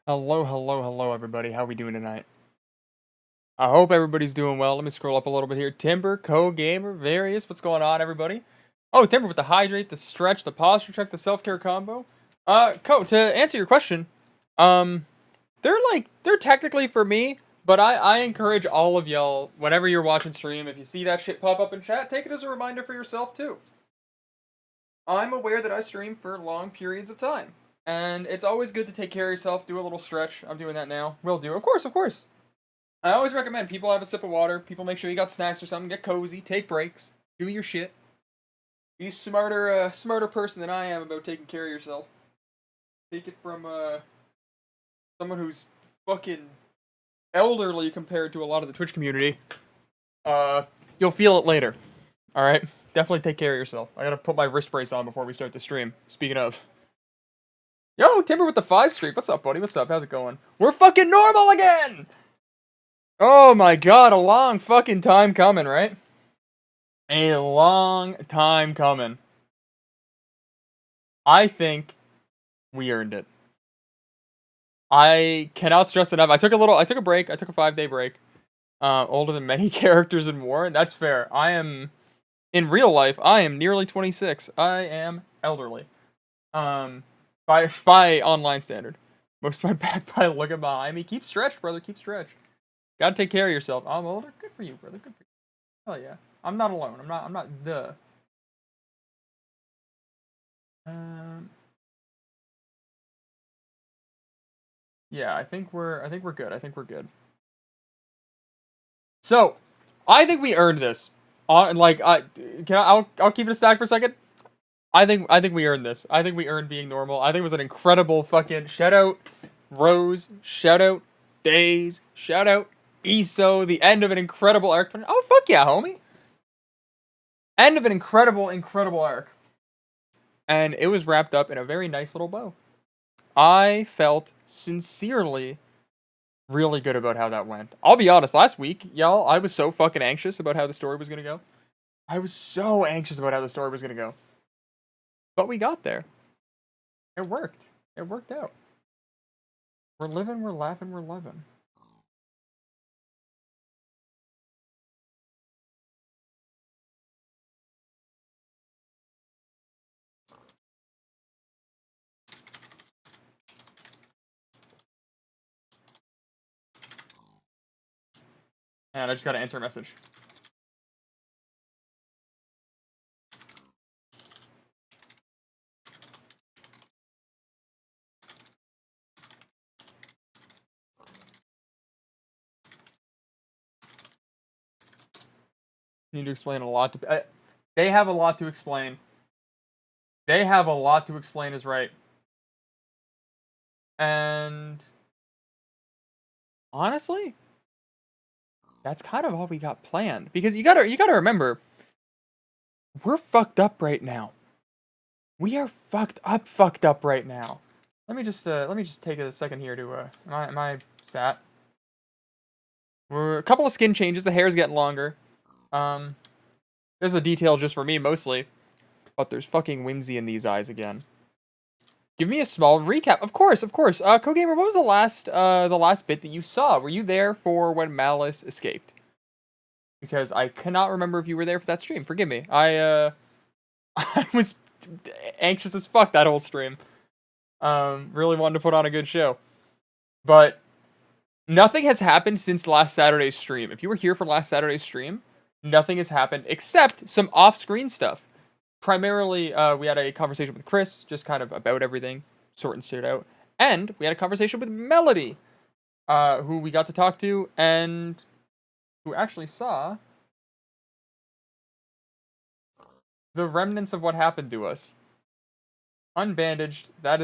Hello, hello, hello, everybody. How we doing tonight? I hope everybody's doing well. Let me scroll up a little bit here. Timber, Co-Gamer, Various. What's going on, everybody? Oh, Timber with the hydrate, the stretch, the posture check, the self-care combo. To answer your question, um, they're technically for me, but I encourage all of y'all, whenever you're watching stream, if you see that shit pop up in chat, take it as a reminder for yourself, too. I'm aware that I stream for long periods of time. And it's always good to take care of yourself, do a little stretch. I'm doing that now. Will do. Of course, of course. I always recommend people have a sip of water. People make sure you got snacks or something. Get cozy. Take breaks. Do your shit. Be smarter person than I am about taking care of yourself. Take it from someone who's fucking elderly compared to a lot of the Twitch community. You'll feel it later. All right. Definitely take care of yourself. I gotta put my wrist brace on before we start the stream. Speaking of. Yo, Timber with the 5 streak. What's up, buddy? What's up? How's it going? We're fucking normal again! Oh my god, a long fucking time coming, right? A long time coming. I think we earned it. I cannot stress enough. I took a break. I took a 5-day break. Older than many characters in War, and that's fair. In real life, I am nearly 26. I am elderly. By online standard. Most of my back by look at behind me. Keep stretched, brother. Keep stretched. Gotta take care of yourself. I'm older. Good for you, brother. Good for you. Hell yeah. I'm not alone. I'm not the. Yeah, I think we're good. I think we're good. So, I think we earned this. I'll keep it a stack for a second. I think we earned this. I think we earned being normal. I think it was an incredible fucking shout out Rose, shout out Days, shout out ESO, the end of an incredible arc. Oh fuck yeah, homie. End of an incredible arc. And it was wrapped up in a very nice little bow. I felt sincerely really good about how that went. I'll be honest, last week, y'all, I was so fucking anxious about how the story was gonna go. I was so anxious about how the story was gonna go. But we got there. It worked. It worked out. We're living, we're laughing, we're loving. And I just gotta answer a message. Need to explain a lot to. They have a lot to explain. They have a lot to explain is right. And honestly, that's kind of all we got planned. Because you gotta remember, we're fucked up right now. We are fucked up right now. Let me just take a second here to my sat. We're a couple of skin changes. The hair's getting longer. This is a detail just for me mostly, but there's fucking whimsy in these eyes again. Give me a small recap. Of course. Co-gamer, what was the last bit that you saw? Were you there for when Malice escaped? Because I cannot remember if you were there for that stream. Forgive me. I was anxious as fuck that whole stream. Really wanted to put on a good show. But nothing has happened since last Saturday's stream. If you were here for last Saturday's stream, nothing has happened except some off-screen stuff. Primarily, we had a conversation with Chris, just kind of about everything, sorting shit out. And we had a conversation with Melody, who we got to talk to, and who actually saw the remnants of what happened to us. Unbandaged, that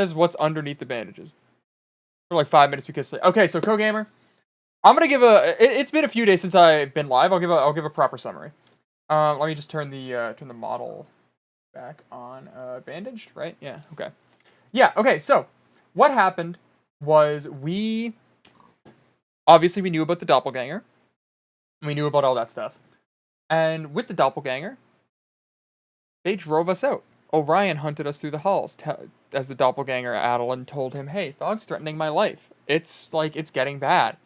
is what's underneath the bandages. For like 5 minutes because... Okay, so Co-Gamer, I'm gonna give it's been a few days since I've been live. I'll give a proper summary. Let me just turn the model back on. Bandaged, right? Yeah. Okay. Yeah. Okay. So, what happened was we knew about the doppelganger. We knew about all that stuff, and with the doppelganger, they drove us out. Orion hunted us through the halls as the doppelganger Adeline told him, "Hey, Thog's threatening my life. It's like it's getting bad."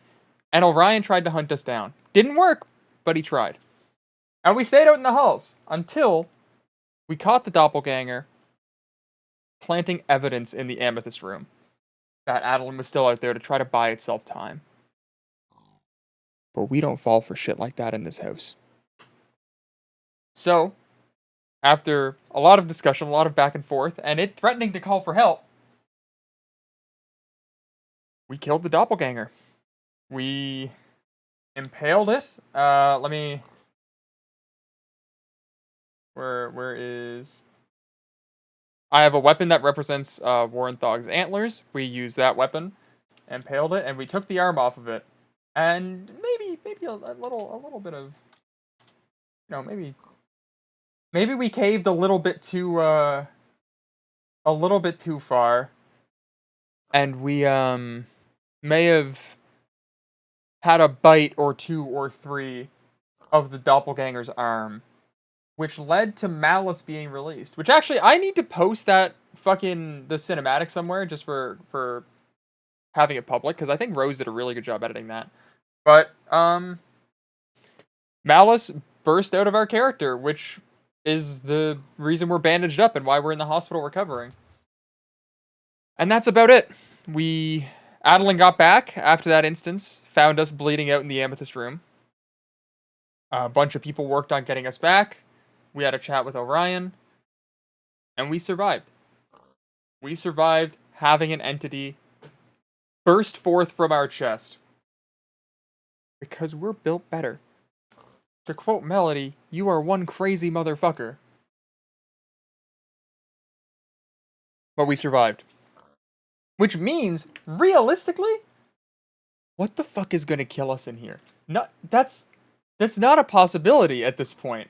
And Orion tried to hunt us down. Didn't work, but he tried. And we stayed out in the halls until we caught the doppelganger planting evidence in the amethyst room that Adeline was still out there to try to buy itself time. But we don't fall for shit like that in this house. So, after a lot of discussion, a lot of back and forth, and it threatening to call for help, we killed the doppelganger. We impaled it. Let me... Where is... I have a weapon that represents Warren Thog's antlers. We used that weapon, impaled it, and we took the arm off of it. And maybe a little bit of, you know, maybe we caved a little bit too far, and we may have had a bite or two or three of the doppelganger's arm, which led to Malice being released. Which actually, I need to post that the cinematic somewhere just for having it public, because I think Rose did a really good job editing that. But Malice burst out of our character, which is the reason we're bandaged up and why we're in the hospital recovering. And that's about it. Adeline got back after that instance, found us bleeding out in the amethyst room. A bunch of people worked on getting us back. We had a chat with Orion, and we survived. We survived having an entity burst forth from our chest. Because we're built better. To quote Melody, "You are one crazy motherfucker." But we survived. Which means, realistically, what the fuck is gonna kill us in here? That's not a possibility at this point.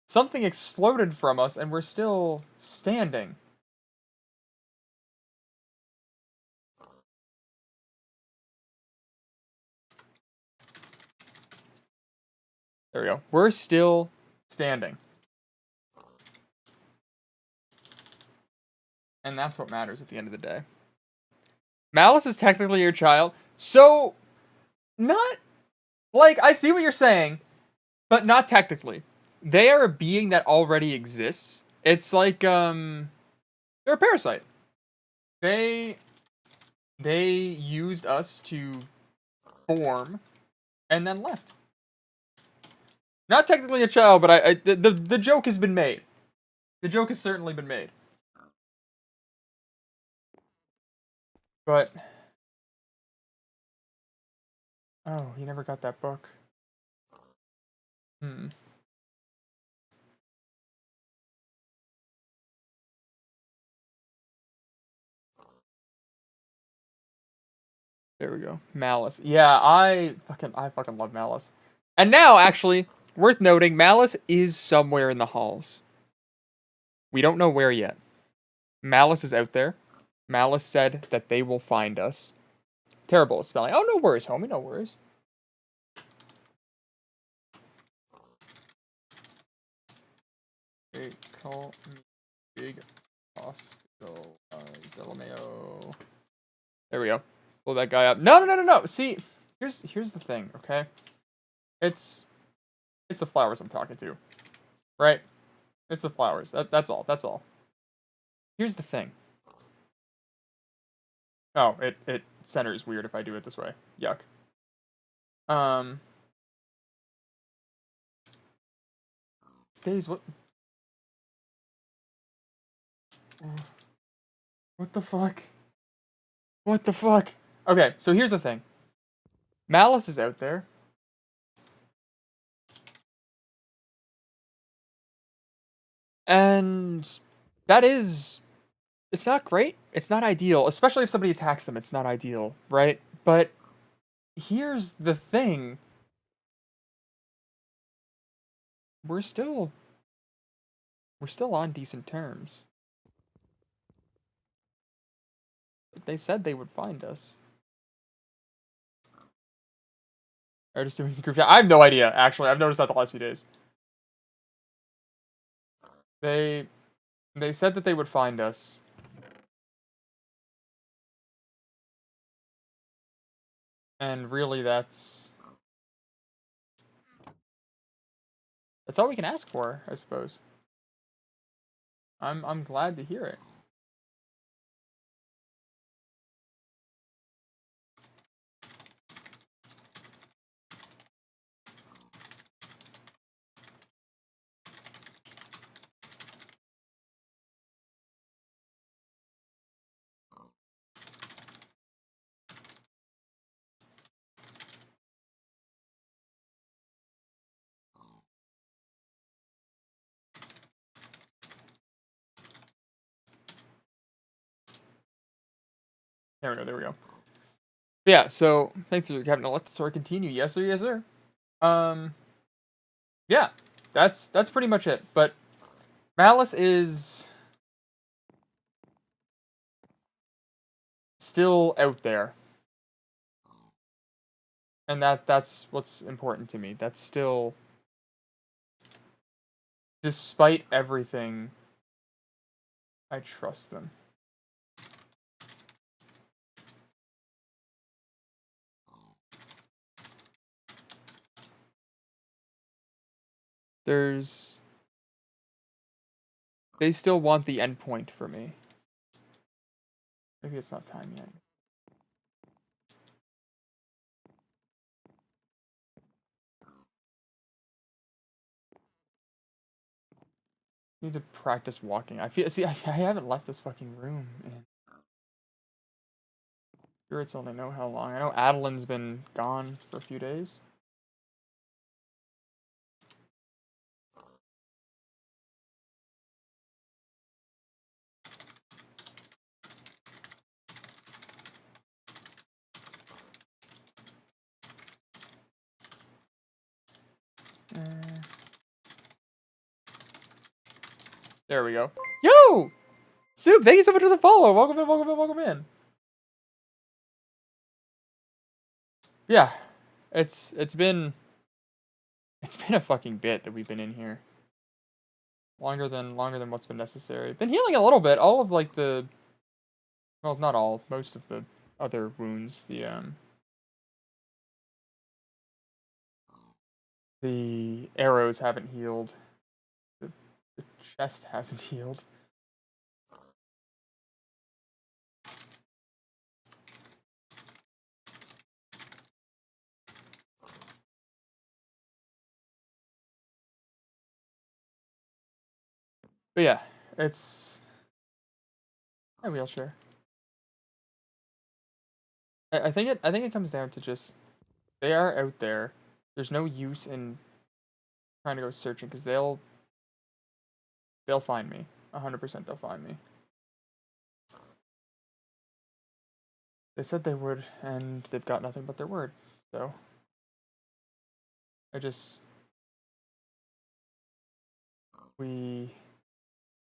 Something exploded from us and we're still standing. There we go. We're still standing. And that's what matters at the end of the day. Malice is technically your child, so not... Like, I see what you're saying, but not technically. They are a being that already exists. It's like, they're a parasite. They used us to form and then left. Not technically a child, but the joke has been made. The joke has certainly been made. But... Oh, he never got that book. There we go. Malice. Yeah, I fucking love Malice. And now, actually, worth noting, Malice is somewhere in the halls. We don't know where yet. Malice is out there. Malice said that they will find us. Terrible spelling. Oh, no worries, homie. No worries. They call me Big Hospital Delameo. There we go. Blow that guy up. No. See, here's the thing, okay? It's the flowers I'm talking to. Right? It's the flowers. That's all. Here's the thing. Oh, it centers weird if I do it this way. Yuck. Days, what? What the fuck? What the fuck? Okay, so here's the thing. Malice is out there. And that is... It's not great. It's not ideal. Especially if somebody attacks them, it's not ideal, right? But here's the thing. We're still on decent terms. They said they would find us. They're just doing group chat. I have no idea, actually. I've noticed that the last few days. They said that they would find us. And really, that's all we can ask for, I suppose. I'm glad to hear it. There we go. Yeah, so thanks for having to let the story continue. Yes, sir, yes, sir. Yeah, that's pretty much it. But Malice is still out there. And that's what's important to me. That's still, despite everything, I trust them. They still want the endpoint for me. Maybe it's not time yet. Need to practice walking. I haven't left this fucking room, and spirits only know how long. I know Adeline's been gone for a few days. There we go. Yo! Soup, thank you so much for the follow. Welcome in, welcome in, welcome in. Yeah. It's been a fucking bit that we've been in here. Longer than what's been necessary. Been healing a little bit. All of like the, well, not all, most of the other wounds. The arrows haven't healed. The chest hasn't healed. But yeah, it's a wheelchair. I think it comes down to just, they are out there. There's no use in trying to go searching because they'll find me. 100% they'll find me. They said they would, and they've got nothing but their word. So we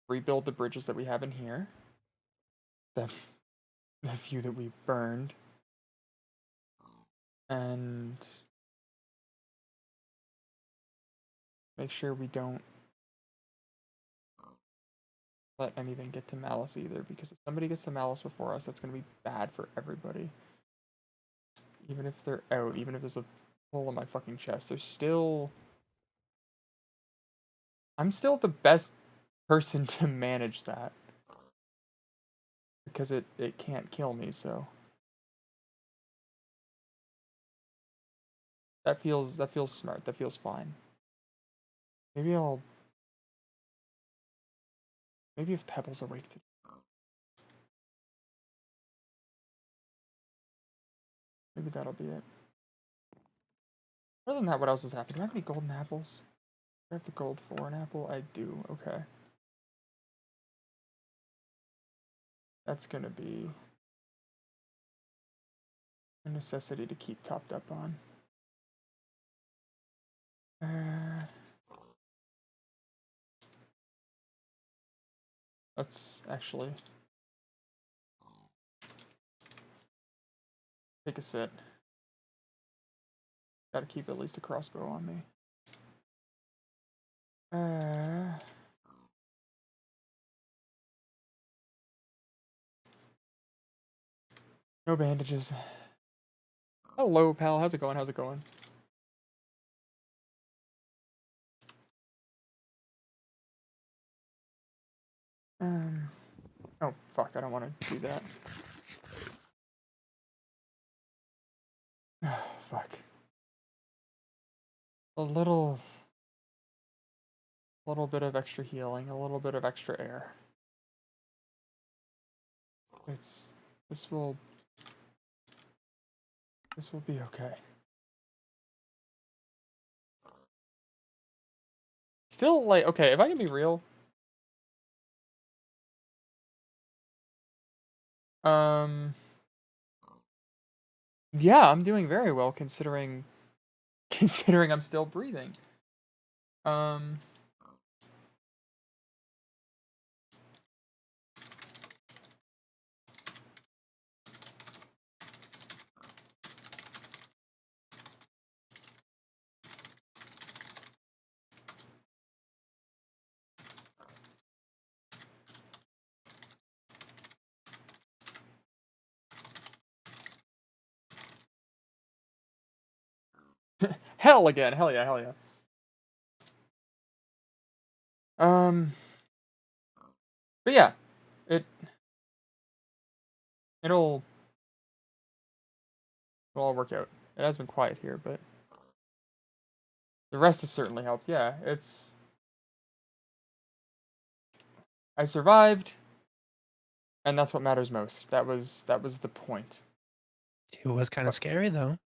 rebuild the bridges that we have in here. The few that we burned. And make sure we don't let anything get to Malice either, because if somebody gets to Malice before us, that's going to be bad for everybody. Even if they're out, even if there's a hole in my fucking chest, there's still... I'm still the best person to manage that. Because it can't kill me, so... That feels smart, that feels fine. Maybe if Pebble's awake today. Maybe that'll be it. Other than that, what else has happened? Do I have any golden apples? Do I have the gold for an apple? I do, okay. That's gonna be a necessity to keep topped up on. Let's actually take a sit. Gotta keep at least a crossbow on me. No bandages. Hello, pal. How's it going? How's it going? Oh, fuck. I don't want to do that. Fuck. A little bit of extra healing, a little bit of extra air. This will be okay. Still, like, okay, if I can be real, yeah, I'm doing very well considering I'm still breathing. Um, hell again, hell yeah, hell yeah. But yeah, it it'll all work out. It has been quiet here, but the rest has certainly helped. Yeah, I survived, and that's what matters most. That was the point. It was kind of scary though.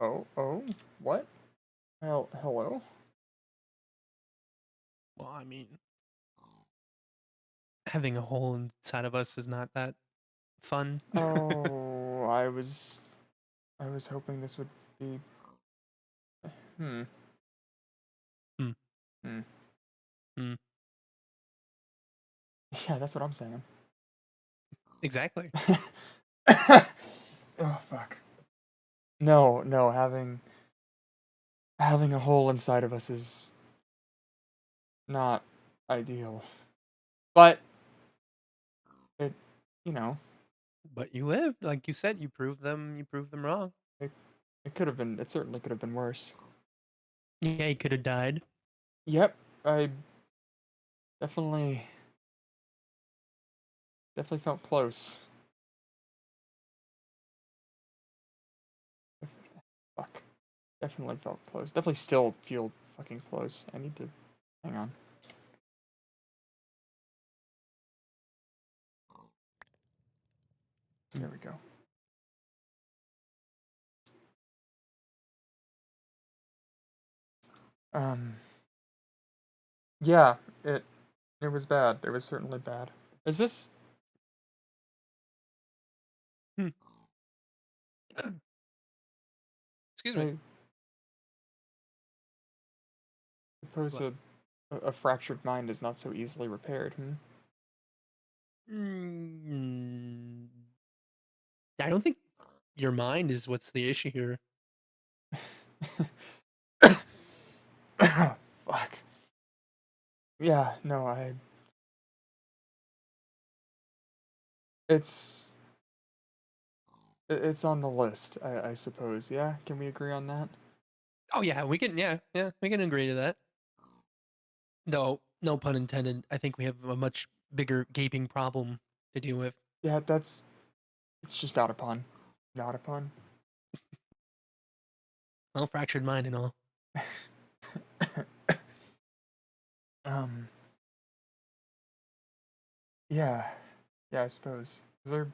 Oh, oh, what? Hello? Well, I mean, having a hole inside of us is not that fun. Oh, I was hoping this would be. Hmm. Hmm. Hmm. Hmm. Yeah, that's what I'm saying. Exactly. Oh fuck. No, no, having a hole inside of us is not ideal. But it, you know, But you lived, like you said, you proved them. You proved them wrong. it it could have been. It certainly could have been worse. Yeah, you could have died. Yep, I definitely felt close. Fuck. Definitely felt close. Definitely still feel fucking close. I need to hang on. Hmm. There we go. Um. Yeah, it was bad. It was certainly bad. Is this? Hmm. Excuse me. I suppose What? a fractured mind is not so easily repaired. Mm, I don't think your mind is what's the issue here. Fuck. Yeah. No. It's it's on the list. I suppose. Yeah. Can we agree on that? Oh yeah, we can. Yeah, yeah, we can agree to that. No, no pun intended. I think we have a much bigger gaping problem to deal with. Yeah. That's. It's just not a pun. Not a pun. Well, fractured mind and all. um. Yeah. Yeah. I suppose. Is there?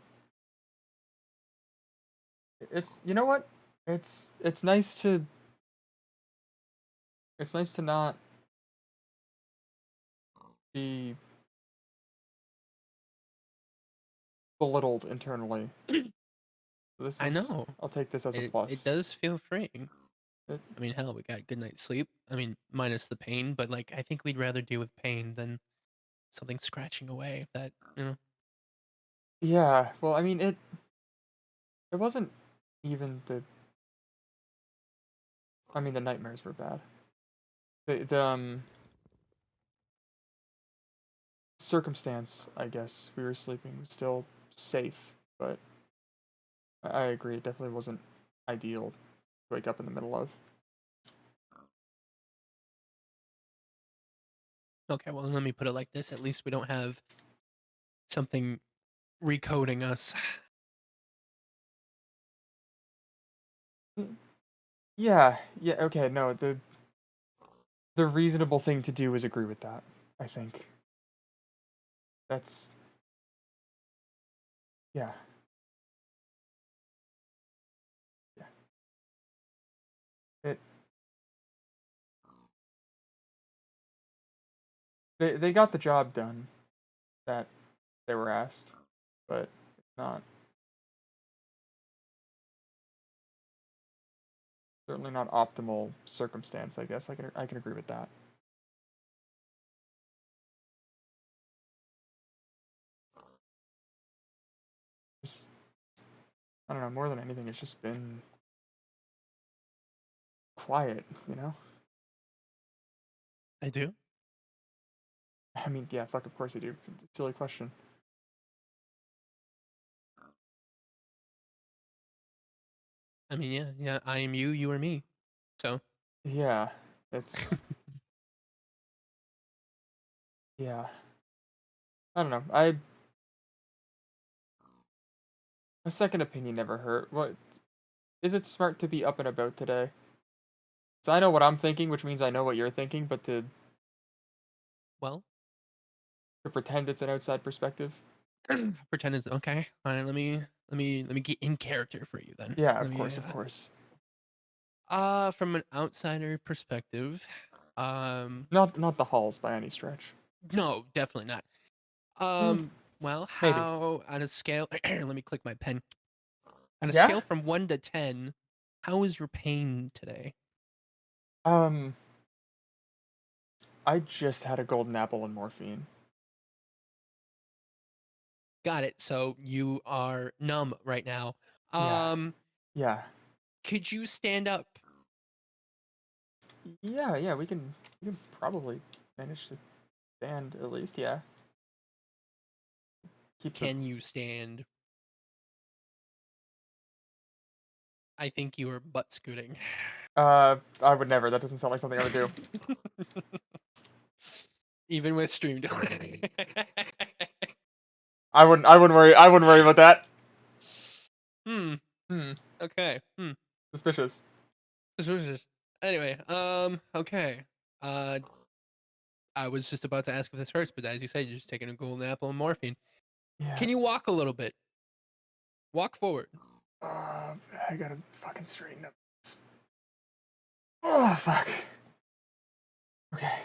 It's. You know what? It's nice to. It's nice to not be belittled internally. This I is. know. I'll take this as a It plus. does feel freeing. It, I mean, hell, we got a good night's sleep. I mean, minus the pain, but like I think we'd rather deal with pain than something scratching away that, you know. yeah. Well, I mean, it wasn't even the. I mean, the nightmares were bad. The circumstance, I guess, we were sleeping was still safe, but I agree, it definitely wasn't ideal to wake up in the middle of. Okay, well, let me put it like this. At least we don't have something recoding us. Yeah, yeah, okay, no, the reasonable thing to do is agree with that, I think. That's yeah. Yeah. It they got the job done that they were asked, but it's not certainly not optimal circumstance, I guess. I can agree with that. Just I don't know, more than anything it's just been quiet, you know? I do. I mean, yeah, fuck, of course I do. Silly question. I mean, yeah, yeah. I am you. You are me. So Yeah, it's yeah. I don't know. A second opinion never hurt. What is it smart to be up and about today? So I know what I'm thinking, which means I know what you're thinking, but well, to pretend it's an outside perspective. pretend it's okay. All right, let me get in character for you then. Yeah, Let of me course, of course. from an outsider perspective, um Not the halls by any stretch. no, definitely not. Hmm, Well, maybe. how on a scale let me click my pen. On a Yeah? scale from 1 to 10, how is your pain today? Um, I just had a golden apple and morphine. Got it. So you are numb right now. Yeah. Um Yeah. could you stand up? Yeah, yeah, we can probably manage to stand at least, yeah. Keep the Can you stand? I think you are butt scooting. I would never. That doesn't sound like something I would do. Even with stream delay. I wouldn't worry about that. Hmm. Hmm. Okay. Hmm. Suspicious. Suspicious. Anyway, okay. Uh, I was just about to ask if this hurts, but as you said, you're just taking a golden apple and morphine. Yeah. Can you walk a little bit? Walk forward. I gotta fucking straighten up. Oh fuck. Okay.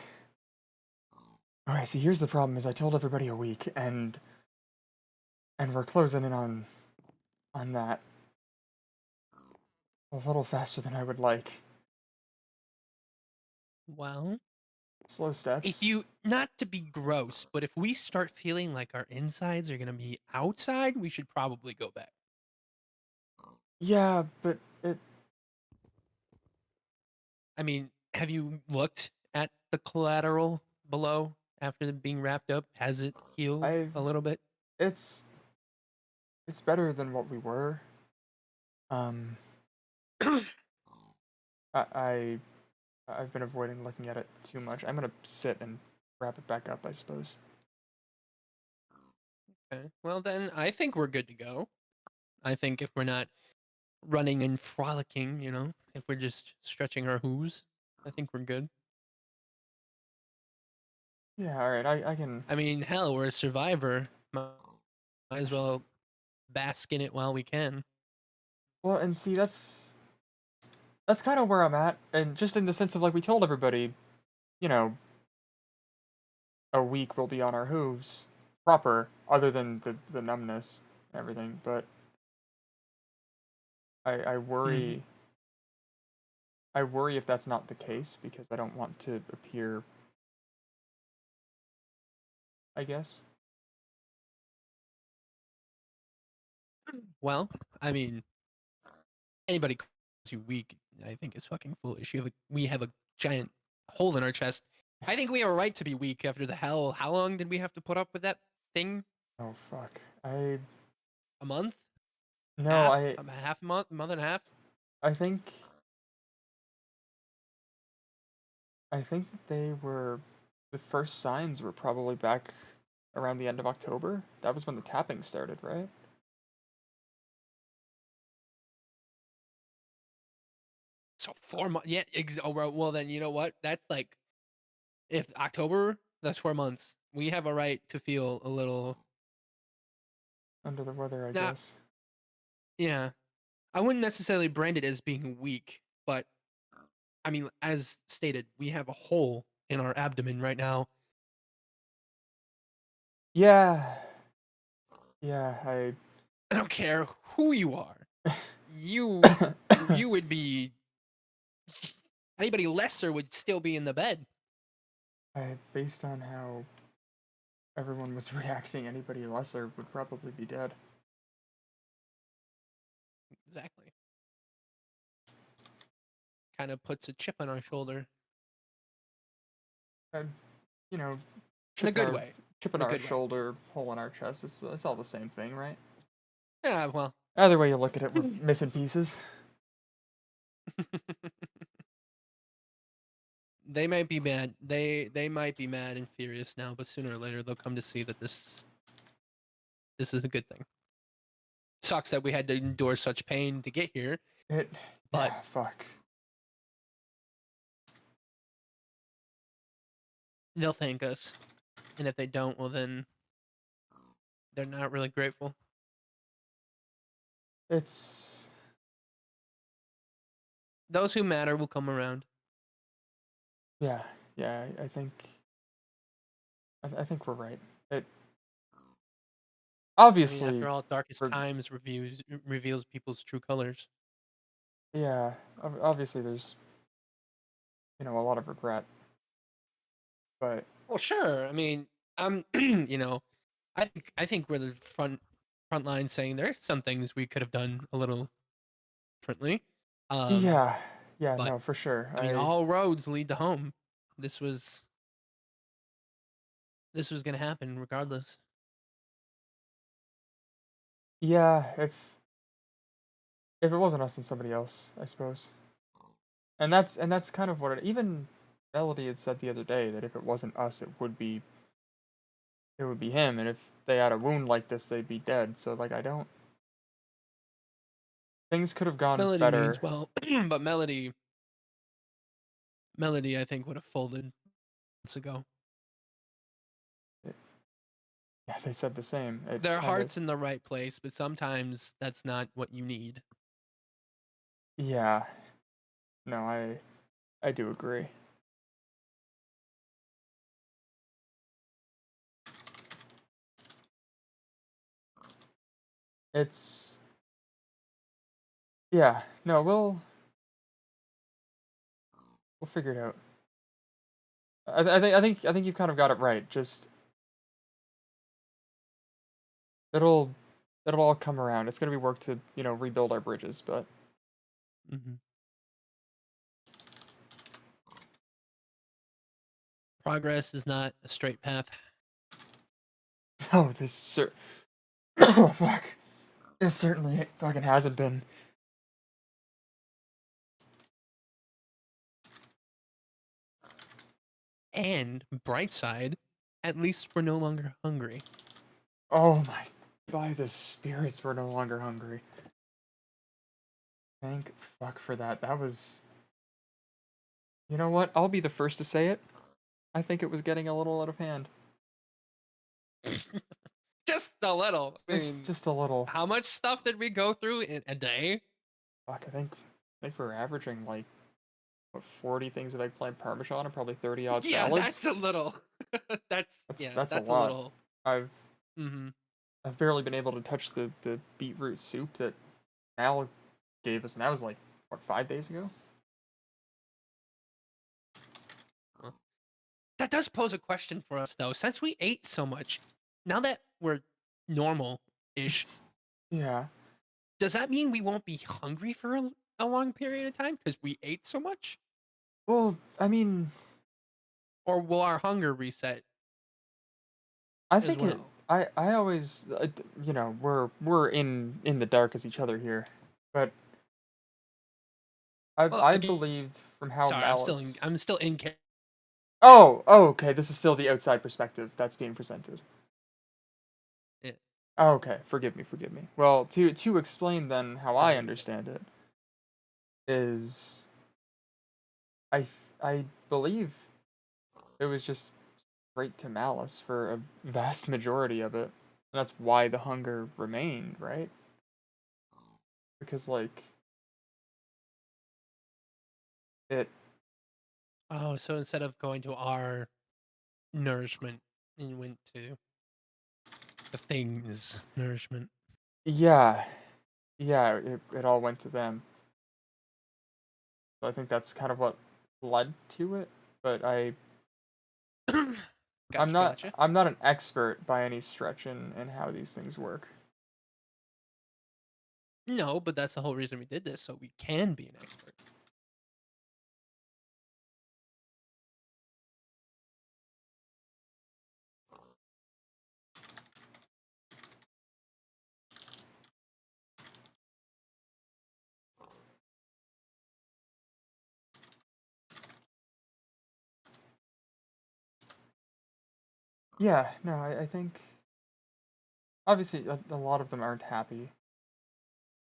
Alright, see here's the problem is I told everybody a week and we're closing in on that a little faster than I would like. Well, Slow if steps. you, not to be gross, but if we start feeling like our insides are gonna be outside, we should probably go back. Yeah, but I mean, have you looked at the collateral below after them being wrapped up? Has it healed I've a little bit? it's it's better than what we were. Um I I've been avoiding looking at it too much. I'm gonna sit and wrap it back up, I suppose. Okay. Well, then I think we're good to go. I think if we're not running and frolicking, if we're just stretching our hooves, I think we're good. Yeah, alright, I can I mean, hell, we're a survivor. Might as well bask in it while we can. well and see that's kinda where I'm at, and just in the sense of like we told everybody, you know, a week we'll be on our hooves proper, other than the numbness and everything, but I Hmm. worry if that's not the case because I don't want to appear, I guess. Well, I mean, anybody calls you weak, I think is fucking foolish. We have a giant hole in our chest I think we have a right to be weak after the hell. How long did we have to put up with that thing? Oh fuck. A month? No, Half? I Half a month? Month and a half? I think that they were the first signs were probably back around the end of October. That was when the tapping started, right? So 4 months. Yeah. Oh, well, then you know what? That's like if October, that's 4 months. We have a right to feel a little. Under the weather, I Not. guess. Yeah. I wouldn't necessarily brand it as being weak, but I mean, as stated, we have a hole in our abdomen right now. Yeah. Yeah, I don't care who you are. You would be anybody lesser would still be in the bed. based on how everyone was reacting, anybody lesser would probably be dead. Exactly. Kind of puts a chip on our shoulder And, you know, in a chip in good our way. chip in In a our good way. shoulder, hole in our chest. It's all the same thing, right? Yeah, well. Either way you look at it, we're missing pieces. They might be mad. They might be mad and furious now, but sooner or later they'll come to see that this is a good thing. Sucks that we had to endure such pain to get here, It but yeah, fuck. they'll thank us. And if they don't, well then they're not really grateful. It's Those who matter will come around. yeah, yeah, I think I think we're right. It I mean, after obviously all, darkest for times reveals people's true colors. yeah, obviously there's, a lot of regret, but Well, sure. I mean, I'm I think we're the front line saying there's some things we could have done a little differently. Um, yeah, yeah, but no, for sure. I mean, all roads lead to home. This was this was gonna happen regardless. Yeah, if it wasn't us, then somebody else, I suppose. And that's kind of what even Melody had said the other day that if it wasn't us, it would be him, and if they had a wound like this, they'd be dead. So like I don't things could have gone Melody means better. well, but Melody, I think would have folded months ago. Yeah, they said the same. It Their kind of heart's in the right place, but sometimes that's not what you need. yeah. No, I do agree. It's yeah. No, we'll figure it out. I think you've kind of got it right. Just it'll it'll all come around. It's gonna be work to rebuild our bridges, but Hmm. Progress is not a straight path. oh, oh fuck, this certainly fucking hasn't been. And bright side, at least we're no longer hungry. Oh my, by the spirits, we're no longer hungry. Thank fuck for that. That was. You know what? I'll be the first to say it. I think it was getting a little out of hand. Just a little. I It's mean, just a little. how much stuff did we go through in a day? Fuck, I think we're averaging like what 40 things of eggplant parmesan and probably 30 odd Yeah, salads. that's a little. That's a That's a lot. little. I've Hmm. I've barely been able to touch the beetroot soup that Al gave us, and that was like what 5 days ago. That does pose a question for us, though. Since we ate so much, now that we're normal-ish, Yeah. does that mean we won't be hungry for a long period of time because we ate so much? Well, I mean, or will our hunger reset I as think it. well? I always, we're in the dark as each other here, but Well, I again, believed from how sorry, I'm Malice. still in character. Oh, okay. This is still the outside perspective that's being presented. Yeah, Oh, okay, forgive me, forgive me. Well, to explain then how no, I you're good. understand it is I believe it was just straight to Malice for a vast majority of it. And that's why the hunger remained, right? Because like it Oh, so instead of going to our nourishment, it went to the thing's nourishment. yeah, yeah, it all went to them. So I think that's kind of what led to it, but Gotcha, gotcha. I'm not an expert by any stretch in how these things work. No, but that's the whole reason we did this, so we can be an expert. Yeah, no, I think obviously a lot of them aren't happy.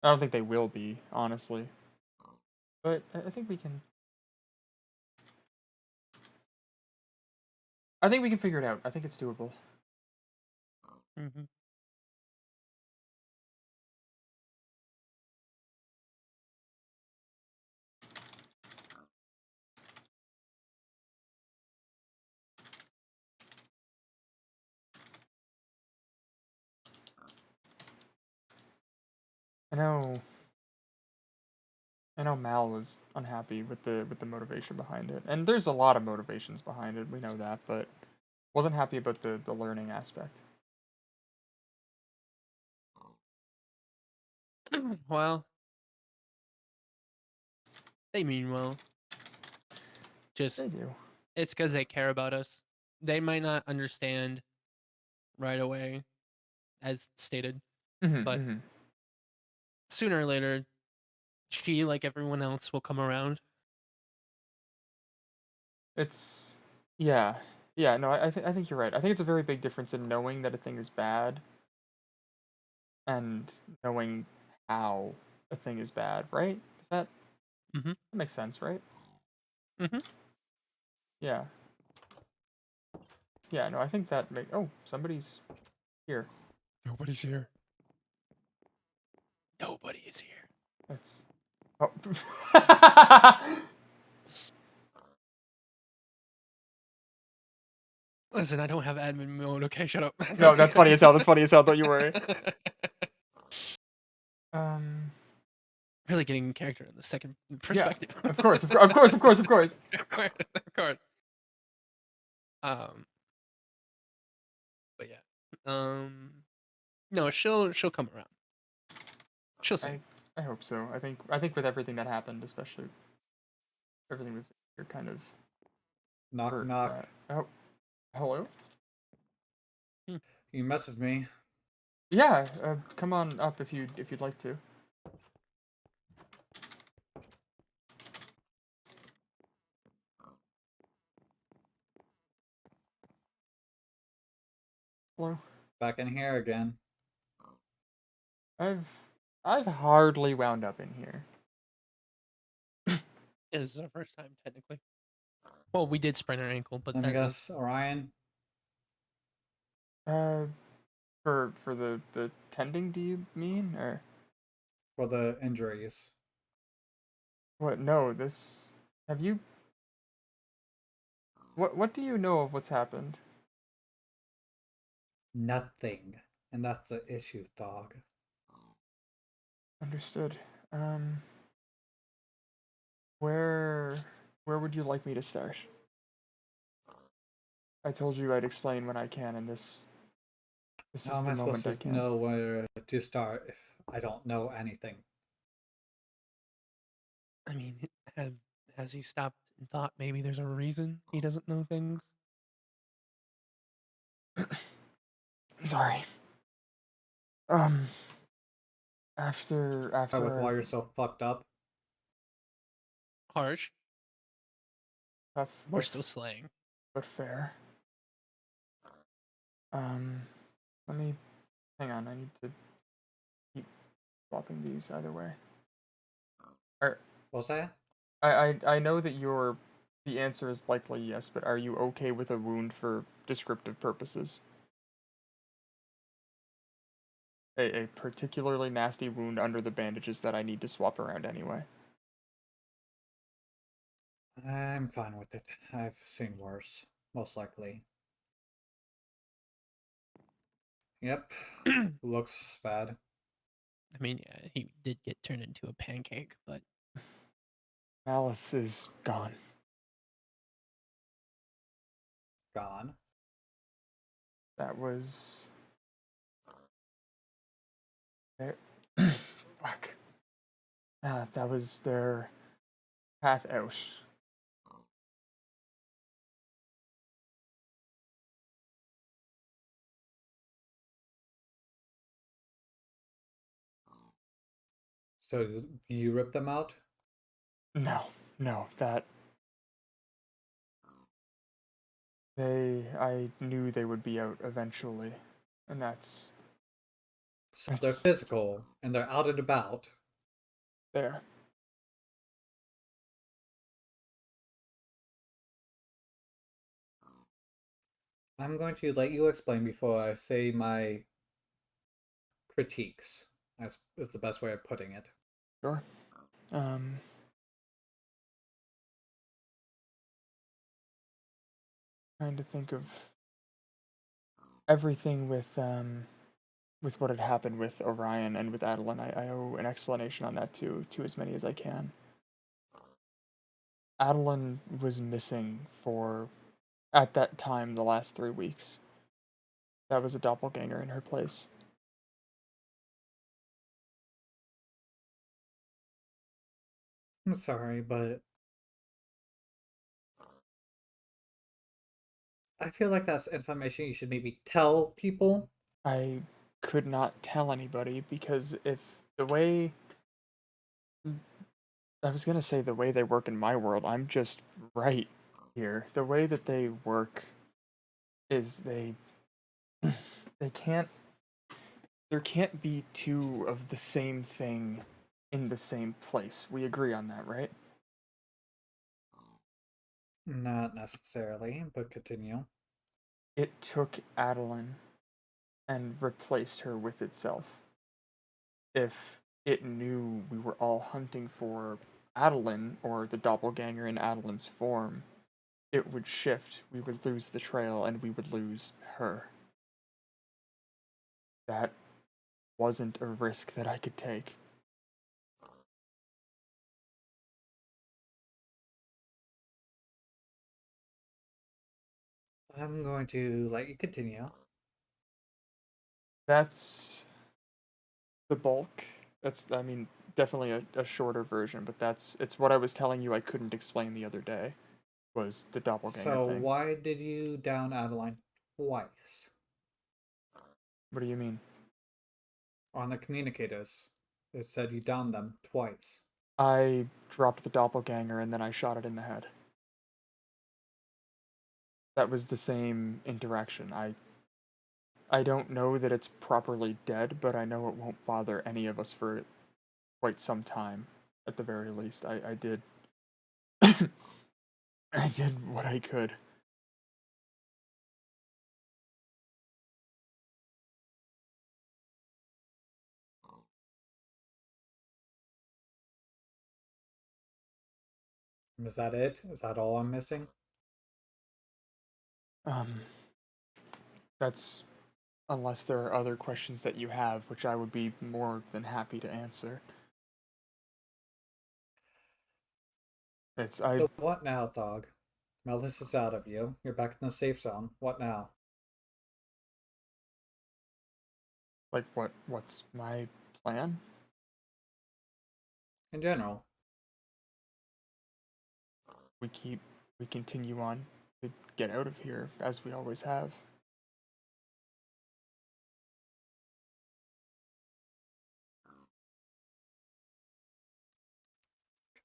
I don't think they will be, honestly. But I think we can. I think we can figure it out. I think it's doable. Mm-hmm. I know. I know Mal was unhappy with the motivation behind it, and there's a lot of motivations behind it. We know that, but wasn't happy about the learning aspect. Well, they mean well. Just They do. it's because they care about us. They might not understand right away, as stated, Mm-hmm, but mm-hmm. sooner or later, she, like everyone else, will come around. It's yeah, yeah. No, I think you're right. I think it's a very big difference in knowing that a thing is bad and knowing how a thing is bad. Right? Does Mm-hmm. that make sense? Right? Mm-hmm. Yeah. Yeah. No, I think that make. Oh, somebody's here. Nobody's here. Nobody is here. That's. Oh. Listen, I don't have admin mode. Okay, shut up. No, that's funny as hell. That's funny as hell. Don't you worry. Um. Really getting in character in the second Yeah. perspective. Of course. Of course. Of course. Of course. Of course, of course. Um, but yeah. No, she'll come around. She'll see. I I hope so. I think with everything that happened, especially everything was here, kind of Knock hurt knock. that. Oh, hello. Hmm. You messaged me. Yeah. Come on up if you'd like to. Hello. Back in here again. I've I've hardly wound up in here. Yeah, this is our first time technically. Well, we did sprain our ankle, but Let me that was guess, Orion. Uh, for the tending, do you mean or For the injuries. what? No, this. Have you? What do you know of what's happened? Nothing. And that's the issue, dog. Understood. Um, where where would you like me to start? I told you I'd explain when I can, and this How is am the I supposed moment I to can. know where to start if I don't know anything? I mean, have has he stopped and thought maybe there's a reason he doesn't know things? Sorry. After With why you're so fucked up. Harsh. tough We're but, still slaying. but fair. Let me hang on. I need to keep swapping these either way. What's that? I know that the answer is likely yes, but are you okay with a wound for descriptive purposes? A particularly nasty wound under the bandages that I need to swap around anyway. I'm fine with it. I've seen worse, most likely. Yep. Looks bad. I mean, yeah, he did get turned into a pancake, but Malice is gone. Gone. That was their fuck. That was their path out. So you ripped them out? No, that I knew they would be out eventually, and that's So they're physical and they're out and about. there. I'm going to let you explain before I say my critiques. That's is the best way of putting it. Sure. Trying to think of everything with what had happened with Orion and with Adeline. I owe an explanation on that too, to as many as I can. Adeline was missing for, at that time, the last 3 weeks. That was a doppelganger in her place. I'm sorry, but I feel like that's information you should maybe tell people. I could not tell anybody because if the way I was gonna say the way they work in my world, I'm just right here. The way that they work is they can't there can't be two of the same thing in the same place. We agree on that, right? Not necessarily, but continue. It took Adeline and replaced her with itself. If it knew we were all hunting for Adeline or the doppelganger in Adeline's form, it would shift. We would lose the trail and we would lose her. That wasn't a risk that I could take. I'm going to let you continue. That's the bulk. I mean, definitely a shorter version, but it's what I was telling you I couldn't explain the other day, was the doppelganger So thing. why did you down Adeline twice What do you mean? on the communicators? It said you downed them twice. I dropped the doppelganger and then I shot it in the head. That was the same interaction. I don't know that it's properly dead, but I know it won't bother any of us for quite some time, at the very least. I did I did what I could. Is that it? Is that all I'm missing? Um that's unless there are other questions that you have, which I would be more than happy to answer. It's I So what now, Thog? Melis is out of you. You're back in the safe zone. What now? like what's my plan? In general. We keep we continue on to get out of here as we always have.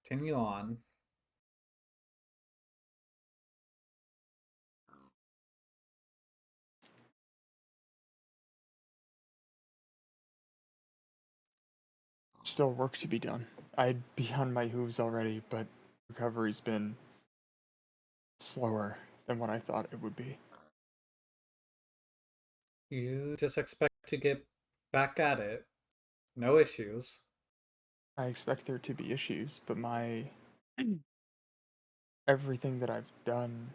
Continue on. Still work to be done. I'd be on my hooves already, but recovery's been slower than what I thought it would be. You just expect to get back at it. No issues. I expect there to be issues, but everything that I've done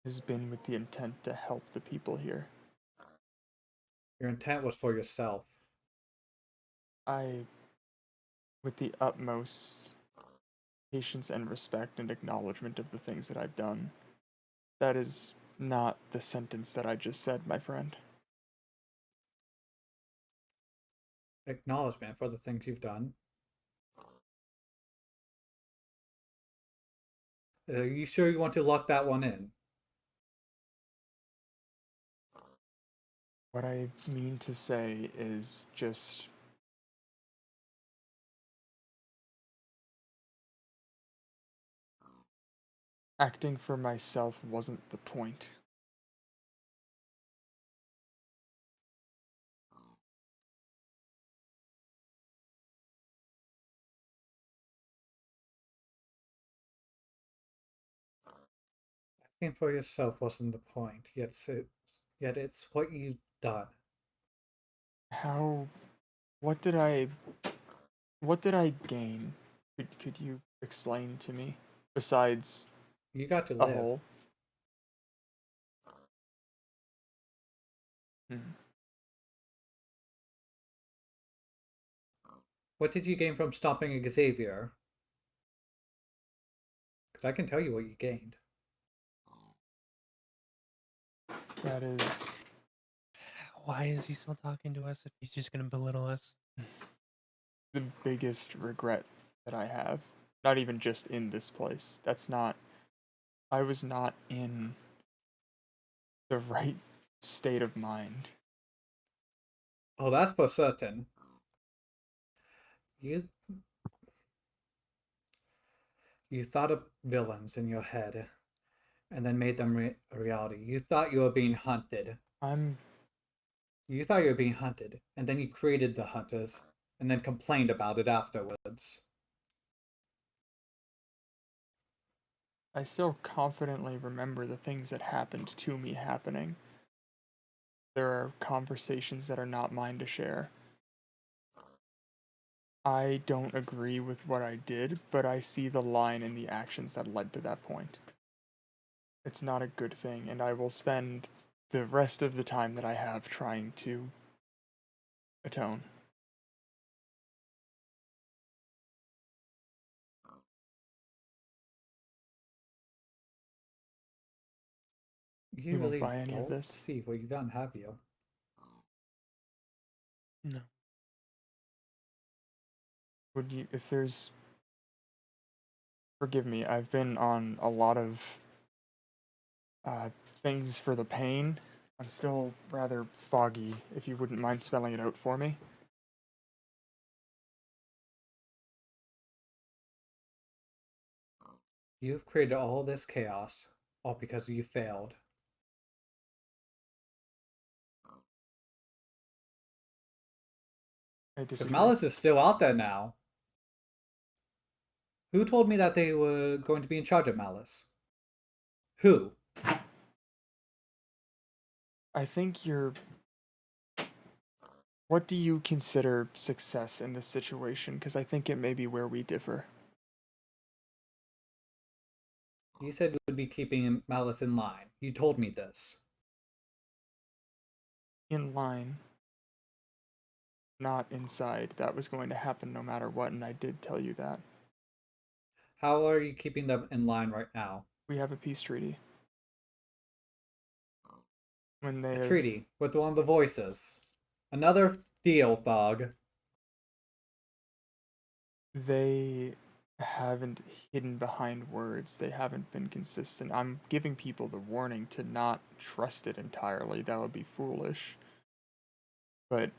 has been with the intent to help the people here. Your intent was for yourself. With the utmost patience and respect and acknowledgement of the things that I've done, that is not the sentence that I just said, my friend. Acknowledgement for the things you've done. Are you sure you want to lock that one in? What I mean to say is just acting for myself wasn't the point. Acting for yourself wasn't the point, yet it's what you've done. How what did I gain? Could you explain to me besides You got to a live. hole? What did you gain from stopping Xavier? Because I can tell you what you gained. That is Why is he still talking to us if he's just gonna belittle us? the biggest regret that I have. Not even just in this place. I was not in the right state of mind. Oh, that's for certain. You thought of villains in your head, and then made them a reality. You thought you were being hunted. You thought you were being hunted, and then you created the hunters, and then complained about it afterwards. I still confidently remember the things that happened to me happening. There are conversations that are not mine to share. I don't agree with what I did, but I see the line in the actions that led to that point. It's not a good thing, and I will spend the rest of the time that I have trying to atone. You won't really buy any of don't this? see what you've done, have you? No. Would you, if there's, forgive me, I've been on a lot of things for the pain. I'm still rather foggy, if you wouldn't mind spelling it out for me. You've created all this chaos, all because you failed. I Because disagree. Malice is still out there now. Who told me that they were going to be in charge of Malice? Who? I think you're. What do you consider success in this situation? Because I think it may be where we differ. You said you would be keeping Malice in line. You told me this. In line, not inside. That was going to happen no matter what, and I did tell you that. How are you keeping them in line right now? We have a peace treaty. When A treaty with one of the voices. Another deal, Thug. they haven't hidden behind words. They haven't been consistent. I'm giving people the warning to not trust it entirely. That would be foolish. But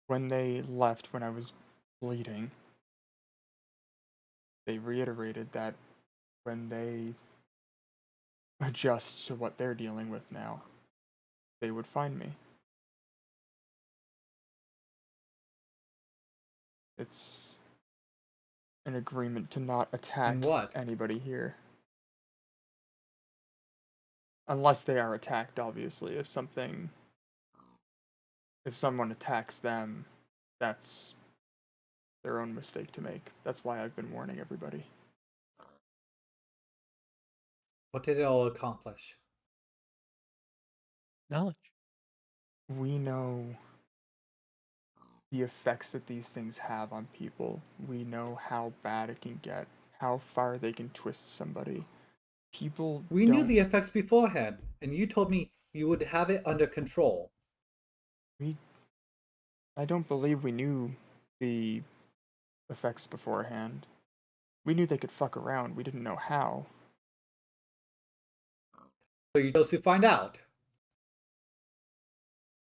when they left, when I was bleeding, they reiterated that when they adjust to what they're dealing with now, they would find me. It's an agreement to not attack What? anybody here. Unless they are attacked, obviously. If someone attacks them, that's their own mistake to make. That's why I've been warning everybody. What did it all accomplish? Knowledge. We know the effects that these things have on people. We know how bad it can get, how far they can twist somebody. People We don't... knew the effects beforehand, and you told me you would have it under control. I don't believe we knew the effects beforehand. We knew they could fuck around, we didn't know how. So you chose to find out.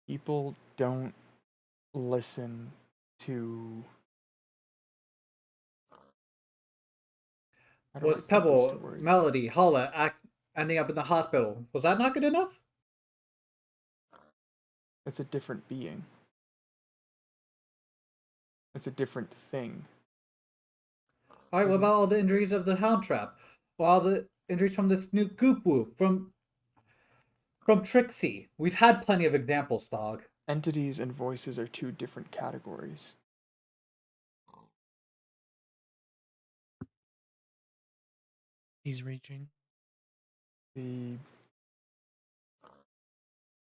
People don't listen to... How do Was I put this to Pebble, words? Melody, Holla ending up in the hospital? Was that not good enough? It's a different being. It's a different thing. Alright, what about all the injuries of the Hound Trap? Or all the injuries from this new Goop Whoop, from Trixie? We've had plenty of examples, dog. Entities and voices are two different categories. He's reaching.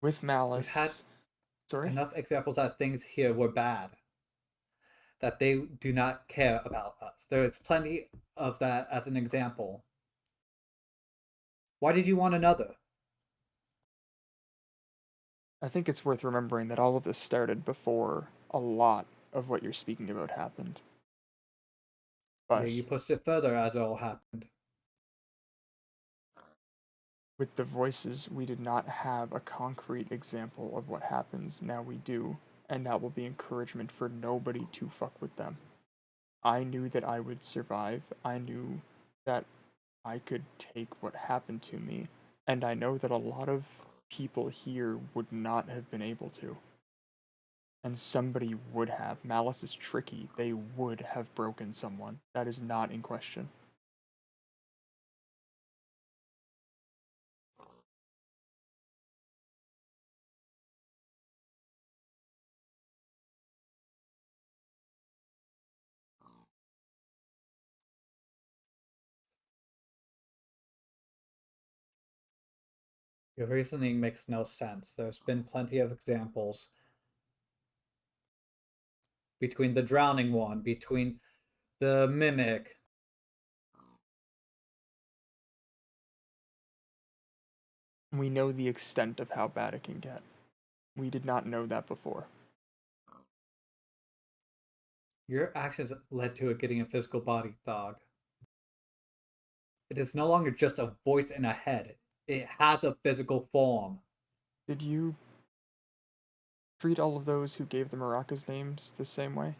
With malice... We've had Sorry? enough examples that things here were bad. That they do not care about us. There is plenty of that as an example. Why did you want another? I think it's worth remembering that all of this started before a lot of what you're speaking about happened. But Yeah, you pushed it further as it all happened. with the voices, we did not have a concrete example of what happens. Now we do, and that will be encouragement for nobody to fuck with them. I knew that I would survive. I knew that I could take what happened to me, and I know that a lot of people here would not have been able to. And somebody would have. Malice is tricky. They would have broken someone. That is not in question. Your reasoning makes no sense. There's been plenty of examples. Between the drowning one, between the mimic. We know the extent of how bad it can get. We did not know that before. Your actions led to it getting a physical body, Thog. It is no longer just a voice in a head. It has a physical form. Did you treat all of those who gave the maracas names the same way?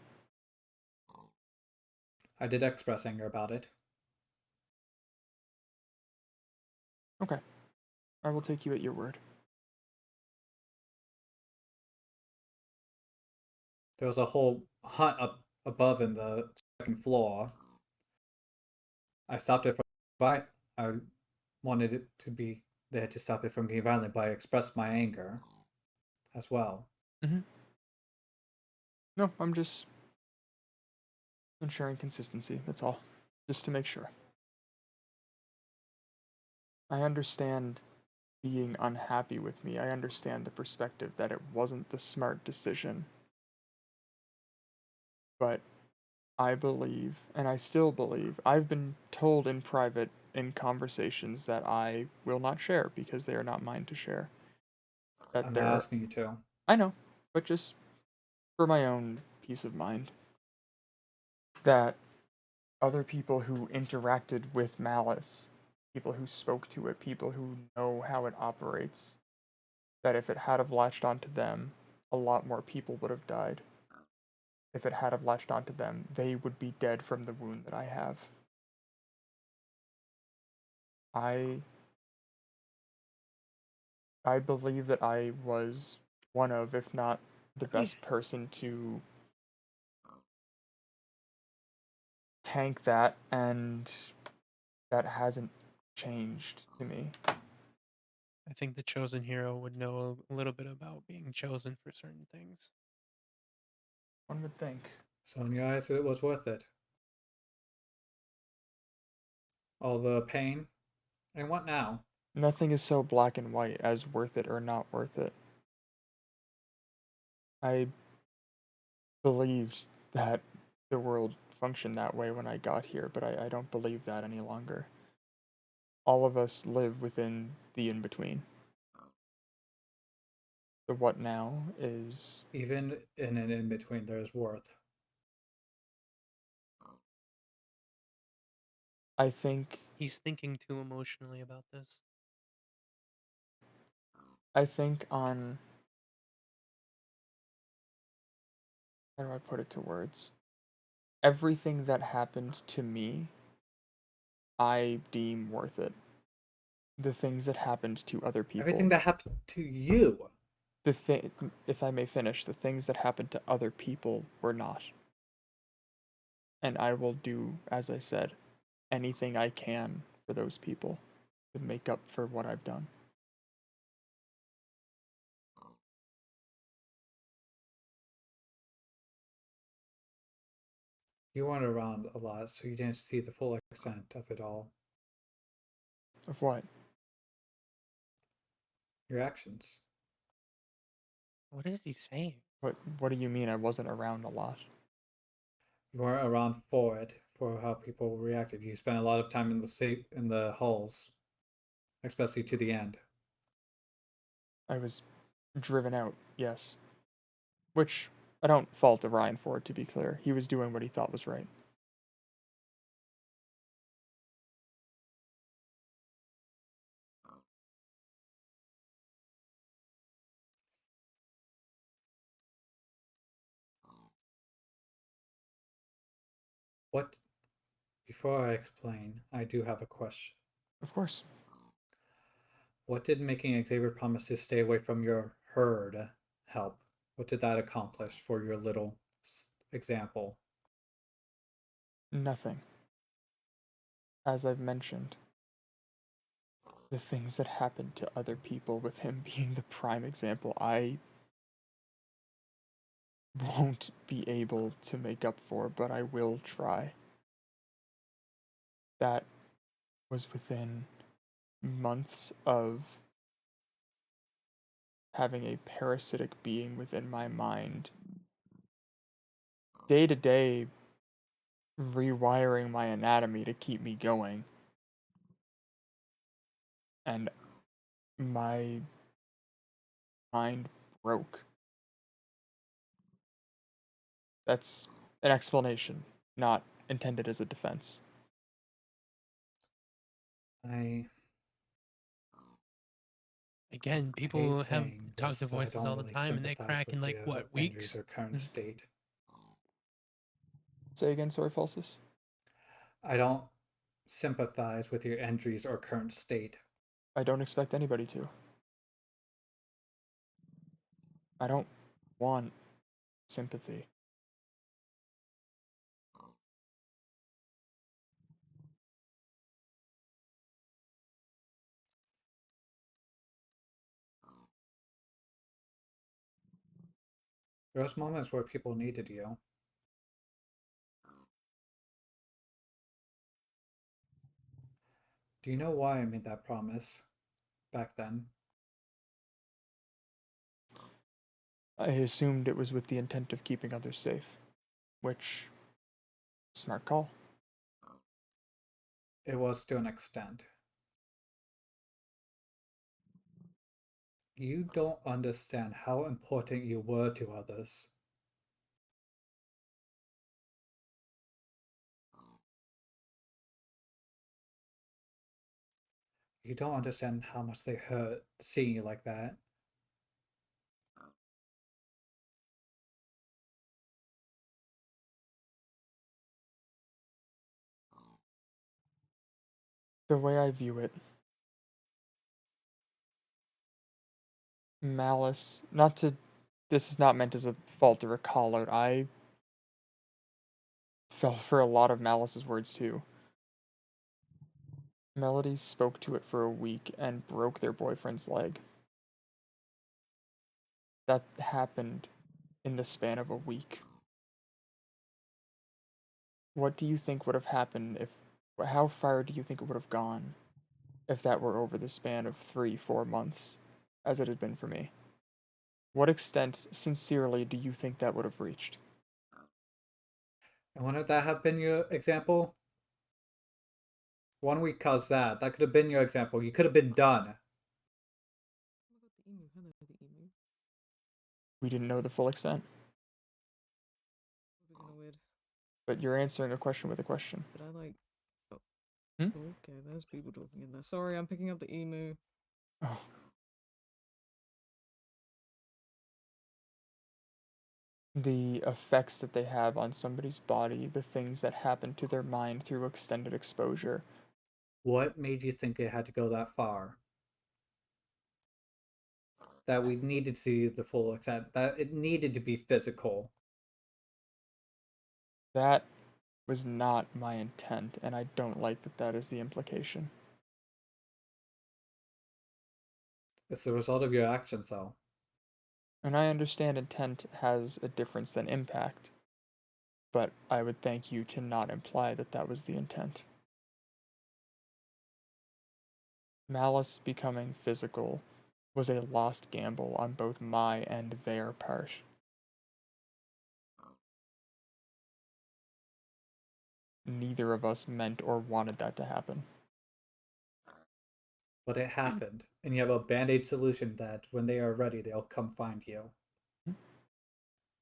I did express anger about it. Okay. I will take you at your word. There was a whole hut up above in the second floor. I stopped it from I wanted it to be there to stop it from getting violent, but I expressed my anger as well. Mm-hmm. No, I'm just ensuring consistency, that's all. Just to make sure. I understand being unhappy with me. I understand the perspective that it wasn't the smart decision. But I believe, and I still believe, I've been told in private in conversations that I will not share because they are not mine to share. That I'm there not are... asking you to. I know, but just for my own peace of mind, that other people who interacted with malice, people who spoke to it, people who know how it operates, that if it had have latched onto them, a lot more people would have died. if it had have latched onto them, they would be dead from the wound that I have. I believe that I was one of, if not the best person to tank that, and that hasn't changed to me. I think the chosen hero would know a little bit about being chosen for certain things. One would think. So in your eyes, it was worth it. All the pain. And what now? Nothing is so black and white as worth it or not worth it. I believed that the world functioned that way when I got here, but I don't believe that any longer. All of us live within the in-between. The what now is... Even in an in-between, there's worth. I think... He's thinking too emotionally about this. I think on... How do I put it to words? Everything that happened to me, I deem worth it. The things that happened to other people... Everything that happened to you! If I may finish, the things that happened to other people were not. And I will do, as I said, anything I can for those people to make up for what I've done. You weren't around a lot, so you didn't see the full extent of it all. Of what? Your actions. What is he saying? What do you mean I wasn't around a lot? You weren't around for it, for how people reacted. You spent a lot of time in the halls, especially to the end. I was driven out, yes. Which I don't fault Orion for, to be clear. He was doing what he thought was right. What? Before I explain, I do have a question. Of course. What did making Xavier promise to stay away from your herd help? What did that accomplish for your little example? Nothing. As I've mentioned, the things that happened to other people, with him being the prime example, I won't be able to make up for, but I will try. That was within months of having a parasitic being within my mind, day to day rewiring my anatomy to keep me going. And my mind broke. That's an explanation, not intended as a defense. I Again, hate people have saying talk this, to but I voices don't all the really time, and they sympathize crack with in like your what, injuries weeks? or current state. Say again, sorry, Falsus? I don't sympathize with your injuries or current state. I don't expect anybody to. I don't want sympathy. There was moments where people needed you. Do you know why I made that promise back then? I assumed it was with the intent of keeping others safe, which, smart call. It was to an extent. You don't understand how important you were to others. You don't understand how much they hurt seeing you like that. The way I view it, Malice, this is not meant as a fault or a call out. I fell for a lot of Malice's words too. Melody spoke to it for a week and broke their boyfriend's leg. That happened in the span of a week. What do you think would have happened how far do you think it would have gone if that were over the span of 3-4 months, as it had been for me? What extent, sincerely, do you think that would have reached? And wouldn't that have been your example? 1 week caused that. That could have been your example. You could have been done. We didn't know the full extent. But you're answering a question with a question. Did I like? Oh. Hmm? Okay, there's people talking in there. Sorry, I'm picking up the emu. Oh. The effects that they have on somebody's body, the things that happen to their mind through extended exposure. What made you think it had to go that far? That we needed to see the full extent, that it needed to be physical. That was not my intent, and I don't like that that is the implication. It's the result of your actions, though. And I understand intent has a difference than impact, but I would thank you to not imply that that was the intent. Malice becoming physical was a lost gamble on both my and their part. Neither of us meant or wanted that to happen. But it happened, and you have a band-aid solution that when they are ready, they'll come find you.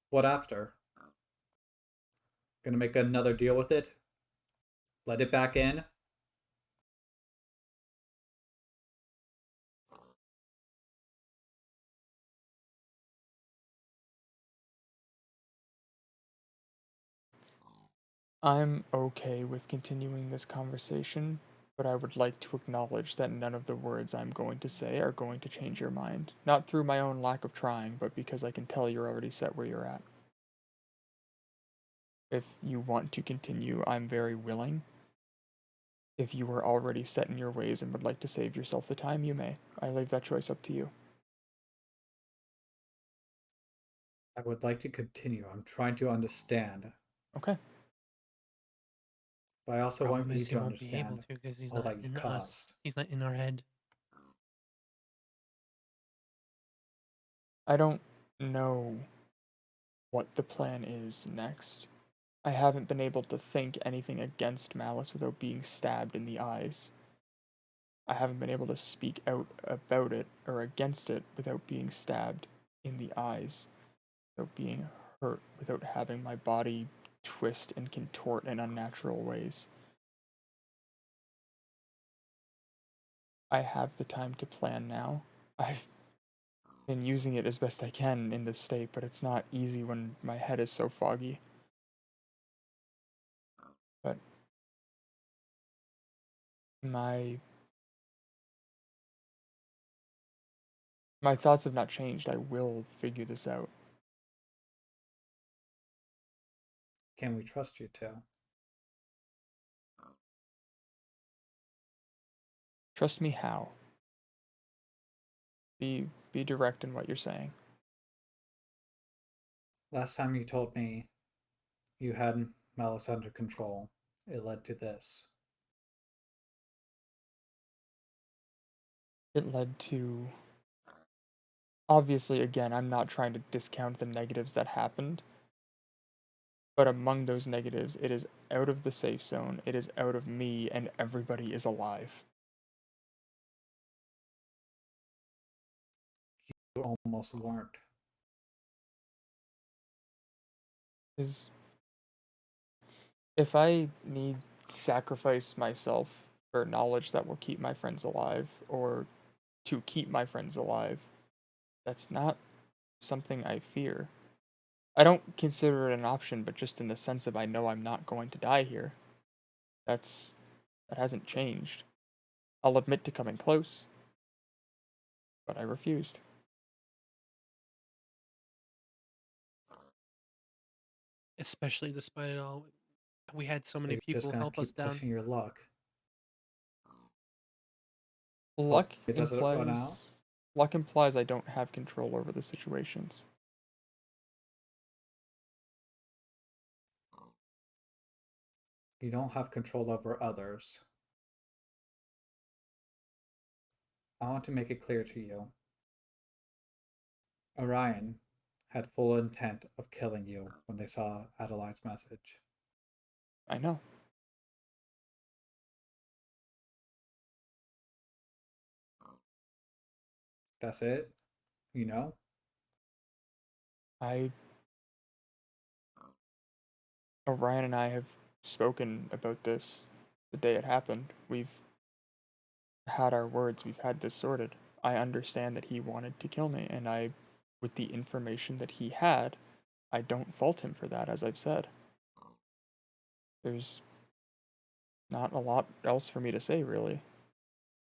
What after? Gonna make another deal with it? Let it back in? I'm okay with continuing this conversation, but I would like to acknowledge that none of the words I'm going to say are going to change your mind. Not through my own lack of trying, but because I can tell you're already set where you're at. If you want to continue, I'm very willing. If you are already set in your ways and would like to save yourself the time, you may. I leave that choice up to you. I would like to continue. I'm trying to understand. Okay. But I also Problem want you is he to won't be able understand to because he's all not that you in us. caused. He's not in our head. I don't know what the plan is next. I haven't been able to think anything against Malice without being stabbed in the eyes. I haven't been able to speak out about it or against it without being stabbed in the eyes, without being hurt, without having my body twist and contort in unnatural ways. I have the time to plan now. I've been using it as best I can in this state, but it's not easy when my head is so foggy. But my thoughts have not changed. I will figure this out. Can we trust you to? Trust me how? Be direct in what you're saying. Last time you told me you had Malice under control, it led to this. It led to... Obviously, again, I'm not trying to discount the negatives that happened. But among those negatives, it is out of the safe zone, it is out of me, and everybody is alive. You almost weren't. If I need sacrifice myself for knowledge that will keep my friends alive, or to keep my friends alive, that's not something I fear. I don't consider it an option, but just in the sense of I know I'm not going to die here. That hasn't changed. I'll admit to coming close, but I refused. Especially despite it all, we had so many You're just people gonna help us keep down. pushing your luck. Luck It doesn't run out. implies I don't have control over the situations. You don't have control over others. I want to make it clear to you. Orion had full intent of killing you when they saw Adeline's message. I know. That's it? You know? Orion and I have spoken about this the day it happened. We've had our words, we've had this sorted. I understand that he wanted to kill me, and with the information that he had, I don't fault him for that, as I've said. There's not a lot else for me to say, really.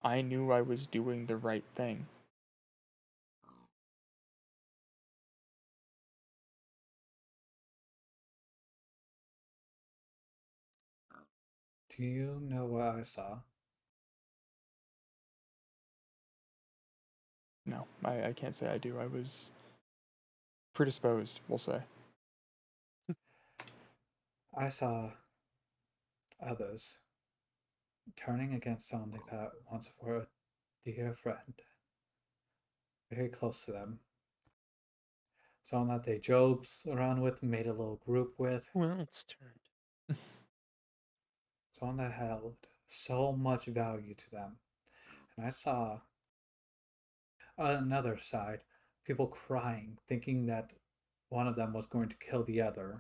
I knew I was doing the right thing. Do you know what I saw? No, I can't say I do. I was predisposed, we'll say. I saw others turning against something that once were a dear friend, very close to them. Someone that they joked around with, made a little group with. Who else turned? Someone that held so much value to them. And I saw another side, people crying, thinking that one of them was going to kill the other,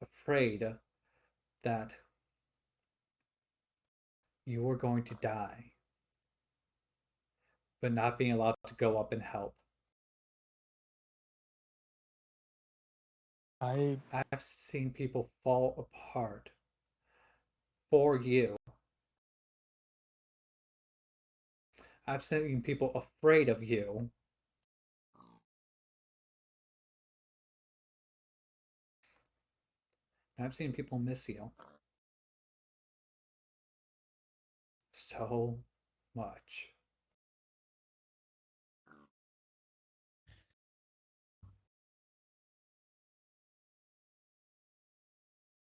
afraid that you were going to die, but not being allowed to go up and help. I've seen people fall apart for you. I've seen people afraid of you. I've seen people miss you so much.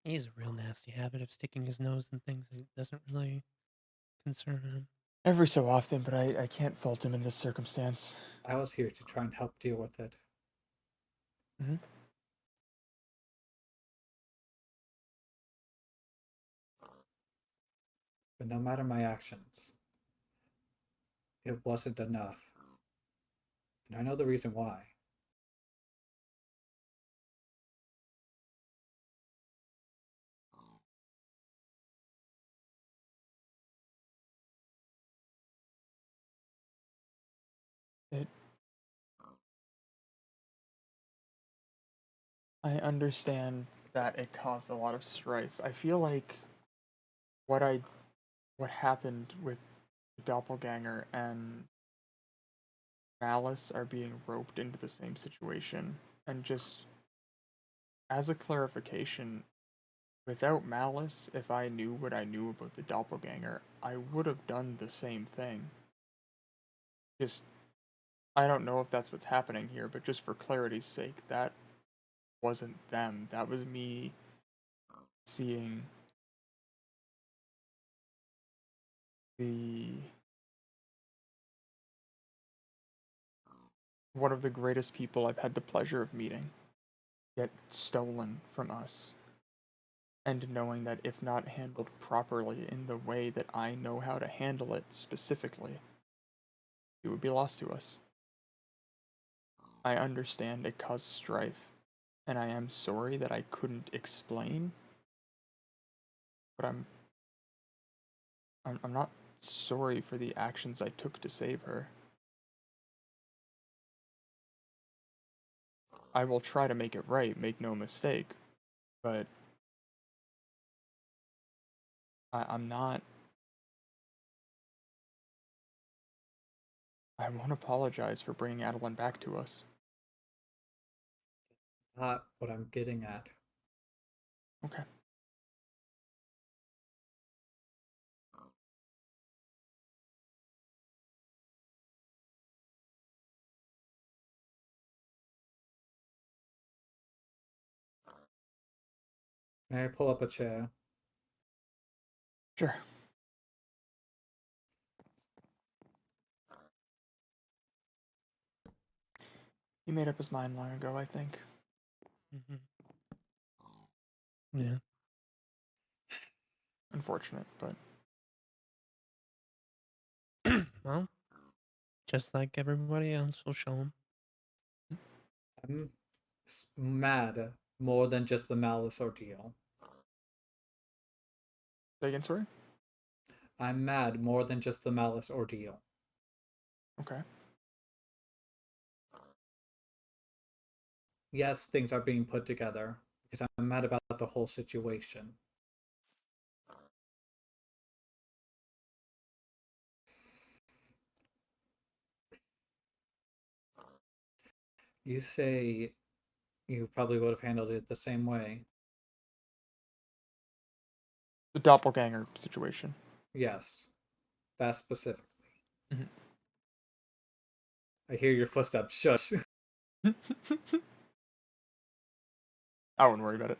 He has a real nasty habit of sticking his nose in things that doesn't really concern him. Every so often, but I can't fault him in this circumstance. I was here to try and help deal with it. Mm-hmm. But no matter my actions, it wasn't enough. And I know the reason why. I understand that it caused a lot of strife. I feel like what happened with the doppelganger and Malice are being roped into the same situation. And just as a clarification, without Malice, if I knew what I knew about the doppelganger, I would have done the same thing. Just, I don't know if that's what's happening here, but just for clarity's sake, that wasn't them. That was me seeing one of the greatest people I've had the pleasure of meeting get stolen from us. And knowing that if not handled properly in the way that I know how to handle it specifically, it would be lost to us. I understand it caused strife, and I am sorry that I couldn't explain, but I'm not sorry for the actions I took to save her. I will try to make it right, make no mistake, but I'm not I won't apologize for bringing Adeline back to us. Not what I'm getting at. Okay. May I pull up a chair? Sure. He made up his mind long ago, I think. Mm-hmm. Yeah. Unfortunate, but Well, just like everybody else, we'll show him. I'm mad more than just the malice ordeal. say again, sorry? I'm mad more than just the malice ordeal. Okay. Yes, things are being put together because I'm mad about the whole situation. You say you probably would have handled it the same way. The doppelganger situation. Yes, that specifically. Mhm. I hear your footsteps. Shush. I wouldn't worry about it.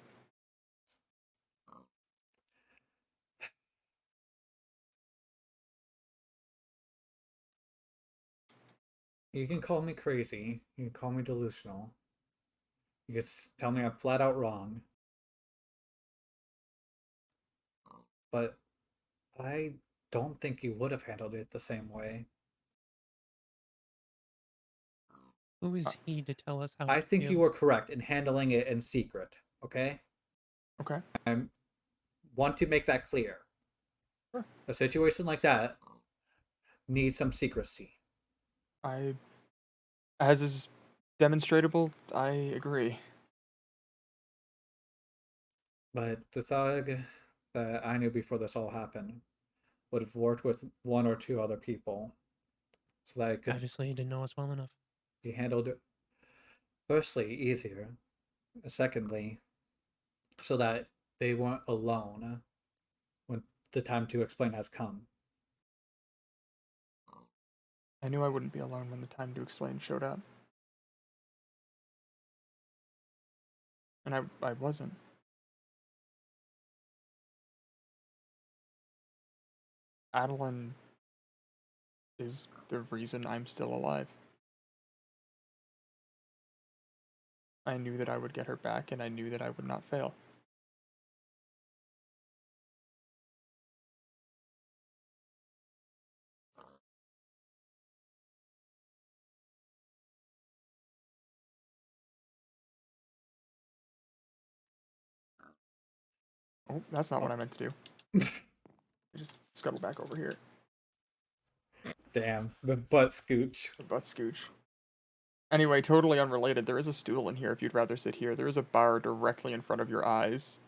You can call me crazy. You can call me delusional. You can tell me I'm flat out wrong. But I don't think you would have handled it the same way. Who is he to tell us how I to think feel? you were correct in handling it in secret, okay? Okay. I want to make that clear. Sure. A situation like that needs some secrecy. As is demonstratable, I agree. But the thug that I knew before this all happened would have worked with one or two other people so that it could Obviously, he didn't know us well enough. be handled, firstly, easier. Secondly, so that they weren't alone when the time to explain has come. I knew I wouldn't be alone when the time to explain showed up. And I wasn't. Adeline is the reason I'm still alive. I knew that I would get her back, and I knew that I would not fail. Oh, that's not what I meant to do. Just scuttle back over here. Damn, the butt scooch. The butt scooch. Anyway, totally unrelated, there is a stool in here if you'd rather sit here. There is a bar directly in front of your eyes.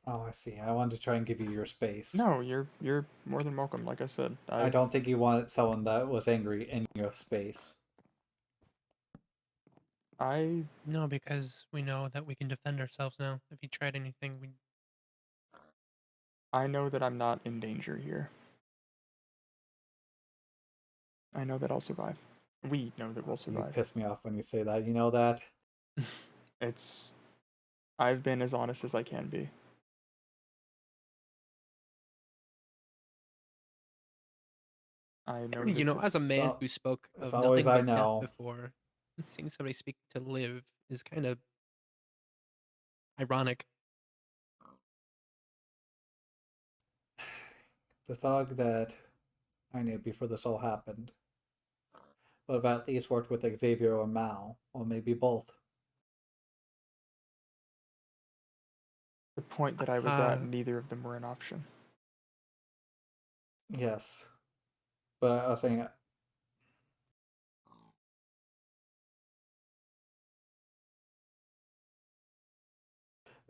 Oh, I see. I wanted to try and give you your space. No, you're more than welcome, like I said. I don't think you wanted someone that was angry in your space. No, because we know that we can defend ourselves now. If he tried anything, we. I know that I'm not in danger here. I know that I'll survive. We know that we'll You survive. piss me off when you say that. You know that? I've been as honest as I can be. I know that You know, as a man so- who spoke as of always nothing I but death know. before, seeing somebody speak to live is kind of ironic. The thug that I knew before this all happened would have at least worked with Xavier or Mal, or maybe both. The point that I was at, neither of them were an option. Yes. But I was saying,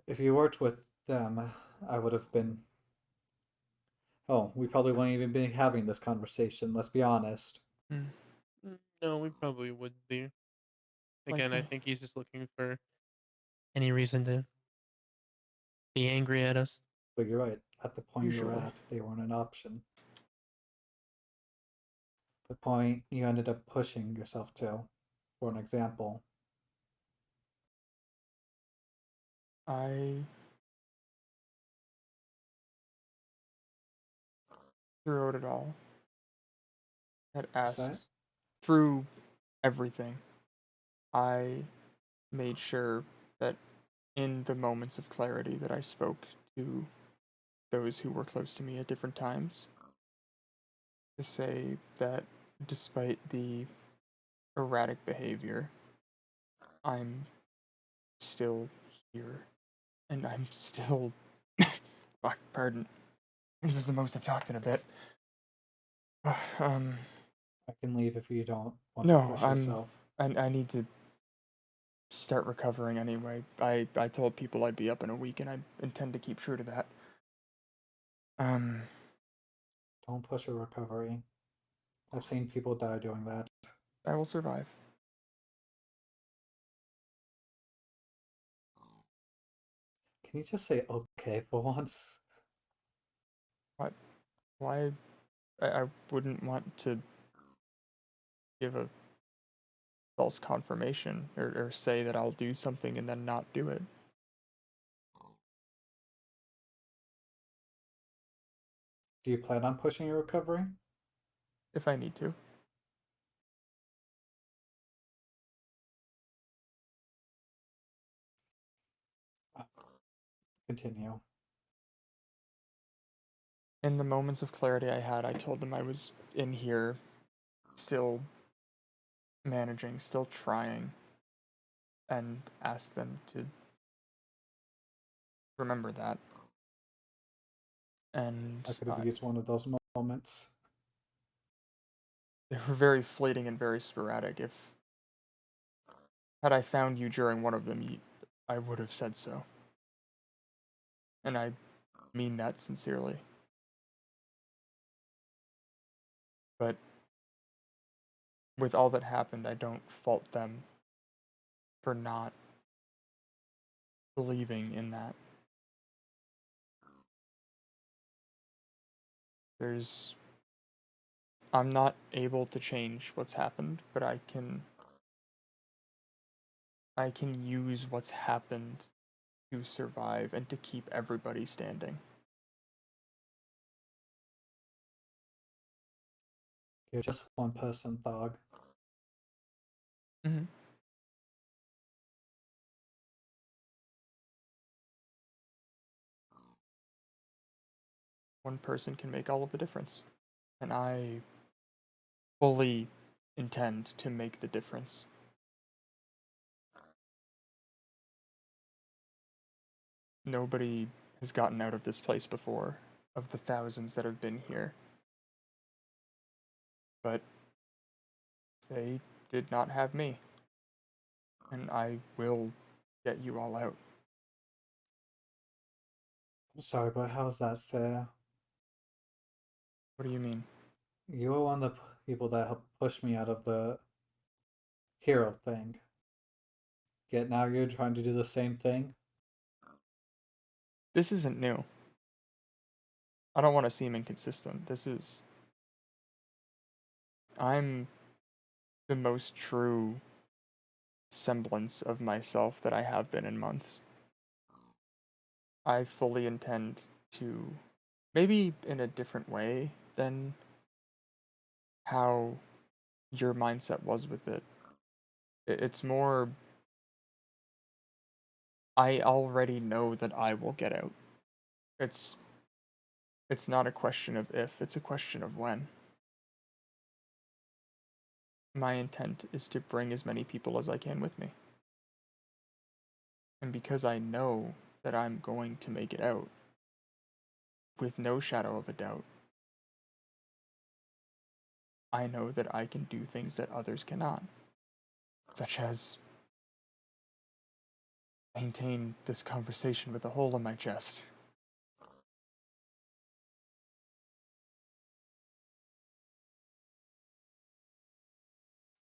if you worked with them, I would have been. Oh, we probably wouldn't even be having this conversation, let's be honest. No, we probably would be. Like, Again, I think he's just looking for any reason to be angry at us. But you're right. At the point you were Usually. at, they weren't an option. The point you ended up pushing yourself to. For an example, I throughout it all had say, asked through everything. I made sure that in the moments of clarity that I spoke to those who were close to me at different times to say that despite the erratic behavior, I'm still here and I'm still fuck, pardon. This is the most I've talked in a bit. I can leave if you don't want to No, push yourself. I need to start recovering anyway. I told people I'd be up in a week and I intend to keep true to that. Don't push a recovery. I've seen people die doing that. I will survive. Can you just say okay for once? What? Why? I wouldn't want to give a false confirmation or say that I'll do something and then not do it. Do you plan on pushing your recovery? If I need to. Continue. In the moments of clarity I had, I told them I was in here, still managing, still trying, and asked them to remember that. And I could have used one of those moments. they were very fleeting and very sporadic. If had I found you during one of them, I would have said so. And I mean that sincerely. But with all that happened, I don't fault them for not believing in that. I'm not able to change what's happened, but I can use what's happened to survive and to keep everybody standing. You're just one person, Thog. Mm-hmm. One person can make all of the difference. And I fully intend to make the difference. Nobody has gotten out of this place before, of the thousands that have been here. But they did not have me. And I will get you all out. I'm sorry, but how's that fair? What do you mean? You were one of the people that helped push me out of the hero thing. Yet now you're trying to do the same thing? This isn't new. I don't want to seem inconsistent. I'm the most true semblance of myself that I have been in months. I fully intend to, maybe in a different way than how your mindset was with it. It's more, I already know that I will get out. It's not a question of if, it's a question of when. My intent is to bring as many people as I can with me. And because I know that I'm going to make it out, with no shadow of a doubt, I know that I can do things that others cannot, such as maintain this conversation with a hole in my chest.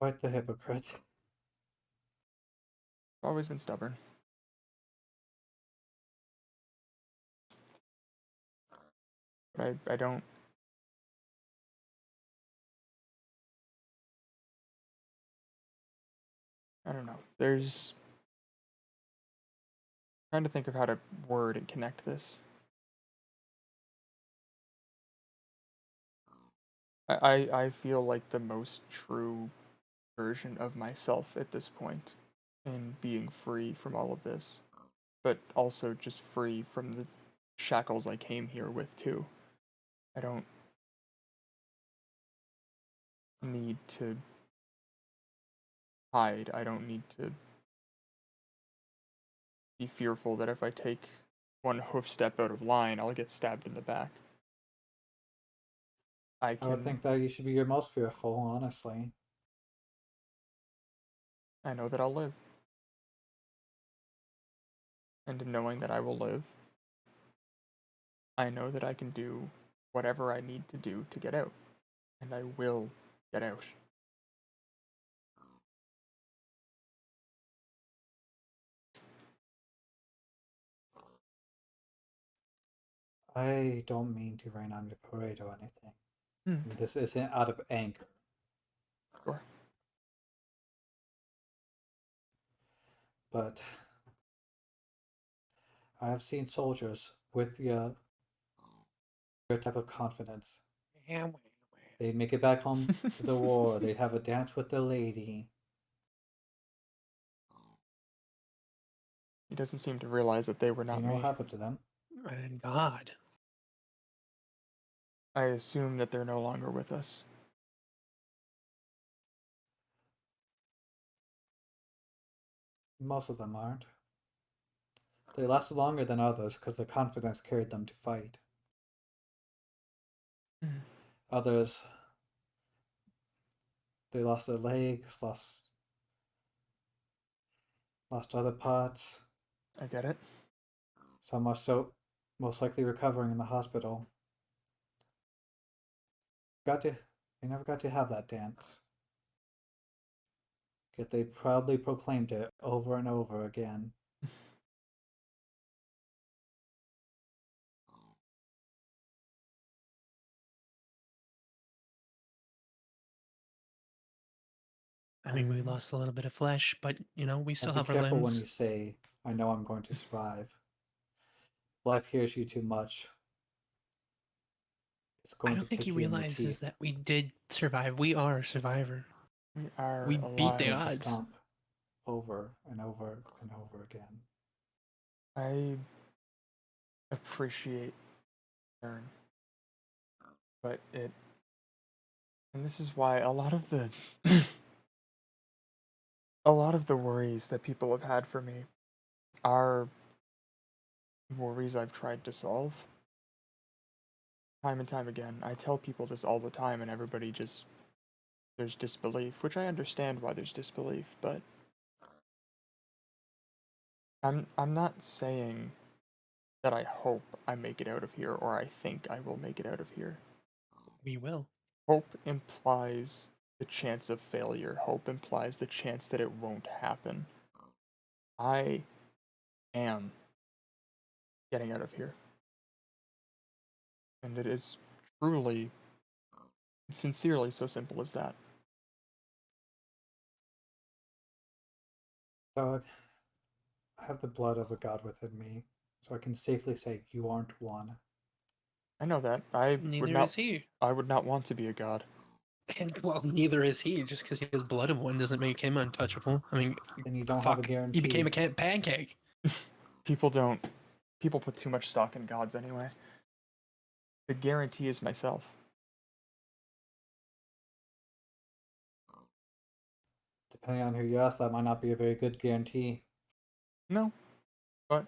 Quite the hypocrite. Always been stubborn. But I don't. I don't know. There's. Trying to think of how to word and connect this. I feel like the most true version of myself at this point in being free from all of this, but also just free from the shackles I came here with too. I don't need to hide. I don't need to be fearful that if I take one hoof step out of line, I'll get stabbed in the back. I would think that you should be your most fearful, honestly. I know that I'll live. And in knowing that I will live, I know that I can do whatever I need to do to get out. And I will get out. I don't mean to rain on your parade or anything. Hmm. This isn't out of anger. Sure. But I have seen soldiers with your type of confidence. They'd make it back home to the war. They'd have a dance with the lady. He doesn't seem to realize that they were not You know me. what happened to them? My God. I assume that they're no longer with us. Most of them aren't. They lasted longer than others because their confidence carried them to fight. Others, they lost their legs, lost other parts. I get it. Some are so most likely recovering in the hospital. They never got to have that dance. Yet they proudly proclaimed it over and over again. I mean, we lost a little bit of flesh, but we still And be have our careful when limbs. you say, I know I'm going to survive. Life hears you too much. It's I going to don't think he kick you in the realizes teeth. that we did survive. We are a survivor. We are We alive. beat the Going to odds. stomp over and over and over again. I appreciate turn. But and this is why a lot of the worries that people have had for me are worries I've tried to solve time and time again. I tell people this all the time and everybody just there's disbelief, which I understand why there's disbelief, but I'm not saying that I hope I make it out of here or I think I will make it out of here. We will. Hope implies the chance of failure. Hope implies the chance that it won't happen. I am getting out of here. And it is truly, sincerely so simple as that. God, I have the blood of a god within me, so I can safely say you aren't one. I know that. I Neither is he. would not want to be a god. And well, neither is he. Just because he has blood of one doesn't make him untouchable. I mean, Then you don't have a fuck, guarantee. he became a pancake. People put too much stock in gods anyway. The guarantee is myself. Depending on who you ask, that might not be a very good guarantee. No, but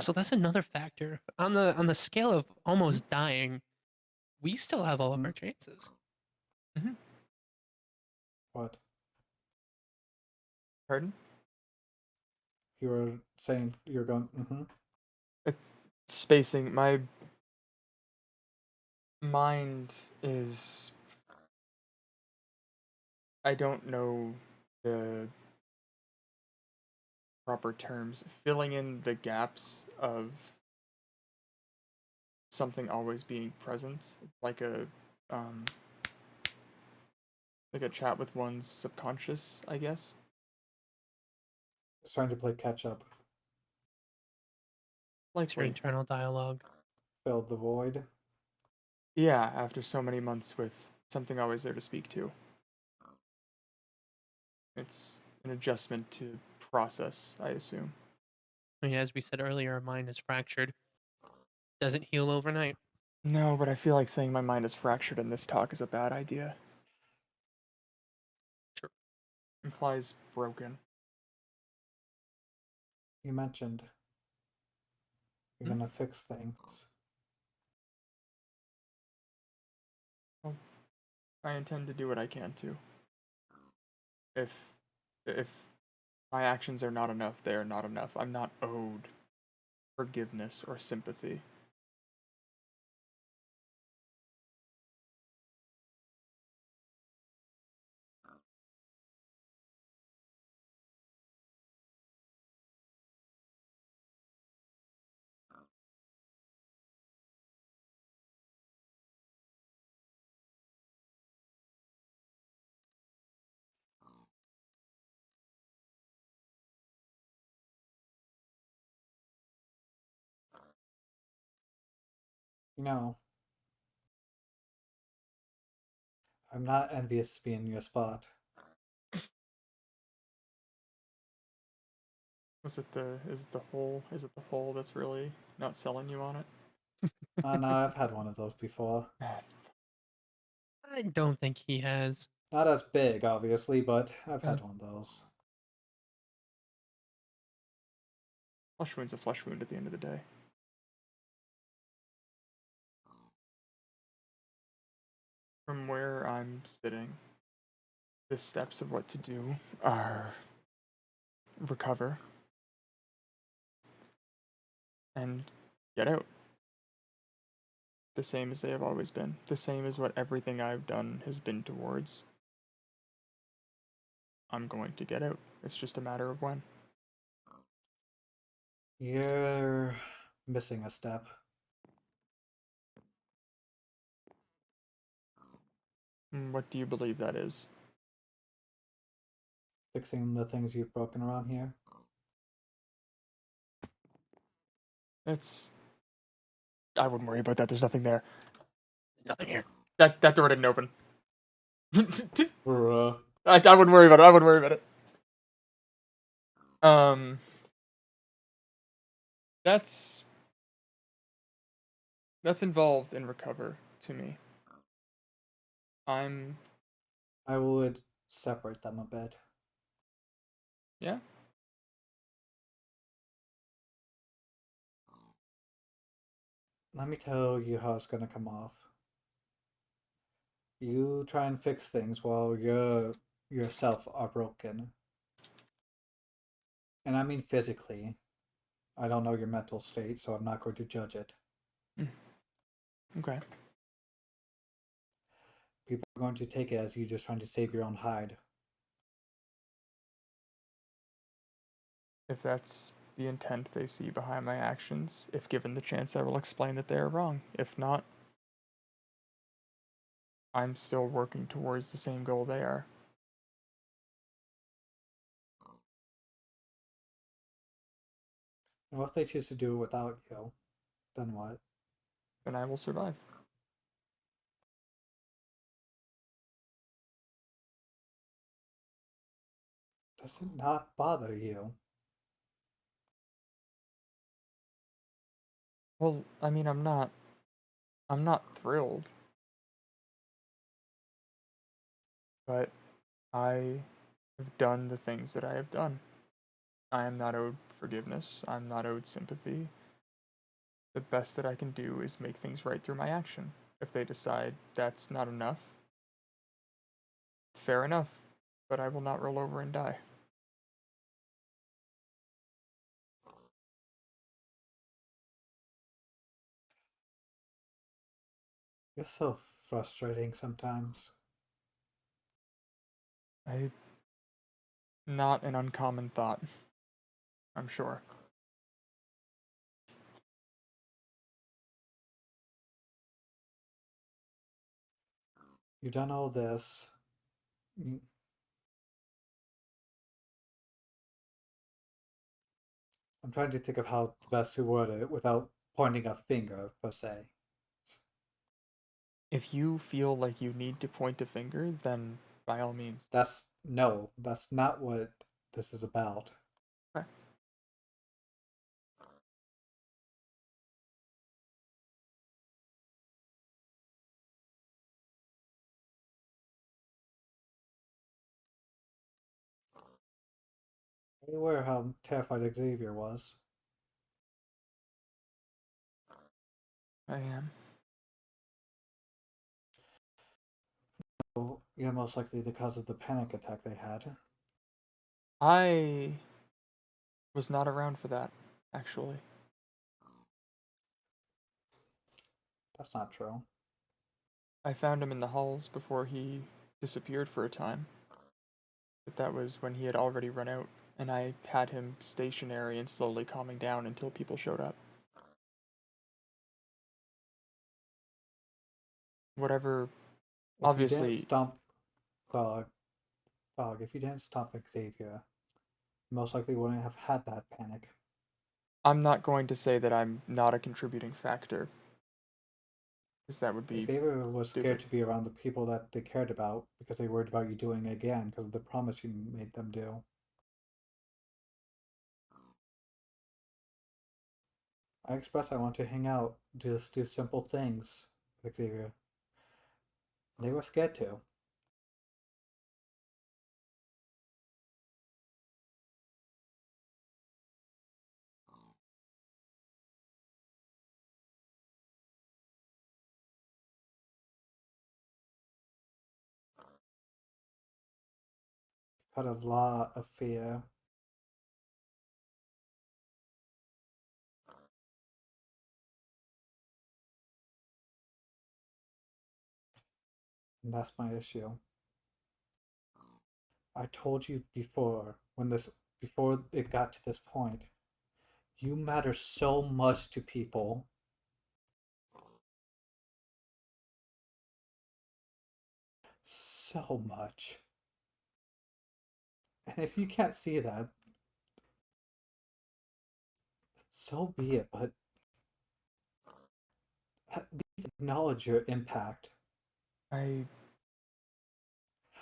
So that's another factor on the scale of almost dying. We still have all of our chances. Mm-hmm. What? Pardon? You were saying you're going. Spacing my mind is, I don't know the proper terms, filling in the gaps of something always being present, like um a chat with one's subconscious, I guess. It's trying to play catch up. It's your Likely. internal dialogue. Filled the void. Yeah, after so many months with something always there to speak to. It's an adjustment to process, I assume. I mean, as we said earlier, our mind is fractured. Doesn't heal overnight. No, but I feel like saying my mind is fractured in this talk is a bad idea. Sure. Implies broken. You mentioned you're gonna fix things. Well, I intend to do what I can to. If my actions are not enough, they are not enough. I'm not owed forgiveness or sympathy. You know, I'm not envious to be in your spot. Is it the hole? Is it the hole that's really not selling you on it? No, I've had one of those before. I don't think he has. Not as big, obviously, but I've had one of those. Flesh wound's a flesh wound at the end of the day. From where I'm sitting, the steps of what to do are recover and get out. The same as they have always been. The same as what everything I've done has been towards. I'm going to get out. It's just a matter of when. You're missing a step. What do you believe that is? Fixing the things you've broken around here. I wouldn't worry about that. There's nothing there. Nothing here. That door didn't open. Bruh. I wouldn't worry about it. I wouldn't worry about it. That's involved in recover to me. I would separate them a bit. Yeah. Let me tell you how it's gonna come off. You try and fix things while you yourself are broken. And I mean physically. I don't know your mental state, so I'm not going to judge it. Okay. People are going to take it as you just trying to save your own hide. If that's the intent they see behind my actions, if given the chance, I will explain that they are wrong. If not, I'm still working towards the same goal they are. And what if they choose to do it without you? Then what? Then I will survive. Does it not bother you? Well, I mean, I'm not thrilled. But I have done the things that I have done. I am not owed forgiveness. I'm not owed sympathy. The best that I can do is make things right through my action. If they decide that's not enough, fair enough. But I will not roll over and die. It's so frustrating sometimes. Not an uncommon thought, I'm sure. You've done all this. I'm trying to think of how best to word it without pointing a finger, per se. If you feel like you need to point a finger, then by all means. That's not what this is about. Okay. Are you aware how terrified Xavier was? I am. So you're most likely the cause of the panic attack they had. I was not around for that, actually. That's not true. I found him in the halls before he disappeared for a time. But that was when he had already run out, and I had him stationary and slowly calming down until people showed up. Whatever, If you didn't obviously, stomp Fog, if you didn't stop Xavier, you most likely wouldn't have had that panic. I'm not going to say that I'm not a contributing factor, because that would be Xavier was scared stupid. to be around the people that they cared about because they worried about you doing it again because of the promise you made them do. I expressed I want to hang out, just do simple things with Xavier. They were scared to. Had a lot of fear. And that's my issue. I told you before, before it got to this point, you matter so much to people. So much. And if you can't see that, so be it, but at least acknowledge your impact. I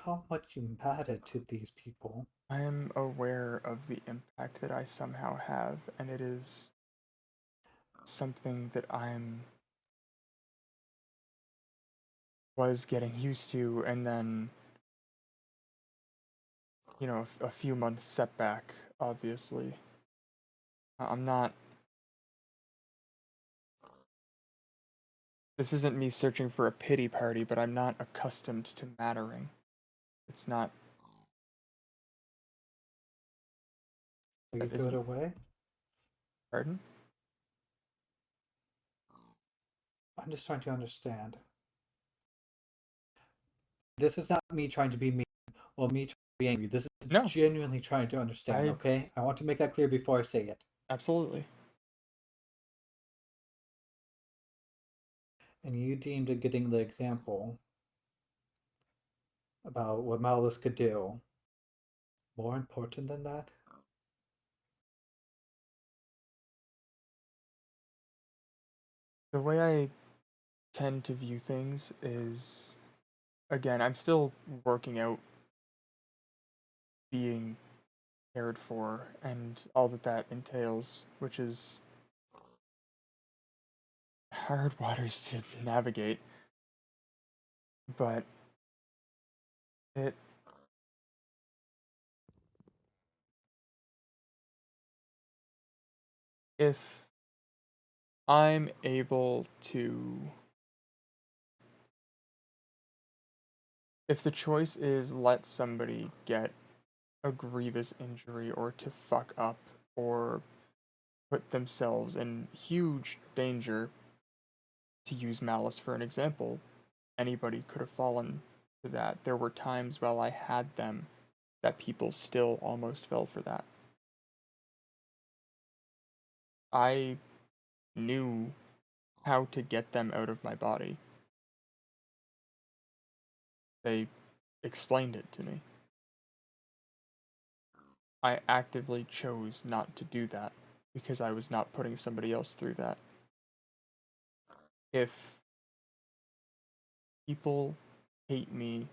How much you matter to these people. am aware of the impact that I somehow have, and it is something that was getting used to, and then, you know, a few months setback, obviously. I'm not. This isn't me searching for a pity party, but I'm not accustomed to mattering. It's not. So you That threw it isn't. away? Pardon? I'm just trying to understand. This is not me trying to be mean or me trying to be angry. This is No. genuinely trying to understand, okay? I want to make that clear before I say it. Absolutely. And you deemed getting the example about what Malice could do more important than that? The way I tend to view things is, again, I'm still working out being cared for and all that entails, which is hard waters to navigate. But it if I'm able to, if the choice is let somebody get a grievous injury or to fuck up or put themselves in huge danger, to use Malice for an example, anybody could have fallen for that. There were times while I had them that people still almost fell for that. I knew how to get them out of my body. They explained it to me. I actively chose not to do that because I was not putting somebody else through that. If people hate me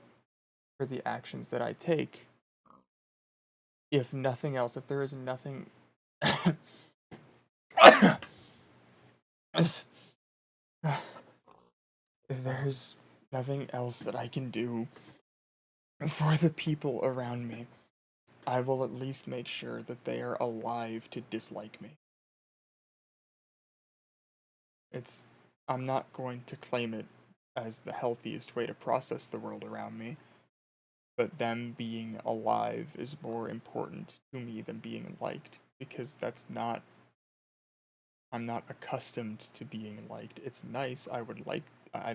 for the actions that I take, if nothing else, if there is nothing if there's nothing else that I can do for the people around me, I will at least make sure that they are alive to dislike me. I'm not going to claim it as the healthiest way to process the world around me, but them being alive is more important to me than being liked, because I'm not accustomed to being liked. It's nice, I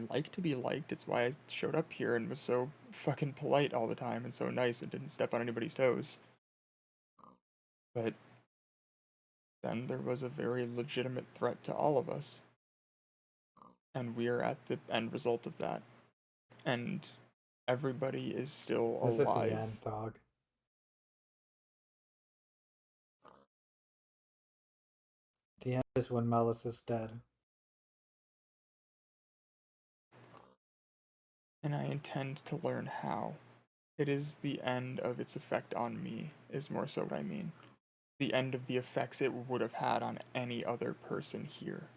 like to be liked. It's why I showed up here and was so fucking polite all the time and so nice and didn't step on anybody's toes. But then there was a very legitimate threat to all of us. And we are at the end result of that. And everybody is still This is the alive. end, dog. The end is when Malice is dead. And I intend to learn how. It is the end of its effect on me, is more so what I mean. The end of the effects it would have had on any other person here.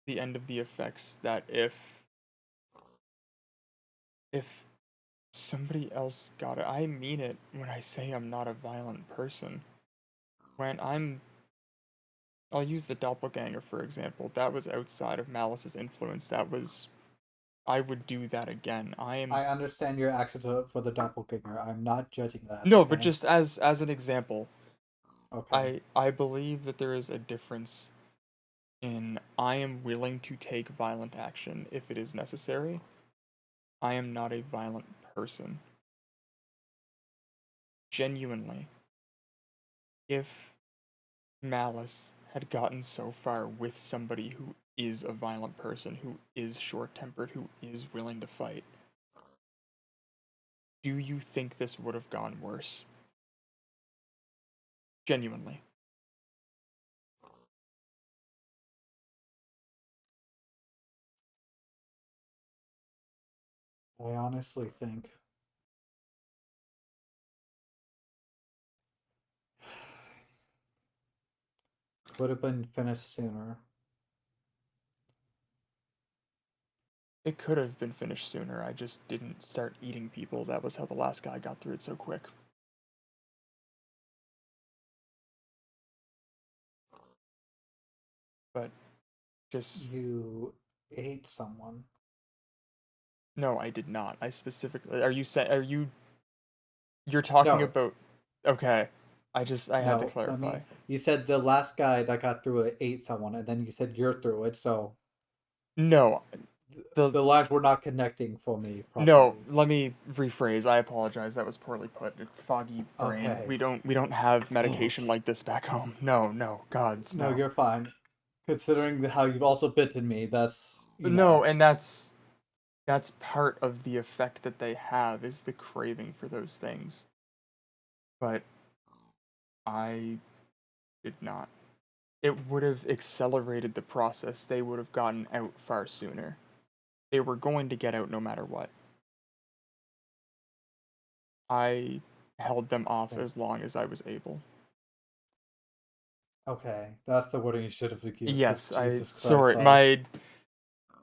The end of the effects that if somebody else got it, I mean it when I say I'm not a violent person. I'll use the doppelganger for example. That was outside of Malice's influence. I would do that again. I understand your actions for the doppelganger. I'm not judging that. No, okay? but just as an example. Okay. I believe that there is a difference in I am willing to take violent action if it is necessary. I am not a violent person. Genuinely. If Malice had gotten so far with somebody who is a violent person, who is short-tempered, who is willing to fight, do you think this would have gone worse? Genuinely. I honestly think would have been finished sooner. It could have been finished sooner. I just didn't start eating people. That was how the last guy got through it so quick. But just You ate someone. no, I did not. I specifically you're talking No. about okay. I had to clarify. You said the last guy that got through it ate someone, and then you said you're through it, so No, the lines were not connecting for me properly. no, let me rephrase. I apologize. That was poorly put. Foggy brain. Okay. We don't have medication like this back home. No, gods, no. No, you're fine. Considering how you've also bitten me, that's No, and that's part of the effect that they have is the craving for those things. But I did not. It would have accelerated the process. They would have gotten out far sooner. They were going to get out no matter what. I held them off as long as I was able. Okay, that's the wording you should have used. Yes, sorry, my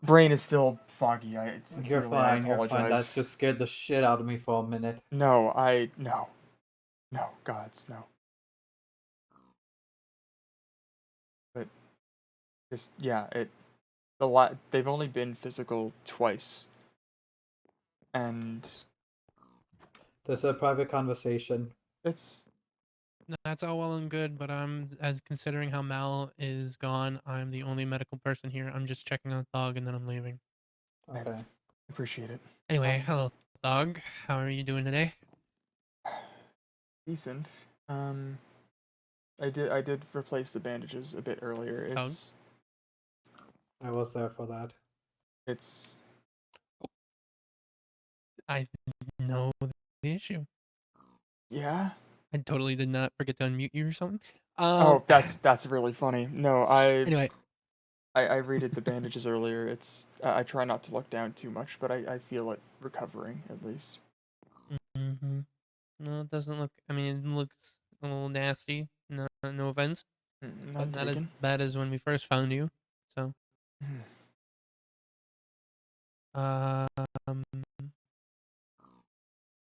brain is still foggy. You're fine, you're fine. That just scared the shit out of me for a minute. No, no, gods, no. But just yeah, they've only been physical twice, and this is a private conversation. That's all well and good, but as considering how Mal is gone, I'm the only medical person here. I'm just checking on the dog and then I'm leaving. Okay. Appreciate it. Anyway, hello, dog. How are you doing today? Decent. I did replace the bandages a bit earlier. Dog? I was there for that. It's I know the issue. yeah. I totally did not forget to unmute you or something. Oh, that's really funny. No, Anyway, I redid the bandages earlier. It's I try not to look down too much, but I feel it recovering at least. mm-hmm. No, it doesn't look. I mean, it looks a little nasty. No offense, None but not as taken. bad as when we first found you. So, um,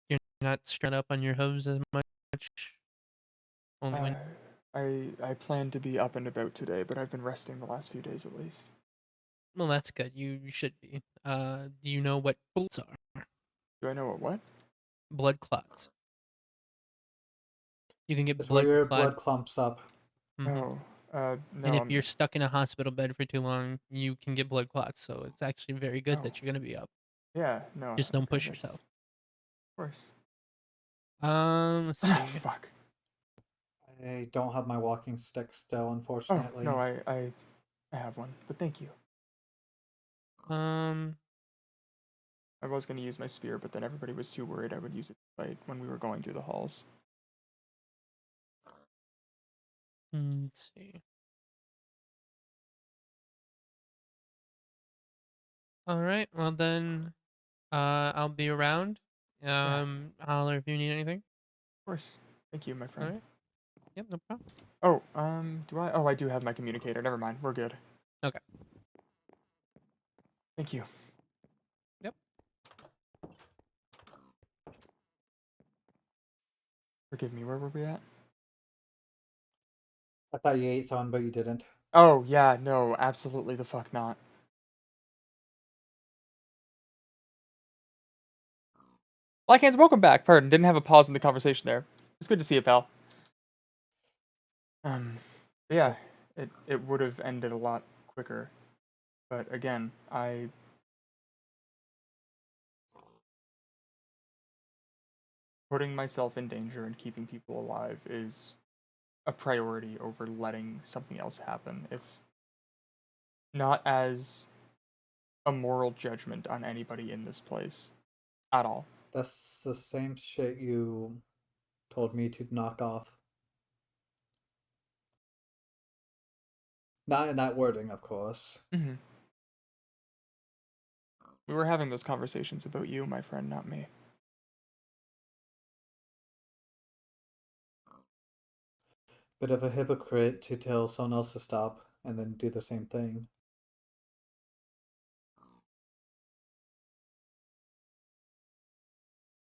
you're not strung up on your hooves as much. Only when. I plan to be up and about today, but I've been resting the last few days at least. Well, that's good. You should be. Do you know what bullets are? Do I know what? Blood clots. You can get It's where blood your clot. blood clumps up. Oh, no. And if you're stuck in a hospital bed for too long, you can get blood clots. So it's actually very good Oh. that you're gonna be up. Yeah, no. Just don't okay, push that's- yourself. Of course. Let's see. Fuck. I don't have my walking stick still, Oh unfortunately. no, I have one, but thank you. Um, I was gonna use my spear, but then everybody was too worried I would use it to fight when we were going through the halls. let's see. All right. Well then, I'll be around. Holler if you need anything. Of course. Thank you, my All friend. right. Yep. No problem. Oh, do I? Oh, I do have my communicator. Never mind. We're good. Okay. Thank you. Yep. Forgive me. Where were we at? I thought you ate on, but you didn't. Oh, yeah. No, absolutely the fuck not. Lycans, welcome back. Pardon, didn't have a pause in the conversation there. It's good to see you, pal. Yeah, it would have ended a lot quicker, but again, putting myself in danger and keeping people alive is a priority over letting something else happen. If not as a moral judgment on anybody in this place at all. That's the same shit you told me to knock off. Not in that wording, of course. Mm-hmm. We were having those conversations about you, my friend, not me. Bit of a hypocrite to tell someone else to stop and then do the same thing.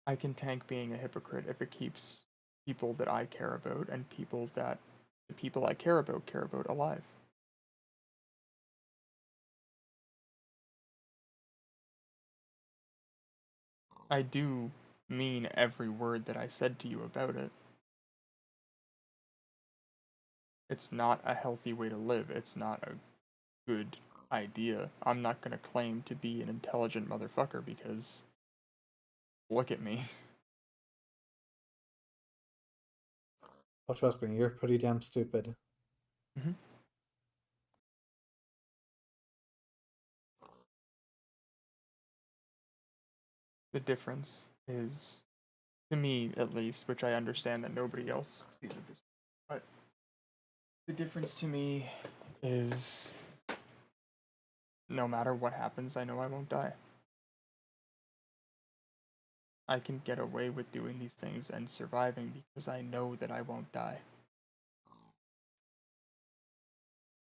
I can tank being a hypocrite if it keeps people that I care about and the people I care about alive. I do mean every word that I said to you about it. It's not a healthy way to live. It's not a good idea. I'm not gonna claim to be an intelligent motherfucker because look at me. Oh, trust me, you're pretty damn stupid. Mm-hmm. The difference is, to me at least, which I understand that nobody else sees it this way, but the difference to me is no matter what happens, I know I won't die. I can get away with doing these things and surviving because I know that I won't die.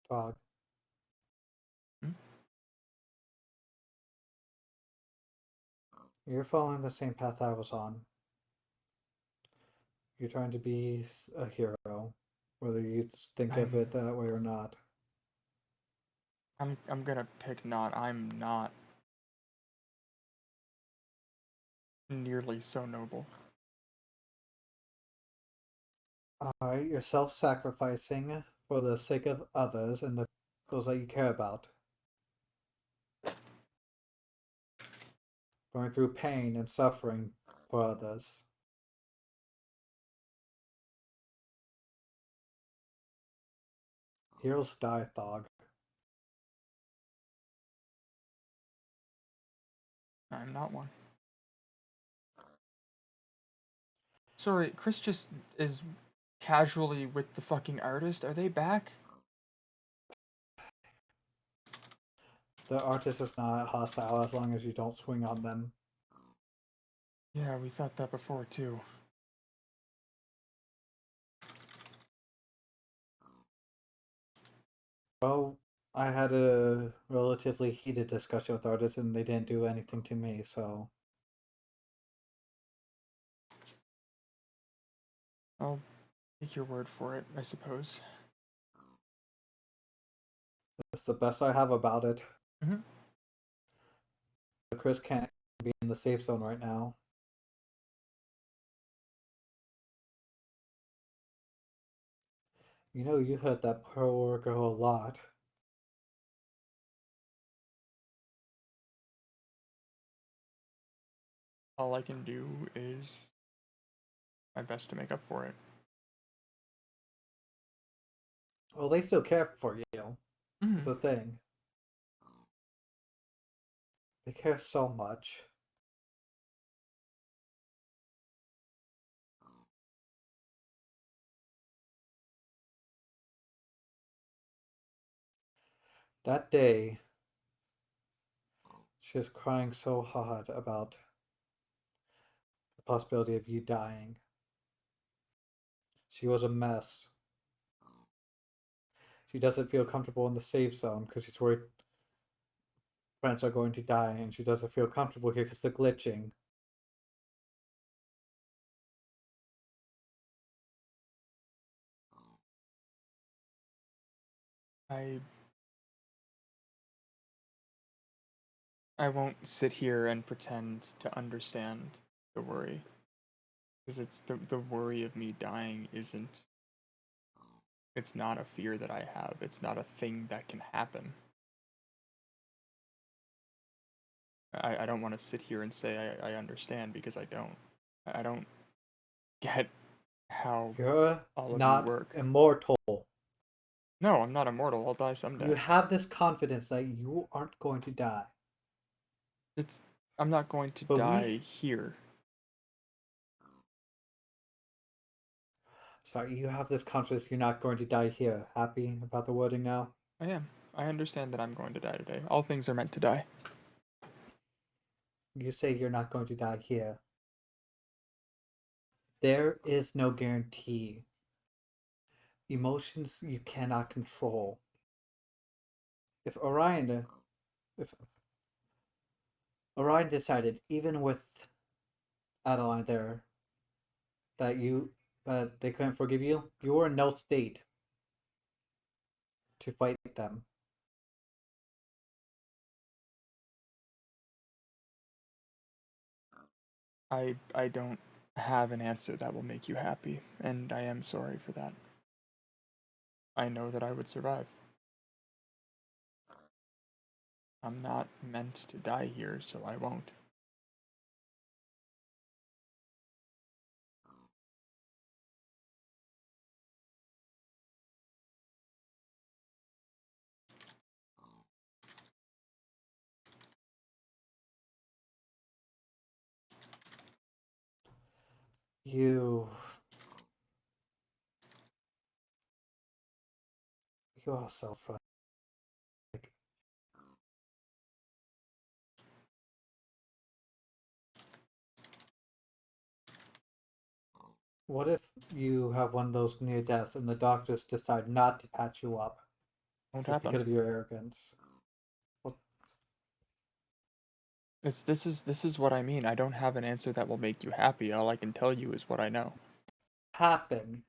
Dog. Hmm? You're following the same path I was on. You're trying to be a hero, whether you think of it that way or not. I'm gonna pick not. I'm not nearly so noble. Alright, you're self-sacrificing for the sake of others and those that you care about. going through pain and suffering for others. Heroes die, Thog. I'm not one. Sorry, Chris just is casually with the fucking artist. Are they back? The artist is not hostile as long as you don't swing on them. Yeah, we thought that before too. Well, I had a relatively heated discussion with artists and they didn't do anything to me, so... I'll take your word for it, I suppose. That's the best I have about it. Mm-hmm. Chris can't be in the safe zone right now. You know, you hurt that poor girl a lot. All I can do is my best to make up for it. Well, they still care for you. Mm-hmm. That's the thing. They care so much. That day, she was crying so hard about the possibility of you dying. She was a mess. She doesn't feel comfortable in the safe zone because she's worried friends are going to die, and she doesn't feel comfortable here because the glitching. I won't sit here and pretend to understand the worry. Because it's the worry of me dying isn't... It's not a fear that I have. It's not a thing that can happen. I don't want to sit here and say I understand because I don't. I don't get how You're all of not you work. immortal. No, I'm not immortal. I'll die someday. You have this confidence that you aren't going to die. I'm not going to But die here. Sorry, you have this confidence you're not going to die here. Happy about the wording now? I am. I understand that I'm going to die today. All things are meant to die. You say you're not going to die here. There is no guarantee. Emotions you cannot control. If Orion decided, even with Adeline there, that they couldn't forgive you, you were in no state to fight them. I don't have an answer that will make you happy, and I am sorry for that. I know that I would survive. I'm not meant to die here, so I won't. You are so funny. What if you have one of those near deaths and the doctors decide not to patch you up? Won't Just happen. because of your arrogance. This is what I mean. I don't have an answer that will make you happy. All I can tell you is what I know. Happen.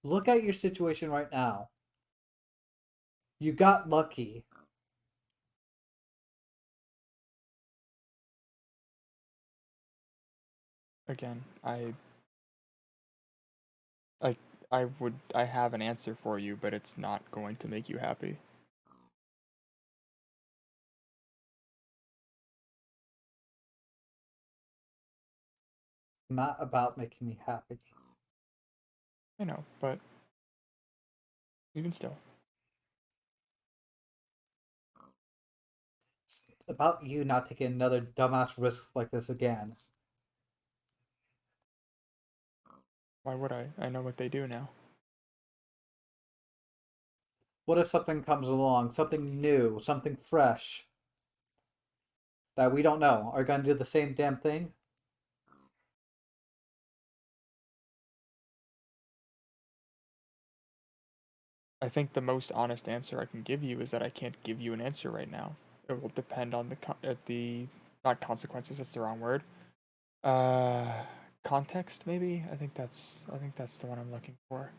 Look at your situation right now. You got lucky. Again, I have an answer for you, but it's not going to make you happy. not about making me happy. I know, but even still. It's about you not taking another dumbass risk like this again. Why would I? I know what they do now. What if something comes along, something new, something fresh, that we don't know? Are you gonna do the same damn thing? I think the most honest answer I can give you is that I can't give you an answer right now. It will depend on the not consequences. That's the wrong word. Context maybe. I think that's the one I'm looking for.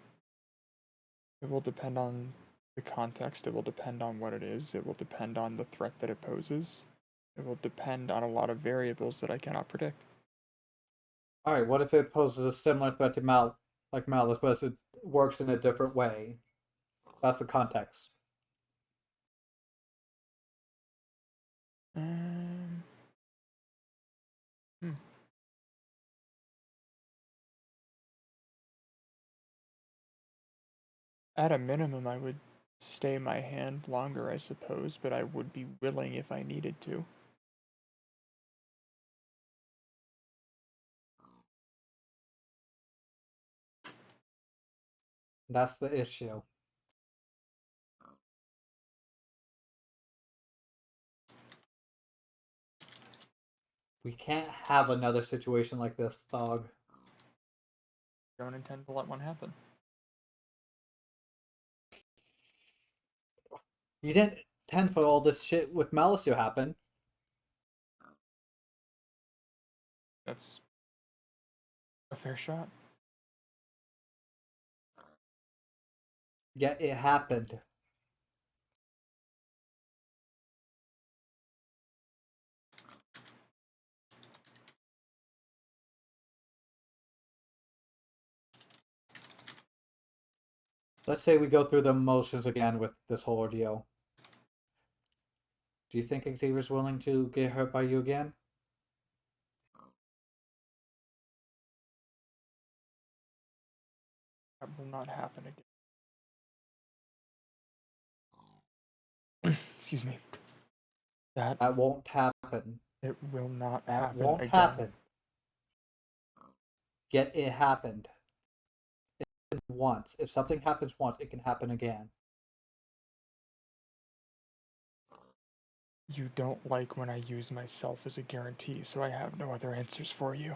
It will depend on the context. It will depend on what it is. It will depend on the threat that it poses. It will depend on a lot of variables that I cannot predict. Alright, what if it poses a similar threat to Malice, but it works in a different way? That's the context. Um. Hmm. At a minimum, I would stay my hand longer, I suppose, but I would be willing if I needed to. That's the issue. We can't have another situation like this, dog. Don't intend to let one happen. You didn't intend for all this shit with Malice to happen. That's a fair shot. Yet it happened. Let's say we go through the motions again with this whole ordeal. Do you think Xavier's willing to get hurt by you again? That will not happen again. Excuse me. That won't happen. it will not That happen won't again. happen. Yet it happened. It happened once. If something happens once, it can happen again. You don't like when I use myself as a guarantee, so I have no other answers for you.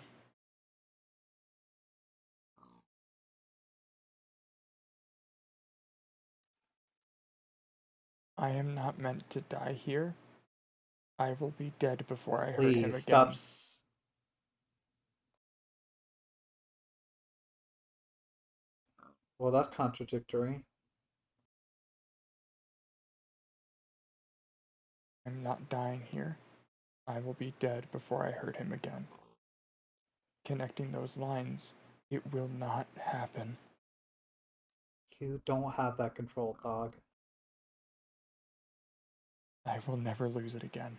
I am not meant to die here. I will be dead before I hurt him Please again. stop. Well, that's contradictory. I'm not dying here. I will be dead before I hurt him again. Connecting those lines, it will not happen. You don't have that control, dog. I will never lose it again.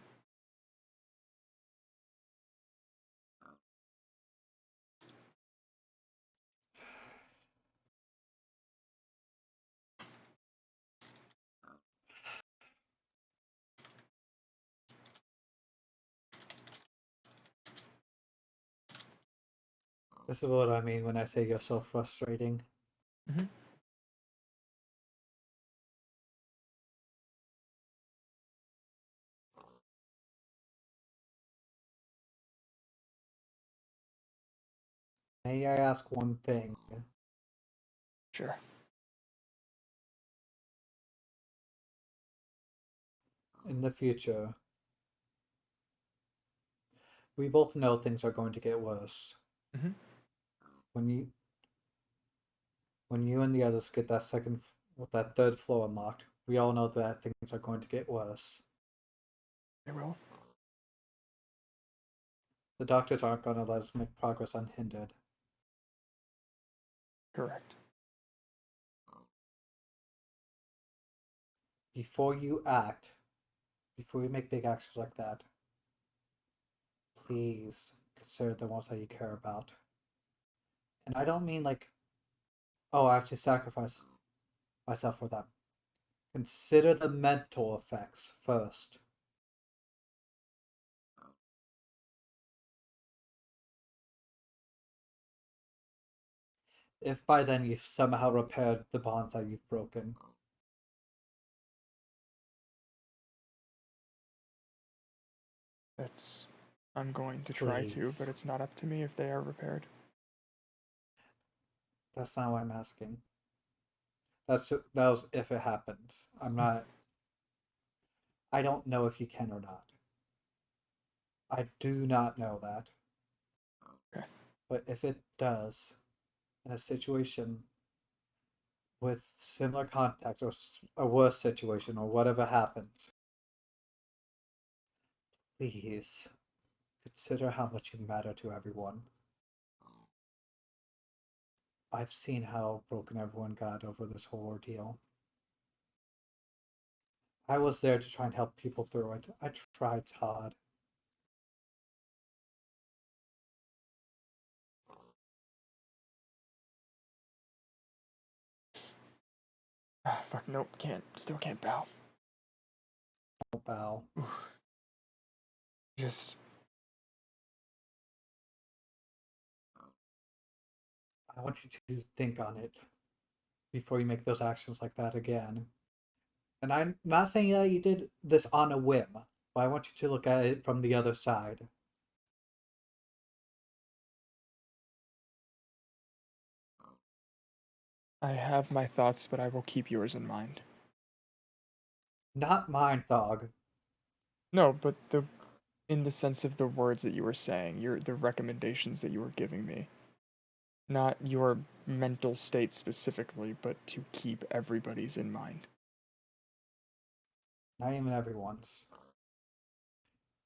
This is what I mean when I say you're so frustrating. Mm-hmm. May I ask one thing? Sure. In the future, we both know things are going to get worse. Mm-hmm. When you and the others get that third floor unlocked, we all know that things are going to get worse. They will. The doctors aren't going to let us make progress unhindered. Correct. Before you make big actions like that, please consider the ones that you care about. And I don't mean like, oh, I have to sacrifice myself for them. Consider the mental effects first. If by then you've somehow repaired the bonds that you've broken. I'm going to try to, Please. but it's not up to me if they are repaired. That's not what I'm asking. That was if it happens. I'm not. I don't know if you can or not. I do not know that. Okay. But if it does, in a situation with similar context or a worse situation or whatever happens, please consider how much you matter to everyone. I've seen how broken everyone got over this whole ordeal. I was there to try and help people through it. I tried hard. Ah, fuck, nope, still can't bow. Don't bow. Just, I want you to think on it before you make those actions like that again. And I'm not saying that you did this on a whim, but I want you to look at it from the other side. I have my thoughts, but I will keep yours in mind. Not mine, Thog. No, but in the sense of the words that you were saying, the recommendations that you were giving me. Not your mental state specifically, but to keep everybody's in mind. Not even everyone's.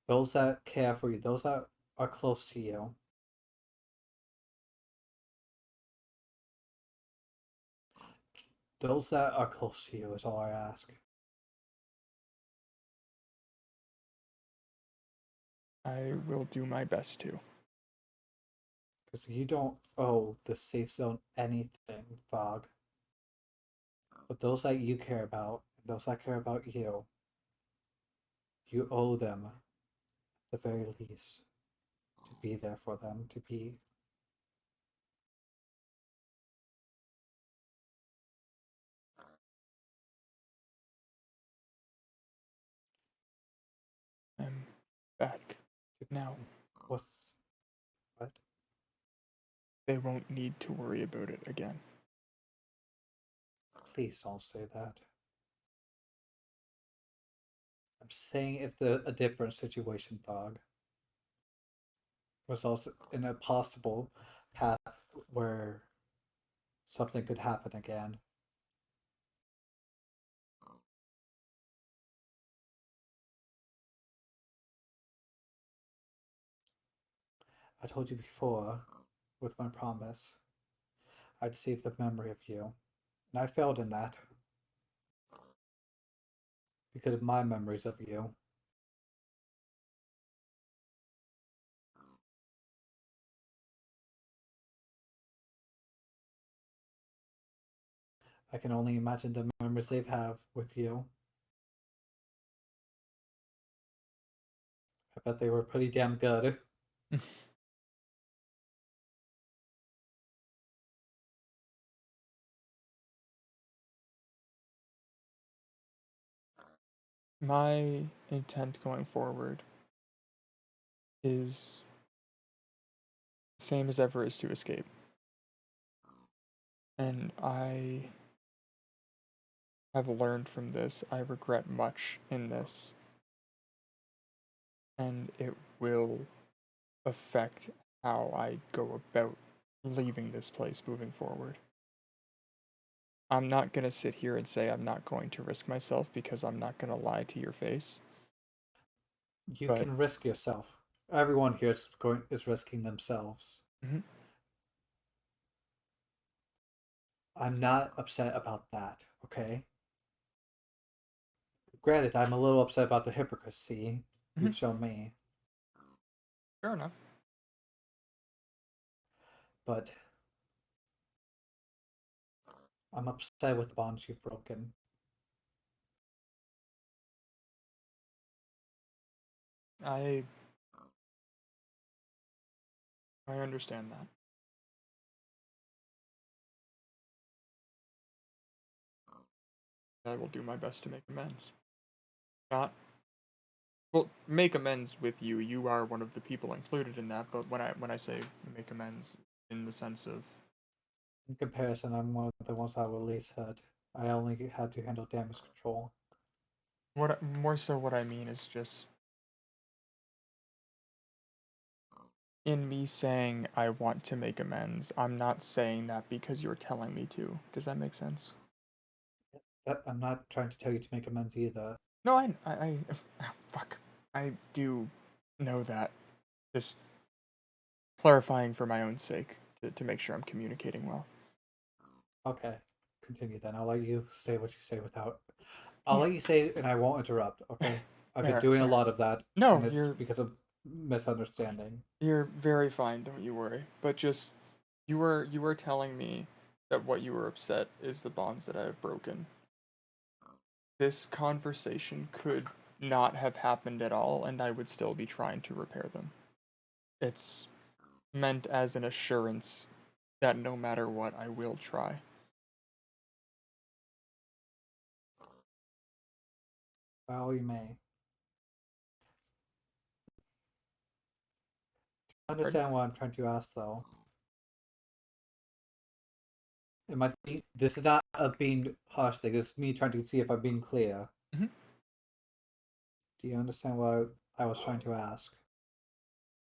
Those that care for you, those that are close to you. Those that are close to you is all I ask. I will do my best to. Because you don't owe the safe zone anything, Thog. But those that you care about, those that care about you, you owe them, at the very least, to be there for them, to be. I'm back now. What? They won't need to worry about it again. Please don't say that. I'm saying if a different situation, Thog, results in a possible path where something could happen again. I told you before, with my promise, I'd save the memory of you, and I failed in that. Because of my memories of you. I can only imagine the memories they have with you. I bet they were pretty damn good. My intent going forward is the same as ever, is to escape. And I have learned from this. I regret much in this. And it will affect how I go about leaving this place moving forward. I'm not going to sit here and say I'm not going to risk myself because I'm not going to lie to your face. You can risk yourself. Everyone here is risking themselves. Mm-hmm. I'm not upset about that, okay? Granted, I'm a little upset about the hypocrisy you've shown me. Fair enough. But I'm upset with the bonds you've broken. I understand that. I will do my best to make amends. Not well, make amends with you. You are one of the people included in that, but when I say make amends in the sense of In comparison, I'm one of the ones that were least hurt. I only had to handle damage control. what more so what I mean is just in me saying I want to make amends, I'm not saying that because you're telling me to. Does that make sense? I'm not trying to tell you to make amends either. No, I fuck. I do know that. Just clarifying for my own sake to make sure I'm communicating well. Okay, continue then. I'll let you say what you say without. I'll Yeah. let you say it and I won't interrupt, okay? I've been Fair, doing a fair. lot of that. No, and it's you're because of misunderstanding. You're very fine, don't you worry. But just you were telling me that what you were upset is the bonds that I have broken. This conversation could not have happened at all and I would still be trying to repair them. It's meant as an assurance that no matter what I will try. Well, you may. Understand what I'm trying to ask, though. It might be. This is not a being harsh thing. This is me trying to see if I'm being clear. Mhm. Do you understand what I was trying to ask?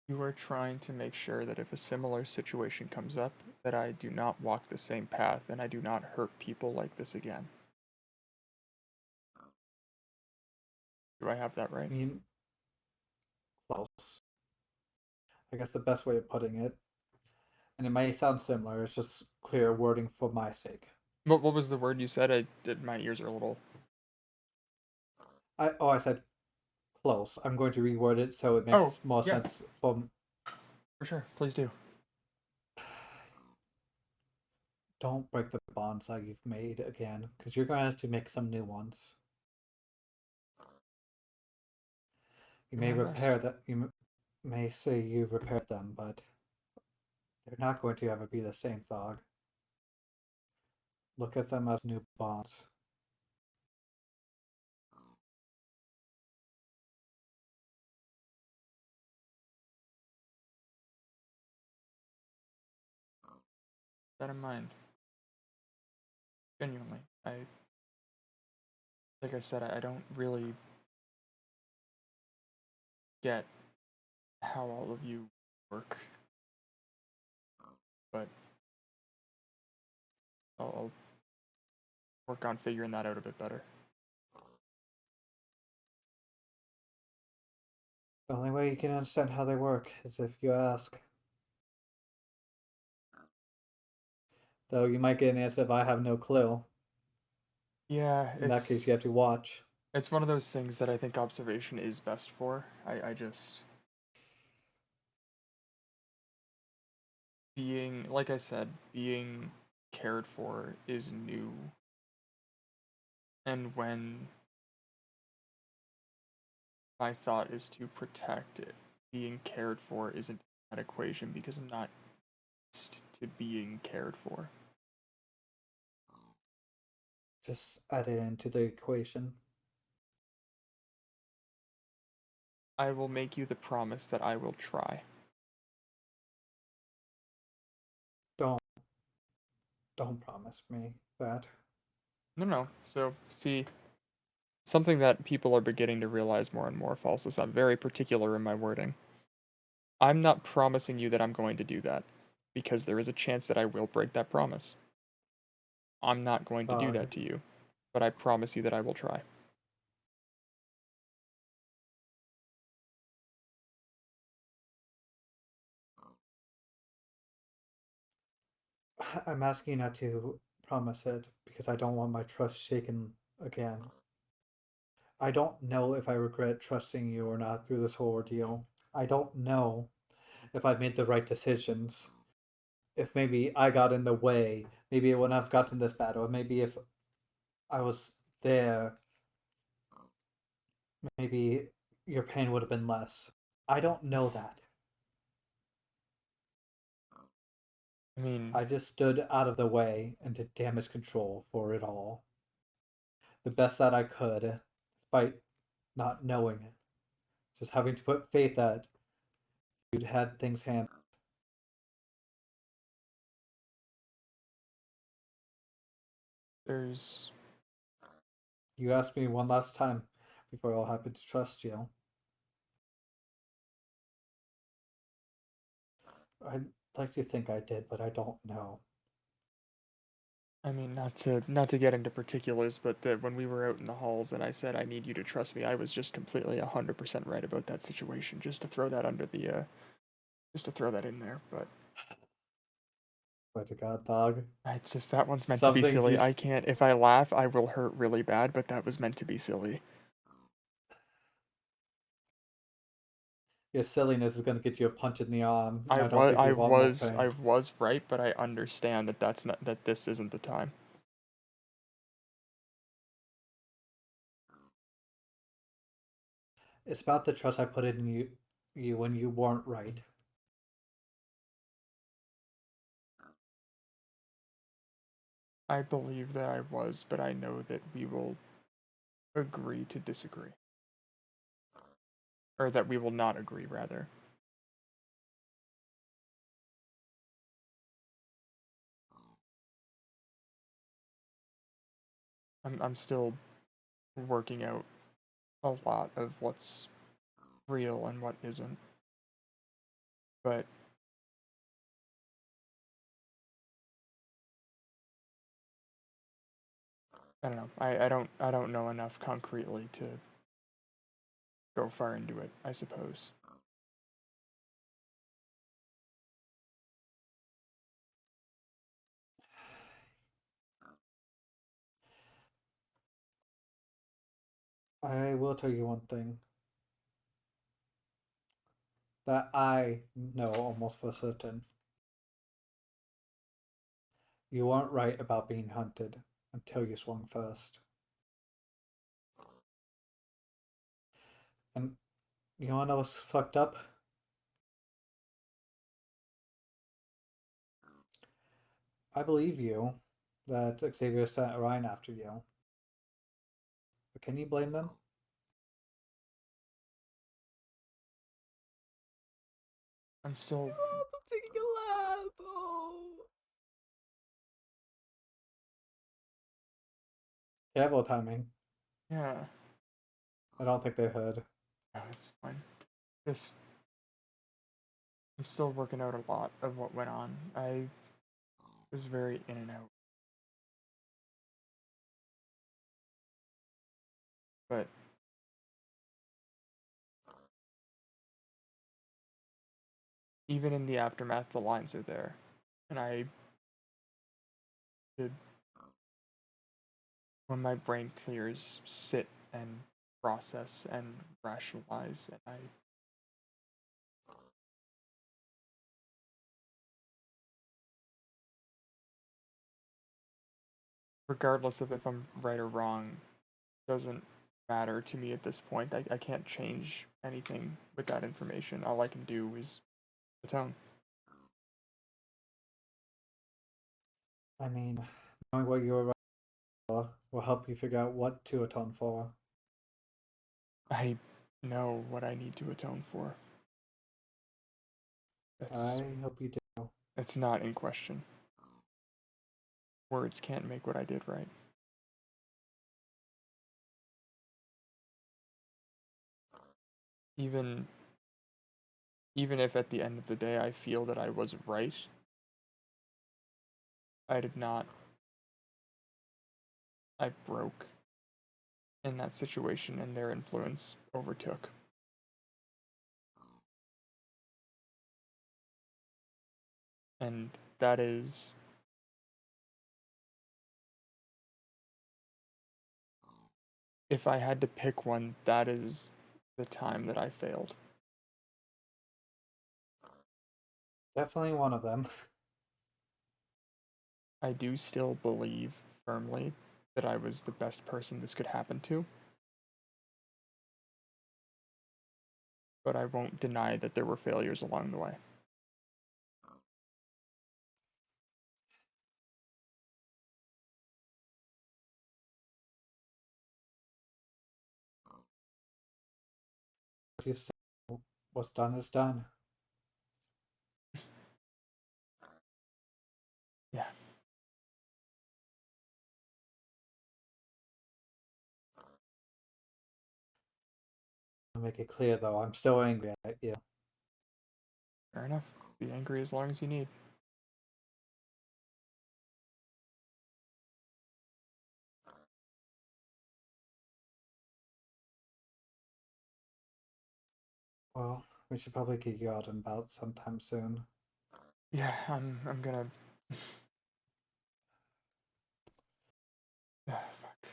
You are trying to make sure that if a similar situation comes up, that I do not walk the same path and I do not hurt people like this again. Do I have that I right? mean, close. I guess the best way of putting it, and it may sound similar, it's just clear wording for my sake. What was the word you said? I did. My ears are a little. I said close. I'm going to reword it so it Oh, makes more yeah, sense from. for sure. Please do. Don't break the bonds that you've made again, because you're going to have to make some new ones. You Do may my repair best. that. May say you've repaired them, but they're not going to ever be the same, Thog. Look at them as new bonds. That in mind. Genuinely, like I said, I don't really get how all of you work, but I'll work on figuring that out a bit better. The only way you can understand how they work is if you ask. Though you might get an answer if I have no clue. Yeah, In that case, you have to watch. it's one of those things that I think observation is best for. I just being, like I said, being cared for is new, and when my thought is to protect it, being cared for isn't that equation because I'm not used to being cared for. Just add it into the equation. I will make you the promise that I will try. Don't promise me that. No. So, see, something that people are beginning to realize more and more, Falsus, I'm very particular in my wording. I'm not promising you that I'm going to do that, because there is a chance that I will break that promise. I'm not going to do Thog. that to you, but I promise you that I will try. I'm asking you not to promise it because I don't want my trust shaken again. I don't know if I regret trusting you or not through this whole ordeal. I don't know if I made the right decisions. If maybe I got in the way maybe it wouldn't have gotten this bad, or maybe if I was there, maybe your pain would have been less. I don't know that. I mean, I just stood out of the way and did damage control for it all. The best that I could, despite not knowing it. Just having to put faith that you'd had things handled. there's... You asked me one last time before I'll happen to trust you. I'd like to think I did, but I don't know. I mean, not to get into particulars, but when we were out in the halls and I said I need you to trust me, I was just completely 100% right about that situation. Just to throw that under the, just to throw that in there. But Swear to God, dog. that one's meant to Some be things silly. you I can't. If I laugh, I will hurt really bad. But that was meant to be silly. Your silliness is going to get you a punch in the arm. And I I don't think you want more I pain. was right, but I understand that that this isn't the time. It's about the trust I put in you when you weren't right. I believe that I was, but I know that we will agree to disagree. Or that we will not agree, rather. I'm still working out a lot of what's real and what isn't. But I don't know. I don't know enough concretely to go far into it, I suppose. I will tell you one thing. That I know almost for certain. You weren't right about being hunted until you swung first. And you wanna know what's fucked up? I believe you that Xavier sent Ryan after you. But can you blame them? I'm still... I'm taking a lap. Oh. Careful timing. Yeah. I don't think they heard. No, it's fine. Just... I'm still working out a lot of what went on. I was very in and out. But even in the aftermath, the lines are there. And I did, when my brain clears, sit and process and rationalize, and I regardless of if I'm right or wrong, doesn't matter to me at this point. I can't change anything with that information. All I can do is atone. I mean, knowing what you were right for will help you figure out what to atone for. I know what I need to atone for. I hope you do. It's not in question. Words can't make what I did right. Even if at the end of the day I feel that I was right, I did not. I broke in that situation and their influence overtook. And that is if I had to pick one, that is the time that I failed. Definitely one of them. I do still believe firmly that I was the best person this could happen to. But I won't deny that there were failures along the way. You said, what's done is done. Yeah. I'll make it clear though, I'm still angry at you. Fair enough. Be angry as long as you need. Well, we should probably get you out and about sometime soon. Yeah, I'm gonna. Fuck.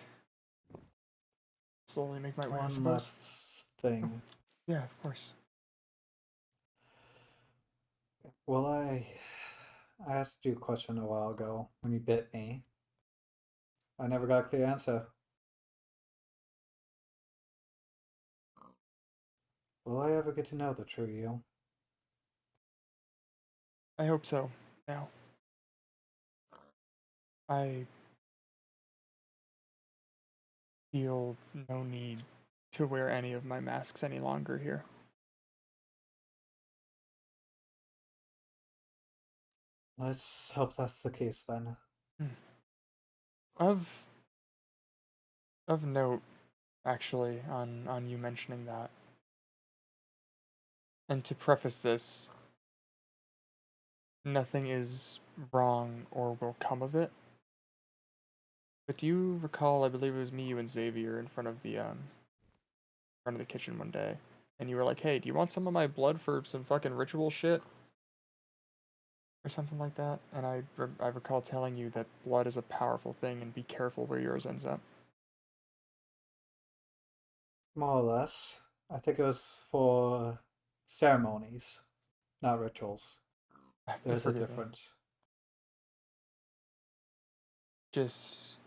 Slowly make my way, I One suppose. last thing. Yeah, of course. Well, I asked you a question a while ago when you bit me. I never got a clear answer. Will I ever get to know the true you? I hope so. Now. I feel no need to wear any of my masks any longer here. Let's hope that's the case then. Of note, actually, on you mentioning that. And to preface this, nothing is wrong or will come of it. But do you recall, I believe it was me, you, and Xavier in front of the kitchen one day, and you were like, "Hey, do you want some of my blood for some fucking ritual shit?" Or something like that. And I recall telling you that blood is a powerful thing and be careful where yours ends up. More or less. I think it was for ceremonies, not rituals. There's a Forgive me. difference. Just,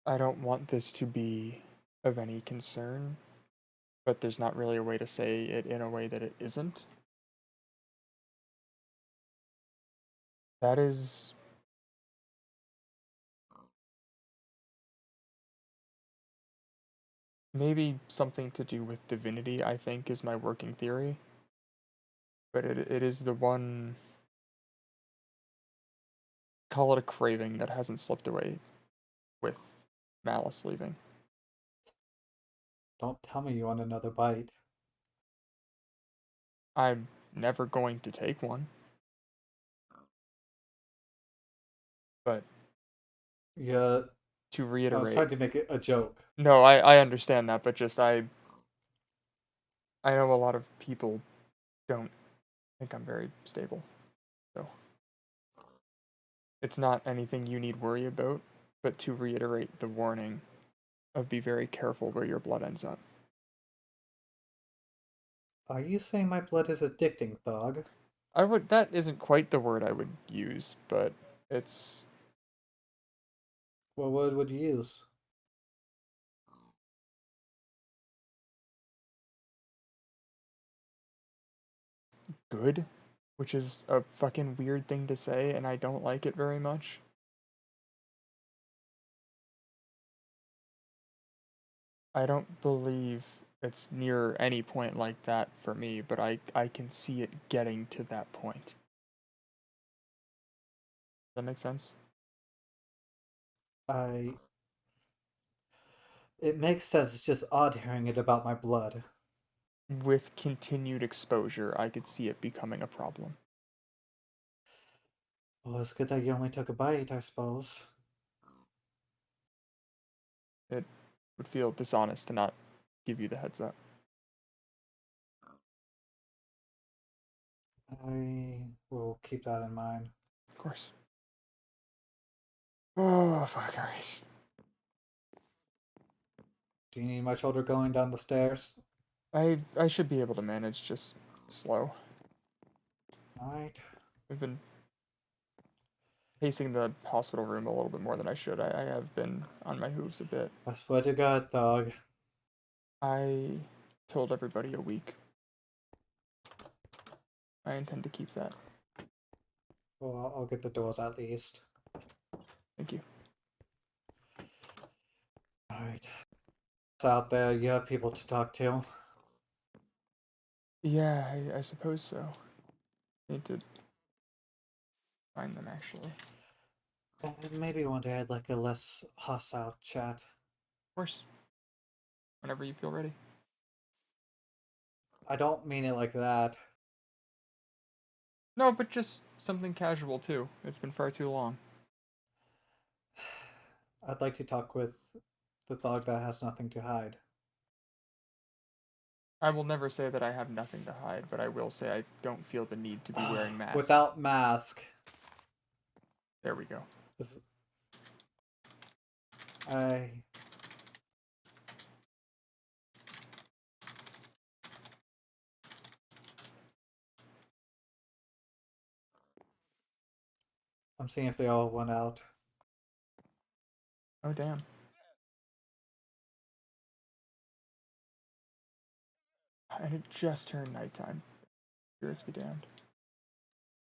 I don't want this to be of any concern, but there's not really a way to say it in a way that it isn't. That is maybe something to do with divinity, I think, is my working theory. But it is the one, call it a craving, that hasn't slipped away with Malice leaving. Don't tell me you want another bite. I'm never going to take one. But Yeah, to I was reiterate, trying to make it a joke. no, I understand that, but just I know a lot of people don't think I'm very stable. So it's not anything you need worry about, but to reiterate the warning of be very careful where your blood ends up. Are you saying my blood is addicting, Thog? That isn't quite the word I would use, but it's What word would you use? good, which is a fucking weird thing to say, and I don't like it very much. I don't believe it's near any point like that for me, but I can see it getting to that point. Does that make sense? It makes sense, it's just odd hearing it about my blood. With continued exposure, I could see it becoming a problem. Well, it's good that you only took a bite, I suppose. It would feel dishonest to not give you the heads up. I will keep that in mind. Of course. Oh, fuck, alright. Do you need my shoulder going down the stairs? I should be able to manage, just slow. Alright. We've been pacing the hospital room a little bit more than I should. I have been on my hooves a bit. I swear to God, dog. I told everybody a week. I intend to keep that. Well, I'll get the doors at least. Thank you. Alright. It's out there, you have people to talk to. Yeah, I suppose so. Need to find them, actually. And maybe one day I'd like a less hostile chat. Of course. Whenever you feel ready. I don't mean it like that. No, but just something casual, too. It's been far too long. I'd like to talk with the dog that has nothing to hide. I will never say that I have nothing to hide, but I will say I don't feel the need to be wearing masks. Without mask. There we go. This... I'm seeing if they all went out. Oh, damn. And it just turned nighttime. Spirits be damned.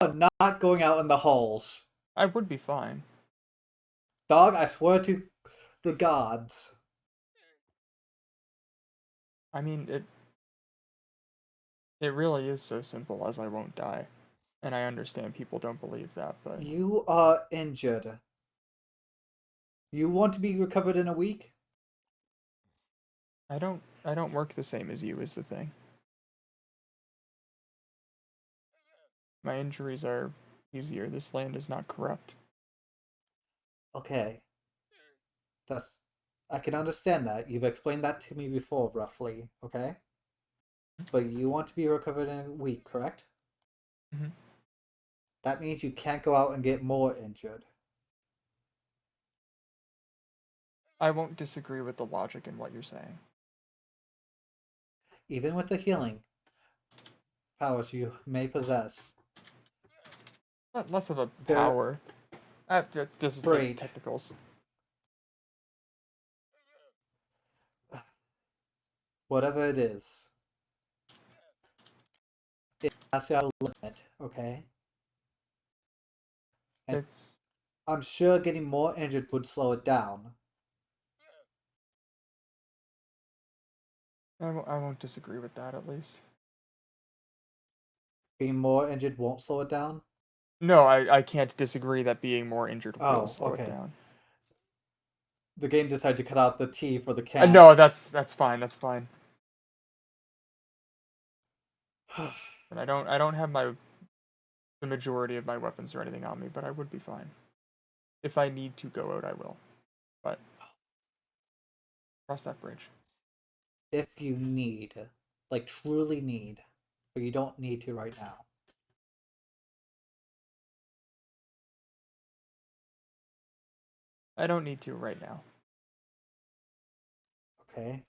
I'm not going out in the halls. I would be fine. Dog, I swear to the gods. I mean, it really is so simple as I won't die. And I understand people don't believe that, but... You are injured. You want to be recovered in a week? I don't work the same as you is the thing. My injuries are easier. This land is not corrupt. Okay. I can understand that. You've explained that to me before, roughly, okay? But you want to be recovered in a week, correct? Mm-hmm. That means you can't go out and get more injured. I won't disagree with the logic in what you're saying. Even with the healing powers you may possess. Less of a They're power. This is the great. technicals. Whatever it is. It has to have a limit, okay? And It's... I'm sure getting more injured would slow it down. I won't disagree with that, at least. Being more injured won't slow it down? No, I can't disagree that being more injured will slow okay. it down. The game decided to cut out the T for the can. No, that's fine. That's fine. And I don't have the majority of my weapons or anything on me, but I would be fine. If I need to go out, I will. But cross that bridge. If you need, like truly need, but you don't need to right now. I don't need to right now. Okay.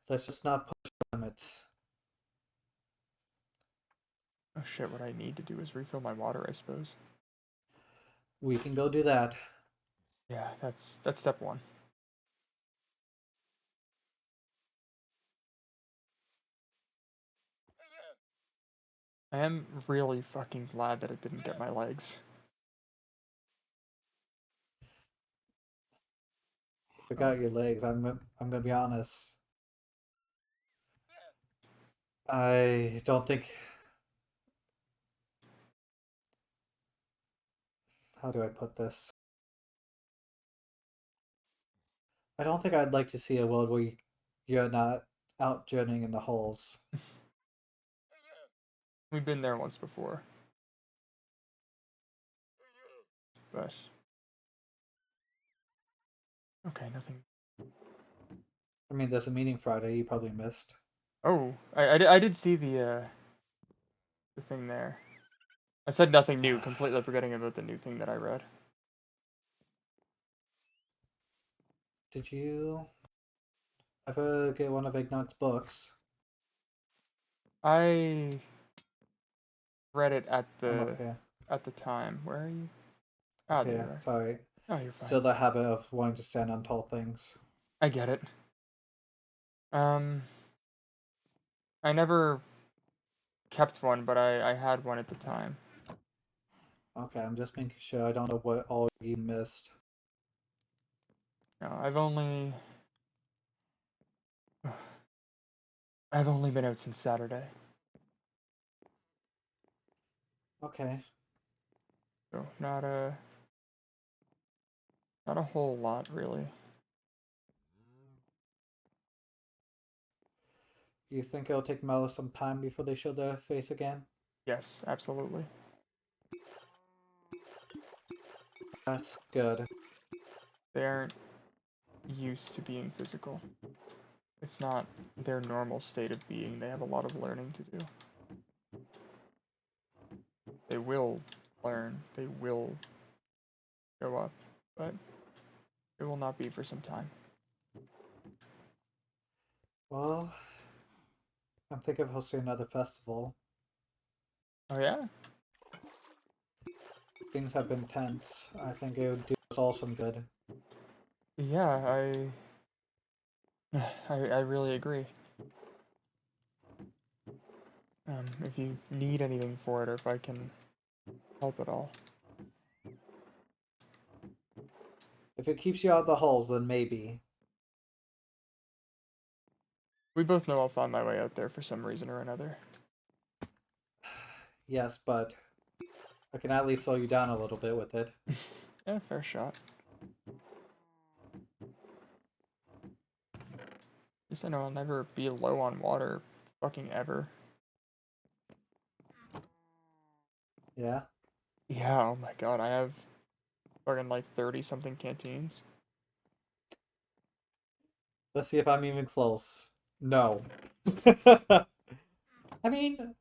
Let's just not push limits. Oh shit, what I need to do is refill my water, I suppose. We can go do that. Yeah, that's step one. I am really fucking glad that it didn't get my legs. Forgot your legs. I'm gonna be honest. I don't think. How do I put this? I don't think I'd like to see a world where you're not out journeying in the holes. We've been there once before. But... okay, nothing. I mean, there's a meeting Friday you probably missed. Oh, I did see the thing there. I said nothing new, completely forgetting about the new thing that I read. Did you ever get one of Ignat's books? I read it at I'm the up here. at the time. Where are you? Ah, there you Yeah, are. sorry. Oh, you're fine. Still the habit of wanting to stand on tall things. I get it. I never kept one, but I had one at the time. Okay, I'm just making sure I don't know what all you missed. No, I've only been out since Saturday. Okay. So not a whole lot really. You think it'll take Malice some time before they show their face again? Yes, absolutely. That's good. They aren't used to being physical. It's not their normal state of being. They have a lot of learning to do. They will learn. They will go up, but it will not be for some time. Well, I'm thinking of hosting another festival. Oh yeah? Things have been tense. I think it would do us all some good. Yeah, I really agree. If you need anything for it, or if I can help at all. If it keeps you out of the holes, then maybe. We both know I'll find my way out there for some reason or another. Yes, but I can at least slow you down a little bit with it. Yeah, fair shot. Guess I know I'll never be low on water fucking ever. Yeah? Yeah, oh my god, I have fucking like 30 something canteens. Let's see if I'm even close. No. I mean,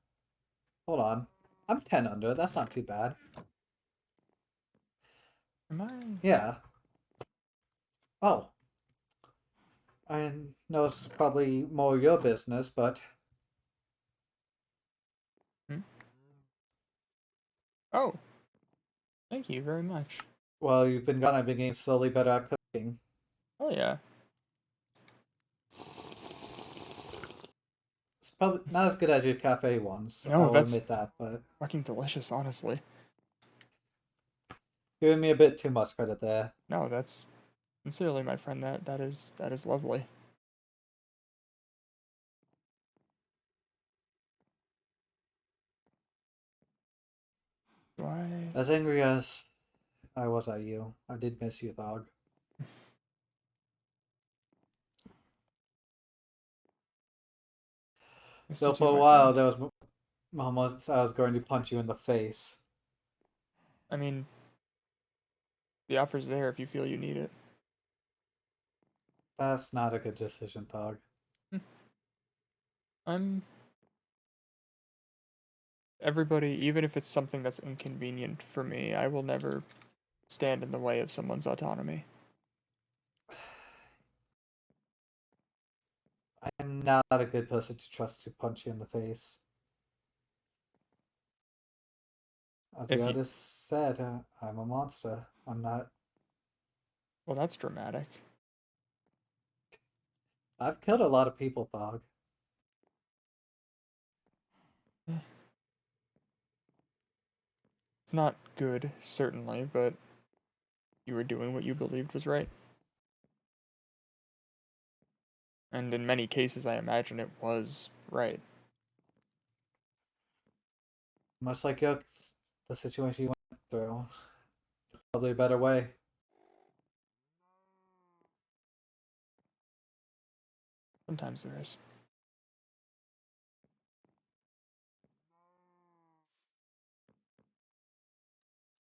hold on. I'm 10 under. That's not too bad. Am I? Yeah. Oh. I know it's probably more your business, but Hmm? Oh, thank you very much. while you've been gone, I've been getting slowly better at cooking. Oh yeah. It's probably not as good as your cafe ones, No, I'll that's admit that, but fucking delicious, honestly. giving me a bit too much credit there. No, that's sincerely, my friend. That is lovely. Why? As angry as I was at you, I did miss you, Thog. Missed you So too, for a my while, friend. there was almost I was going to punch you in the face. I mean, the offer's there if you feel you need it. That's not a good decision, Thog. I'm everybody, even if it's something that's inconvenient for me, I will never stand in the way of someone's autonomy. I'm not a good person to trust to punch you in the face. As the If you, artist said, I'm a monster. I'm not. well, that's dramatic. I've killed a lot of people, Thog. It's not good, certainly, but you were doing what you believed was right. And in many cases, I imagine it was right. Much like the situation you went through. Probably a better way. Sometimes there is.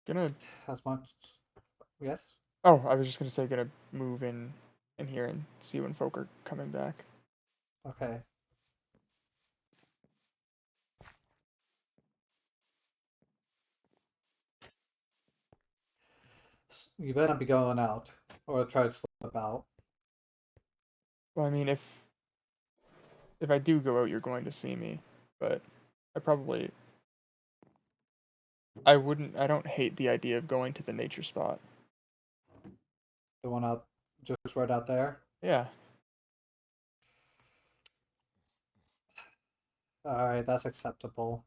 Gonna. As much. Yes? Oh, I was just gonna say, gonna move in here and see when folk are coming back. Okay. You better not be going out. Or try to slip out. Well, I mean, if I do go out, you're going to see me, but I probably I don't hate the idea of going to the nature spot. The one out, just right out there. Yeah. Alright, that's acceptable.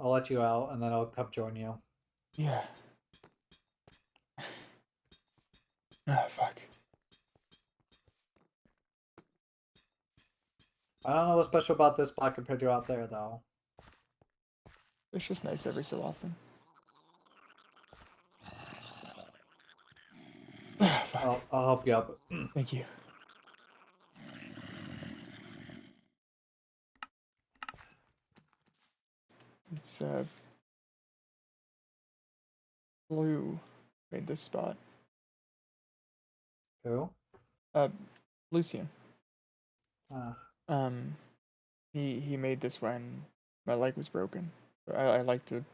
I'll let you out, and then I'll come join you. Yeah. Ah, fuck. I don't know what's special about this spot compared to out there, though. It's just nice every so often. Ah, fuck. I'll help you up. Thank you. It's Blue made this spot. Who? Lucian. Ah. He made this when my leg was broken. I like to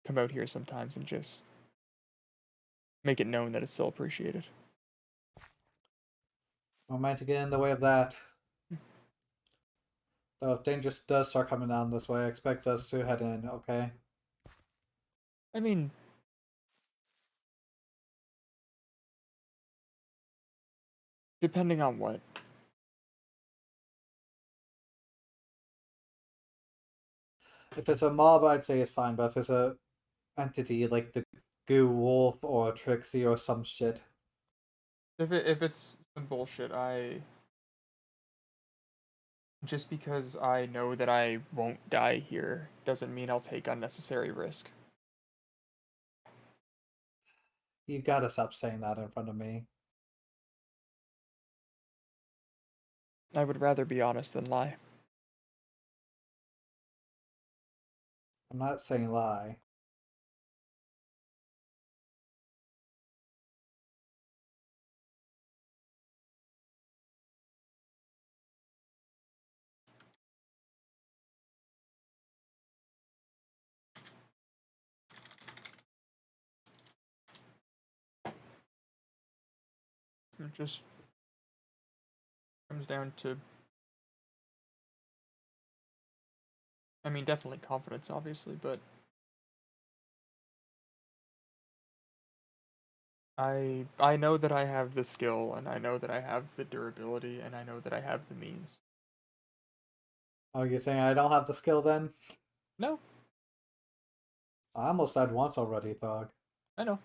come out here sometimes and just make it known that it's still appreciated. Don't mind to get in the way of that. So if danger does start coming down this way, expect us to head in, okay? I mean, depending on what. If it's a mob, I'd say it's fine, but if it's a entity like the Goo Wolf or Trixie or some shit. If it's some bullshit, just because I know that I won't die here doesn't mean I'll take unnecessary risk. You gotta stop saying that in front of me. I would rather be honest than lie. I'm not saying lie. It just comes down to, I mean, definitely confidence, obviously, but I know that I have the skill, and I know that I have the durability, and I know that I have the means. Oh, you're saying I don't have the skill then? No, I almost died once already, Thog. I know.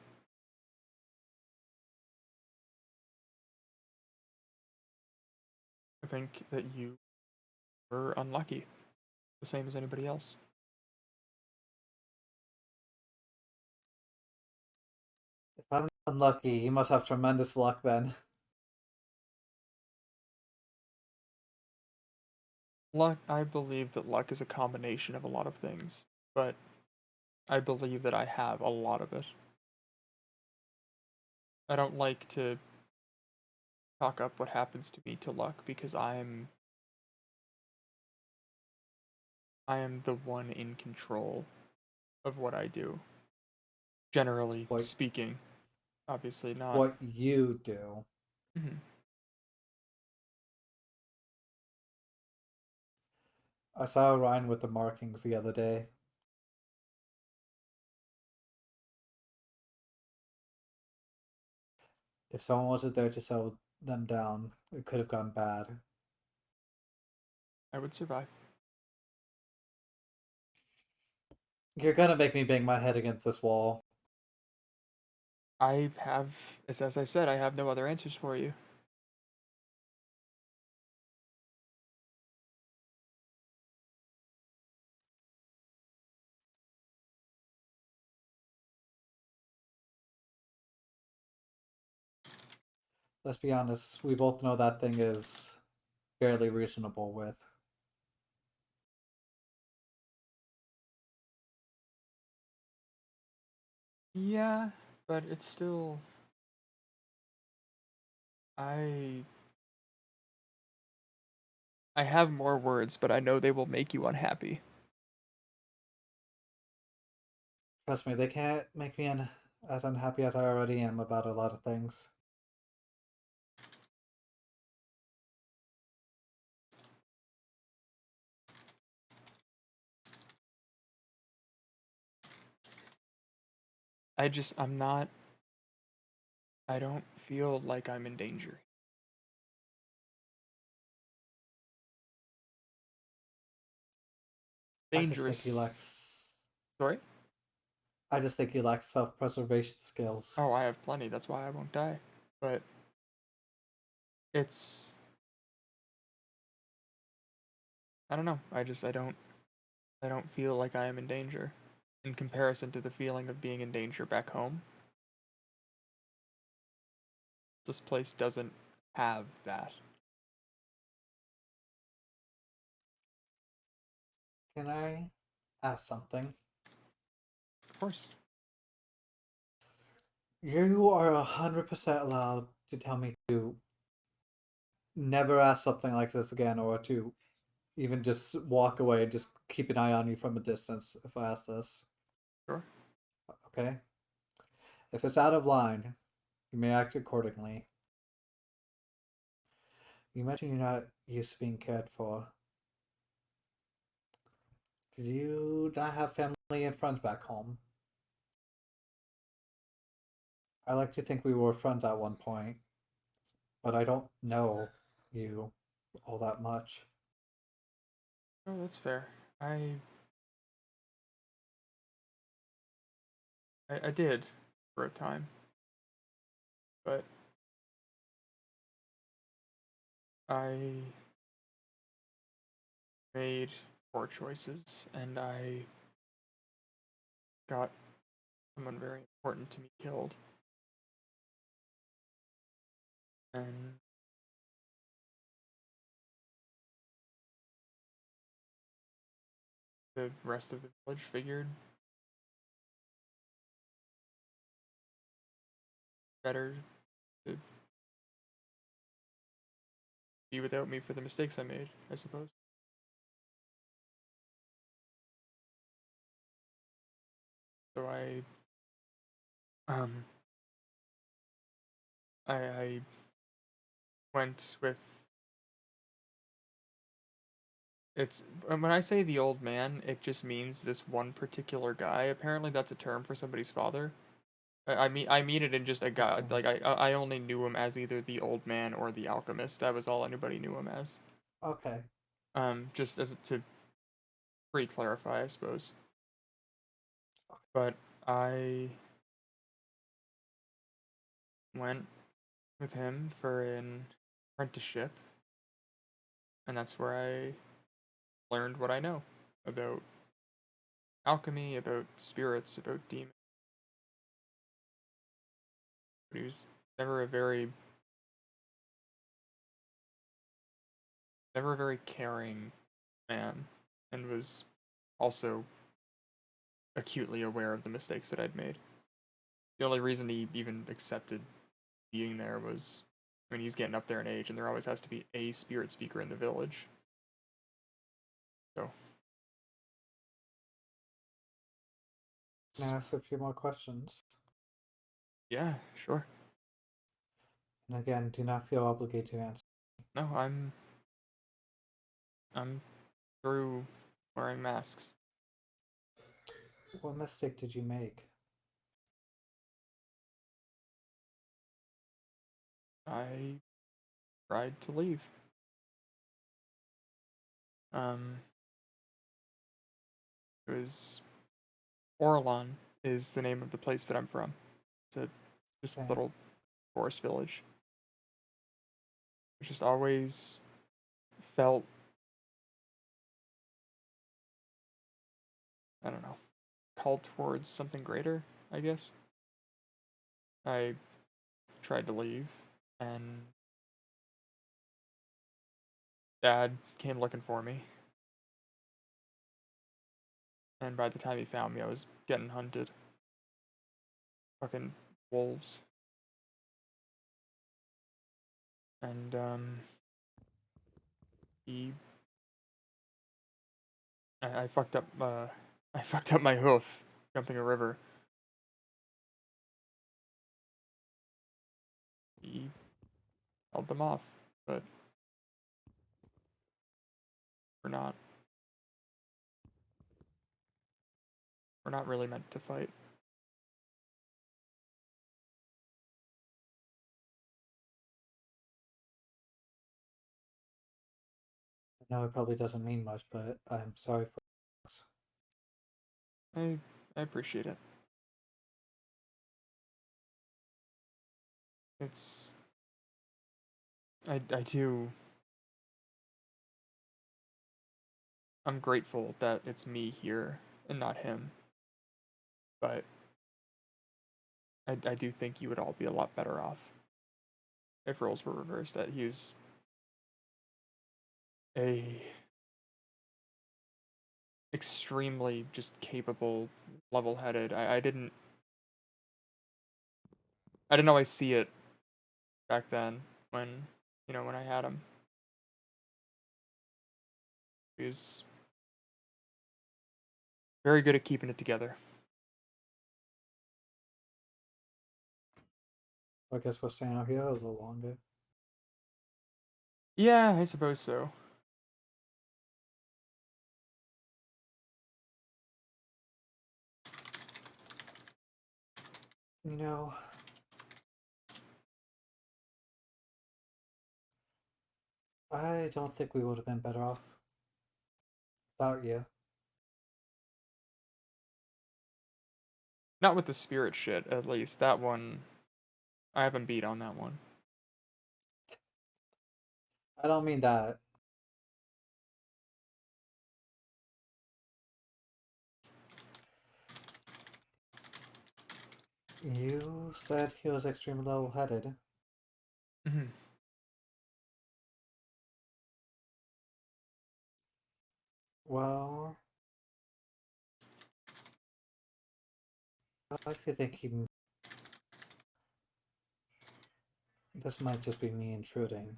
I think that you were unlucky, the same as anybody else. If I'm unlucky, you must have tremendous luck then. Luck, I believe that luck is a combination of a lot of things, but I believe that I have a lot of it. I don't like to chalk up what happens to me to luck because I am the one in control of what I do. Generally speaking, obviously not. What you do. Mm-hmm. I saw Ryan with the markings the other day. If someone wasn't there to slow them down, it could have gone bad. I would survive. You're gonna make me bang my head against this wall. I have, as I've said, I have no other answers for you. Let's be honest, we both know that thing is fairly reasonable with. Yeah, but it's still... I have more words, but I know they will make you unhappy. Trust me, they can't make me as unhappy as I already am about a lot of things. I'm not. I don't feel like I'm in danger. Dangerous. Sorry? I just think you lack self-preservation skills. Oh, I have plenty. That's why I won't die. But it's. I don't know. I don't feel like I am in danger in comparison to the feeling of being in danger back home. This place doesn't have that. Can I ask something? Of course. You are 100% allowed to tell me to never ask something like this again, or to even just walk away and just keep an eye on you from a distance if I ask this. Sure. Okay? If it's out of line, you may act accordingly. You mentioned you're not used to being cared for. Did you not have family and friends back home? I like to think we were friends at one point, but I don't know you all that much. Oh, that's fair. I did for a time. But I made poor choices and I got someone very important to me killed. And the rest of the village figured better to be without me for the mistakes I made, I suppose. So um I went with it's when I say the old man, it just means this one particular guy. Apparently that's a term for somebody's father. I mean it in just a guy. Like I only knew him as either the old man or the alchemist. That was all anybody knew him as. Okay. Just as to pre-clarify, I suppose. But I went with him for an apprenticeship, and that's where I learned what I know about alchemy, about spirits, about demons. But he was never a very, never a very caring man, and was also acutely aware of the mistakes that I'd made. The only reason he even accepted being there was, I mean, he's getting up there in age, and there always has to be a spirit speaker in the village. So. Can I ask a few more questions? Yeah, sure. And again, do not feel obligated to answer. No, I'm through wearing masks. What mistake did you make? I tried to leave. It was Orlon is the name of the place that I'm from. It's a just Okay. little forest village. I just always felt, I don't know, called towards something greater, I guess. I tried to leave, and Dad came looking for me. And by the time he found me, I was getting hunted. Fucking wolves. And, he I fucked up I fucked up my hoof jumping a river. He held them off, but we're not we're not really meant to fight. know it probably doesn't mean much, but I'm sorry for this. I appreciate it. It's I do. I'm grateful that it's me here and not him. But I do think you would all be a lot better off if roles were reversed. That he's a extremely just capable, level-headed. I didn't always see it back then when when I had him. He was very good at keeping it together. I guess we'll stay out here a little longer. Yeah, I suppose so. You know, I don't think we would have been better off without you. Not with the spirit shit, at least. That one, I haven't beat on that one. I don't mean that. You said he was extremely level-headed. Mm-hmm. Well, I actually think this might just be me intruding,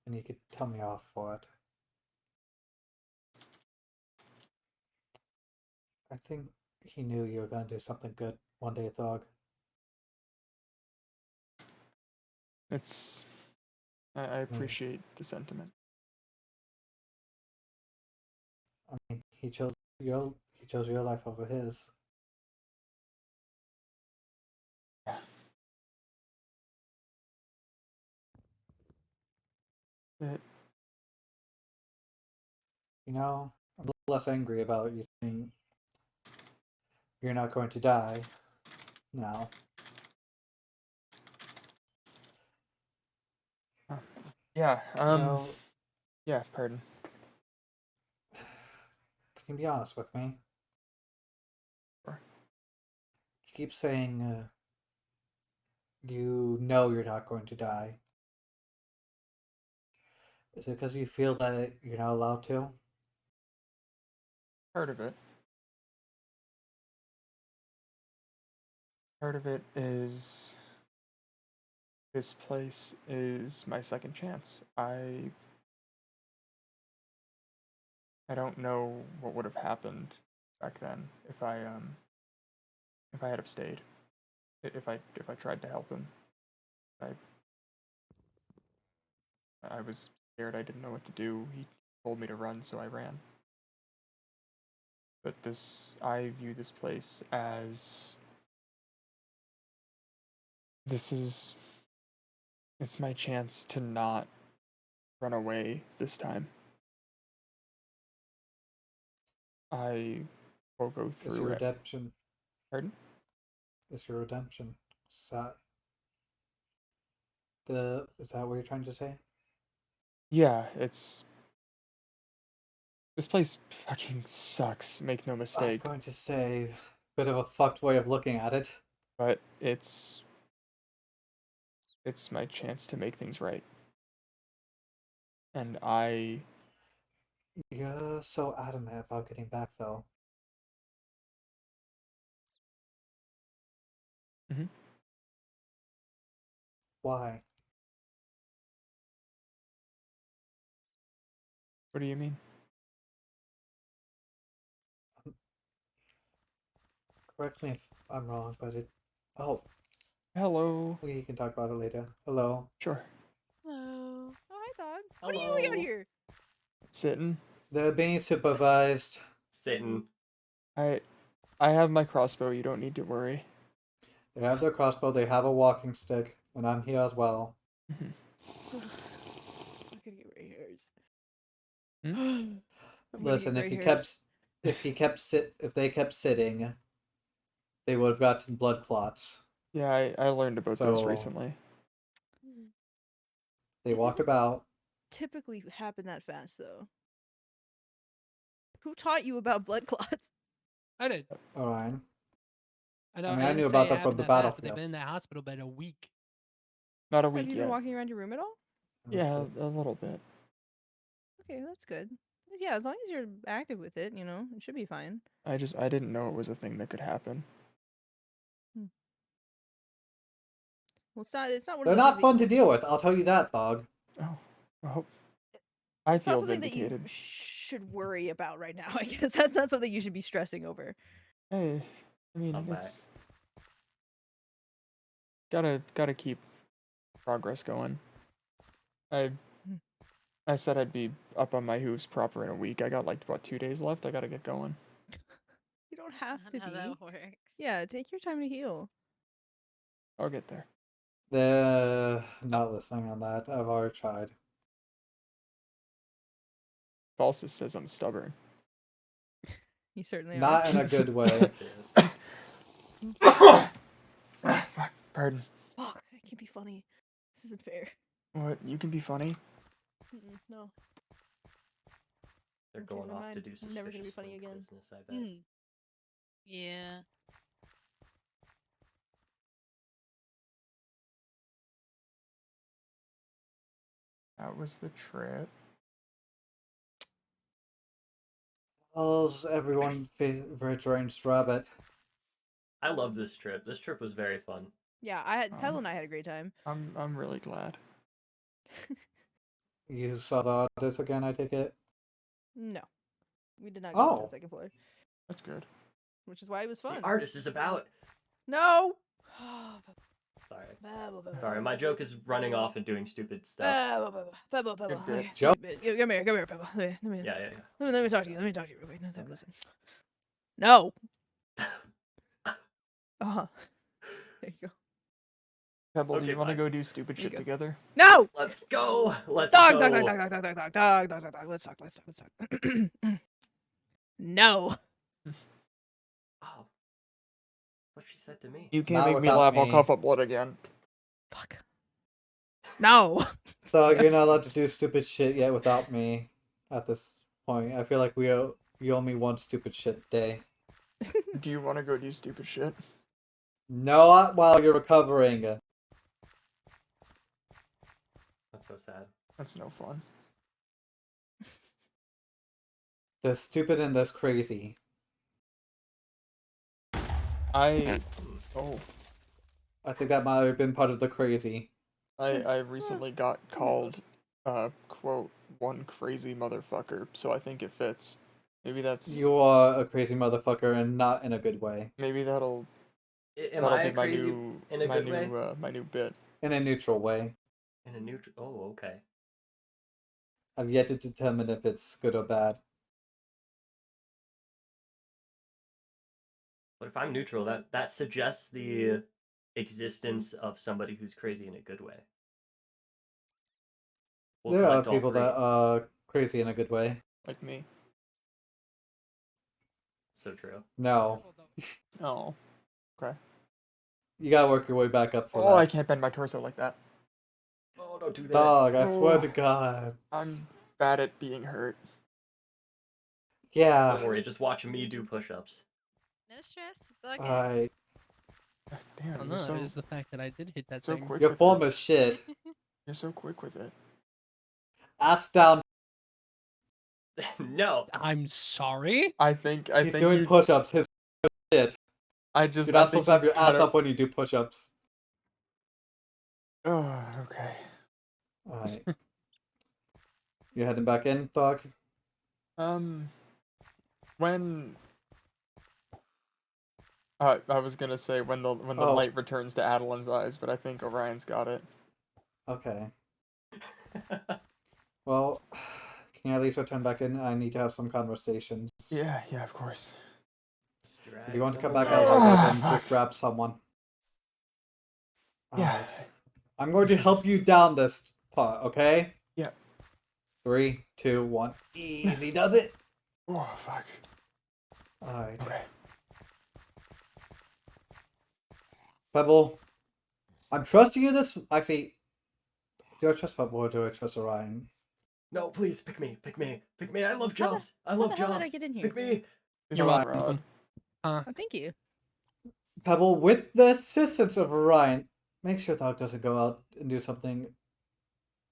and you could tell me off for it. I think he knew you were going to do something good one day, Thog. It's I appreciate the sentiment. I mean, he chose your life over his. Yeah. It, You know, I'm a little less angry about you saying you're not going to die now. yeah. No, Yeah. Pardon. can you be honest with me? Sure. You keep saying you know you're not going to die. Is it because you feel that you're not allowed to? Part of it. Part of it is this place is my second chance. I don't know what would have happened back then if I had have stayed. If I tried to help him. I was scared. I didn't know what to do. He told me to run, so I ran. But I view this place as it's my chance to not run away this time. I will go It's through your it. redemption. Pardon? It's your redemption. Is that what you're trying to say? Yeah, this place fucking sucks, make no I was mistake. going to say, bit of a fucked way of looking at it. But it's my chance to make things right. And You're so adamant about getting back, though. Mhm. Why? What do you mean? Correct me if I'm wrong, but it... Oh, Hello. we can talk about it later. Hello. Sure. Hello. Oh, hi, dog. What are you doing out here? Sitting. They're being supervised. Sitting. I have my crossbow, you don't need to worry. They have their crossbow, they have a walking stick, and I'm here as well. Mhm. I'm gonna get gray hairs. I'm gonna Listen, get if gray he hairs. if they kept sitting, they would have gotten blood clots. Yeah, I learned about those So- recently. They It walk doesn't- about. Typically happen that fast though. Who taught you about blood clots? I did. Orion. I know. I mean, I didn't knew say about it that from happened the that fast, but battlefield. they've been in that hospital bed a week. Not a Have week you yet. been walking around your room at all? Yeah, a little bit. Okay, that's good. Yeah, as long as you're active with it, it should be fine. I didn't know it was a thing that could happen. Well, it's not. It's not one They're of those not things fun to deal with. I'll tell you that, dog. Oh, well, I It's not feel something vindicated. that you should worry about right now. I guess that's not something you should be stressing over. Hey, I mean, I'm back. it's gotta keep progress going. I said I'd be up on my hooves proper in a week. I got like about 2 days left. I gotta get going. You don't have Not to how be. that works. Yeah, take your time to heal. I'll get there. They're not listening on that. I've already tried. Falsus says I'm stubborn. You certainly Not are. in a good way. Fuck, pardon. Fuck, I can't be funny. This isn't fair. What? You can be funny? No. They're I've changed going my off mind. to do I'm suspicious never gonna be funny work again. business, I bet. Mm. Yeah. That was the trip. How's everyone favorite ranged rabbit? I love this trip. This trip was very fun. Yeah, Pebble and I had a great time. I'm really glad. You saw the artist again, I take it? No. We did not go to Oh. the second floor. That's good. Which is why it was fun. The artist is about. No! Sorry. Pebble, Sorry, my joke is running off and doing stupid stuff. Pebble. Good bit. Joke? Come here, Pebble. Let me, Yeah. let me talk to you. Let me talk to you real quick. Listen. No. Uh-huh. There you go. Pebble, do Okay, you want to fine. go do stupid There you shit go. together? No! Let's go. Let's Dog. go. Let's talk. No. Oh. What she said to me. You can't Not make me without laugh. I'll me. cough up blood again. Fuck. No. So you're not allowed to do stupid shit yet without me at this point. I feel like you owe me one stupid shit day. Do you want to go do stupid shit? Not while you're recovering. That's so sad. That's no fun. There's stupid and there's crazy. I I think that might have been part of the crazy. I recently got called quote one crazy motherfucker, so I think it fits. Maybe that's You are a crazy motherfucker and not in a good way. maybe that'll Am that'll I be a my crazy new in a my good new way? my new bit. In a neutral way. In a neutral. Oh, okay. I've yet to determine if it's good or bad. But if I'm neutral, that suggests the existence of somebody who's crazy in a good way. We'll There are collect all people three. that are crazy in a good way. Like me. So true. No. Oh. Okay. You gotta work your way back up for Oh, I that. can't bend my torso like that. Oh, don't do that. Dog, I swear Oh. to God. I'm bad at being hurt. Yeah. Don't worry, just watch me do push-ups. No stress. It's okay. I. I Damn, don't you're know. so It was the fact that I did hit that so thing. quick Your with form it. is shit. You're so quick with it. Ass down. No. I'm sorry. I think He's doing push-ups. His shit. I just You're I not think supposed to have you your ass kinda- up when you do push-ups. Oh, okay. Alright. You heading back in, dog? When I was gonna say when the Oh. light returns to Adeline's eyes, but I think Orion's got it. Okay. Well, can you at least return back in? I need to have some conversations. Yeah, of course. If you want to come Drag back them out away. later, Ah, then fuck. just grab someone. Yeah. Alright. I'm going to help you down this part, okay? Yeah. 3, 2, 1. Easy does it. Oh, fuck. Alright. Okay. Pebble, I'm trusting you this. Actually, do I trust Pebble or do I trust Orion? No, please pick me. Pick me. Pick me. I love How the- jobs. I how love the hell did I jobs. get in here? Pick me. You're Orion. welcome. Oh, thank you. Pebble, with the assistance of Orion, make sure Dog doesn't go out and do something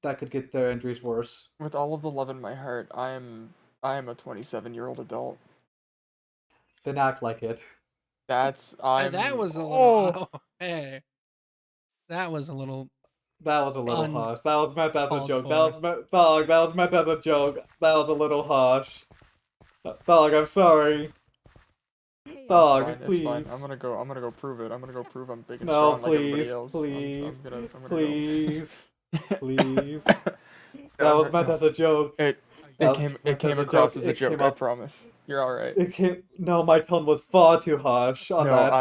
that could get their injuries worse. With all of the love in my heart, I am a 27-year-old adult. Then act like it. That's That was a oh, little. Oh, hey, that was a little. That was a little harsh. That was meant as a Uncalled joke. for. That was meant, Dog. That was meant as a joke. That was a little harsh. Dog, I'm sorry. Hey, Dog, it's fine, please. it's fine. I'm gonna go prove it. I'm gonna go prove I'm big and No, strong like everybody please, else. please, I'm gonna please, please. go. That was meant as a joke. It That came was meant as a across joke. as a It joke. came I up- promise. You're all right. It came. No, my tone was far too harsh on No, that.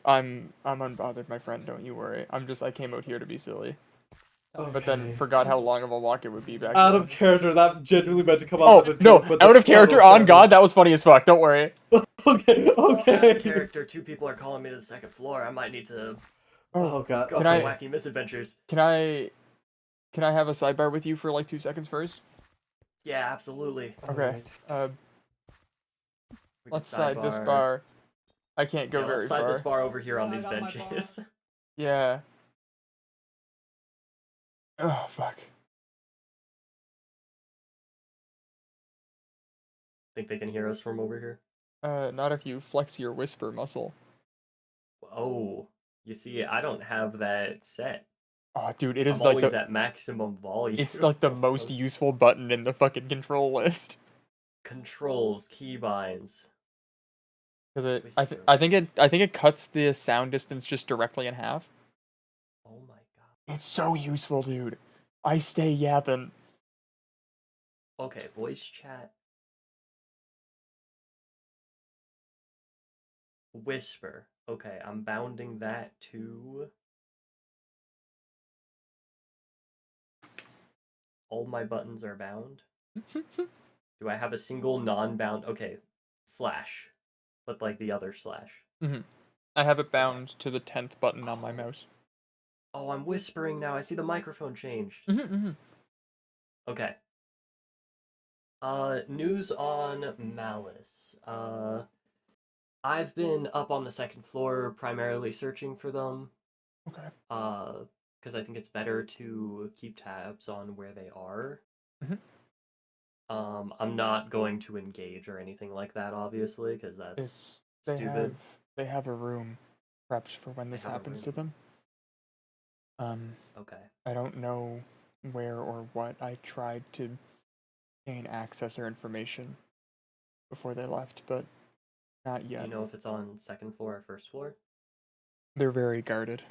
I'm unbothered, my friend. Don't you worry. I came out here to be silly, but then Okay. forgot how long of a walk it would be back Out then. of character, that genuinely meant to come Oh out as a no! joke. But Out the of character, subtle on God, that was funny as fuck. Don't worry. Okay, Out of okay. character, 2 people are calling me to the 2nd floor. I might need to Oh God. go Can for I- wacky misadventures. Can I have a sidebar with you for like 2 seconds first? Yeah, absolutely. Okay. Alright. We can Let's side this sidebar. bar. I can't go Yeah, very let's side far. this bar over here on Side these on my bar. benches. Yeah. Oh fuck. Think they can hear us from over here? Not if you flex your whisper muscle. Oh, you see, I don't have that set. Oh, dude, it is I'm like always the at maximum volume. it's like the most useful button in the fucking control list. Controls, keybinds. Because Whisper. I think it cuts the sound distance just directly in half. Oh my god. It's so useful, dude. I stay yapping. Okay, voice chat. Whisper. Okay, I'm bounding that to all my buttons are bound. Do I have a single non-bound? Okay, slash, but like the other slash. I have it bound to the 10th button on my mouse. Oh, I'm whispering now. I see the microphone changed. Okay. News on Malice. I've been up on the 2nd floor primarily searching for them. Okay. Because I think it's better to keep tabs on where they are. I'm not going to engage or anything like that, obviously, because that's stupid. They have a room prepped for when this have a happens room. to them. Okay. I don't know where or what. I tried to gain access or information before they left, but not Do yet. you know if it's on 2nd floor or 1st floor? They're very guarded.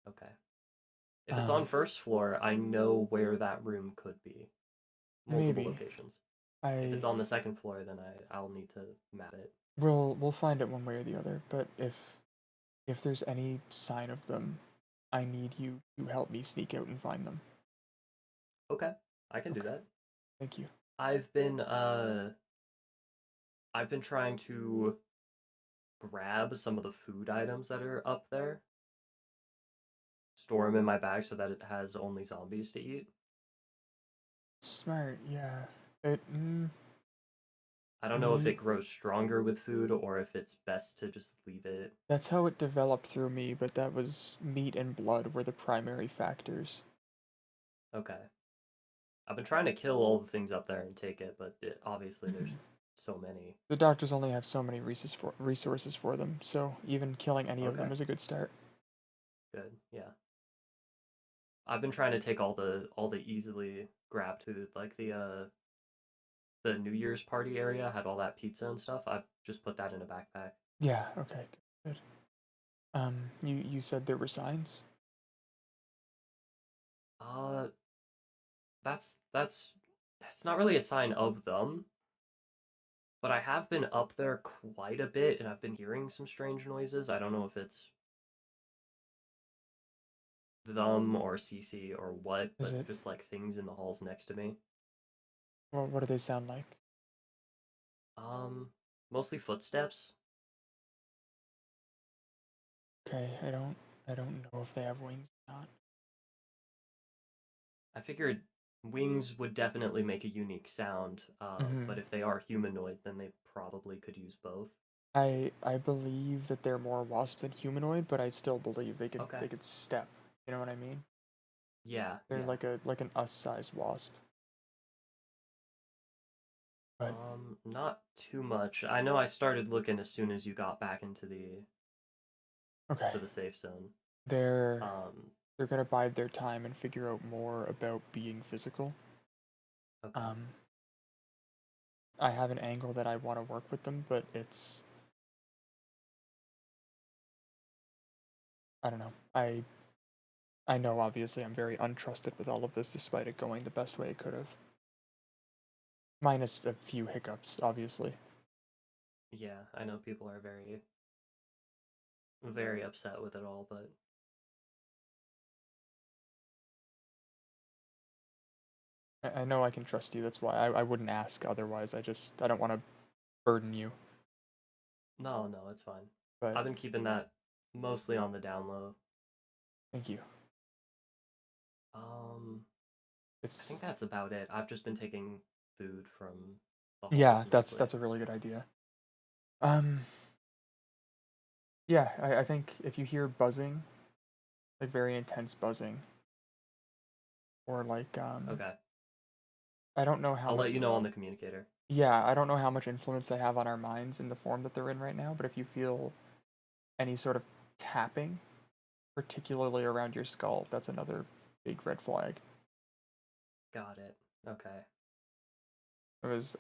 Okay. If it's on 1st floor, I know where that room could be. Multiple Maybe. locations. If it's on the 2nd floor, then I'll need to map it. We'll find it one way or the other, but if there's any sign of them, I need you to help me sneak out and find them. Okay, I can do that. Thank you. I've been trying to grab some of the food items that are up there, store them in my bag so that it has only zombies to eat. Smart, yeah. I don't know if it grows stronger with food or if it's best to just leave it. That's how it developed through me, but that was meat and blood were the primary factors. Okay. I've been trying to kill all the things up there and take it, but obviously there's so many. The doctors only have so many resources for them, so even killing any of them Okay. is a good start. Good, yeah. I've been trying to take all the easily grabbed food, like the New Year's party area had all that pizza and stuff. I've just put that in a backpack. Yeah, okay, good. You said there were signs? That's not really a sign of them, but I have been up there quite a bit and I've been hearing some strange noises. I don't know if it's them or CC or what, but just like things in the halls next to me. Well, what do they sound like? Mostly footsteps. Okay, I don't know if they have wings or not. I figured wings would definitely make a unique sound, but if they are humanoid, then they probably could use both. I believe that they're more wasp than humanoid, but I still believe they could step. You know what I mean? Yeah, They're yeah. like an us-sized wasp. But Not too much. I know I started looking as soon as you got back into the okay, to the safe zone. they're Um, they're gonna bide their time and figure out more about being physical. okay. I have an angle that I want to work with them, but it's I don't know. I know obviously I'm very untrusted with all of this despite it going the best way it could have. Minus a few hiccups, obviously. Yeah, I know people are very upset with it all, but I know I can trust you, that's why I wouldn't ask otherwise. I don't want to burden you. no, it's fine. But I've been keeping that mostly on the down low. thank you. I think that's about it. I've just been taking food from the halls yeah, mostly. that's a really good idea. Yeah, I think if you hear buzzing, like very intense buzzing, or like Okay. I don't know how I'll much. let you know on the communicator. Yeah, I don't know how much influence they have on our minds in the form that they're in right now, but if you feel any sort of tapping, particularly around your skull, that's another big red flag. Got it. Okay.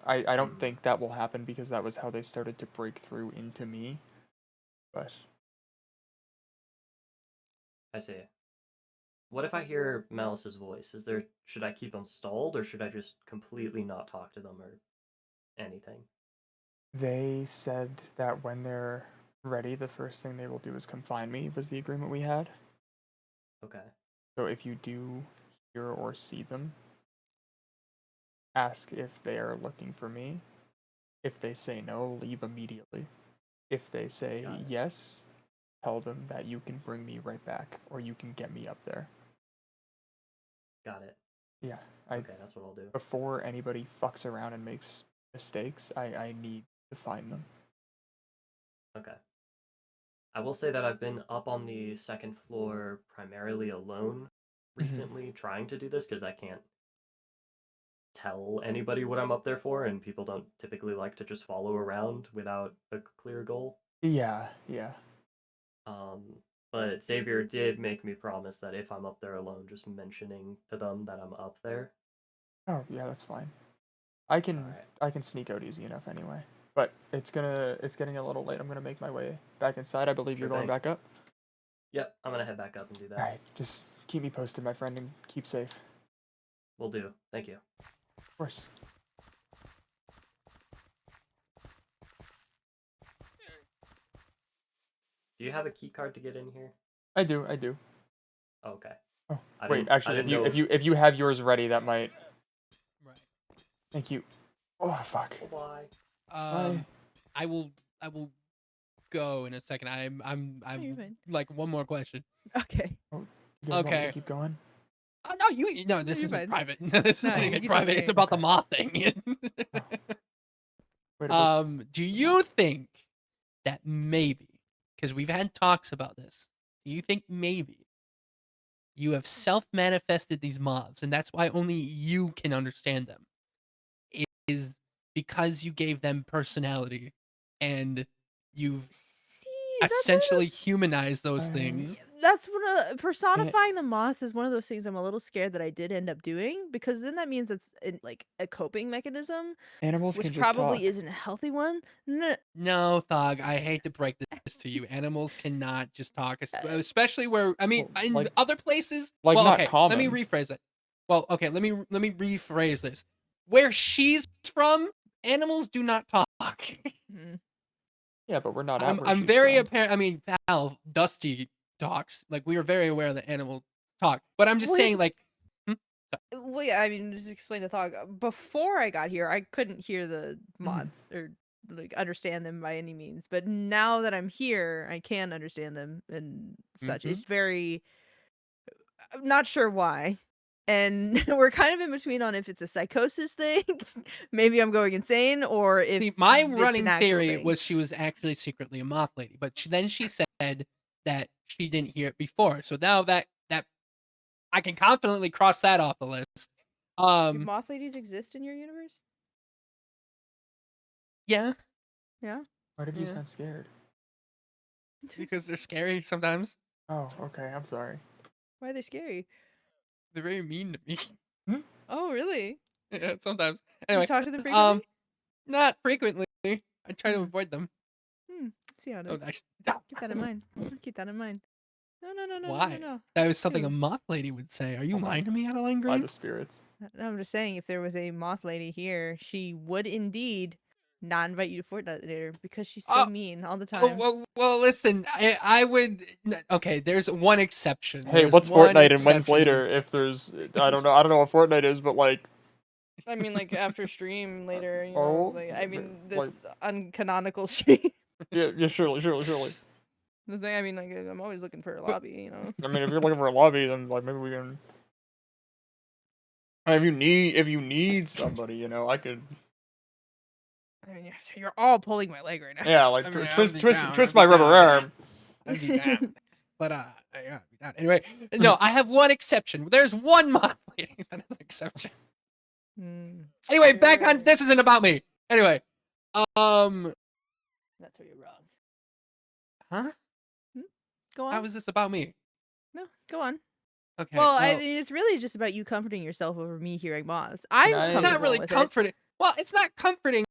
I don't think that will happen because that was how they started to break through into me. But I see. What if I hear Malice's voice? Should I keep them stalled or should I just completely not talk to them or anything? they said that when they're ready, the first thing they will do is come find me, was the agreement we had. Okay. So if you do hear or see them, ask if they are looking for me. If they say no, leave immediately. If they say yes, tell them that you can bring me right back or you can get me up there. Got it. Yeah. Okay, that's what I'll do. Before anybody fucks around and makes mistakes, I need to find them. Okay. I will say that I've been up on the second floor primarily alone recently trying to do this because I can't tell anybody what I'm up there for, and people don't typically like to just follow around without a clear goal. Yeah, yeah. But Xavier did make me promise that if I'm up there alone, just mentioning to them that I'm up there. Oh, yeah, that's fine. I can sneak out easy enough anyway. But it's getting a little late. I'm gonna make my way back inside. I believe you're going back up. Yep, I'm gonna head back up and do that. Alright, just keep me posted, my friend, and keep safe. Will do. Thank you. Of course. Do you have a key card to get in here? I do. Oh, okay. Oh, wait, actually, if you have yours ready, that might. Right. Thank you. Oh fuck. Bye. I will go in a second. I'm fine. like one more question. Okay. Oh, you guys want me to keep going? Oh no, this you're isn't fine. private. This No, isn't you even can private. tell It's me. about the moth thing. Do you think that maybe, because we've had talks about this, do you think maybe you have self-manifested these moths, and that's why only you can understand them? Is because you gave them personality, and you've essentially humanized those things. That's one of personifying the moths is one of those things I'm a little scared that I did end up doing, because then that means it's like a coping mechanism. Animals which can just probably talk. isn't a healthy one. No, Thog, I hate to break this to you. Animals cannot just talk, especially where in other places. Like well, not okay, common. let me rephrase it. Well, okay, let me rephrase this. Where she's from, animals do not talk. Yeah, but we're not. I'm very apparent. I mean, Val, Dusty talks. Like we are very aware that animals talk. But I'm just saying, like, Well, yeah, I mean, just explain the thought. Before I got here, I couldn't hear the mods or like understand them by any means. But now that I'm here, I can understand them and such. It's very, I'm not sure why. And we're kind of in between on if it's a psychosis thing, maybe I'm going insane, or if See, my it's an running actual theory thing. was she was actually secretly a moth lady, but then she said that she didn't hear it before. So now that I can confidently cross that off the list. Do moth ladies exist in your universe? Yeah, Yeah. Why did you Yeah. sound scared? because they're scary sometimes. Oh, okay. I'm sorry. Why are they scary? They're very mean to me. Oh, really? Yeah, sometimes. Do Anyway, you talk to them frequently? not frequently. I try to Hmm. avoid them. See how it Oh, is. actually, Keep that in mind. Keep that in mind. No. Why? That was something a Ew. moth lady would say. Are you Hold on. lying to me, Adeline By Green? the spirits. No, I'm just saying, if there was a moth lady here, she would indeed not invite you to Fortnite later because she's so Oh, mean all the Oh, time. well, listen, I would. Okay, there's one exception. Hey, There's what's one Fortnite and when's exception. later? If there's, I don't know what Fortnite is, but like, I mean, like after stream later, you Oh, know. Like, I mean, like- this uncanonical stream. yeah, surely. The thing, I mean, like, I'm always looking for a lobby, you know. I mean, if you're looking for a lobby, then like maybe we can. If you need somebody, you know, I could. I mean, you're all pulling my leg right now. Yeah, like I mean, twist my rubber arm. I'd be down. But yeah, I'd be down. Anyway, no, I have one exception. There's one moth lady that is an exception. Anyway, back on. This isn't about me. Anyway, That's where you're wrong. huh? Go on. How is this about me? No, go on. Okay. Well, I mean, it's really just about you comforting yourself over me hearing moths. I'm I- it's not comfortable really with it. comforting. Well, it's not comforting.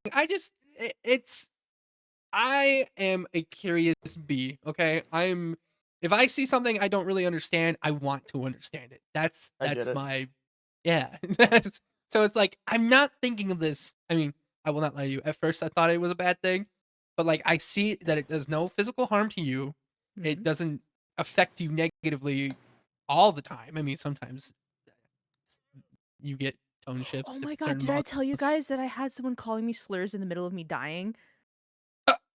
I am a curious bee. Okay, if I see something I don't really understand, I want to understand it. That's I get it. my, yeah. So it's like I'm not thinking of this. I mean, I will not lie to you. At first, I thought it was a bad thing, but like I see that it does no physical harm to you. It Mhm. doesn't affect you negatively all the time. I mean, sometimes you get tone shifts. Oh if my god, certain did I moths- tell you guys that I had someone calling me slurs in the middle of me dying?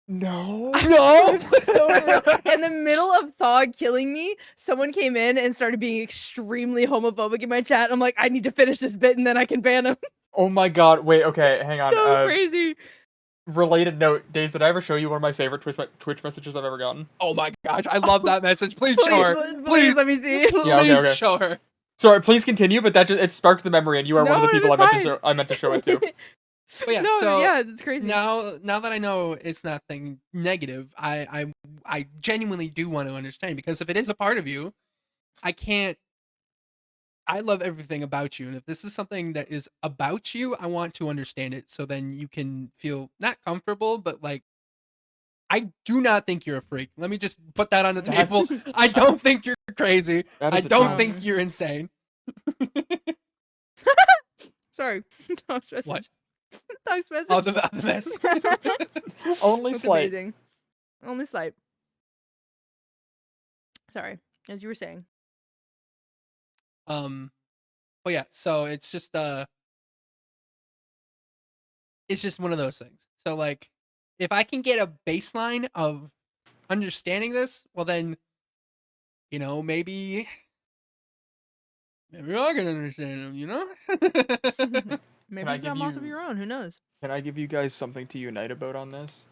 No. No. So real. In the middle of Thog killing me, someone came in and started being extremely homophobic in my chat. I'm like, I need to finish this bit and then I can ban him. Oh my god. Wait. Okay. Hang on. So crazy. Related note. Days, did I ever show you one of my favorite Twitch messages I've ever gotten? Oh my gosh, I love that message. Please show her. Please let me see. Please Yeah, okay. show her. Sorry. Please continue. But it sparked the memory, and you are one of the No, people it was I meant to show it to. But yeah, no, so yeah, it's crazy. now that I know it's nothing negative, I genuinely do want to understand, because if it is a part of you, I love everything about you, and if this is something that is about you, I want to understand it, so then you can feel not comfortable, but like, I do not think you're a freak. Let me just put that on the table. That's- I don't think you're crazy. That I is a don't challenge. think you're insane. Sorry. Thog's message. What? Thog's message. Oh, the mess. Only That's slight. amazing. Only slight. Sorry. As you were saying. But yeah, so it's just one of those things. So like, if I can get a baseline of understanding this, well then, you know, maybe I can understand them, you know? Maybe I you got give moth of you- your own. Who knows? Can I give you guys something to unite about on this?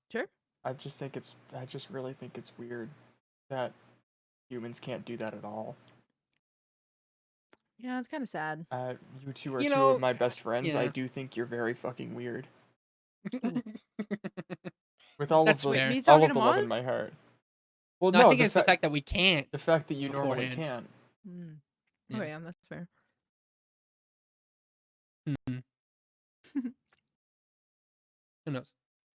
Sure. I just really think it's weird that humans can't do that at all. Yeah, it's kind of sad. You two are You two know, of my best friends. I yeah. do think you're very fucking weird. With all That's of the fair. Me all talking of to the love in moths? my heart. Well, No, no, I think it's the fact that we can't. the fact that you normally beforehand. can't. Mm. Yeah. Oh yeah, that's fair. Who knows?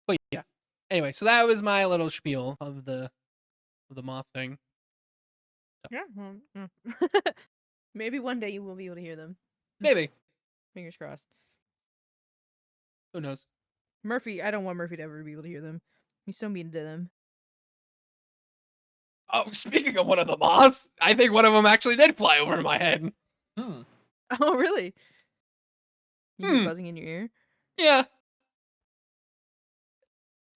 But yeah. Anyway, so that was my little spiel of the moth thing. Yeah. Well, yeah. Maybe one day you will be able to hear them. Maybe. Fingers crossed. Who knows? Murphy, I don't want Murphy to ever be able to hear them. He's so mean to them. Oh, speaking of one of the moths, I think one of them actually did fly over my head. Hmm. Oh, really? You hear buzzing in your ear? Yeah.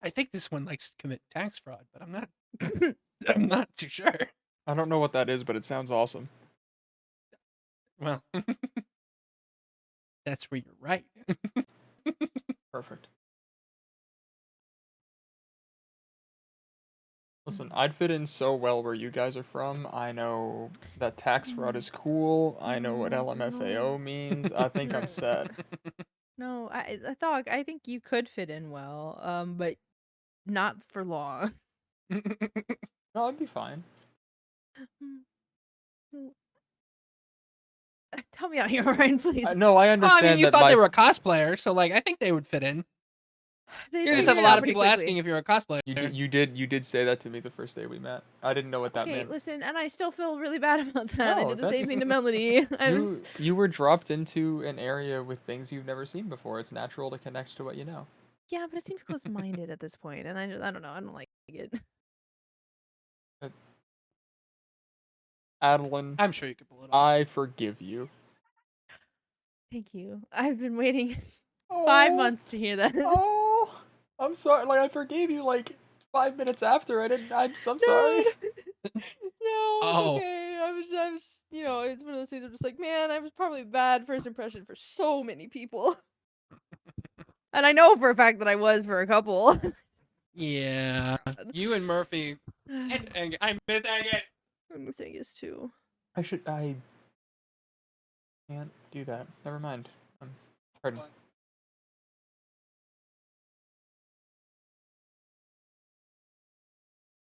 I think this one likes to commit tax fraud, but I'm not. I'm not too sure. I don't know what that is, but it sounds awesome. Well, that's where you're right. Perfect. Listen, I'd fit in so well where you guys are from. I know that tax fraud is cool. I know what LMFAO means. I think I'm set. No, I thought I think you could fit in well, but not for long. No, I'd be fine. Tell me out here, Ryan, please. No, I Well, I understand mean, you that thought my they were a cosplayer, so like I think they would fit in. They You just figured have a it lot out of pretty people quickly. asking if you're a cosplayer. you did say that to me the first day we met. I didn't know what that Okay, meant. listen, and I still feel really bad about that. I No, did the same that's- thing to Melody. I was You were dropped into an area with things you've never seen before. It's natural to connect to what you know. yeah, but it seems close-minded at this point, and I don't know. I don't like it. Adeline, I'm sure you could pull it off. I forgive you. Thank you. I've been waiting Oh, 5 months to hear that. Oh, I'm sorry. Like I forgave you like 5 minutes after. I'm sorry. No, it's Oh. okay. I was, it's one of those things. I'm just like, man, I was probably a bad first impression for so many people, and I know for a fact that I was for a couple. Yeah, you and Murphy, and I'm missing it. I'm missing this too. I can't do that. Never mind. Pardon. What?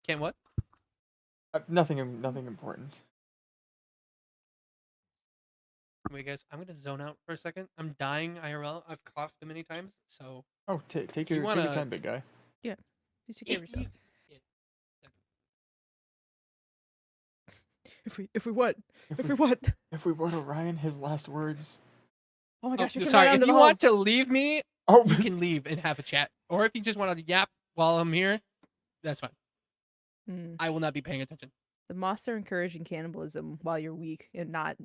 Can't what? Nothing important. Wait, guys, I'm gonna zone out for a second. I'm dying IRL. I've coughed too many times, so. Oh, take You your wanna- time, big guy. Just take care of yourself. If we what? If we what? If we were to Ryan, his last words. Oh my Oh, gosh, you're sorry. Down If to the you want halls. to leave me, Oh, you can leave and have a chat. Or if you just want to yap while I'm here, that's fine. Hmm. I will not be paying attention. The moths are encouraging cannibalism while you're weak and not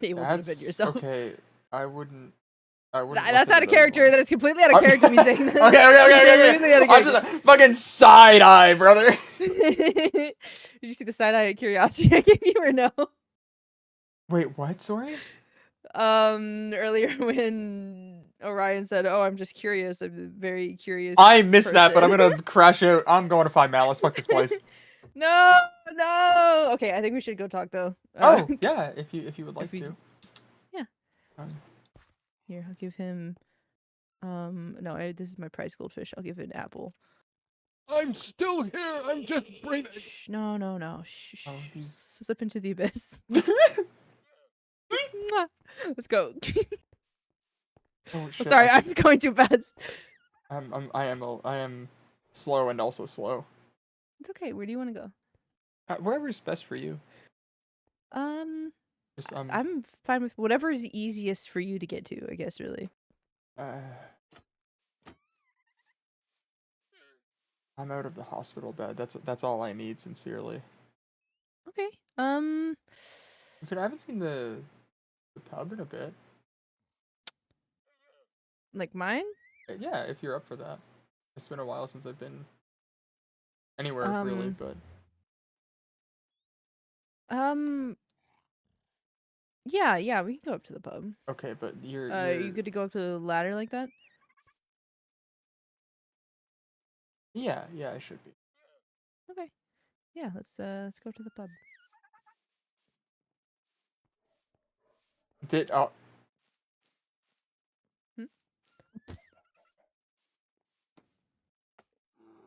able to defend that's yourself. okay. I wouldn't. That's listen out to of those character. ones. That is completely out of character. Me saying that. Okay. Completely out of I'm character. just fucking side eye, brother. Did you see the side eye curiosity I gave you or no? Wait, what? Sorry. Earlier when Orion said, "Oh, I'm just curious. I'm very curious." I missed that, but I'm person." gonna crash out. I'm going to find Malice. Fuck this place. No. Okay, I think we should go talk though. Oh yeah, if you would like we- to. Yeah. Um, Here, I'll give him. No, this is my prize goldfish. I'll give it an apple. I'm still here. I'm just breathing. Shh, no. Shh. Oh, he's- Slip into the abyss. Mwah. Let's go. oh I'm shit. sorry, I'm going too fast. I am slow and also slow. It's okay. Where do you want to go? Wherever's best for you. Just, I'm fine with whatever is easiest for you to get to. I guess really. I'm out of the hospital bed. That's all I need, sincerely. Okay. I haven't seen the pub in a bit. Like mine? Yeah, if you're up for that. It's been a while since I've been anywhere really, but Yeah, we can go up to the pub. okay, but you're Are you good to go up to the ladder like that? Yeah, I should be. Okay. Yeah, let's go to the pub. Hmm?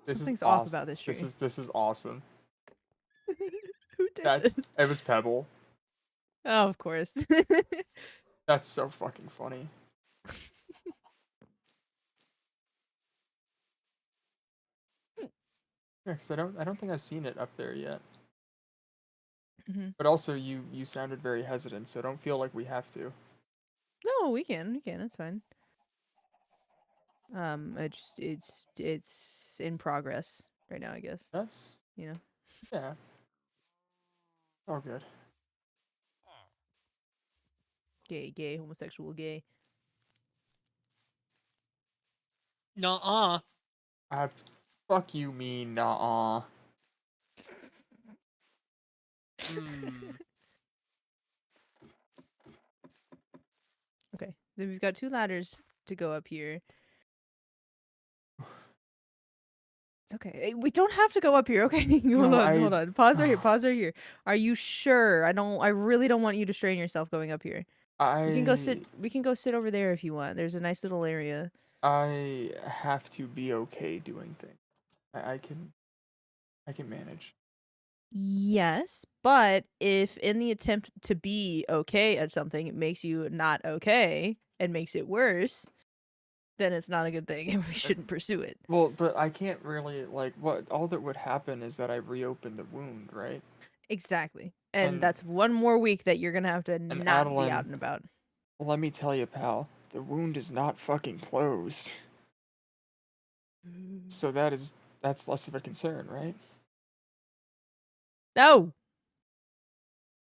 This Something's is off awesome. about this tree. This is awesome. Who did this? It was Pebble. Oh, of course. That's so fucking funny. Yeah, because I don't think I've seen it up there yet. Mhm. But also, you sounded very hesitant, so don't feel like we have to. No, we can. It's fine. It's in progress right now, I guess. That's You know. yeah. Oh, good. Gay, homosexual, gay. Nuh-uh. Fuck you, mean, nuh-uh. Hmm. Okay, then we've got 2 ladders to go up here. It's okay. We don't have to go up here. Okay, hold on. Pause right here. Pause right here. Are you sure? I really don't want you to strain yourself going up here. We can go sit. We can go sit over there if you want. There's a nice little area. I have to be okay doing things. I can manage. Yes, but if in the attempt to be okay at something, it makes you not okay and makes it worse, then it's not a good thing and we shouldn't pursue it. Well, but I can't really, like, what all that would happen is that I reopen the wound, right? Exactly. And And- that's one more week that you're gonna have to and not be Adeline- out and about. Let me tell you, pal, the wound is not fucking closed. So that's less of a concern, right? No!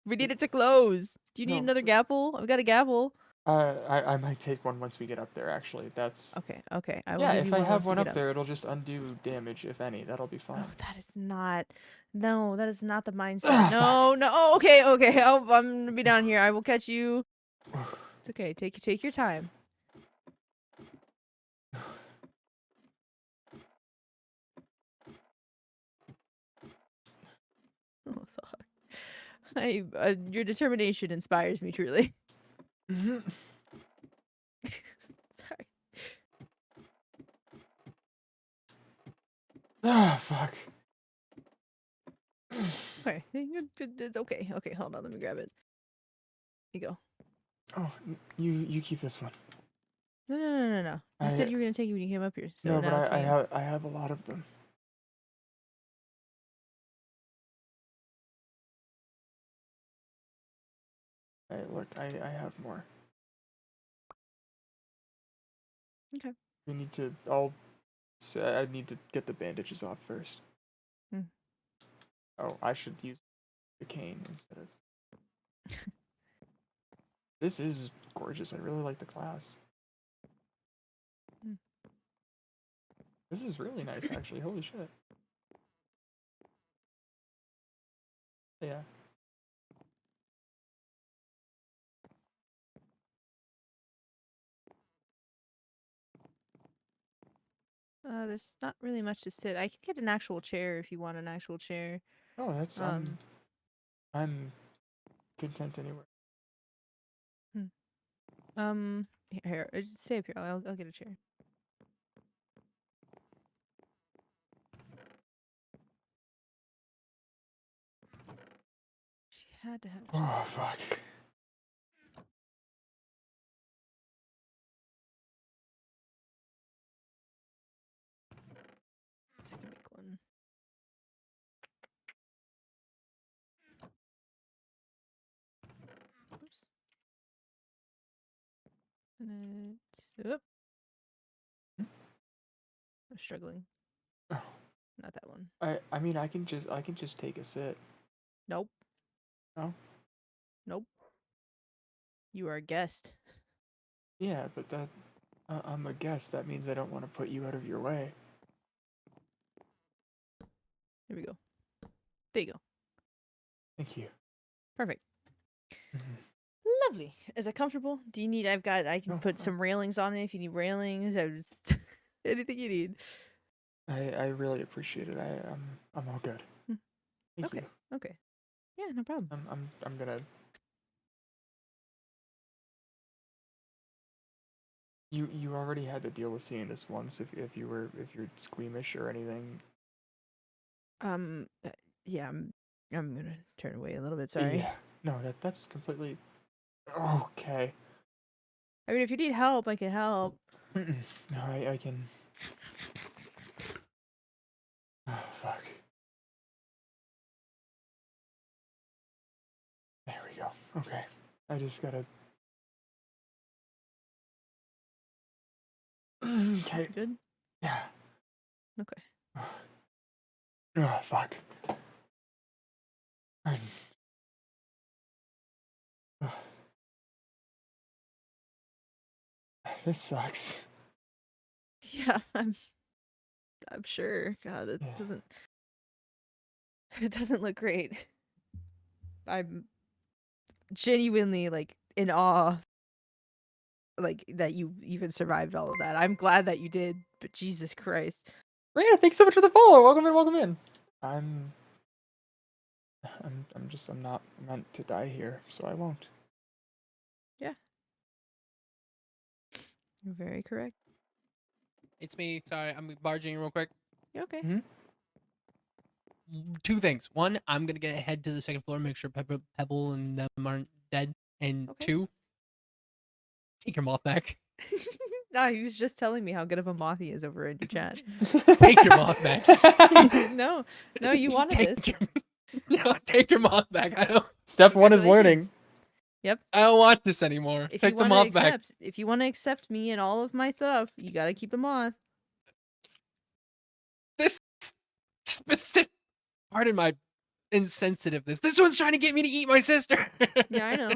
We need it to close. Do you need No, another but- gavel? I've got a gavel. I might take one once we get up there, actually. That's... Okay. I will Yeah, give if you I one have once we one get up there, it'll just undo damage, if any. That'll be fine. Oh, that is not. No, that is not the mindset. Ah, No. Oh, okay. I'm gonna be down here. I will catch you. It's okay. Take your time. Oh, fuck. Your determination inspires me truly. Mhm. Sorry. Ah, fuck. Okay. It's okay. Okay, hold on. Let me grab it. Here you go. Oh, you keep this one. No. You said you were gonna take it when you came up here. So No, now but it's fine. I have a lot of them. Hey, look, I have more. Okay. We need to. I need to get the bandages off first. Hmm. Oh, I should use the cane instead of. This is gorgeous. I really like the glass. Hmm. This is really nice, actually. Holy shit. Yeah. There's not really much to sit. I can get an actual chair if you want an actual chair. Oh, that's I'm content anywhere. Here, just stay up here. I'll get a chair. She had to have a chair. Oh fuck. So I can make one. Oops. And oop. I'm struggling. Oh. Not that one. I mean I can just take a sit. Nope. No? Nope. You are a guest. Yeah, but I'm a guest. That means I don't want to put you out of your way. Here we go. There you go. Thank you. Perfect. Mhm. Lovely. Is it comfortable? Do you need? I can No, put some railings on it if you need railings. Anything you need. I really appreciate it. I'm all good. Hmm. Thank Okay. you. Okay. Yeah, no problem. I'm gonna. You already had to deal with seeing this once if you're squeamish or anything. Yeah, I'm gonna turn away a little bit. Sorry. Yeah. No, that's completely okay. I mean, if you need help, I can help. No, I can. Oh fuck. There we go. Okay. I just gotta. Okay. Good. Yeah. Okay. Oh fuck. This sucks. Yeah, I'm sure. God, Yeah. it doesn't look great. I'm genuinely like in awe, like that you even survived all of that. I'm glad that you did, but Jesus Christ. Rita, thanks so much for the follow. Welcome in, welcome in. I'm not meant to die here, so I won't. You're very correct. It's me. Sorry, I'm barging in real quick. You're okay. Two things. One, I'm gonna get head to the second floor, make sure Pebble and them aren't dead. And Okay. two, take your moth back. Nah, he was just telling me how good of a moth he is over in your chat. Take your moth back. No, you wanted this. Take your moth back. I don't. Step one is learning. Congratulations. Yep. I don't want this anymore. If Take you the want to moth back. accept, if you want to accept me and all of my stuff, you gotta keep the moth. This specific. Pardon my insensitiveness. This one's trying to get me to eat my sister. Yeah, I know.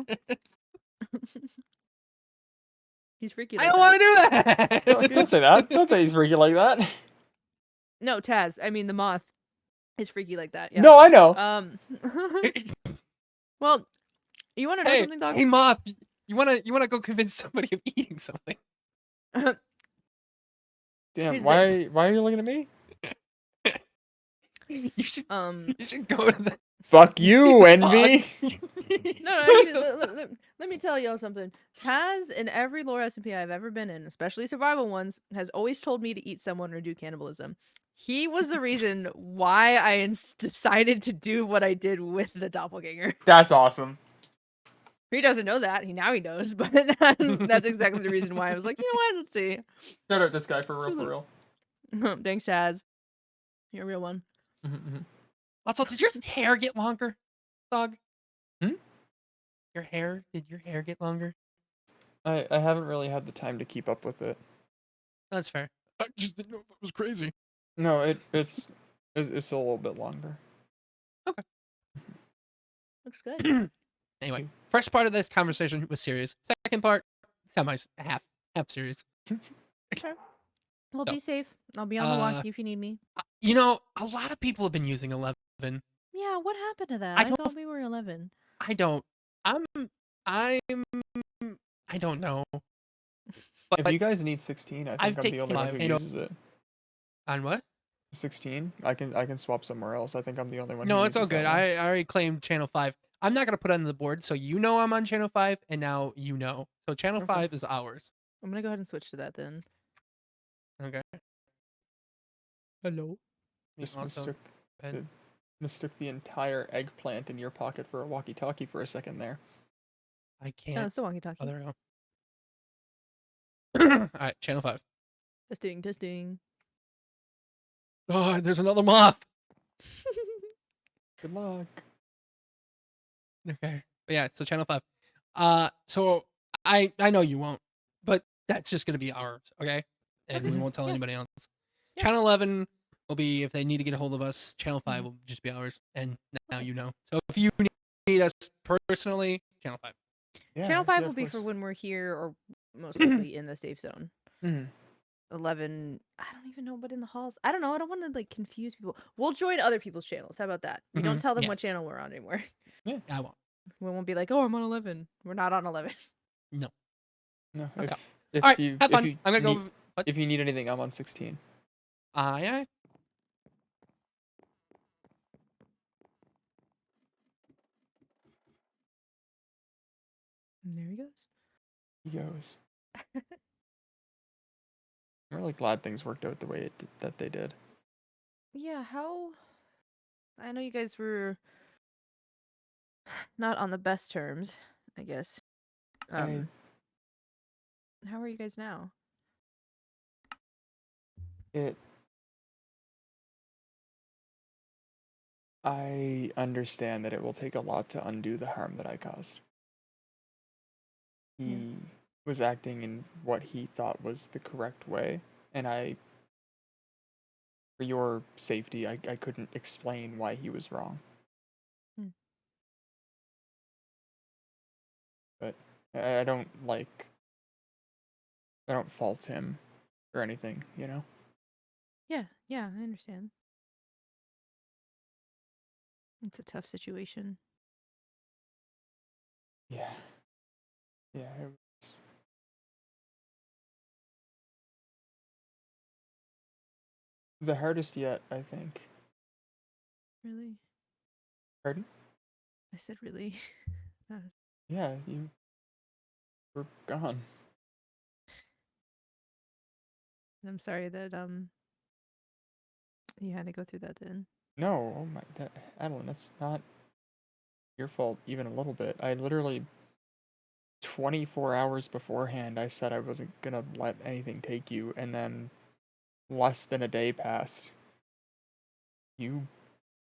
He's freaky. I Like don't want to do that. Don't say that. Don't say he's freaky like that. No, Taz. I mean, the moth is freaky like that. Yeah. No, I know. Well, you want to know something, dog? Hey, moth. You wanna go convince somebody of eating something? Damn. here's Why are you looking at me? You should You should go to the. Fuck see you, the Envy. No, actually, let me tell y'all something. Taz, in every lore SMP I've ever been in, especially survival ones, has always told me to eat someone or do cannibalism. He was the reason why I decided to do what I did with the doppelganger. That's awesome. He doesn't know that. Now he knows, but that's exactly the reason why I was like, you know what? Let's see. Shout out this guy for real. Thanks, Taz. You're a real one. Also, did your hair get longer, dog? Hmm? Did your hair get longer? I haven't really had the time to keep up with it. That's fair. I just didn't know if it was crazy. No, it's a little bit longer. Looks good. Anyway, first part of this conversation was serious. Second part, half serious. Sure. Well, So, be safe. I'll be on Milwaukee if you need me. You know, a lot of people have been using 11. Yeah, what happened to that? I I don't- thought we were 11. I don't. I don't know. If you guys need 16, I think I've I'm the only one who taken five. uses it. On what? 16? I can swap somewhere else. I think I'm the only one. No, who it's all uses good. that one. I already claimed channel 5. I'm not gonna put it on the board, so you know I'm on channel 5, and now you know. So channel Okay. 5 is ours. I'm gonna go ahead and switch to that then. Okay. Hello. Just Also, mistook the entire eggplant in your pocket for a walkie-talkie for a second there. I No, can't. it's the walkie-talkie. Oh, there we go. All right, channel 5. Testing. Oh, there's another moth. Good luck. Okay. But yeah, so channel 5. So I know you won't, but that's just gonna be ours, okay? And we Okay. won't tell Yeah. anybody else. Yeah. Channel 11 will be if they need to get a hold of us. Channel 5 will just be ours, and now Okay. you know. So if you need us personally, channel 5. Yeah, Channel 5 yeah, will of be for course. when we're here or most likely in the safe zone. Mhm. 11, I don't even know, but in the halls. I don't know. I don't want to like confuse people. We'll join other people's channels. How about that? We don't Mhm, tell them what yes. channel we're on anymore. I won't. We won't be like, oh, I'm on 11. We're not on 11. No, Okay. if All right, you have fun. if you I'm gonna need, go. What? if you need anything, I'm on 16. Aye. And there he goes. He goes. I'm really glad things worked out the way that they did. Yeah, how? I know you guys were not on the best terms, I guess. How are you guys now? I understand that it will take a lot to undo the harm that I caused. He was acting in what he thought was the correct way, and for your safety, I couldn't explain why he was wrong. But I don't like I don't fault him or anything, you know? Yeah, yeah, I understand. It's a tough situation. Yeah. Yeah, it was. The hardest yet, I think. Really? Pardon? I said really. Yeah, you were gone. I'm sorry that you had to go through that then. No, oh my, Adeline, that's not your fault even a little bit. I literally 24 hours beforehand, I said I wasn't gonna let anything take you, and then less than a day passed. You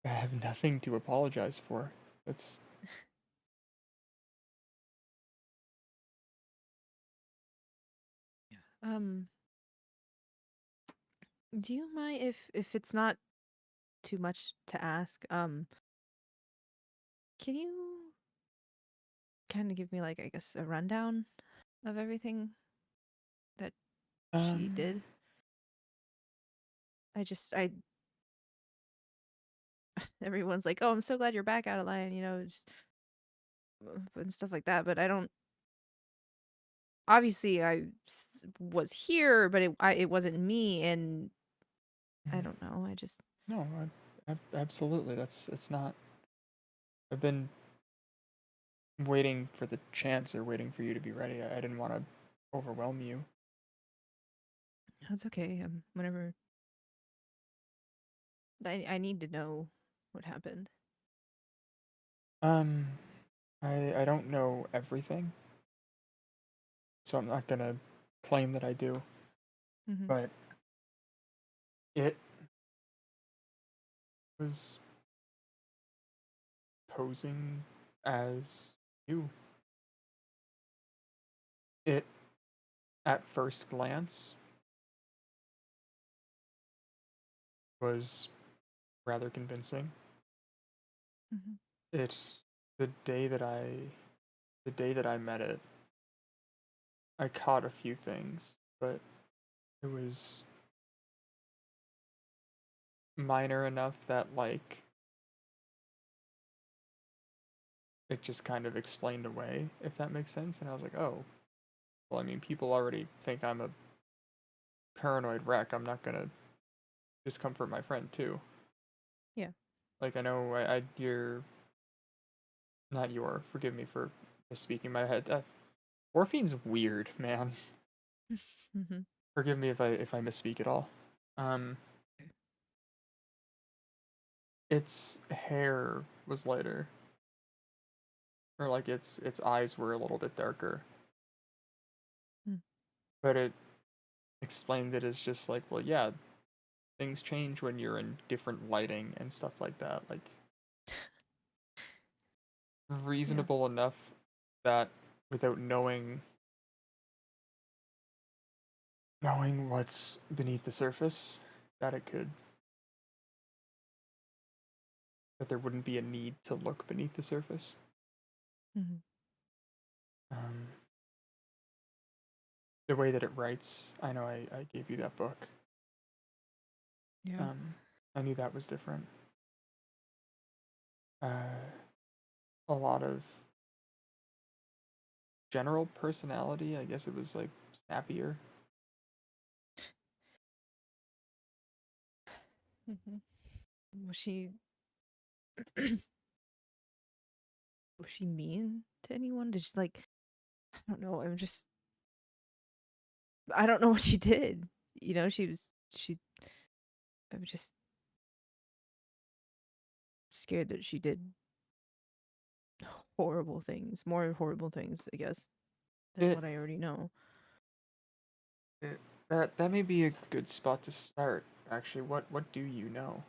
have nothing to apologize for. That's Um, do you mind if it's not too much to ask? Can you kind of give me like I guess a rundown of everything that she um did? I everyone's like, "Oh, I'm so glad you're back out of line," just and stuff like that. But I don't. Obviously, was here, but it wasn't me, and I don't know. I just no, absolutely. It's not. I've been waiting for the chance or waiting for you to be ready. I didn't want to overwhelm you. That's okay. Whenever I need to know what happened. Um, I don't know everything, so I'm not gonna claim that I do. Mm-hmm. But it was posing as you. It, at first glance, was rather convincing. Mm-hmm. It, the day that I met it, I caught a few things, but it was minor enough that like it just kind of explained away, if that makes sense. And I was like, oh, well, I mean, people already think I'm a paranoid wreck. I'm not gonna discomfort my friend too. Yeah. Like I know you're not your. Forgive me for misspeaking my head. Morphine's weird, man. Mm-hmm. Forgive me if I misspeak at all. Um, its hair was lighter, or like its eyes were a little bit darker. Mm. But it explained it as just like, well, yeah, things change when you're in different lighting and stuff like that. Like Yeah. reasonable enough that without knowing what's beneath the surface, that it could that there wouldn't be a need to look beneath the surface. Mm-hmm. Um, the way that it writes, I know I gave you that book. Yeah. I knew that was different. A lot of general personality, I guess it was like snappier. Mm-hmm. Was she was she mean to anyone? Did she like I don't know. I don't know what she did. She I'm just scared that she did horrible things, more horrible things, I guess, than It, what I already know. that may be a good spot to start. Actually, what do you know?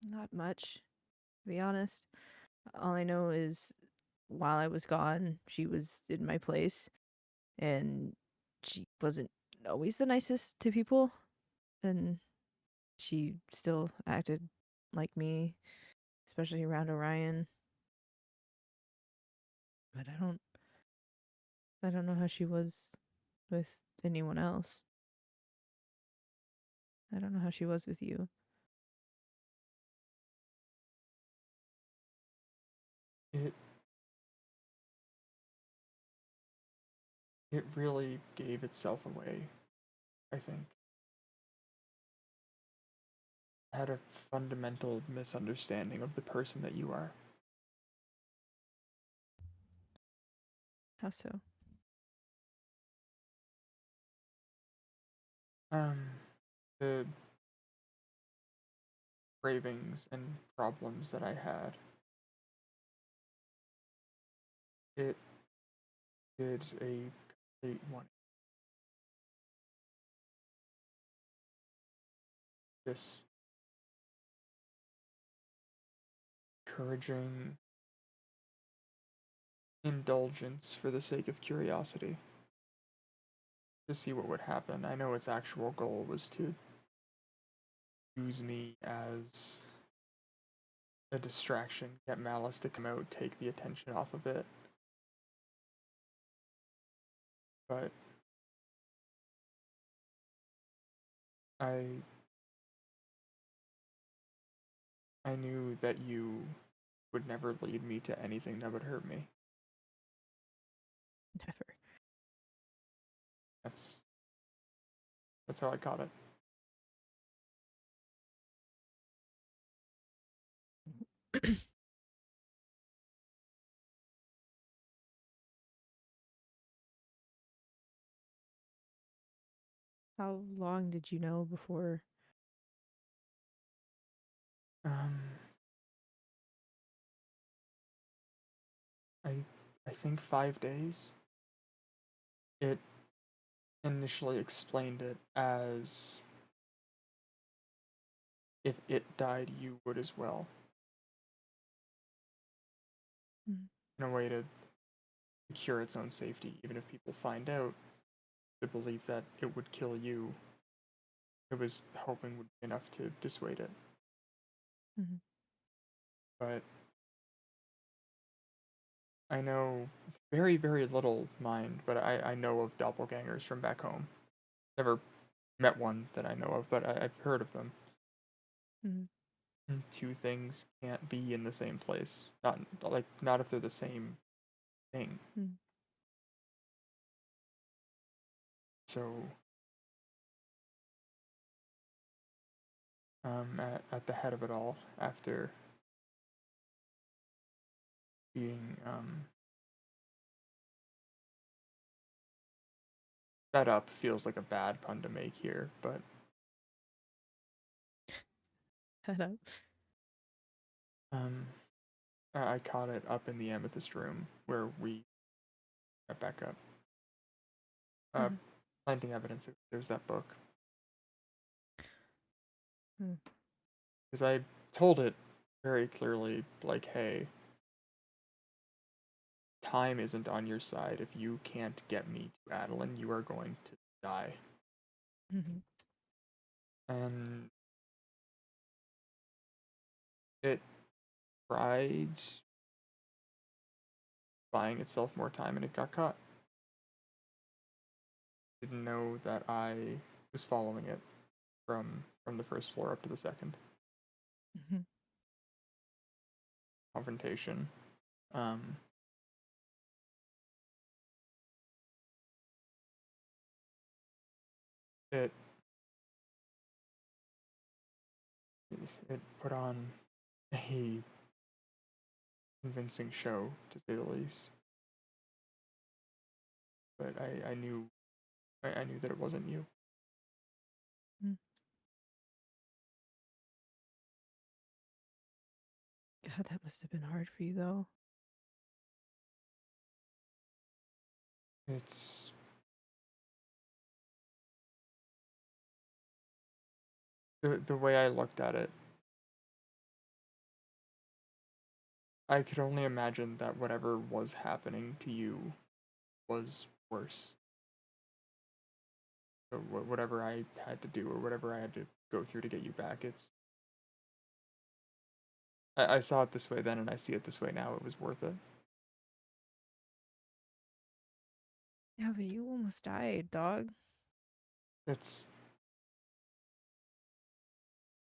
Not much, to be honest. All I know is while I was gone, she was in my place and she wasn't always the nicest to people and she still acted like me, especially around Orion. But I don't I don't know how she was with anyone else. I don't know how she was with you. It really gave itself away, I think. I had a fundamental misunderstanding of the person that you are. How so? The cravings and problems that I had. It did a complete one. Just encouraging indulgence for the sake of curiosity. To see what would happen. I know its actual goal was to use me as a distraction, get Malice to come out, take the attention off of it. But I knew that you would never lead me to anything that would hurt me. Never. That's how I caught it. How long did you know before? I think 5 days. It initially explained it as if it died, you would as well. Mm. In a way to secure its own safety, even if people find out, the belief that it would kill you, it was hoping would be enough to dissuade it. Mm-hmm. But I know very, very little mind, but I know of doppelgangers from back home. Never met one that I know of, but I've heard of them. Mm-hmm. Two things can't be in the same place. Not if they're the same thing. Mm-hmm. So at the head of it all, after being fed up feels like a bad pun to make here, but Head up. I caught it up in the amethyst room where we got back up. Mm-hmm. Planting evidence. There's that book. Because I told it very clearly, like, hey, time isn't on your side. If you can't get me to Adeline, you are going to die. Mm-hmm. And it tried buying itself more time, and it got caught. Didn't know that I was following it from the first floor up to the second. Mm-hmm. Confrontation. It put on a convincing show, to say the least. But I knew that it wasn't you. God, that must have been hard for you, though. It's the way I looked at it. I could only imagine that whatever was happening to you was worse. So whatever I had to do or whatever I had to go through to get you back, I saw it this way then and I see it this way now. It was worth it. Yeah, but you almost died, dog. It's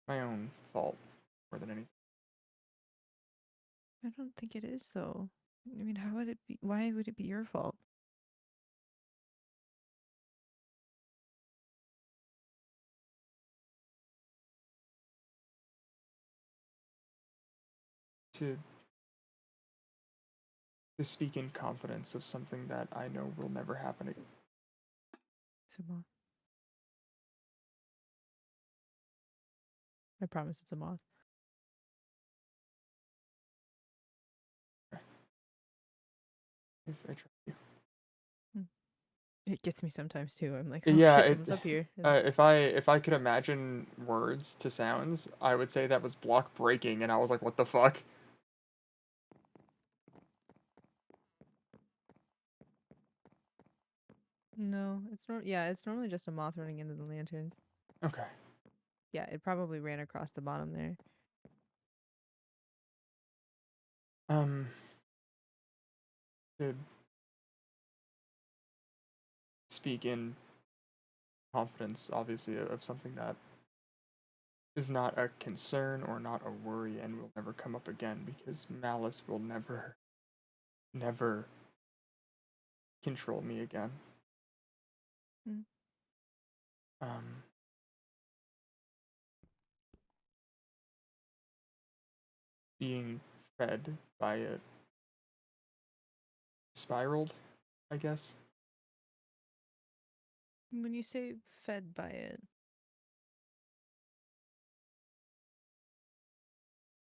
my own fault more than anything. I don't think it is, though. I mean, how would it be? Why would it be your fault? To speak in confidence of something that I know will never happen again. It's a moth. I promise it's a moth. I trust you. It gets me sometimes too. I'm like, oh Yeah, shit, someone's up here. And if I could imagine words to sounds, I would say that was block breaking, and I was like, what the fuck? no, it's normally just a moth running into the lanterns. Okay. Yeah, it probably ran across the bottom there. To speak in confidence, obviously, of something that is not a concern or not a worry and will never come up again, because malice will never control me again. Mm. Being fed by it spiraled, I guess. When you say fed by it,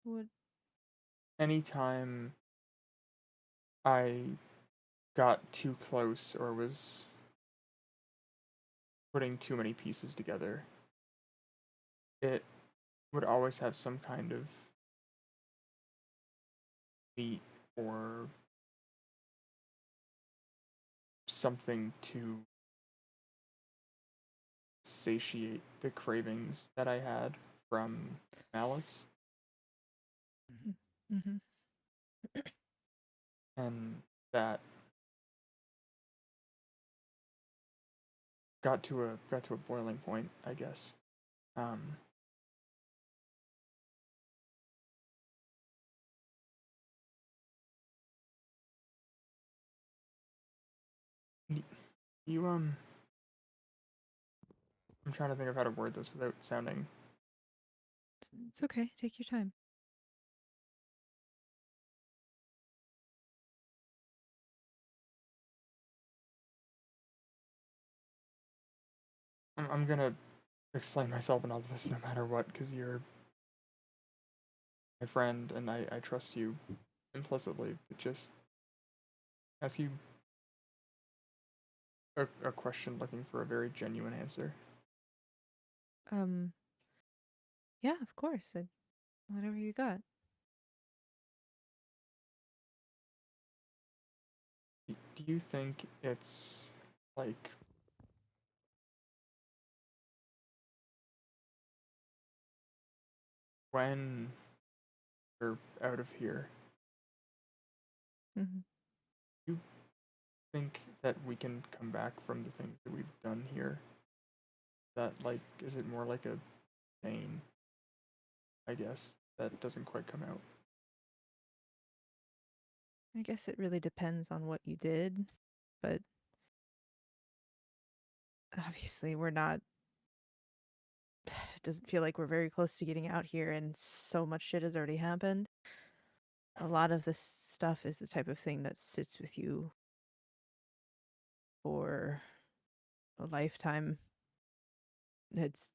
what? Anytime I got too close or was putting too many pieces together, it would always have some kind of meat or something to satiate the cravings that I had from malice. Mm-hmm. And that got to a boiling point, I guess. You I'm trying to think of how to word this without sounding. It's okay. Take your time. I'm gonna explain myself in all of this no matter what, because you're my friend and I trust you implicitly. But just ask you a question looking for a very genuine answer. Yeah, of course. Whatever you got. Do you think it's like when we're out of here, Mm-hmm. do you think that we can come back from the things that we've done here? That, like, is it more like a pain, I guess, that doesn't quite come out? I guess it really depends on what you did, but obviously we're not. It doesn't feel like we're very close to getting out here, and so much shit has already happened. A lot of this stuff is the type of thing that sits with you for a lifetime. It's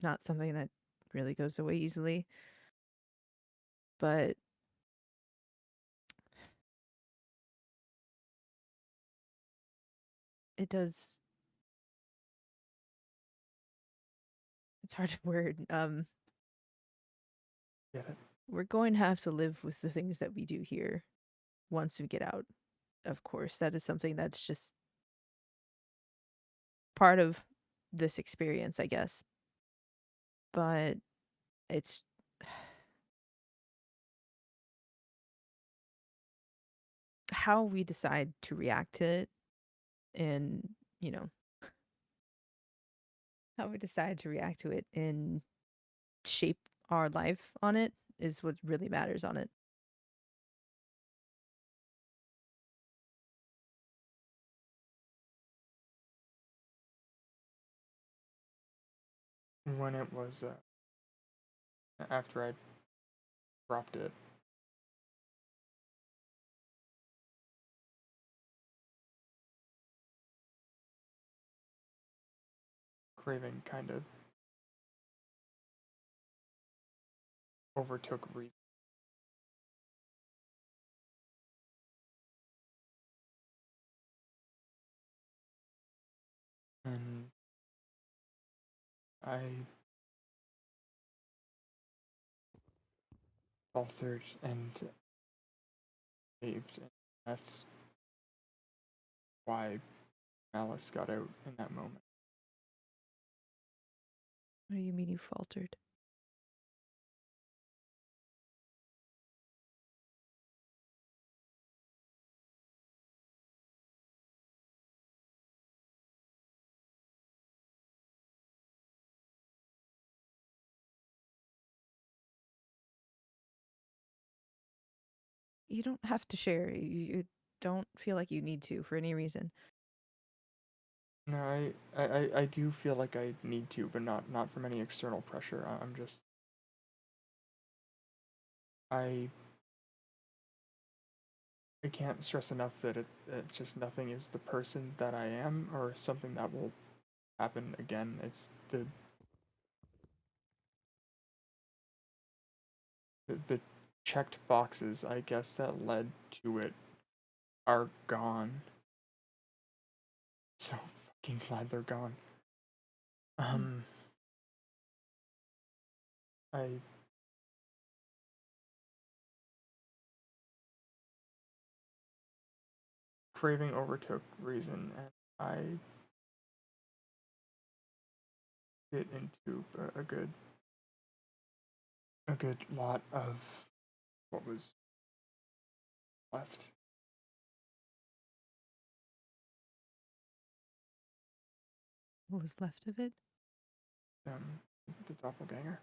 not something that really goes away easily, but it does. It's hard to word. Get it? We're going to have to live with the things that we do here once we get out. Of course, that is something that's just part of this experience, I guess. But it's how we decide to react to it and, you know, how we decide to react to it and shape our life on it is what really matters on it. When it was after I dropped it, craving kind of overtook reason. And I faltered and caved, and that's why Alice got out in that moment. What do you mean you faltered? You don't have to share. You don't feel like you need to for any reason. No, I do feel like I need to, but not from any external pressure. I'm just I can't stress enough that it's just nothing is the person that I am or something that will happen again. It's the checked boxes, I guess, that led to it are gone. So fucking glad they're gone. I craving overtook reason, and I fit into a good lot of what was left. What was left of it? The doppelganger.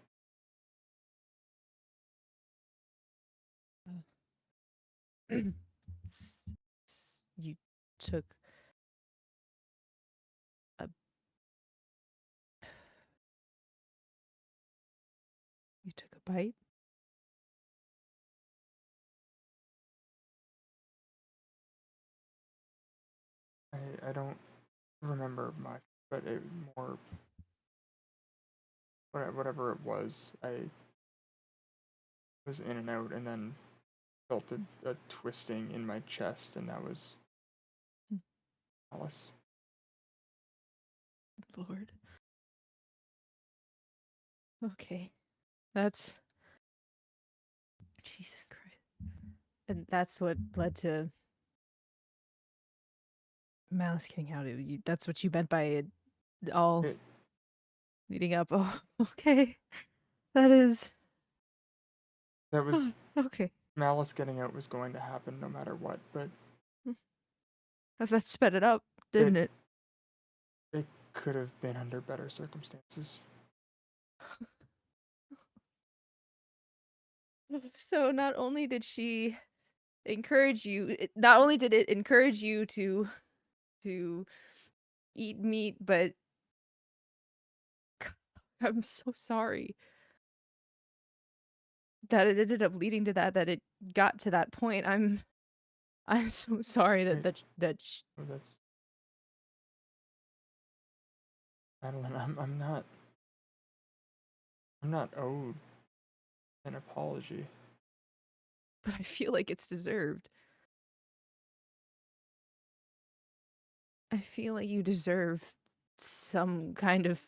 You took a bite? I don't remember much, but it more whatever it was, I was in and out, and then felt a twisting in my chest, and that was Alice. Lord. Okay. That's Jesus Christ. And that's what led to Malice getting out. That's what you meant by it all leading up. Oh, okay. That is That was okay. Malice getting out was going to happen no matter what, but That sped it up, didn't it? it could have been under better circumstances. So not only did she encourage you, not only did it encourage you to eat meat, but I'm so sorry that it ended up leading to that it got to that point. I'm so sorry Right. that That's Madeline. I'm not owed an apology. but I feel like it's deserved. I feel like you deserve some kind of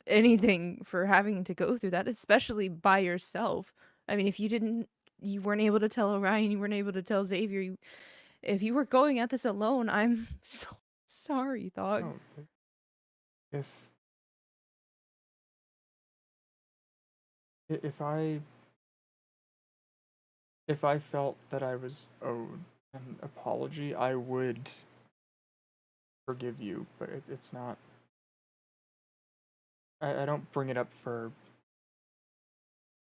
anything for having to go through that, especially by yourself. I mean, if you weren't able to tell Orion, you weren't able to tell Xavier, if you were going at this alone, I'm so sorry, Thog. No, if if I felt that I was owed an apology, I would forgive you, but it's not. I don't bring it up for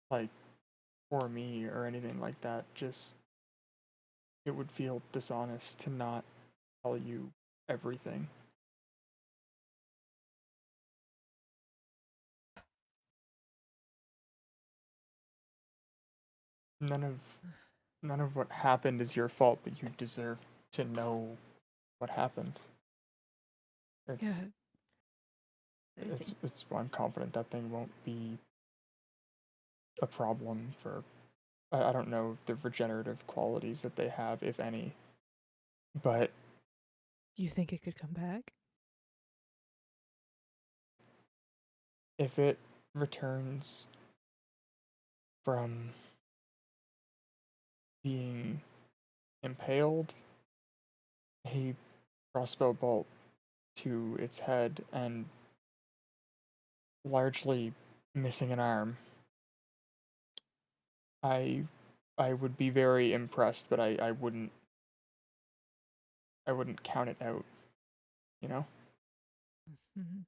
like for me or anything like that. Just it would feel dishonest to not tell you everything. None of what happened is your fault, but you deserve to know what happened. It's I'm confident that thing won't be a problem for I don't know the regenerative qualities that they have, if any. But Do you think it could come back? if it returns from being impaled, a crossbow bolt to its head, and largely missing an arm, I would be very impressed, but I wouldn't count it out, you know? Mm-hmm.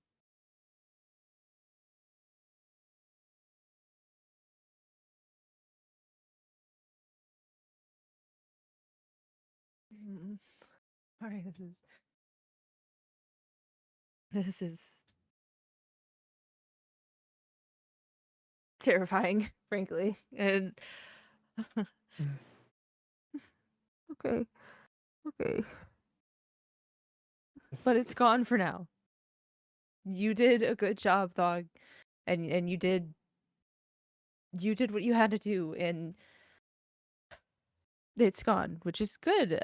Sorry, this is terrifying, frankly. And okay, okay, but it's gone for now. You did a good job, Thog, and you did what you had to do, and it's gone, which is good.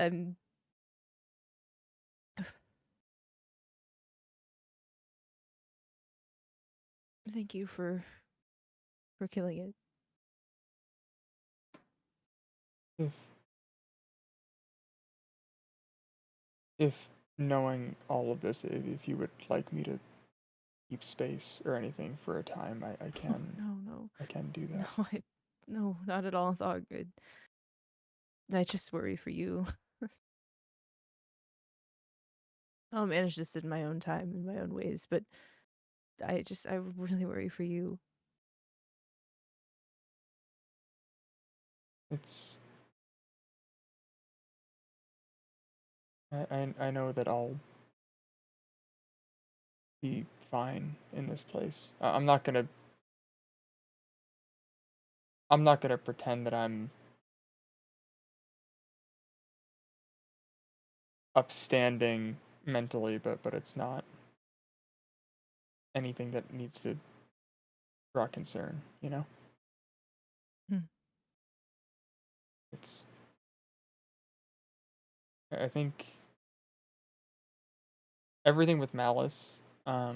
Thank you for killing it. If knowing all of this, if you would like me to keep space or anything for a time, I can. No. I can do that. No, not at all, Thog. I just worry for you. I'll manage this in my own time, in my own ways, but I really worry for you. It's I know that I'll be fine in this place. I'm not gonna pretend that I'm upstanding mentally, but it's not anything that needs to draw concern, you know? It's I think everything with Malice, I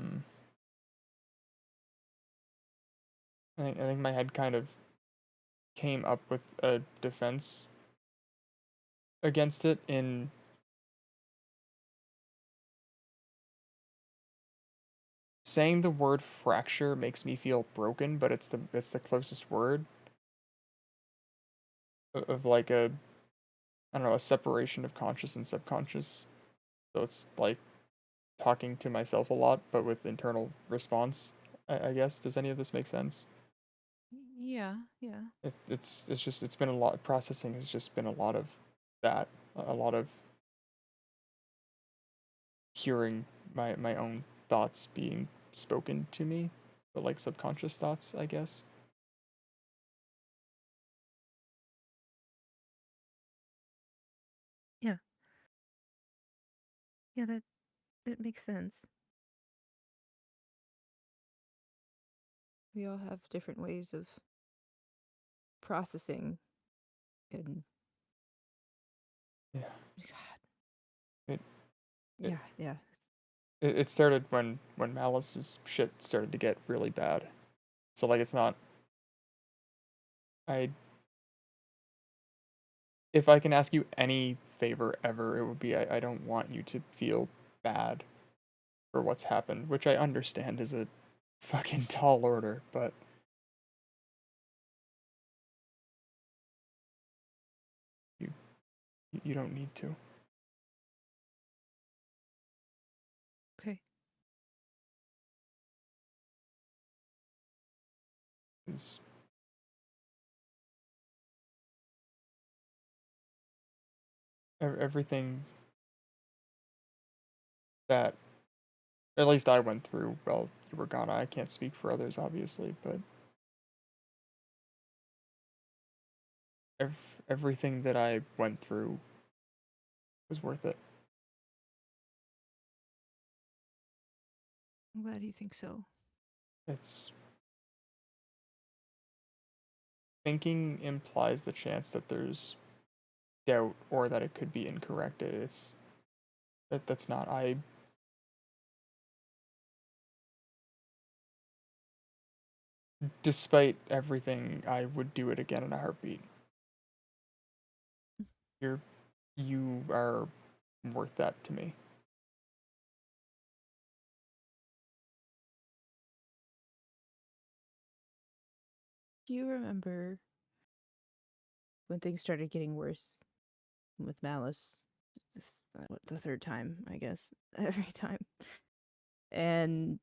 think my head kind of came up with a defense against it in saying the word fracture makes me feel broken, but it's the closest word of like a I don't know, a separation of conscious and subconscious. So it's like talking to myself a lot, but with internal response, I guess. Does any of this make sense? Yeah. It's been a lot. Processing has just been a lot of that, a lot of hearing my own thoughts being spoken to me, but like subconscious thoughts, I guess. Yeah. Yeah, that it makes sense. We all have different ways of processing and Yeah. God. Yeah. It started when Malice's shit started to get really bad. So like it's not I if I can ask you any favor ever, it would be I don't want you to feel bad for what's happened, which I understand is a fucking tall order, but you don't need to. is everything that at least I went through. Well, you were gone. I can't speak for others, obviously, but everything that I went through was worth it. I'm glad you think so. It's thinking implies the chance that there's doubt or that it could be incorrect. That's not. Despite everything, I would do it again in a heartbeat. You are worth that to me. Do you remember when things started getting worse with Malice? This, the third time, I guess, every time. And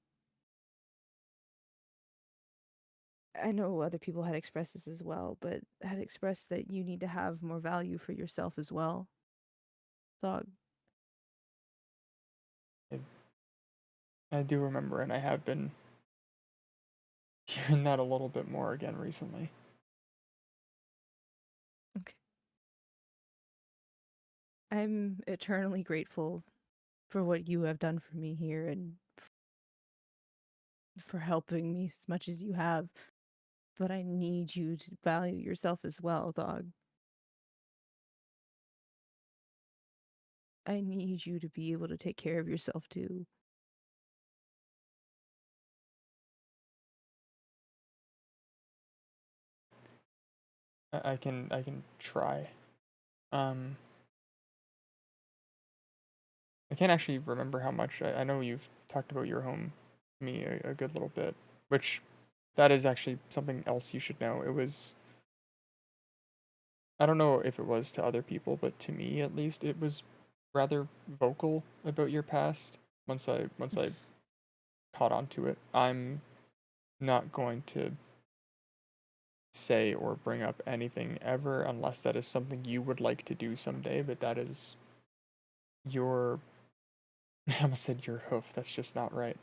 I know other people had expressed this as well, but had expressed that you need to have more value for yourself as well. Dog. I do remember, and I have been hearing that a little bit more again recently. Okay. I'm eternally grateful for what you have done for me here and for helping me as much as you have. But I need you to value yourself as well, dog. I need you to be able to take care of yourself too. I can try. I can't actually remember how much. I know you've talked about your home to me a good little bit, which that is actually something else you should know. It was, I don't know if it was to other people, but to me at least, it was rather vocal about your past. Once I caught on to it, I'm not going to say or bring up anything ever unless that is something you would like to do someday, but that is your I almost said your hoof, that's just not right.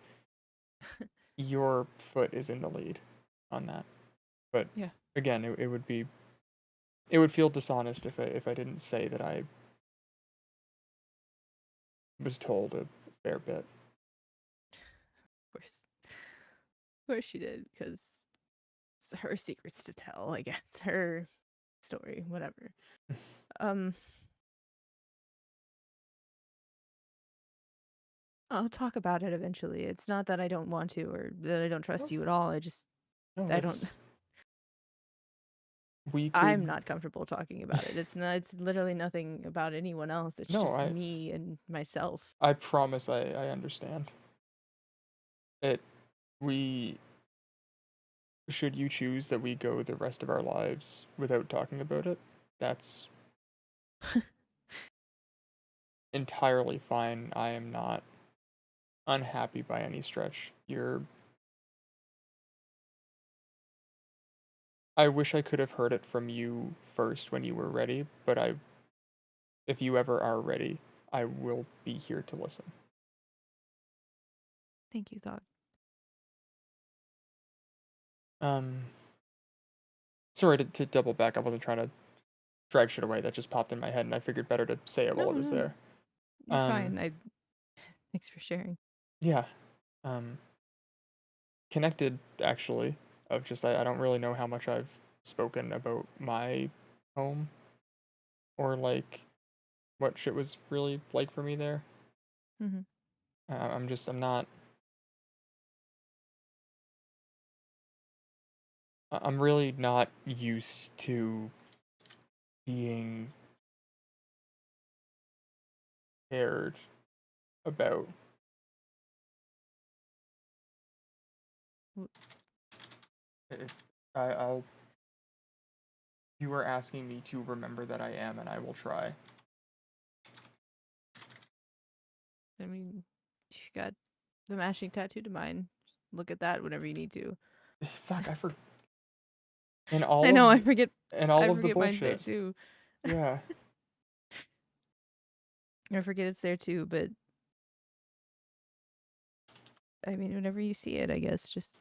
Your foot is in the lead on that. But Yeah. again, it would feel dishonest if I didn't say that I was told a fair bit. Of course she did, because it's her secrets to tell, I guess. Her story, whatever. I'll talk about it eventually. It's not that I don't want to or that I don't trust you at all. I just No, I don't I'm not comfortable talking about it. It's literally nothing about anyone else. It's No, just me and myself. I promise I understand. Should you choose that we go the rest of our lives without talking about it, that's entirely fine. I am not unhappy by any stretch. I wish I could have heard it from you first when you were ready, but if you ever are ready, I will be here to listen. Thank you, dog. Sorry to double back. I wasn't trying to drag shit away. That just popped in my head, and I figured better to say it while it was there. You're fine. Thanks for sharing. Yeah. Connected, actually, of just I don't really know how much I've spoken about my home or like what shit was really like for me there. Mm-hmm. I'm really not used to being cared about. It's, I'll. You are asking me to remember that I am, and I will try. I mean, you got the matching tattoo to mine. Just look at that whenever you need to. Fuck, I forgot. And all I know. of I forget. and all I of the forget mine's there bullshit. too. Yeah. I forget it's there too. But I mean, whenever you see it, I guess just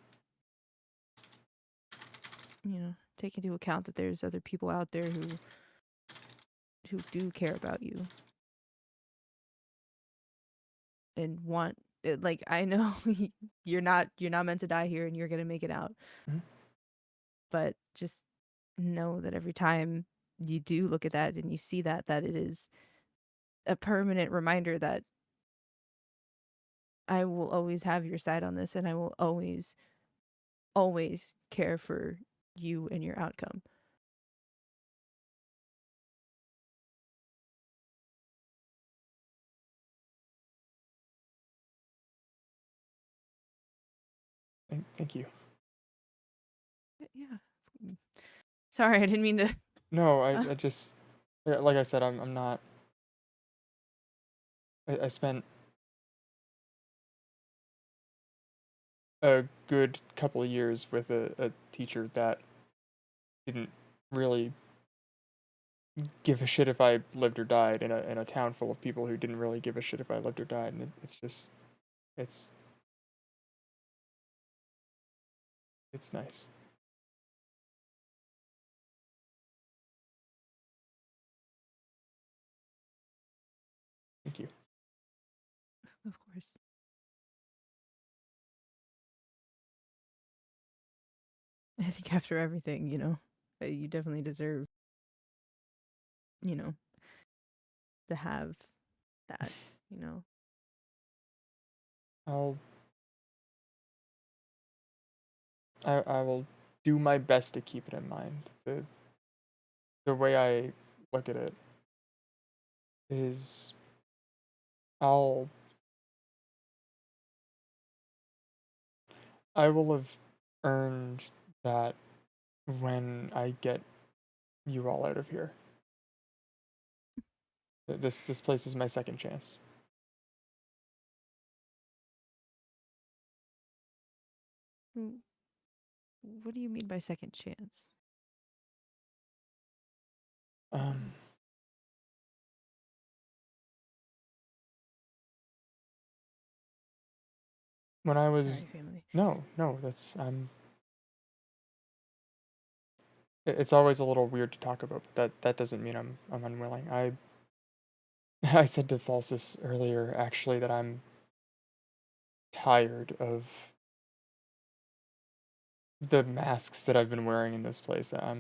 take into account that there's other people out there who do care about you and want it. Like, I know you're not meant to die here, and you're gonna make it out. Mhm. But just know that every time you do look at that and you see that it is a permanent reminder that I will always have your side on this, and I will always care for you and your outcome. Thank you. Yeah. Sorry, I didn't mean to. No, I just, like I said, I'm not. I spent a good couple of years with a teacher that didn't really give a shit if I lived or died in a town full of people who didn't really give a shit if I lived or died, and it's just it's nice. Thank you. Of course. I think after everything, you definitely deserve, to have that. I will do my best to keep it in mind. The way I look at it is I'll I will have earned that when I get you all out of here. This place is my second chance. What do you mean by second chance? When I was Sorry, family. no, that's it's always a little weird to talk about, but that doesn't mean I'm unwilling. I said to Falsus earlier actually that I'm tired of the masks that I've been wearing in this place. I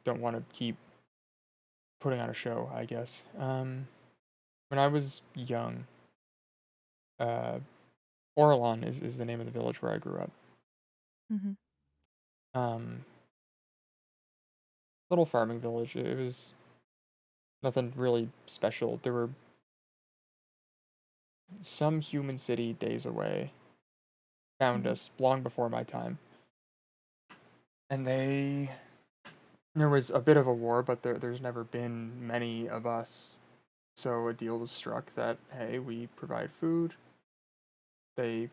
don't want to keep putting on a show, I guess. When I was young, Orlon is the name of the village where I grew up. Mm-hmm. Little farming village. It was nothing really special. There were some human city days away. Found us long before my time. And there was a bit of a war, but there's never been many of us. So a deal was struck that, hey, we provide food. They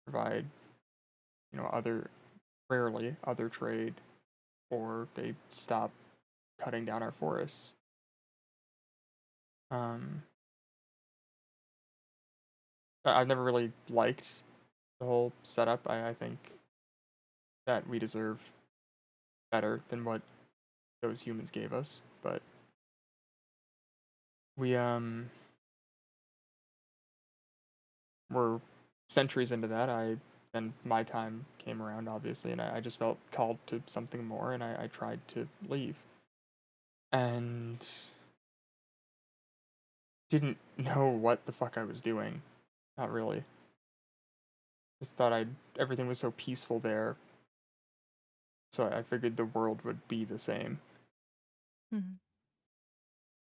provide, rarely other trade, or they stop cutting down our forests. I've never really liked the whole setup. I think that we deserve better than what those humans gave us, but we were centuries into that. And my time came around, obviously, and I just felt called to something more, and I tried to leave. And didn't know what the fuck I was doing. Not really. Just thought everything was so peaceful there. So I figured the world would be the same. Mm-hmm.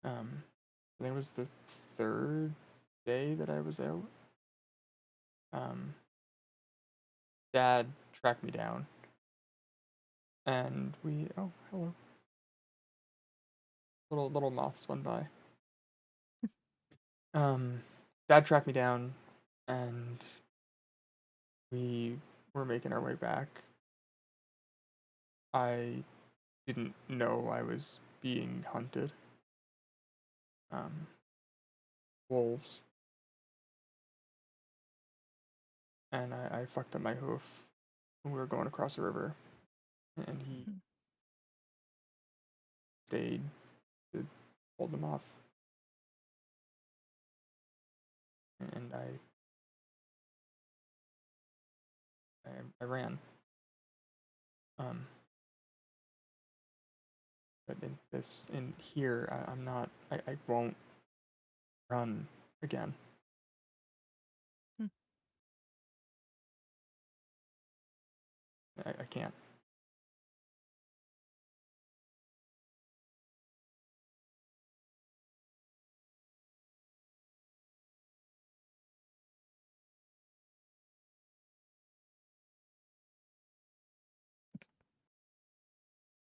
I think it was the third day that I was out. Dad tracked me down. And oh, hello. Little moths went by. Dad tracked me down and we were making our way back, I didn't know I was being hunted. Wolves. And I fucked up my hoof when we were going across the river. And he stayed to hold them off. And I ran. But in here, I'm not, I won't run again. I can't.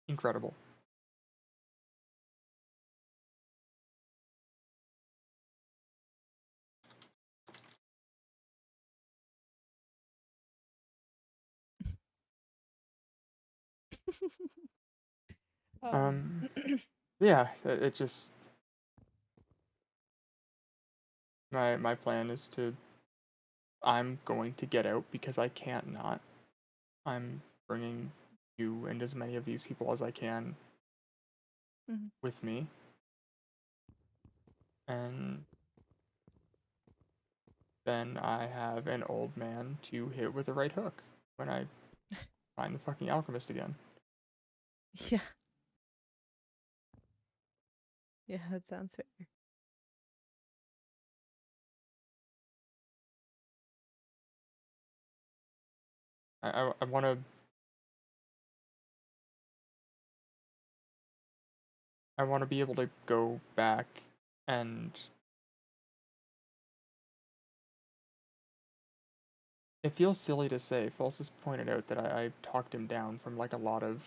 Incredible. Yeah, it just my plan is I'm going to get out because I can't not. I'm bringing you and as many of these people as I can with me. And then I have an old man to hit with a right hook when I find the fucking alchemist again. Yeah. Yeah, that sounds fair. I want to. I want to be able to go back and it feels silly to say. Falsus pointed out that I talked him down from like a lot of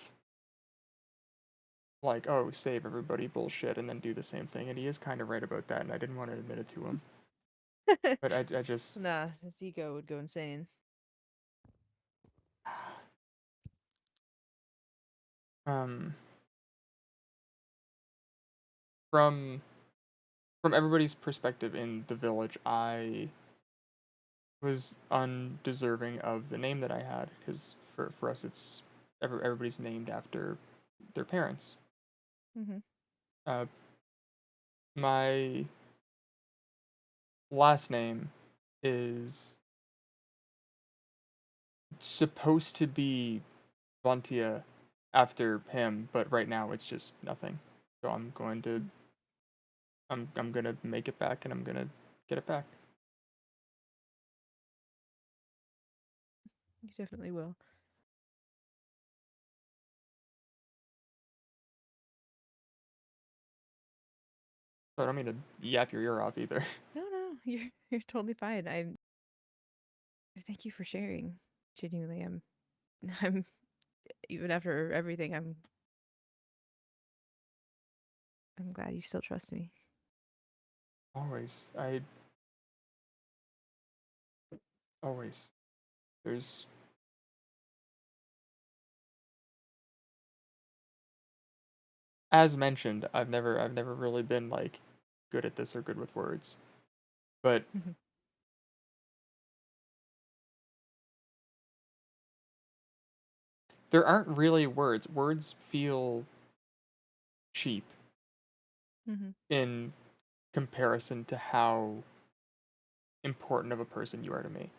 like, oh, save everybody bullshit and then do the same thing. And he is kind of right about that, and I didn't want to admit it to him. But I just... Nah, his ego would go insane. From everybody's perspective in the village, I was undeserving of the name that I had, because for us it's everybody's named after their parents. My last name is supposed to be Vontia after him, but right now it's just nothing. So I'm gonna make it back, and I'm gonna get it back. You definitely will. So I don't mean to yap your ear off either. No, you're totally fine. Thank you for sharing. Genuinely, I'm even after everything, I'm glad you still trust me. Always. Always. There's... As mentioned, I've never really been like good at this or good with words. But there aren't really words. Words feel cheap in comparison to how important of a person you are to me.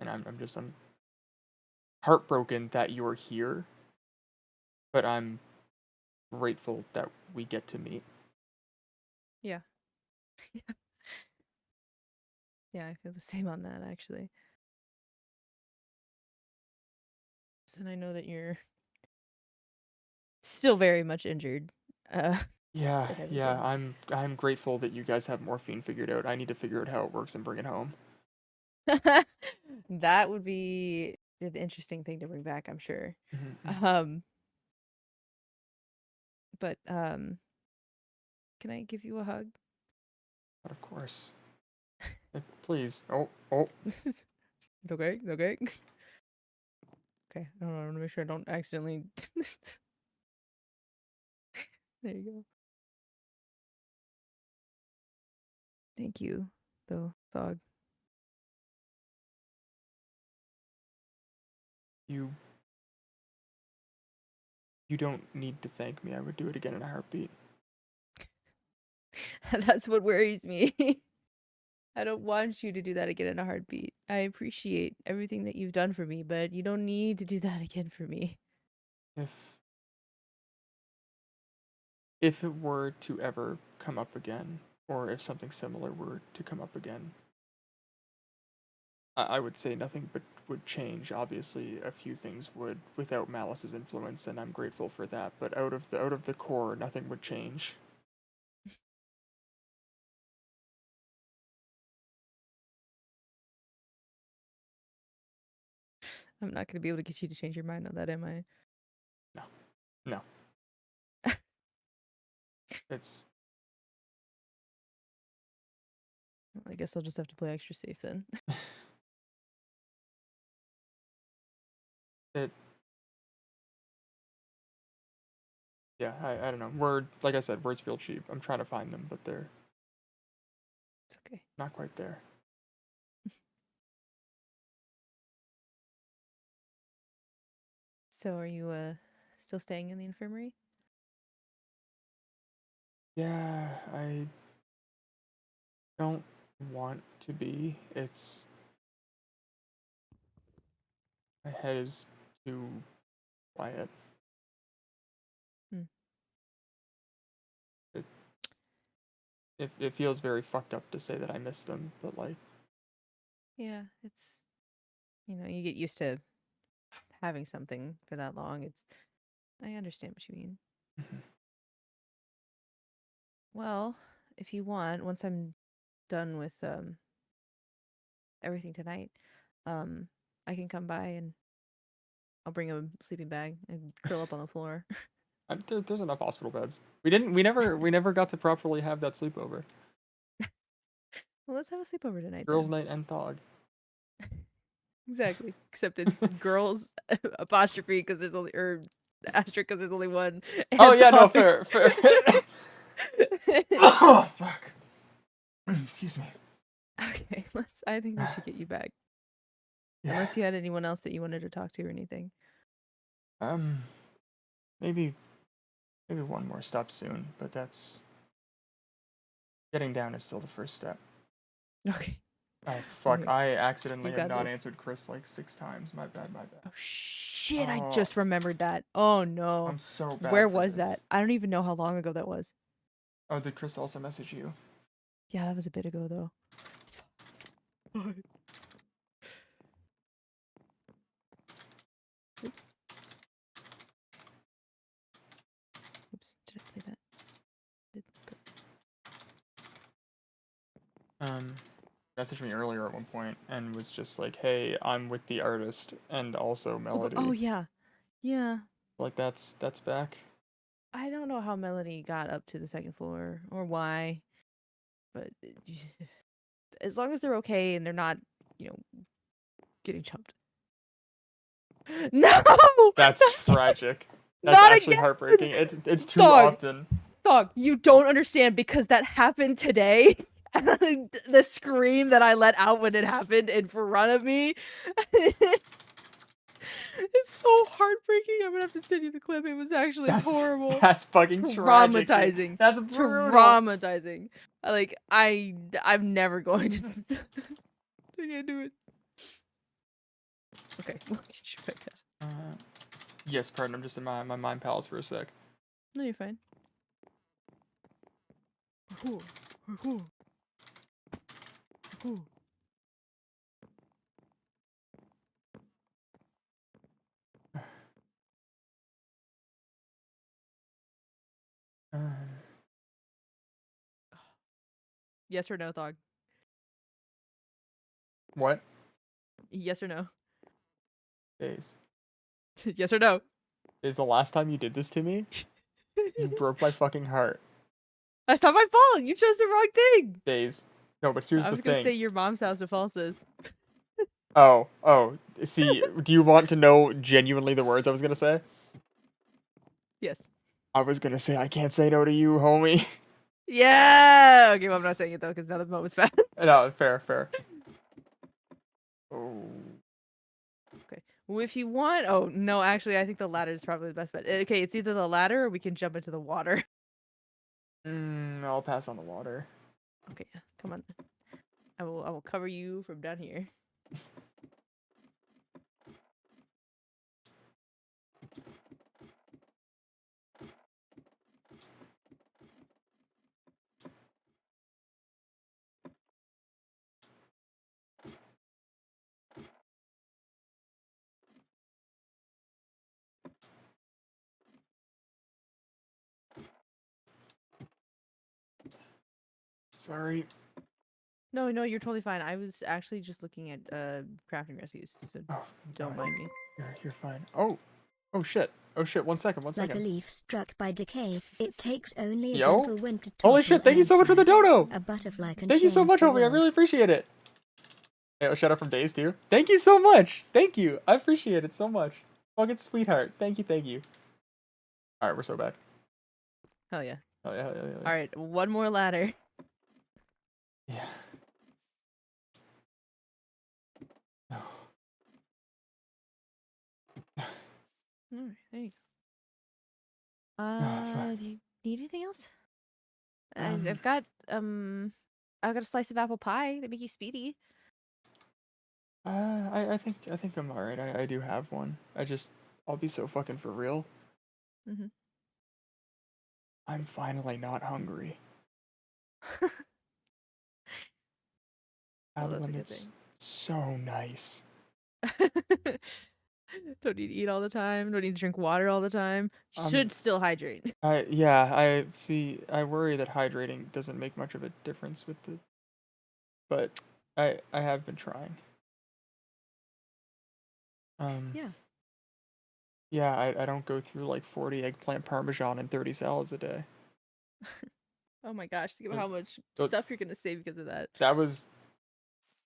And I'm heartbroken that you're here, but I'm grateful that we get to meet. Yeah. Yeah, I feel the same on that, actually. And I know that you're still very much injured. Yeah, I'm grateful that you guys have morphine figured out. I need to figure out how it works and bring it home. That would be an interesting thing to bring back, I'm sure. But can I give you a hug? But of course. Please. Oh. It's okay. It's okay. Okay. I don't know. I want to make sure I don't accidentally. There you go. Thank you, though, dog. You don't need to thank me. I would do it again in a heartbeat. That's what worries me. I don't want you to do that again in a heartbeat. I appreciate everything that you've done for me, but you don't need to do that again for me. If it were to ever come up again, or if something similar were to come up again, I would say nothing but would change. Obviously, a few things would, without Malice's influence, and I'm grateful for that. But out of the core, nothing would change. I'm not going to be able to get you to change your mind on that, am I? No. It's Well, I guess I'll just have to play extra safe then. yeah. I don't know. Like I said, words feel cheap. I'm trying to find them, but they're It's okay. not quite there. So, are you still staying in the infirmary? Yeah, I don't want to be. It's my head is too quiet. It feels very fucked up to say that I miss them, but like, Yeah, it's you get used to having something for that long. I understand what you mean. Well, if you want, once I'm done with everything tonight, I can come by and I'll bring a sleeping bag and curl up on the floor. there's enough hospital beds. We never got to properly have that sleepover. Well, let's have a sleepover tonight. Girls' then. night and thog. Exactly. Except it's girls apostrophe because there's only asterisk because there's only one. Oh and yeah, no, thong. fair. Oh fuck. Excuse me. Okay, I think we should get you back. Yeah. Unless you had anyone else that you wanted to talk to or anything. Maybe one more stop soon, but that's getting down is still the first step. Okay. Oh fuck! Okay. I accidentally You have got not this. answered Chris like 6 times. My bad. Oh shit! I Oh. just remembered that. Oh no. I'm so bad. Where for was this. that? I don't even know how long ago that was. Oh, did Chris also message you? Yeah, that was a bit ago though. It's fine. Oops, did I play that? Messaged me earlier at one point and was just like, "Hey, I'm with the artist and also Melody." Oh yeah, yeah. Like that's back. I don't know how Melody got up to the second floor or why, but as long as they're okay and they're not, getting chumped. No, That's tragic. That's not actually again! heartbreaking. It's too Dog. often. Dog, you don't understand because that happened today. And the scream that I let out when it happened in front of me. It's so heartbreaking. I'm gonna have to send you the clip. It was actually horrible. That's fucking tragic. Traumatizing. Dude. That's brutal. Traumatizing. I'm never going to. I can't do it. Okay, we'll get you back down. Yes, pardon. I'm just in my mind palace for a sec. No, you're fine. Yes or no, Thog? What? Yes or no? Days. Yes or no? Is the last time you did this to me? You broke my fucking heart. That's not my fault. You chose the wrong thing. Days. No, but here's I the was gonna thing. say your mom's house of falses. Oh. See, do you want to know genuinely the words I was gonna say? Yes. I was gonna say I can't say no to you, homie. Yeah. Okay, well, I'm not saying it though because now the moment's passed. No, fair. Oh. Okay. Well, if you want, oh no, actually, I think the ladder is probably the best bet. Okay, it's either the ladder or we can jump into the water. I'll pass on the water. Okay, come on. I will cover you from down here. Sorry. No, you're totally fine. I was actually just looking at crafting recipes, so Oh, don't no, mind me. You're fine. Oh shit. 1 second. Like a leaf struck by decay, it takes only a Yo. gentle wind to Holy topple shit! Thank you so much for the empire. dono. A butterfly can Thank you so change much, the homie. I world. really appreciate it. Hey, shout out from Days too. Thank you so much. Thank you. I appreciate it so much. Fucking sweetheart. Thank you. All right, we're so back. Hell yeah. Oh yeah. All right, one more ladder. Yeah. No. All right, there you go. fuck. Do you need anything else? I've got a slice of apple pie that make you speedy. I think I'm alright. I do have one. I'll be so fucking for real. Mhm. I'm finally not hungry. Well, that's a good It's so nice. thing. Don't need to eat all the time. Don't need to drink water all the time. Should still hydrate. I worry that hydrating doesn't make much of a difference but I have been trying. Yeah. Yeah, I don't go through like 40 eggplant parmesan and 30 salads a day. Oh my gosh, think about how much so- stuff you're gonna save because of that. That was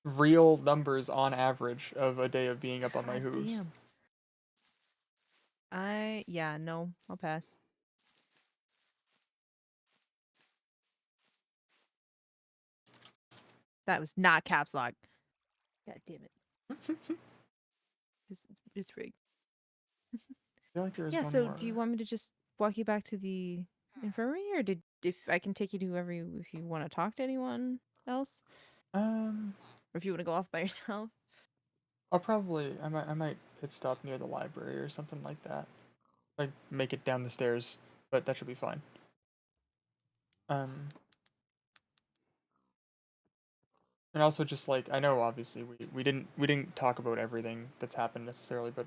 real numbers on average of a day of being up on my God hooves. damn. No, I'll pass. That was not caps lock. God damn it. It's rigged. I feel like there's Yeah, one so more. do you want me to just walk you back to the infirmary, or if I can take you to if you want to talk to anyone else, Um, or if you want to go off by yourself? I might pit stop near the library or something like that. Like make it down the stairs, but that should be fine. And also just like I know obviously we didn't talk about everything that's happened necessarily, but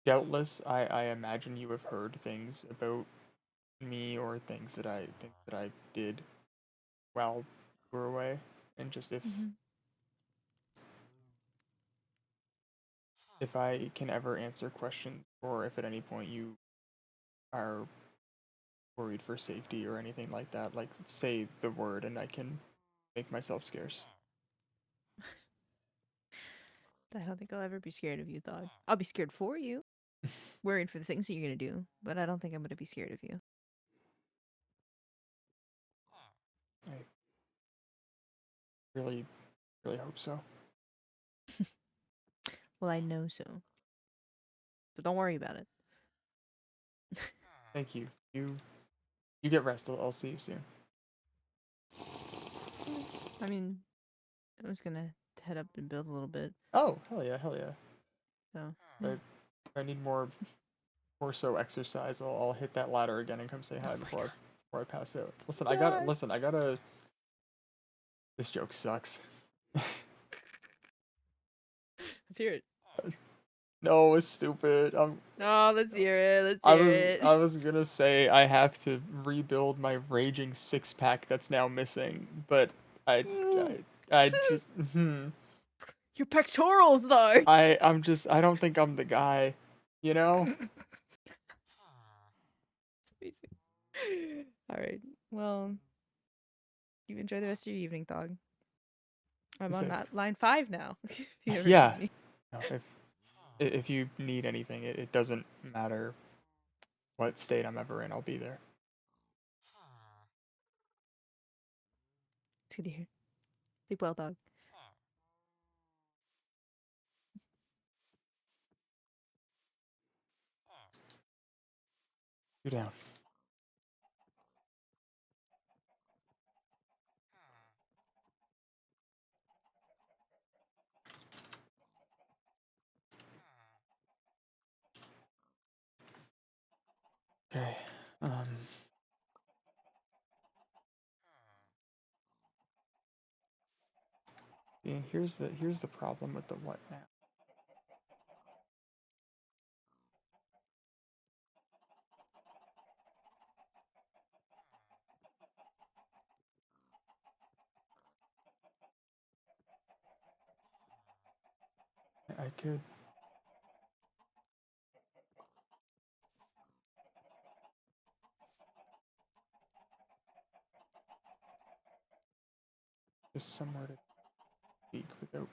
doubtless I imagine you have heard things about me or things that I did while you were away, and just if I can ever answer questions, or if at any point you are worried for safety or anything like that, like say the word and I can make myself scarce. I don't think I'll ever be scared of you, Thog. I'll be scared for you, worried for the things that you're gonna do, but I don't think I'm gonna be scared of you. I really hope so. Well, I know so. So don't worry about it. Thank you. You get rest. I'll see you soon. I mean, I was gonna head up and build a little bit. Oh, hell yeah. So If I need more so exercise, I'll hit that ladder again and come say hi before I pass out. Listen, I gotta. This joke sucks. let's hear it. No, it's stupid. Oh, let's hear it. Let's hear it. I was gonna say I have to rebuild my raging 6-pack that's now missing, but I just Your pectorals, though. I don't think I'm the guy, you know? It's amazing. All right. Well, you enjoy the rest of your evening, Thog. I'm Is on it- that line 5 now. if you ever Yeah. need me. No, if you need anything, it doesn't matter what state I'm ever in. I'll be there. It's good to hear. Sleep well, dog. You down. Okay. And here's the problem with the what now. I could. Just somewhere to speak without.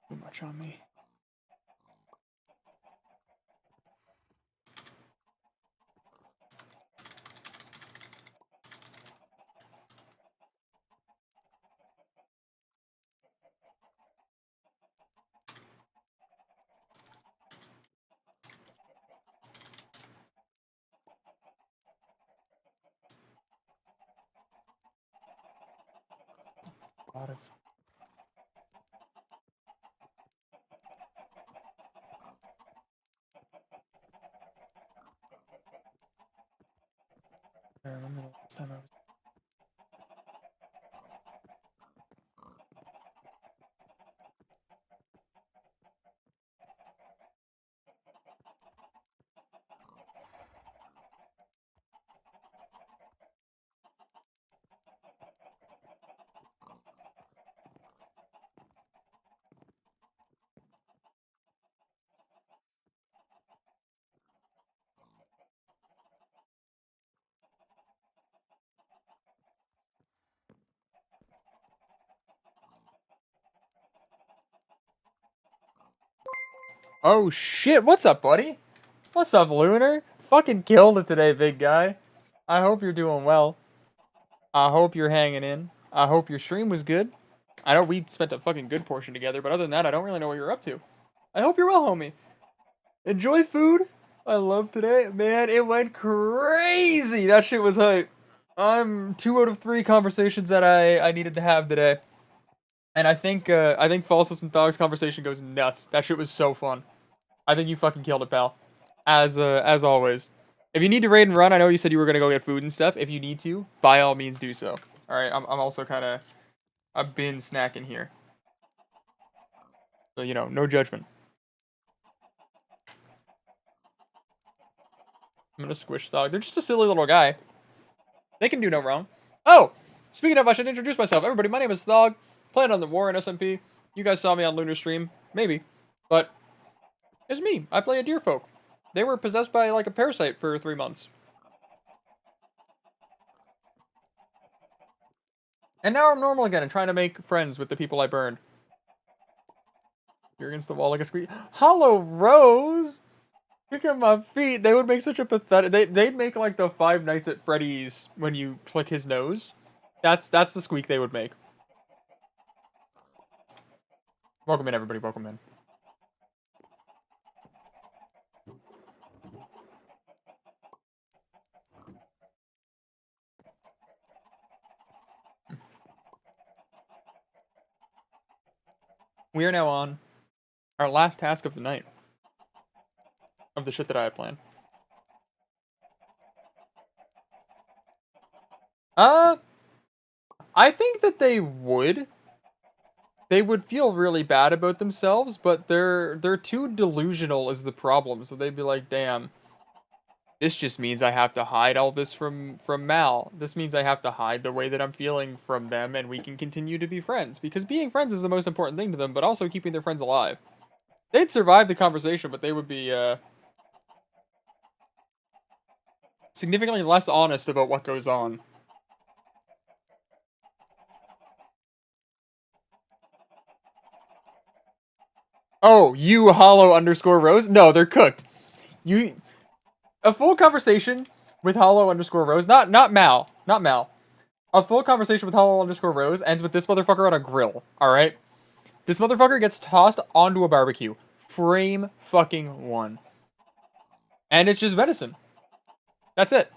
Too much on me. A lot of. I remember the last time I was. Oh shit! What's up, buddy? What's up, Lunar? Fucking killed it today, big guy. I hope you're doing well. I hope you're hanging in. I hope your stream was good. I know we spent a fucking good portion together, but other than that, I don't really know what you're up to. I hope you're well, homie. Enjoy food. I love today. Man, it went crazy. That shit was hype. I'm 2 out of 3 conversations that I needed to have today. And I think Falsus and Thog's conversation goes nuts. That shit was so fun. I think you fucking killed it, pal. As always. If you need to raid and run, I know you said you were gonna go get food and stuff. If you need to, by all means do so. Alright, I'm also kinda I've been snacking here. So, you know, no judgment. I'm gonna squish Thog. They're just a silly little guy. They can do no wrong. Oh! Speaking of, I should introduce myself. Everybody, my name is Thog. Playing on the WarrenSMP. You guys saw me on Lunar Stream. Maybe. But it's me. I play a deer folk. They were possessed by, like, a parasite for 3 months. And now I'm normal again and trying to make friends with the people I burned. You're against the wall like a squeak. Hello, Rose! Look at my feet. They would make such a pathetic... They'd make, like, the Five Nights at Freddy's when you click his nose. That's the squeak they would make. Welcome in, everybody. Welcome in. We are now on our last task of the night. Of the shit that I had planned. I think that they would. They would feel really bad about themselves, but they're too delusional is the problem. So they'd be like, damn. This just means I have to hide all this from Mal. This means I have to hide the way that I'm feeling from them, and we can continue to be friends. Because being friends is the most important thing to them, but also keeping their friends alive. They'd survive the conversation, but they would be, significantly less honest about what goes on. Oh, you hollow_rose? No, they're cooked. A full conversation with hollow_rose, not Mal. A full conversation with hollow_rose ends with this motherfucker on a grill, alright? This motherfucker gets tossed onto a barbecue. Frame fucking 1. And it's just venison. That's it.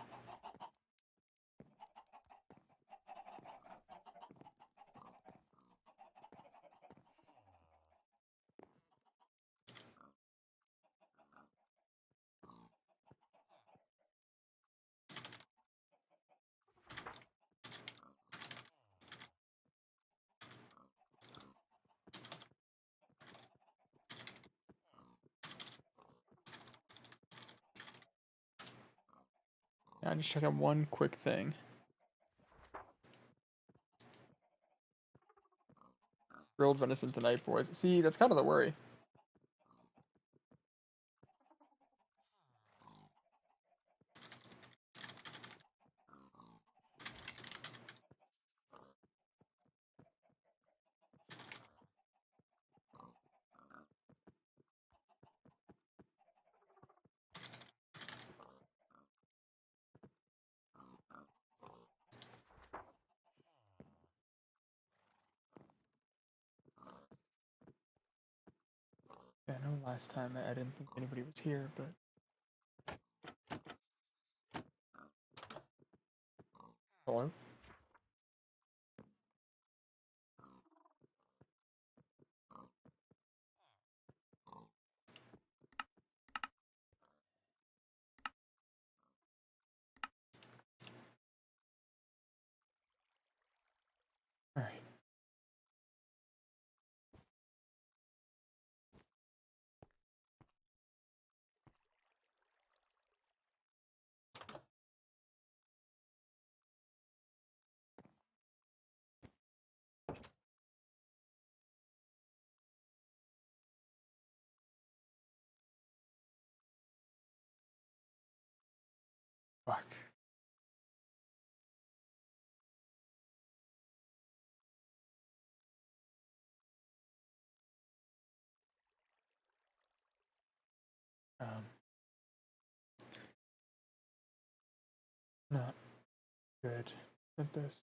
Now, just check out one quick thing. Grilled venison tonight, boys. See, that's kind of the worry. Yeah, I know last time I didn't think anybody was here, but... Hello? Alright. Fuck. Not good at this.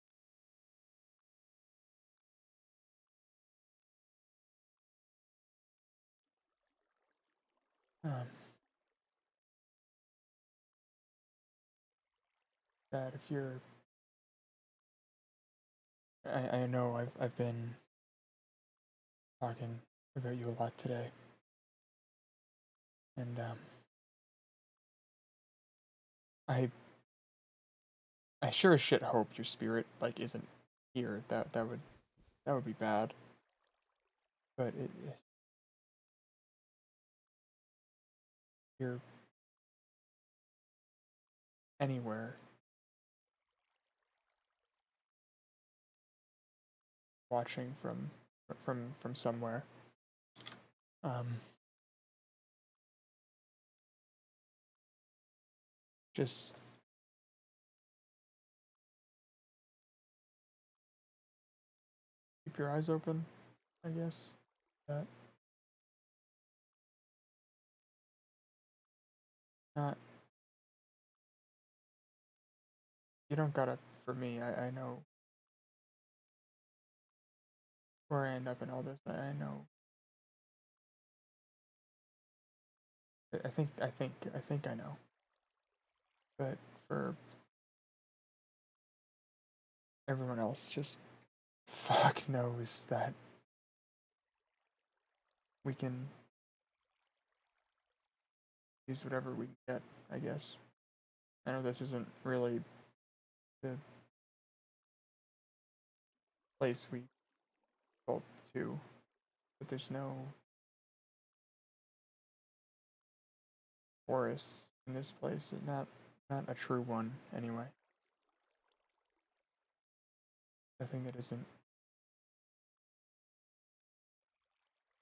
That if you're... I know I've been talking about you a lot today. And, I sure as shit hope your spirit, like, isn't here. That would be bad. But you're anywhere watching from somewhere. Just keep your eyes open, I guess. Not... You don't gotta, for me, I know where I end up in all this. I know. I think I know. But for everyone else, just fuck knows that we can use whatever we can get, I guess. I know this isn't really the place we go to, but there's no forests in this place. Not a true one, anyway. Nothing that isn't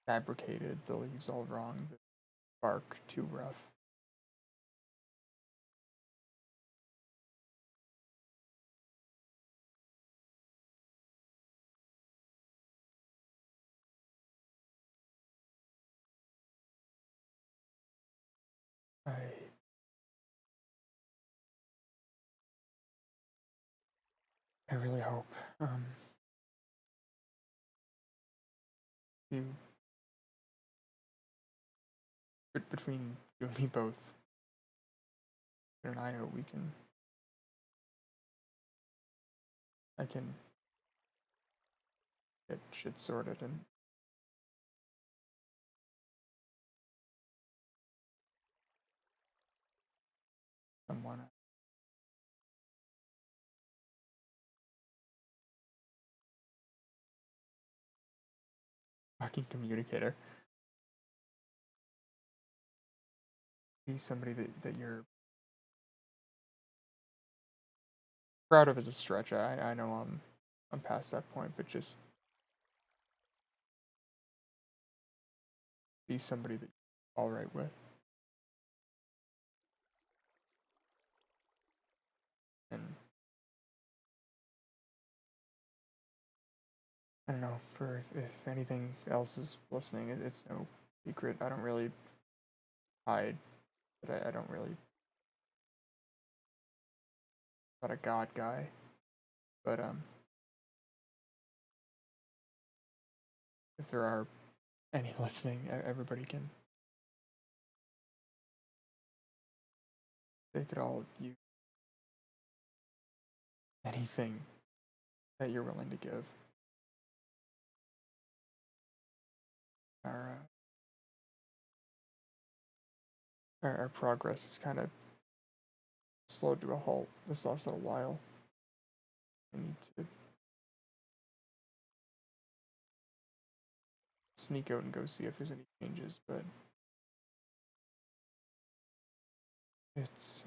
fabricated, the leaves all wrong, the bark too rough. I really hope you, between you and me both, and I hope I can get shit sorted and someone. Fucking communicator. Be somebody that you're proud of as a stretch. I know I'm past that point, but just be somebody that you're all right with. And I don't know, for if anything else is listening, it's no secret. I don't really hide, but I don't really not a god guy. But if there are any listening, everybody can. They could all use anything that you're willing to give. Our progress is kind of slowed to a halt this last little while. We need to sneak out and go see if there's any changes, but it's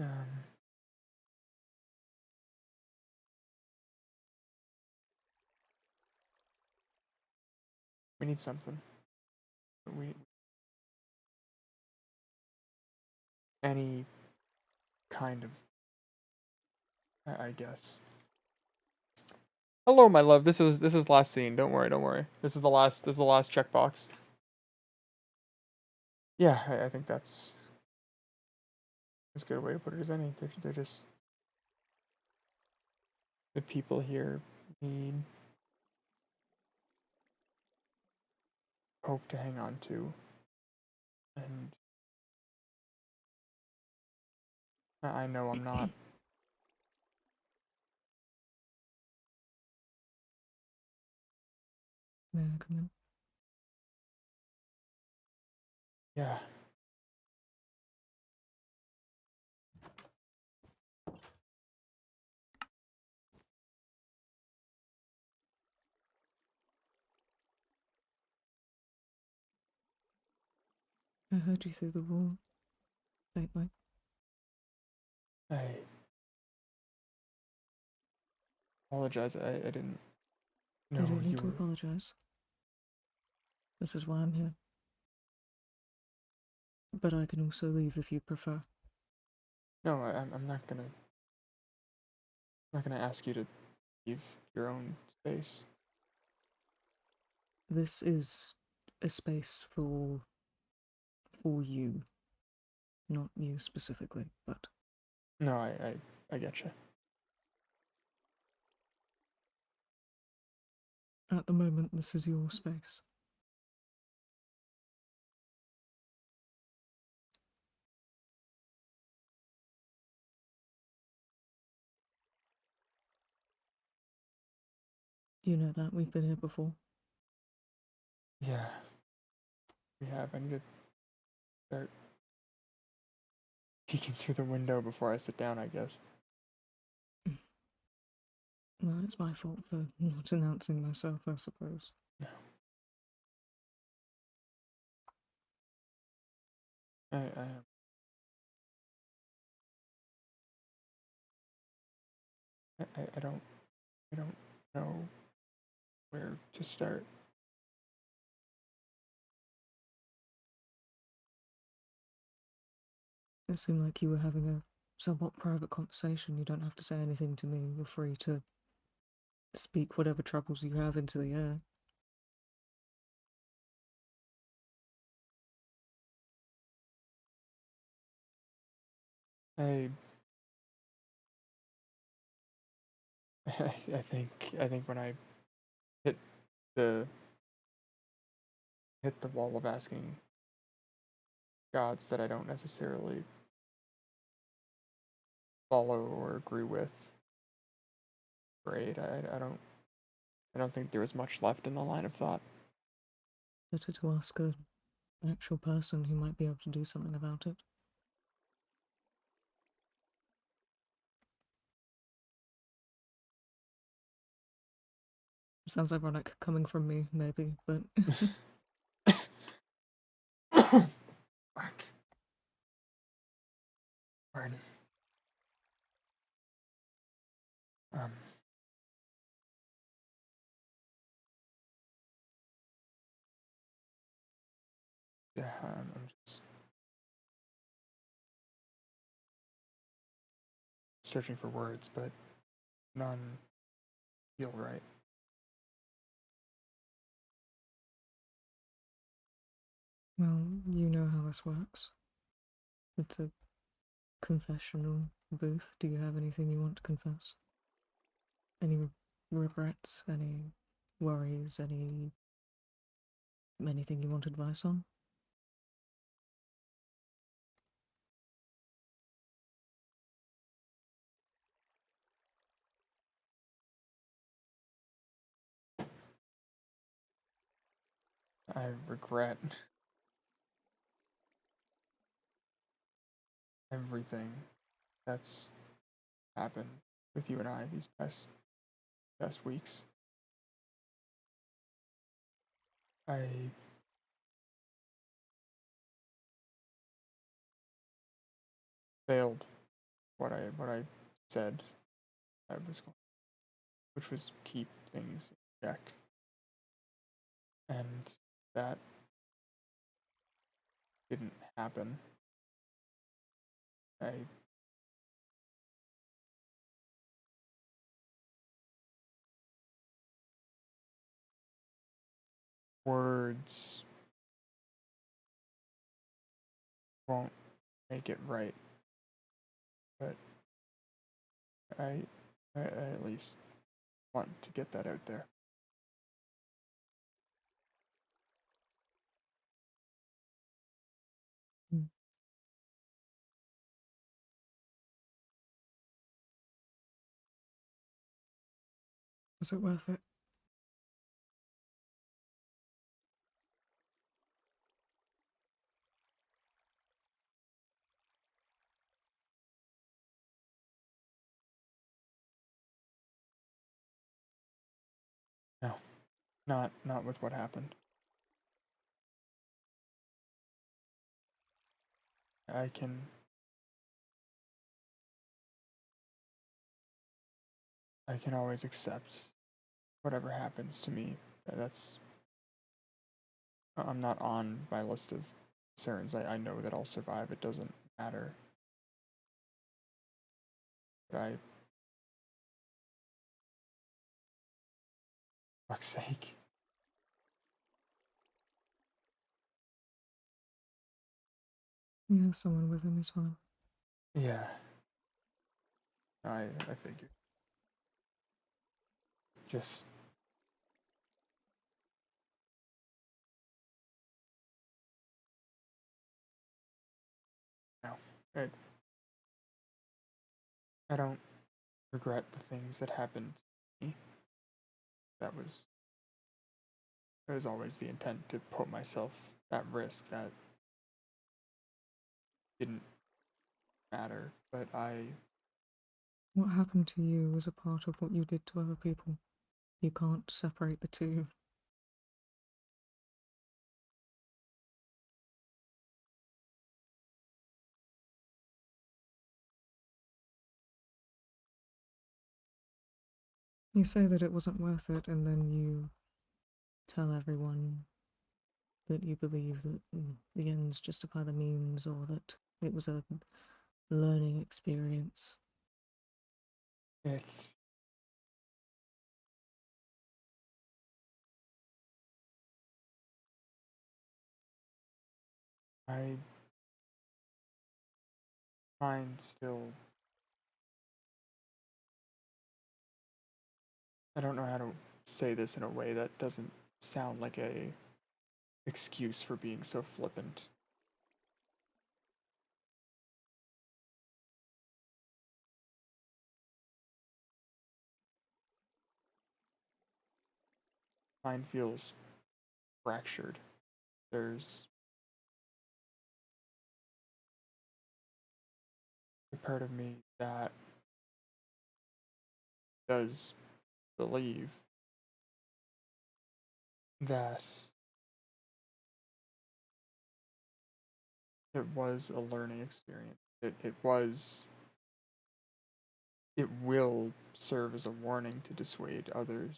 we need something. We any kind of I guess. Hello, my love. This is last scene. Don't worry. This is the last checkbox. Yeah, I think that's as good a way to put it as any. They're just the people here need hope to hang on to, and I know I'm not. May I come in? Yeah. I heard you through the wall. Faintly. I apologize. I didn't know You don't need you to were. apologize. This is why I'm here. But I can also leave if you prefer. No, I'm not gonna. I'm not gonna ask you to leave your own space. This is a space for you. Not you specifically, but No, I get you. at the moment this is your space. You know that we've been here before. Yeah. We have. I need to start peeking through the window before I sit down, I guess. Well, it's my fault for not announcing myself, I suppose. No. I am I don't know where to start. It seemed like you were having a somewhat private conversation. You don't have to say anything to me. You're free to speak whatever troubles you have into the air. I I think when I hit the wall of asking gods that I don't necessarily follow or agree with, great. I don't think there was much left in the line of thought. Better to ask an actual person who might be able to do something about it. Sounds ironic coming from me, maybe, but Fuck. Pardon. Um. Yeah, I'm just searching for words, but none feel right. well, you know how this works. It's a confessional booth. Do you have anything you want to confess? Any regrets? Any worries? Anything you want advice on? I regret everything that's happened with you and I these past weeks. I failed what I said I was going, which was keep things in check, and that didn't happen. I words won't make it right, but I at least want to get that out there. Hmm. Was it worth it? No, not with what happened. I can always accept whatever happens to me. That's I'm not on my list of concerns. I know that I'll survive. It doesn't matter. But fuck's sake. Yeah, someone with him is fine. Yeah. I figured. Just no. I don't regret the things that happened to me. That was it was always the intent to put myself at risk. That didn't matter. But What happened to you was a part of what you did to other people. You can't separate the two. You say that it wasn't worth it, and then you tell everyone that you believe that the ends justify the means, or that it was a learning experience. It's... I find still... I don't know how to say this in a way that doesn't sound like a excuse for being so flippant. Mine feels fractured. There's a part of me that does believe that it was a learning experience. It will serve as a warning to dissuade others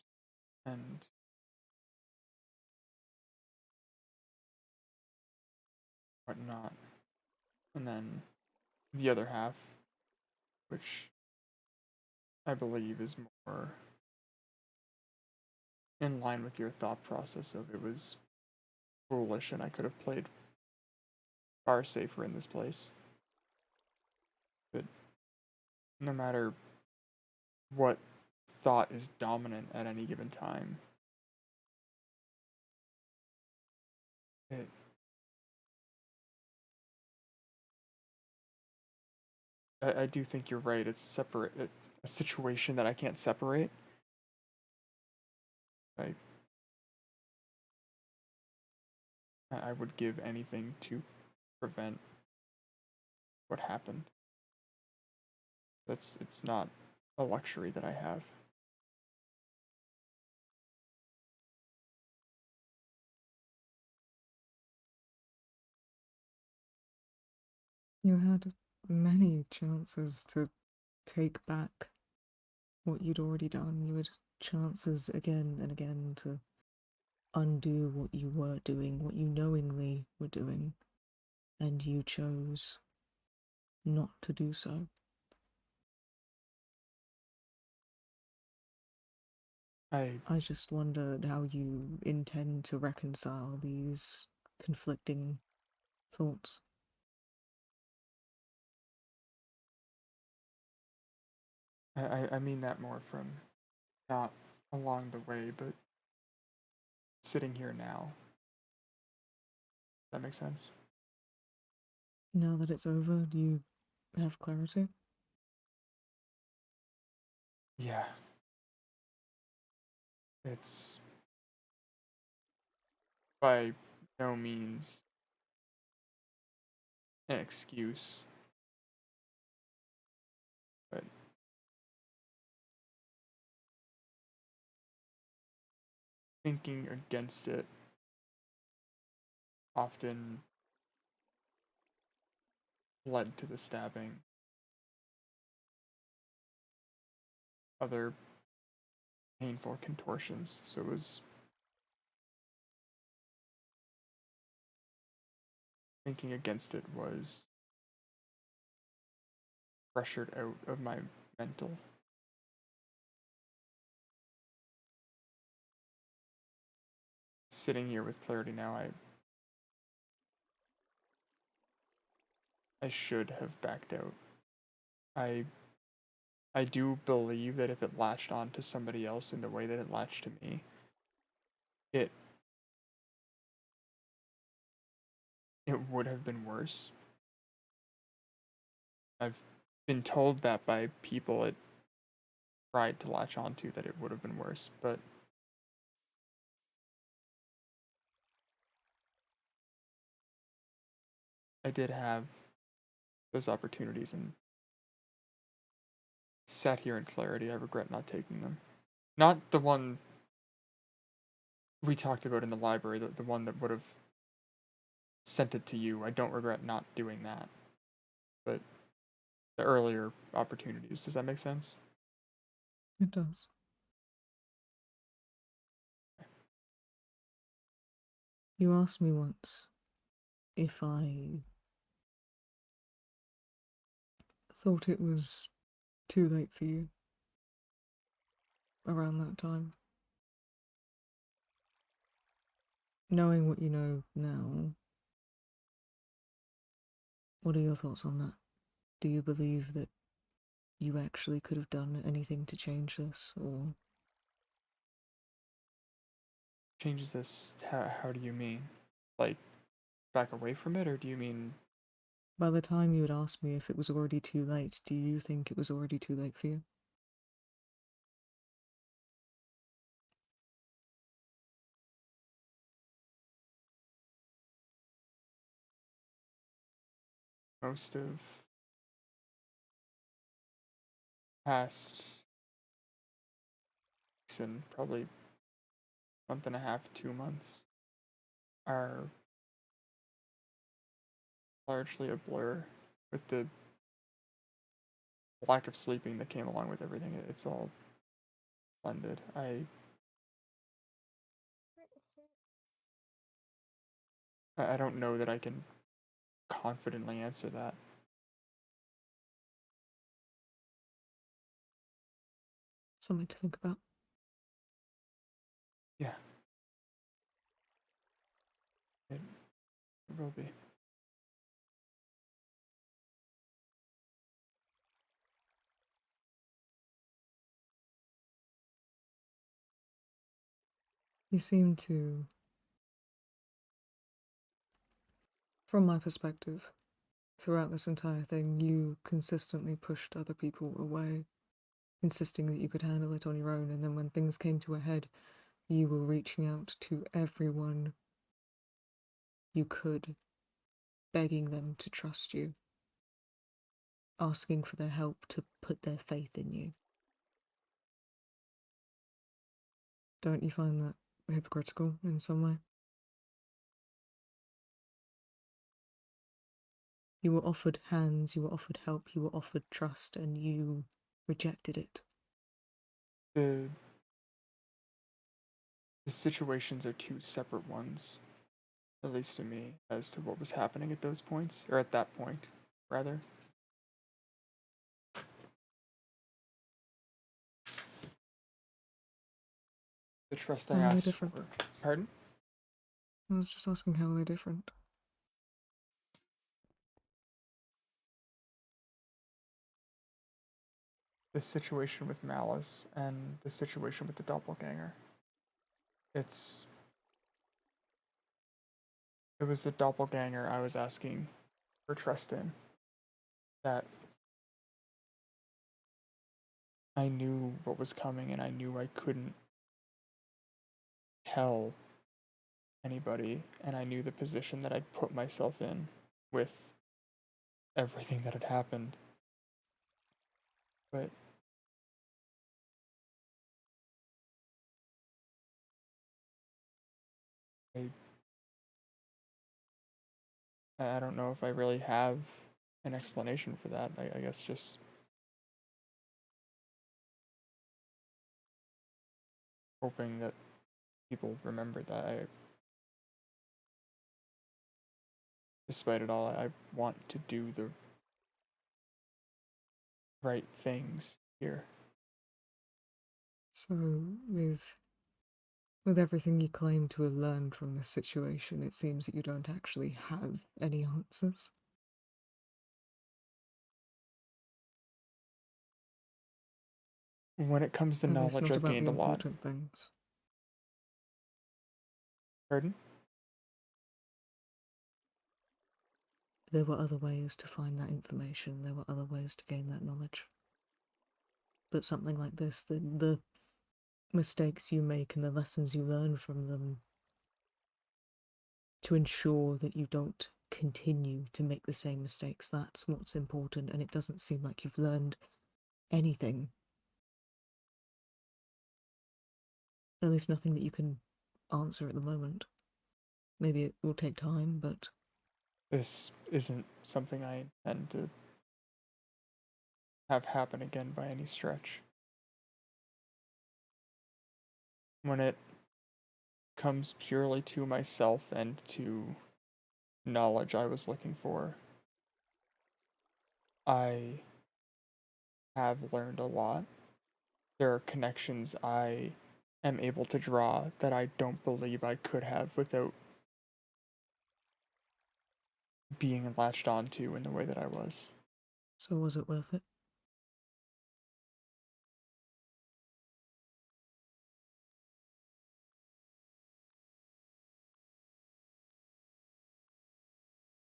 and whatnot. And then the other half, which I believe is more in line with your thought process of it was foolish and I could have played far safer in this place. But no matter what thought is dominant at any given time, I do think you're right. It's a situation that I can't separate. I would give anything to prevent what happened. It's not a luxury that I have. You had many chances to take back what you'd already done. You had chances again and again to undo what you were doing, what you knowingly were doing, and you chose not to do so. I just wondered how you intend to reconcile these conflicting thoughts. I mean that more from not along the way, but sitting here now. Does that make sense? Now that it's over, do you have clarity? Yeah. It's by no means an excuse, but thinking against it often led to the stabbing. Other painful contortions, so it was thinking against it was pressured out of my mental. Sitting here with clarity now, I should have backed out. I do believe that if it latched on to somebody else in the way that it latched to me, it would have been worse. I've been told that by people it tried to latch onto that it would have been worse, but I did have those opportunities and sat here in clarity. I regret not taking them. Not the one we talked about in the library, the one that would have sent it to you. I don't regret not doing that. But the earlier opportunities, does that make sense? It does. You asked me once if I thought it was too late for you around that time. Knowing what you know now, what are your thoughts on that? Do you believe that you actually could have done anything to change this, or... Changes this, how do you mean? Like, back away from it, or do you mean... By the time you had asked me if it was already too late, do you think it was already too late for you? Most of past weeks and probably month and a half, 2 months are largely a blur with the lack of sleeping that came along with everything. It's all blended. I don't know that I can confidently answer that. Something to think about. Yeah. It will be. You seem to, from my perspective, throughout this entire thing, you consistently pushed other people away, insisting that you could handle it on your own, and then when things came to a head, you were reaching out to everyone you could, begging them to trust you, asking for their help to put their faith in you. Don't you find that hypocritical in some way? You were offered hands, you were offered help, you were offered trust, and you rejected it. The situations are two separate ones, at least to me, as to what was happening at those points, or at that point, rather. The trust I How are they asked different? for. Pardon? I was just asking how are they different? The situation with Malice and the situation with the doppelganger. It was the doppelganger I was asking for trust in. That I knew what was coming and I knew I couldn't tell anybody, and I knew the position that I'd put myself in with everything that had happened. But I don't know if I really have an explanation for that. I guess just hoping that people remember that. Despite it all, I want to do the right things here. So, with everything you claim to have learned from this situation, it seems that you don't actually have any answers. When it comes to At least knowledge, not I've about the gained a lot. important things. Pardon? There were other ways to find that information, there were other ways to gain that knowledge. But something like this, the mistakes you make and the lessons you learn from them, to ensure that you don't continue to make the same mistakes, that's what's important, and it doesn't seem like you've learned anything. At least nothing that you can answer at the moment. Maybe it will take time, but... This isn't something I intend to have happen again by any stretch. When it comes purely to myself and to knowledge I was looking for, I have learned a lot. There are connections I am able to draw that I don't believe I could have without being latched onto in the way that I was. So was it worth it?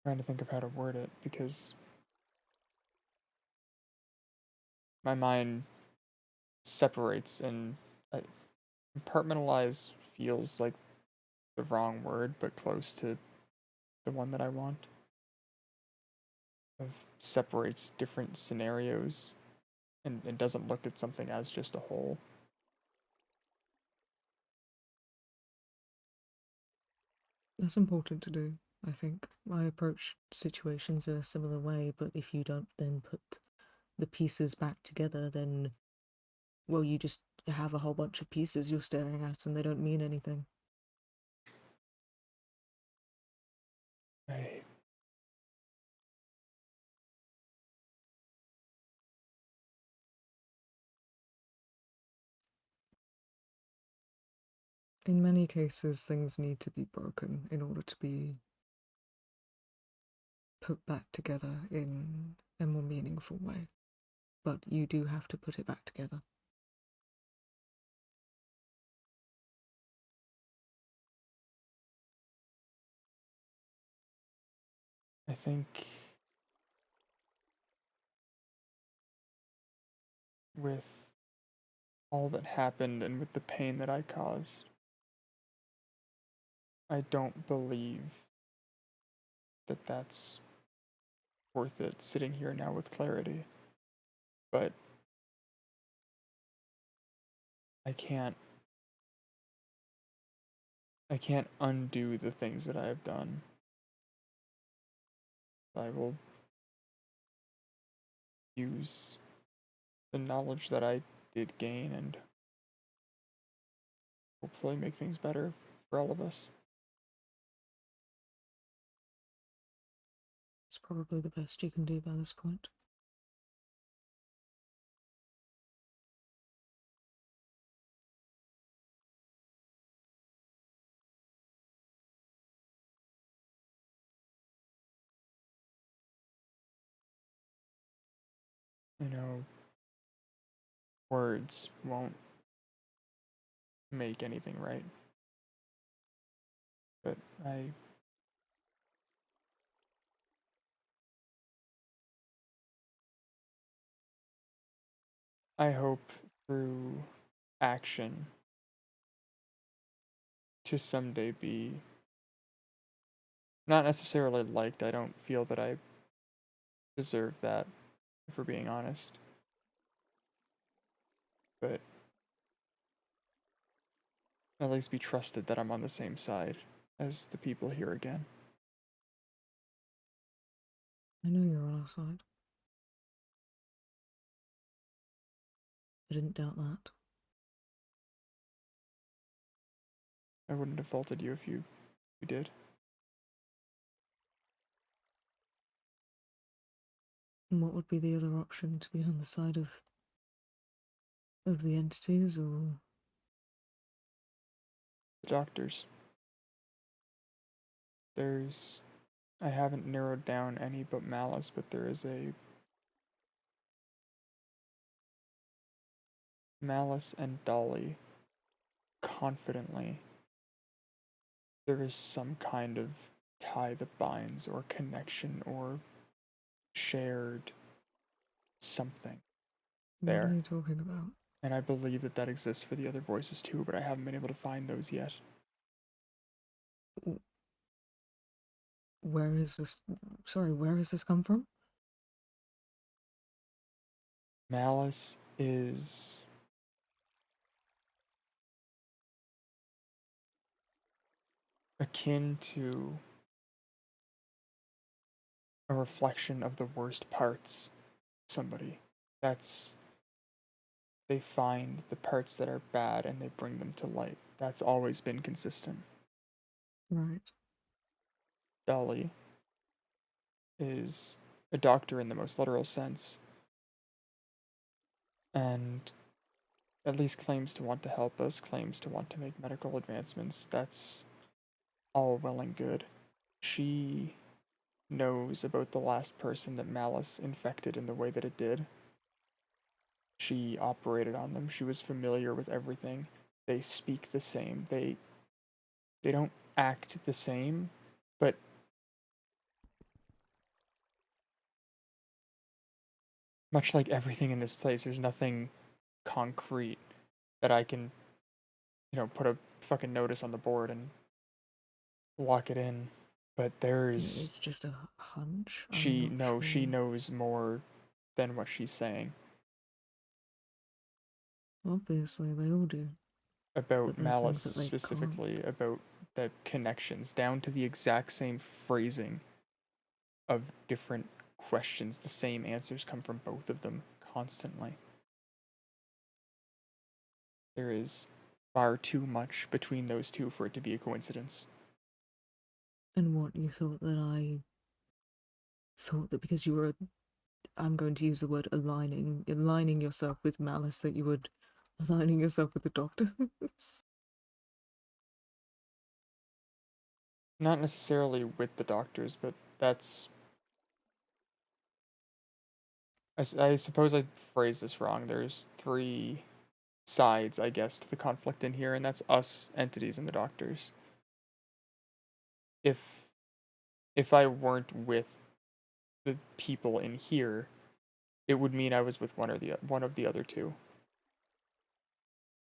Trying to think of how to word it because my mind separates and compartmentalize feels like the wrong word, but close to the one that I want. Of separates different scenarios and doesn't look at something as just a whole. That's important to do, I think. I approach situations in a similar way, but if you don't then put the pieces back together, then, well, you just have a whole bunch of pieces you're staring at and they don't mean anything. Right. In many cases, things need to be broken in order to be put back together in a more meaningful way. But you do have to put it back together. I think with all that happened and with the pain that I caused, I don't believe that that's worth it sitting here now with clarity. But I can't undo the things that I have done. I will use the knowledge that I did gain and hopefully make things better for all of us. It's probably the best you can do by this point. You know, words won't make anything right. But I hope through action to someday be not necessarily liked. I don't feel that I deserve that, if we're being honest. But at least be trusted that I'm on the same side as the people here again. I know you're on our side. I didn't doubt that. I wouldn't have faulted you if you did. And what would be the other option? To be on the side of the entities, or The doctors. I haven't narrowed down any but Malice, but there is a Malice and Dolly confidently. There is some kind of tie that binds or connection or shared something there. What are you talking about? And I believe that exists for the other voices too, but I haven't been able to find those yet. Where is this? Sorry, where has this come from? Malice is akin to a reflection of the worst parts of somebody. They find the parts that are bad and they bring them to light. that's always been consistent. Right. Dolly is a doctor in the most literal sense, and at least claims to want to help us, claims to want to make medical advancements. That's all well and good. She knows about the last person that Malice infected in the way that it did. She operated on them. She was familiar with everything. They speak the same. They don't act the same, but much like everything in this place, there's nothing concrete that I can, put a fucking notice on the board and lock it in. But there's It's just a hunch. she I'm not she sure. knows more than what she's saying Obviously, they all do. about But there's Malice, things that they can't. specifically about the connections, down to the exact same phrasing of different questions. The same answers come from both of them constantly. There is far too much between those two for it to be a coincidence. And what, you thought that I thought that because you were, I'm going to use the word aligning yourself with Malice, that you would aligning yourself with the doctors? Not necessarily with the doctors, but that's... I suppose I phrased this wrong. There's 3 sides, I guess, to the conflict in here, and that's us, entities, and the doctors. If I weren't with the people in here, it would mean I was with one of the other two.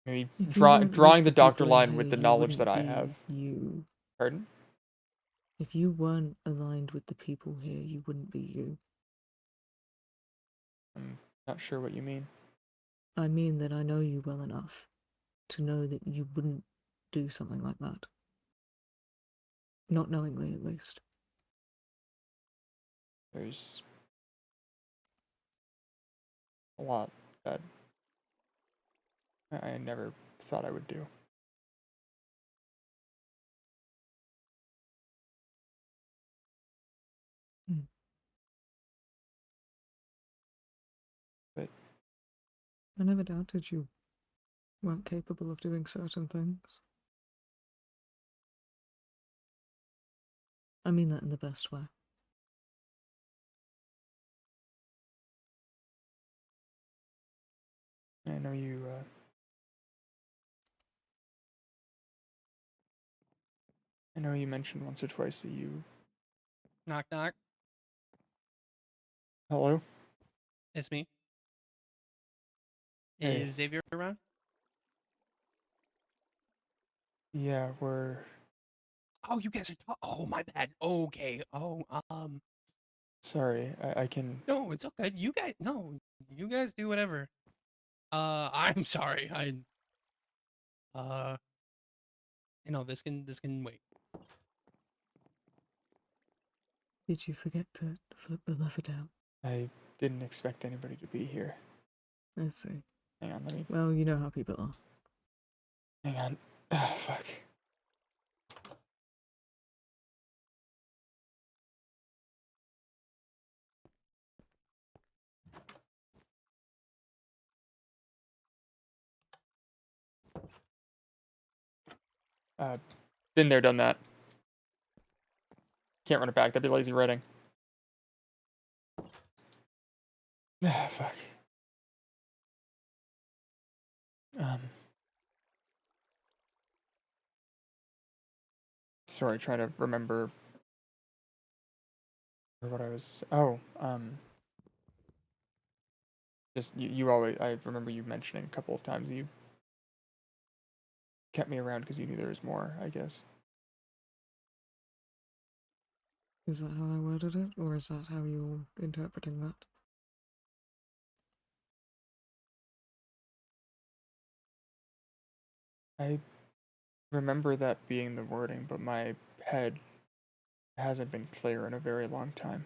Maybe drawing the doctor line with the knowledge that I have. You. Pardon? If you weren't aligned with the people here, you wouldn't be you. I'm not sure what you mean. I mean that I know you well enough to know that you wouldn't do something like that. Not knowingly, at least. There's a lot that I never thought I would do. Hmm. But I never doubted you weren't capable of doing certain things. I mean that in the best way. I know you, I know you mentioned once or twice that you... Knock knock. Hello? It's me. Hey. Is Xavier around? Yeah, we're... Oh, you guys are. Oh, my bad. Okay. Oh, Sorry, I can... No, it's okay. You guys, no, you guys do whatever. I'm sorry. This can wait. Did you forget to flip the lever down? I didn't expect anybody to be here. I see. Hang on, let me... Well, you know how people are. Hang on. Ah, fuck. Been there, done that. Can't run it back, that'd be lazy writing. Ah, fuck. Sorry, trying to remember what I was... Oh, just, you always... I remember you mentioning a couple of times you kept me around because you knew there was more, I guess. Is that how I worded it, or is that how you're interpreting that? I remember that being the wording, but my head hasn't been clear in a very long time.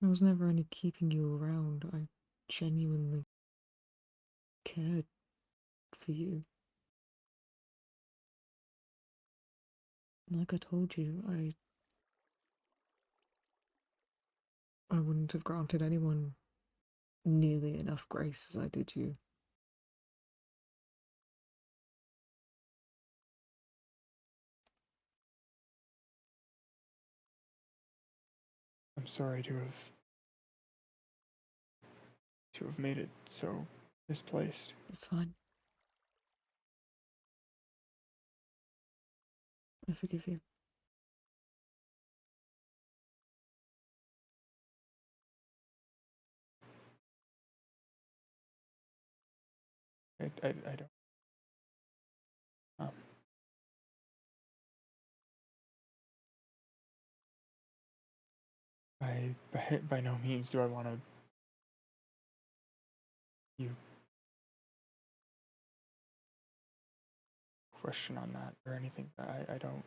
There was never any keeping you around. I genuinely cared for you. Like I told you, I wouldn't have granted anyone nearly enough grace as I did you. I'm sorry to have made it so misplaced. It's fine. I forgive you. I don't. By no means do I want to. You question on that or anything. I don't.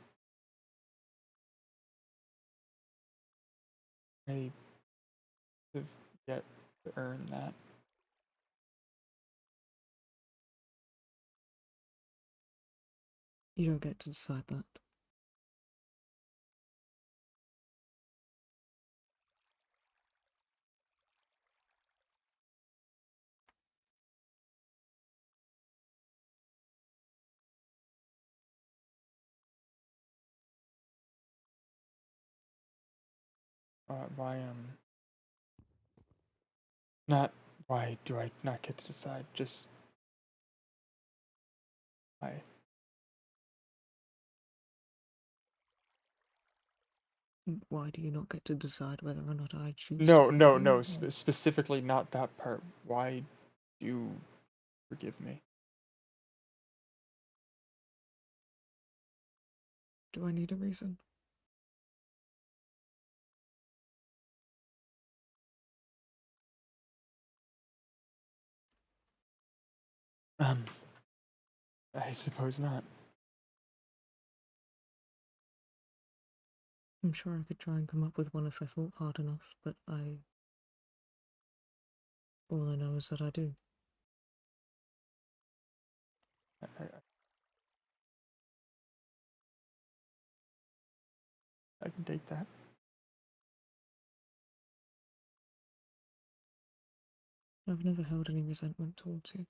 I have yet to earn that. You don't get to decide that. Not why do I not get to decide? Just why? Why do you not get to decide whether or not I choose No, to no, forgive no. you? Specifically, not that part. Why do you forgive me? Do I need a reason? I suppose not. I'm sure I could try and come up with one if I thought hard enough, but all I know is that I do. I can take that. I've never held any resentment towards you.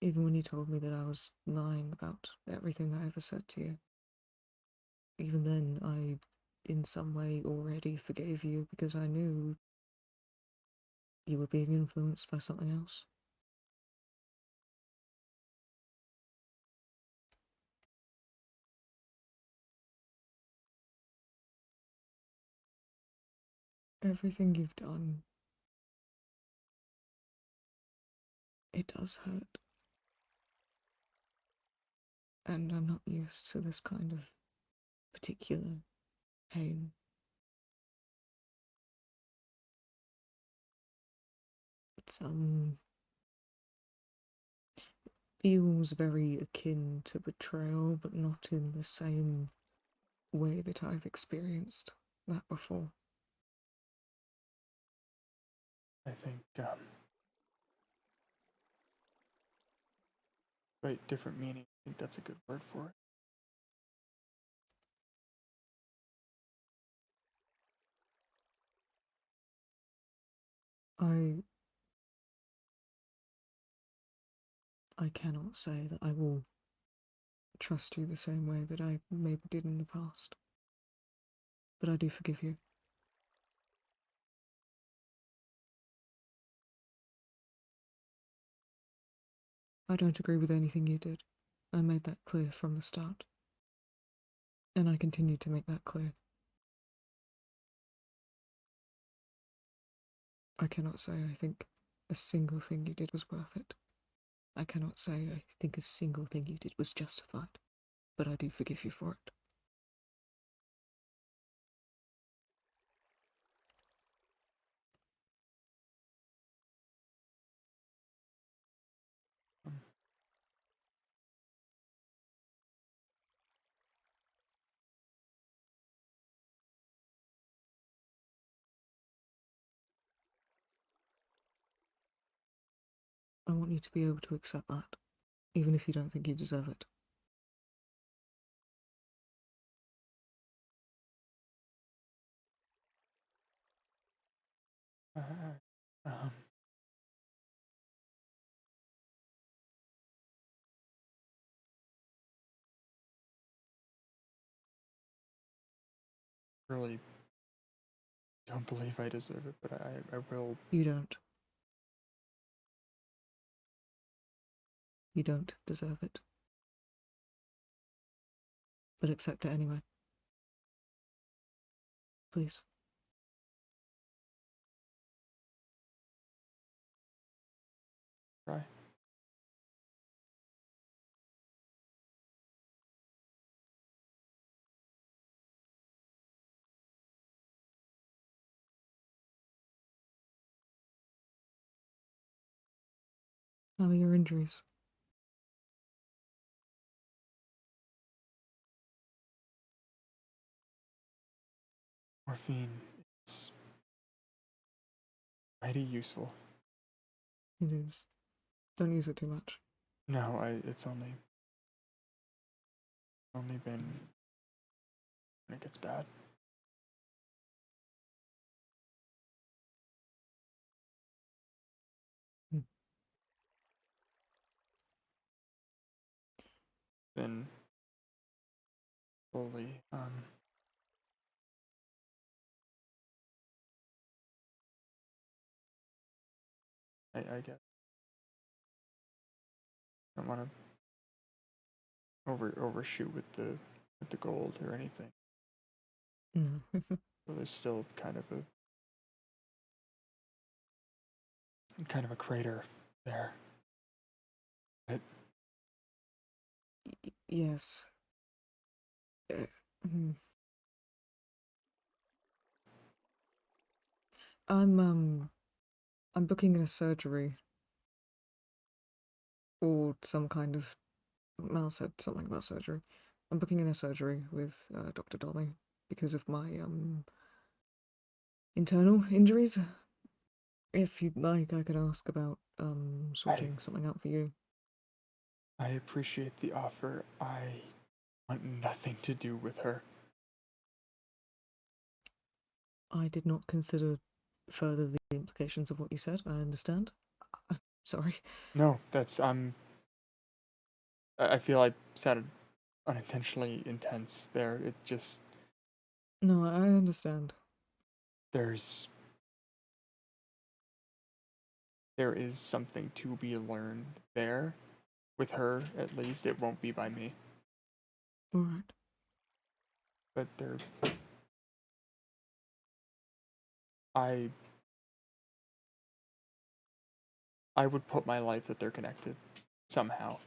Even when you told me that I was lying about everything I ever said to you. Even then, I, in some way, already forgave you because I knew you were being influenced by something else. Everything you've done, it does hurt. And I'm not used to this kind of particular pain. It's, feels very akin to betrayal, but not in the same way that I've experienced that before. I think quite different meaning. I think that's a good word for it. I cannot say that I will trust you the same way that I maybe did in the past. But I do forgive you. I don't agree with anything you did. I made that clear from the start. And I continue to make that clear. I cannot say I think a single thing you did was worth it. I cannot say I think a single thing you did was justified. But I do forgive you for it. want you to be able to accept that, even if you don't think you deserve it. Um, really don't believe I deserve it, but I will. You don't. You don't deserve it. But accept it anyway. Please. Try. How are your injuries? Morphine is mighty useful. It is. Don't use it too much. No, it's only been when it gets bad. Hmm. Been fully I guess I don't want to overshoot with the gold or anything. No. So there's still kind of a crater there. But Yes. Hmm. I'm booking in a surgery. Or some kind of... Mal said something about surgery. I'm booking in a surgery with Dr. Dolly because of my internal injuries. If you'd like, I could ask about sorting something out for you. I appreciate the offer. I want nothing to do with her. I did not consider further the implications of what you said. I understand. Sorry. No, that's I feel I sounded unintentionally intense there. It just No, I understand. there is something to be learned there. With her, at least, it won't be by me. Alright. But I would put my life that they're connected somehow.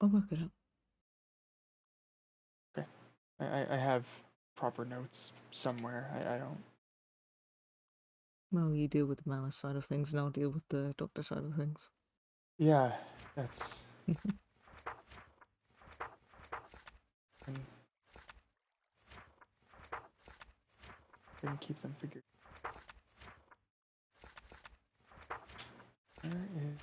I'll work it out. Okay. I have proper notes somewhere. I don't. Well, you deal with the malice side of things, and I'll deal with the doctor side of things. Yeah, that's. I can keep them figured. Where is?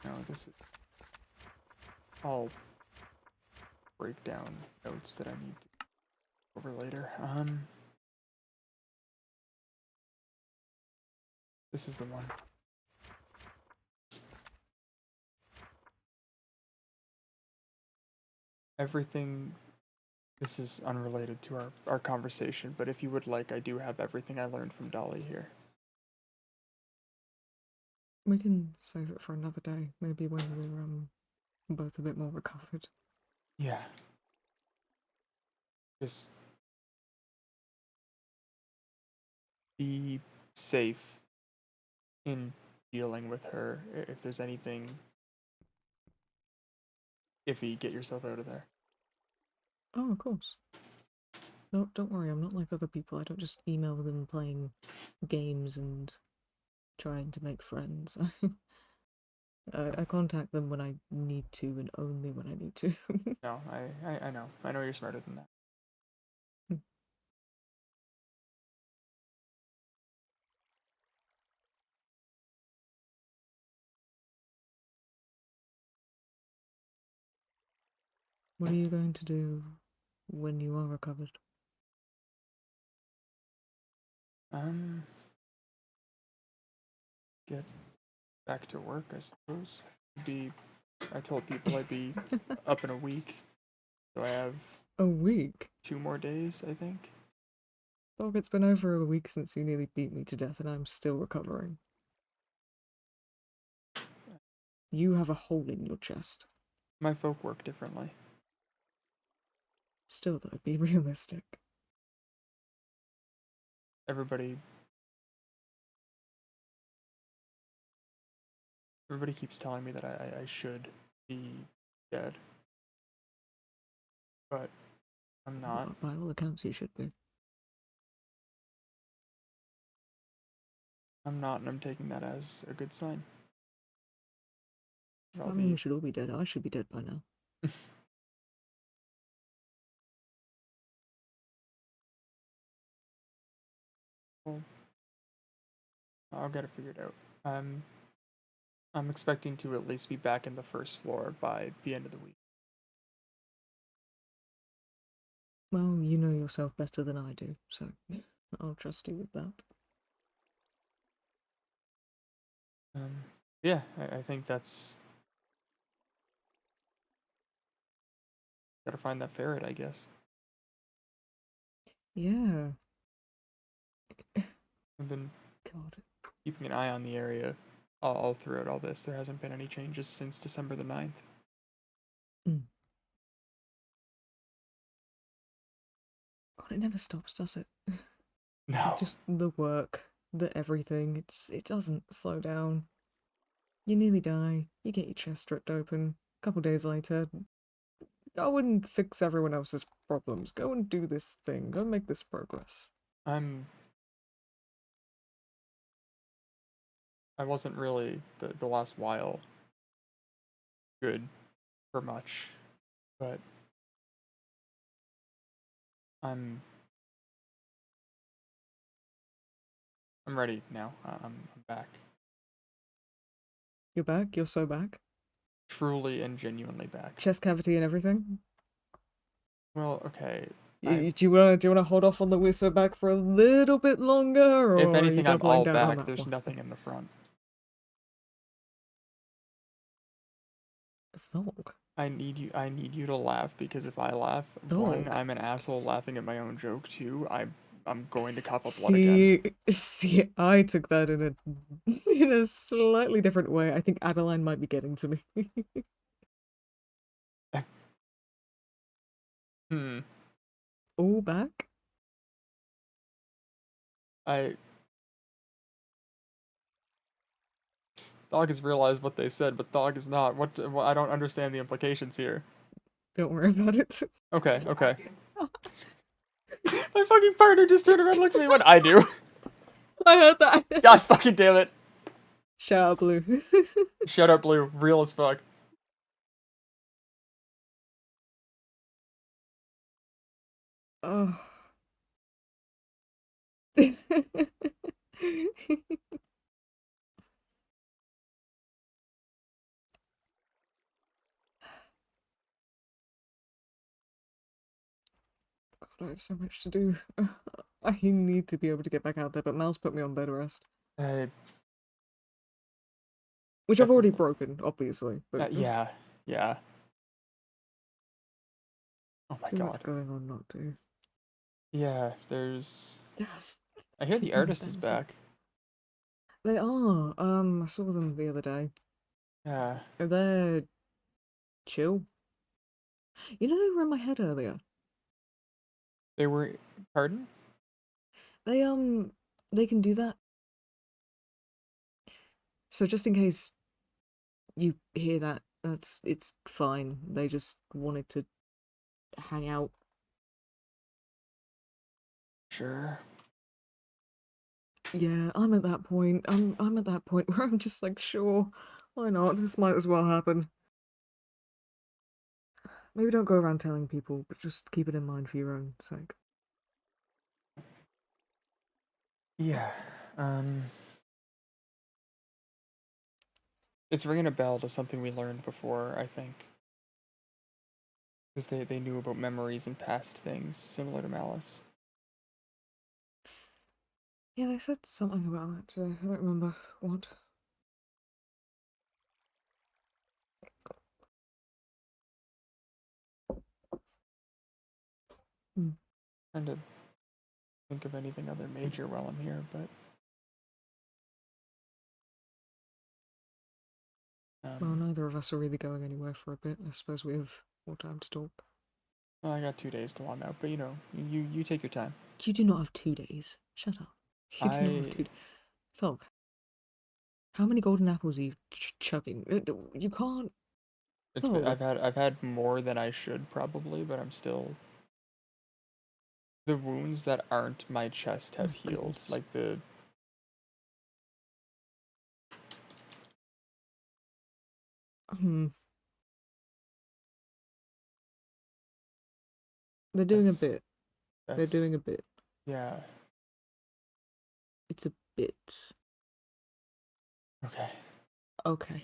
No, this is all breakdown notes that I need to over later. This is the one. Everything. This is unrelated to our conversation, but if you would like, I do have everything I learned from Dolly here. We can save it for another day, maybe when we're both a bit more recovered. Yeah. Just be safe in dealing with her. If there's anything iffy, get yourself out of there. Oh, of course. No, don't worry, I'm not like other people. I don't just email them playing games and trying to make friends. I contact them when I need to and only when I need to. No, I know. I know you're smarter than that. What are you going to do when you are recovered? Get back to work, I suppose. I told people I'd be up in a week, so I have A week? 2 more days, I think. Dog, it's been over a week since you nearly beat me to death and I'm still recovering. You have a hole in your chest. My folk work differently. Still though, be realistic. Everybody keeps telling me that I should be dead. But I'm not. By all accounts, you should be. I'm not, and I'm taking that as a good sign. I mean, we should all be dead. I should be dead by now. Well, I'll get it figured out. I'm expecting to at least be back in the first floor by the end of the week. Well, you know yourself better than I do, so I'll trust you with that. Yeah, I think that's... Gotta find that ferret, I guess. Yeah. I've been keeping an eye on the area all throughout all this. There hasn't been any changes since December the 9th. God, it never stops, does it? No. Just the work, the everything, it doesn't slow down. You nearly die, you get your chest ripped open, a couple days later, go and fix everyone else's problems, go and do this thing, go make this progress. I wasn't really, the last while, good for much, but I'm ready now. I'm back. You're back? You're so back? Truly and genuinely back. Chest cavity and everything? Well, okay. Do you wanna hold off on the we're so back for a little bit longer, or if anything, are you I'm all down on back. that There's one? nothing in the front. Thog. I need you to laugh, because if I laugh, one, I'm an asshole laughing at my own joke. Two, I'm going to cough up blood again. See, I took that in a slightly different way. I think Adeline might be getting to me. All back? Thog has realized what they said, but Thog is not. I don't understand the implications here. Don't worry about it. Okay. My fucking partner just turned around and looked at me and went, I do. I heard that. God fucking damn it. Shout out, Blue. Shout out, Blue. Real as fuck. Oh. God, I have so much to do. I need to be able to get back out there, but Mal's put me on bed rest. Which I've already broken, obviously. But yeah. Oh my too god. much going on not to. Yeah, there's... Yes. I hear the artist is back. They are. I saw them the other day. Yeah. They're chill. You know, they were in my head earlier. They were... Pardon? They can do that. So just in case you hear that, it's fine. They just wanted to hang out. Sure. Yeah, I'm at that point. I'm at that point where I'm just like, sure, why not? This might as well happen. Maybe don't go around telling people, but just keep it in mind for your own sake. Yeah, it's ringing a bell to something we learned before, I think. Because they knew about memories and past things, similar to Malice. Yeah, they said something about that today. I don't remember what. Trying to think of anything other major while I'm here, but Well, neither of us are really going anywhere for a bit. I suppose we have more time to talk. well, I got 2 days till I'm out, but you know, you take your time. You do not have 2 days. Shut up. You do not have I 2 days. Thog, how many golden apples are you chugging? You can't. Thog. I've had more than I should probably, but I'm still. The wounds that aren't my chest have My healed. goodness. Like the. They're doing a That's- bit. They're doing a bit. Yeah. It's a bit. Okay. Okay.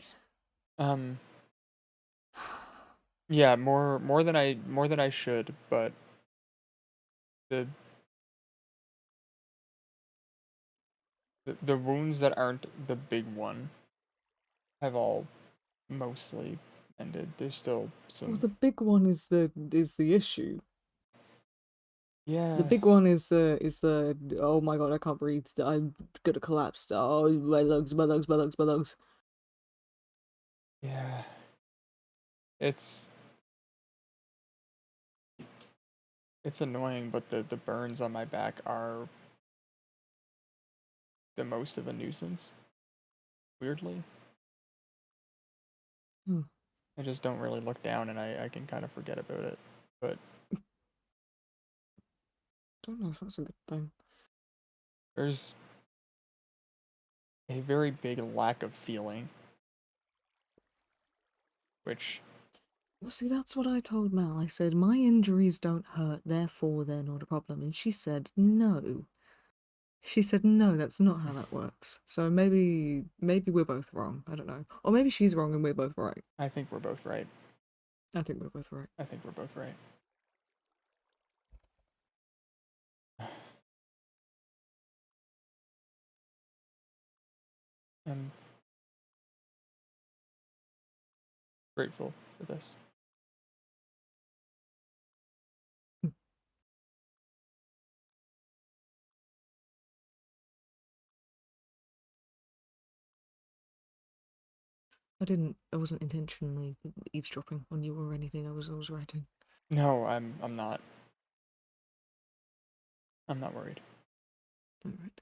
Yeah, more than I should, but the the wounds that aren't the big one have all mostly ended. There's still some. Well, the big one is the issue. Yeah. The big one is the oh my god, I can't breathe. I'm gonna collapse. Oh, my lungs, my lungs, my lungs, my lungs. Yeah. It's annoying, but the burns on my back are the most of a nuisance. Weirdly. I just don't really look down and I can kind of forget about it. But Don't know if that's a good thing. there's a very big lack of feeling. Which Well, see, that's what I told Mal. I said, my injuries don't hurt, therefore they're not a problem. And she said, no. She said, no, that's not how that works. So maybe we're both wrong. I don't know. Or maybe she's wrong and we're both right. I think we're both right. I think we're both right. I think we're both right. I'm grateful for this. I wasn't intentionally eavesdropping on you or anything. I was writing. No, I'm not. I'm not worried. All right.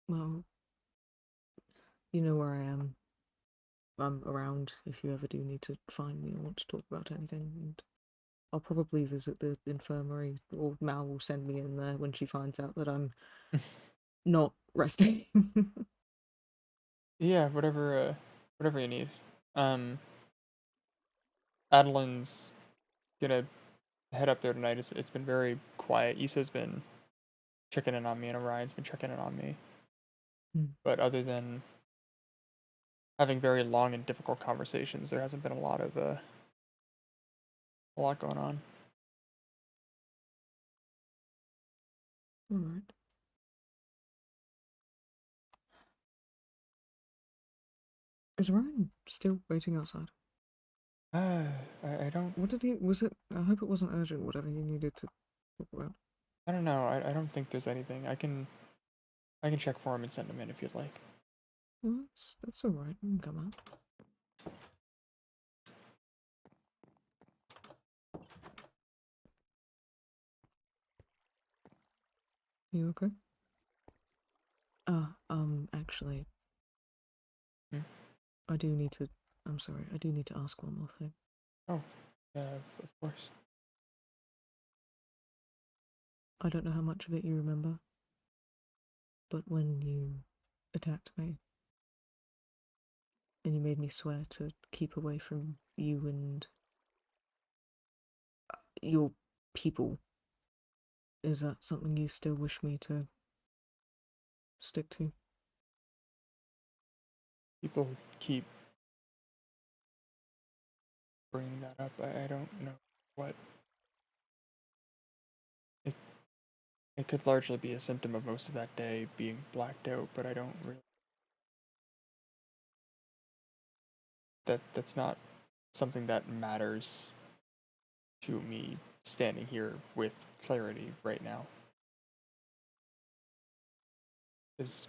Well, you know where I am. I'm around if you ever do need to find me or want to talk about anything. And I'll probably visit the infirmary, or Mal will send me in there when she finds out that I'm not resting. Yeah, whatever you need. Adeline's gonna head up there tonight. It's been very quiet. Issa's been checking in on me and Orion's been checking in on me. But other than having very long and difficult conversations, there hasn't been a lot going on. All right. Is Ryan still waiting outside? I don't. What did he? Was it? I hope it wasn't urgent. Whatever he needed to talk about. I don't know. I don't think there's anything. I can check for him and send him in if you'd like. Well, that's all right. You can come out. You okay? Actually, I do need to. I'm sorry. I do need to ask one more thing. Oh, of course. I don't know how much of it you remember, but when you attacked me and you made me swear to keep away from you and your people, is that something you still wish me to stick to? People keep bringing that up. I don't know what. It could largely be a symptom of most of that day being blacked out, but I don't really. That's not something that matters to me standing here with clarity right now. Is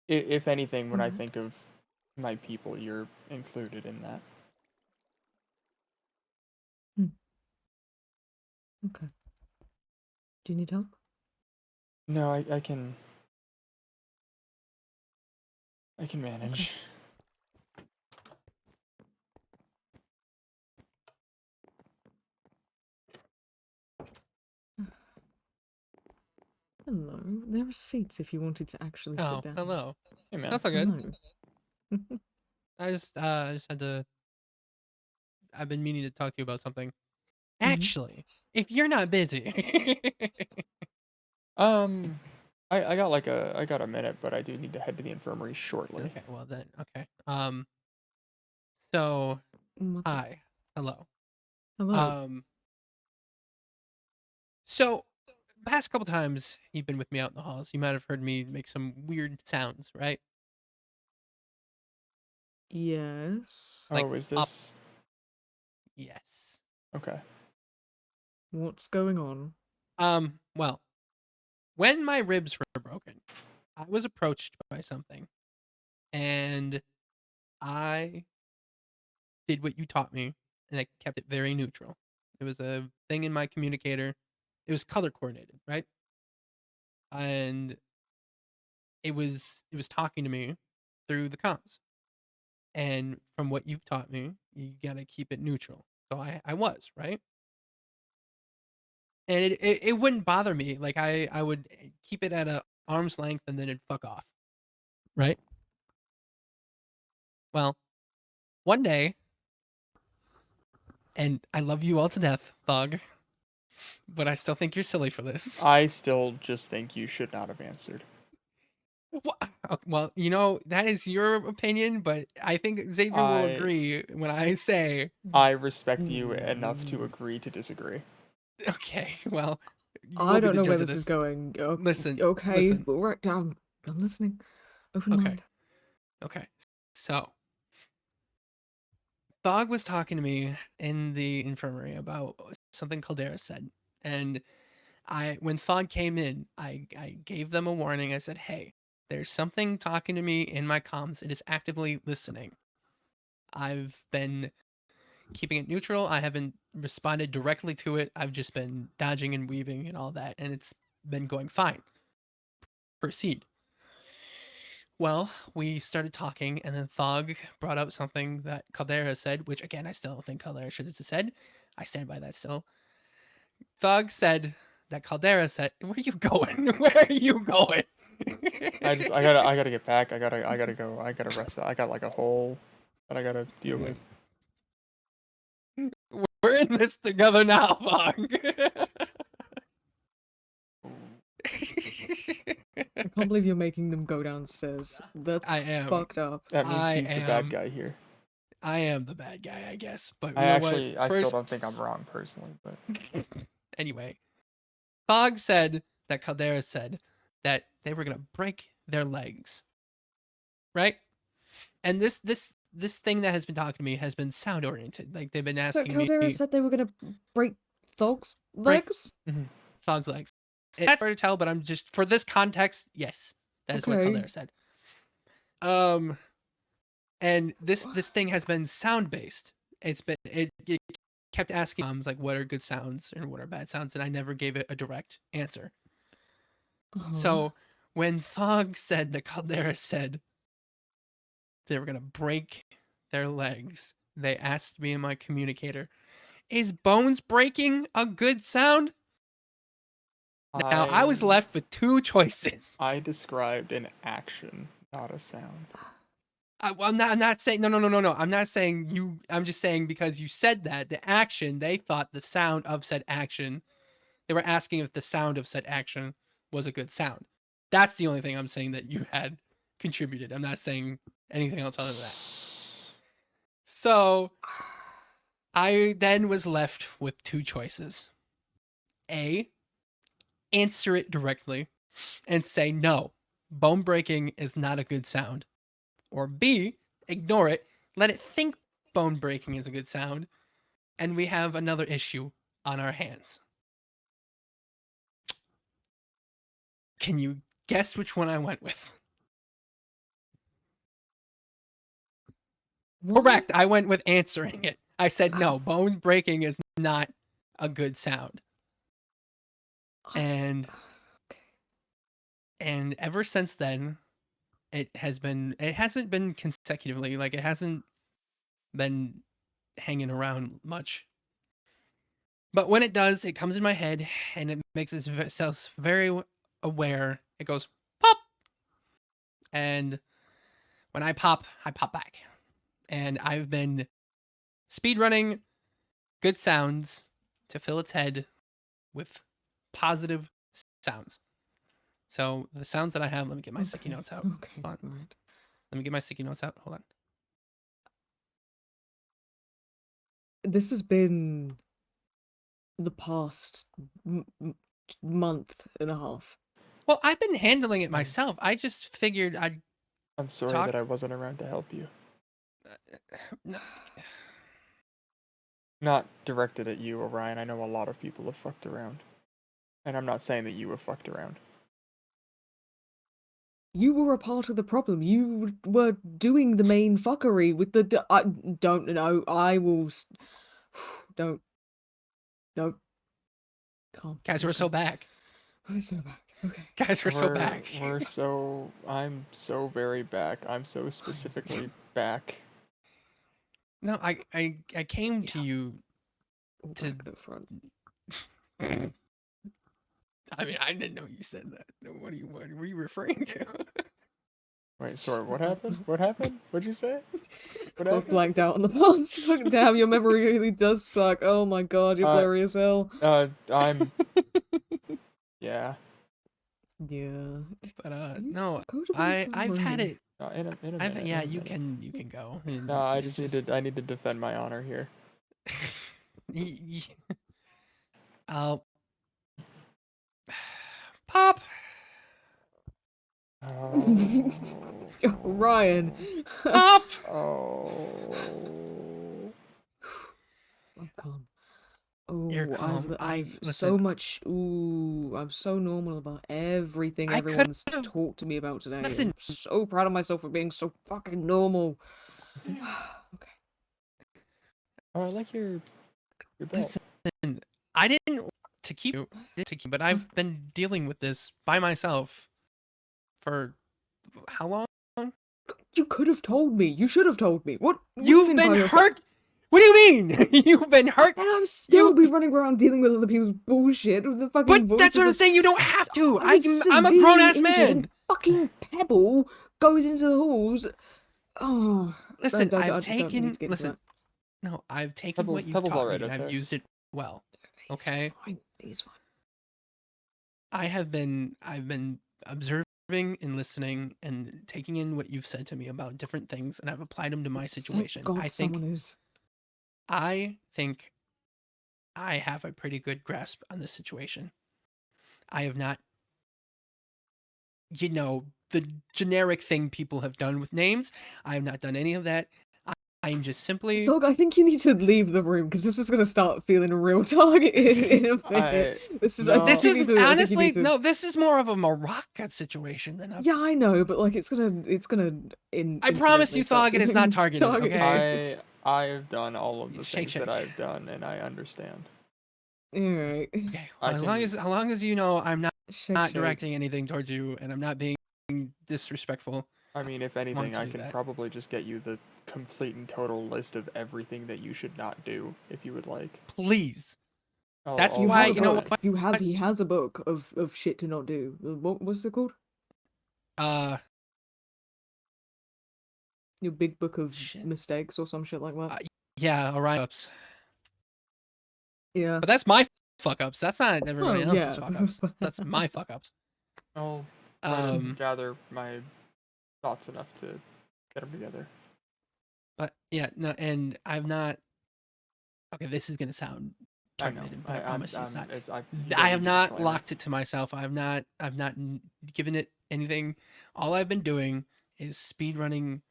if anything, when I think of my people, you're included in that. Okay. Do you need help? No, I can manage. Hello. There are seats if you wanted to actually sit down. Hello. Hey man. That's all good. Hello. I just had to. I've been meaning to talk to you about something. Actually, if you're not busy. I got a minute, but I do need to head to the infirmary shortly. Okay, well then, okay. So, What's up? hi, hello. Hello. So, past couple times you've been with me out in the halls, you might have heard me make some weird sounds, right? Yes. Like, Oh, is this? Yes. Okay. What's going on? Well, when my ribs were broken, I was approached by something, and I did what you taught me, and I kept it very neutral. It was a thing in my communicator. It was color coordinated, right? And it was talking to me through the comms. And from what you've taught me, you gotta keep it neutral. So I was, right? And it wouldn't bother me. Like I would keep it at a arm's length and then it'd fuck off. Right? Well, one day, and I love you all to death, Thug, but I still think you're silly for this. I still just think you should not have answered. Well, you know, that is your opinion, but I think Xavier will agree when I say I respect you enough to agree to disagree. Okay, well, I don't know where this is going. Listen, Okay, listen. right down. I'm listening. Open mind. Okay. So, Thog was talking to me in the infirmary about something Caldera said, and when Thog came in, I gave them a warning. I said, "Hey, there's something talking to me in my comms. It is actively listening. I've been keeping it neutral. I haven't responded directly to it. I've just been dodging and weaving and all that, and it's been going fine. Proceed." Well, we started talking, and then Thog brought up something that Caldera said, which again, I still don't think Caldera should have said. I stand by that still. Thog said that Caldera said, "Where are you going? Where are you going?" I gotta get back. I gotta go. I gotta rest. I got like a hole that I gotta deal with. We're in this together now, Thog. I can't believe you're making them go downstairs. That's fucked up. That means he's the bad guy here. I am the bad guy, I guess. But I First... still don't think I'm wrong personally, but anyway, Thog said that Caldera said that they were gonna break their legs, right? And this thing that has been talking to me has been sound oriented. Like they've been asking me. So Caldera said they were gonna break Thog's legs. Thog's legs. It's hard to tell, but I'm just for this context. Yes, that is what Caldera said. And this thing has been sound based. It kept asking moms like what are good sounds and what are bad sounds, and I never gave it a direct answer. So when Thog said that Caldera said they were gonna break their legs, they asked me in my communicator, "Is bones breaking a good sound?" Now I was left with two choices. I described an action, not a sound. I'm not saying no. I'm not saying you. I'm just saying because you said that the action, they thought the sound of said action. They were asking if the sound of said action was a good sound. That's the only thing I'm saying that you had contributed. I'm not saying anything else other than that. So I then was left with two choices. A, answer it directly and say, no, bone breaking is not a good sound. Or B, ignore it, let it think bone breaking is a good sound, and we have another issue on our hands. Can you guess which one I went with? Correct. I went with answering it. I said, no, bone breaking is not a good sound. And ever since then, it hasn't been consecutively, like it hasn't been hanging around much. But when it does, it comes in my head and it makes itself very aware. It goes pop. And when I pop back. And I've been speedrunning good sounds to fill its head with positive sounds. So the sounds that I have, let me get my sticky notes out. Okay. Hold on. Right. Let me get my sticky notes out. Hold on. This has been the past month and a half. Well, I've been handling it myself. I just figured I'd I'm sorry talk- that I wasn't around to help you. no. Not directed at you, Orion. I know a lot of people have fucked around. And I'm not saying that you have fucked around. You were a part of the problem. You were doing the main fuckery with the. I don't know. I will. Don't. Calm. Guys, we're so back. We're so back. Okay. Guys, we're so back. I'm so very back. I'm so specifically back. No, I came to you All to. back no front. I mean, I didn't know you said that. What are you referring to? Wait, sorry, what happened? What happened? What'd you say? What Both happened? blanked out on the past. Fucking damn, your memory really does suck. Oh my god, you're blurry as hell. I'm... Yeah. Yeah. But You no, go to the I've had infirmary. it. In a minute. Yeah, in a you minute. can go. No, I just need to defend my honor here. I'll pop. Oh. Ryan. Pop. Oh. I'm calm. Oh, You're calm. I've so listen. much. Ooh, I'm so normal about everything I everyone's could've- talked to me about today. Listen. I'm so proud of myself for being so fucking normal. Okay. Oh, I like your belt. Listen, I didn't to keep you, but I've been dealing with this by myself for how long? You could have told me. You should have told me. What? do you You've mean by been yourself? hurt. What do you mean? You've been hurt. And I'm still You- be running around dealing with other people's bullshit with the fucking But that's what I'm voices of- saying. You don't have to. I was I'm a severely grown ass injured man. and fucking Pebble goes into the halls. Oh, Listen, I I've don't need taken. to get into Listen, no, I've taken Pebble's- what you've Pebble's taught alright, me, and I've okay? used it well. that. It's Okay. fine. It's fine. I've been observing and listening and taking in what you've said to me about different things, and I've applied them to my situation. Thank God someone is. I think I have a pretty good grasp on this situation. I have not, the generic thing people have done with names. I have not done any of that. I'm just simply. Dog, I think you need to leave the room because this is gonna start feeling real targeted in a minute. This is. no. I This think you is need to- I think you honestly need to- no. This is more of a Morocco situation than a. Yeah, I know, but like it's gonna. I promise you, Thog, it is not targeted. Okay. I've done all of the Shake, things that shake. I've done, and I understand. Alright. Okay. I Well, can- as long as you know, I'm not Shake, shake. directing anything towards you, and I'm not being disrespectful. I mean, if anything, to I do can that. probably just get you the complete and total list of everything that you should not do, if you would like. Please. I'll- That's I'll why, do you know it. what? You have. He has a book of shit to not do. What's it called? Your big book of Shit. mistakes or some shit like that. Yeah, alright. Ups. Yeah. But that's my fuck ups. That's not everybody Well, else's yeah. fuck ups. That's my fuck ups. I'll try to Um, gather my thoughts enough to get them together. But yeah, no, and I've not. Okay, this is gonna sound I know. targeted, but I promise you it's not. you don't I have need the not disclaimer. locked it to myself. I've not given it anything. All I've been doing is speed running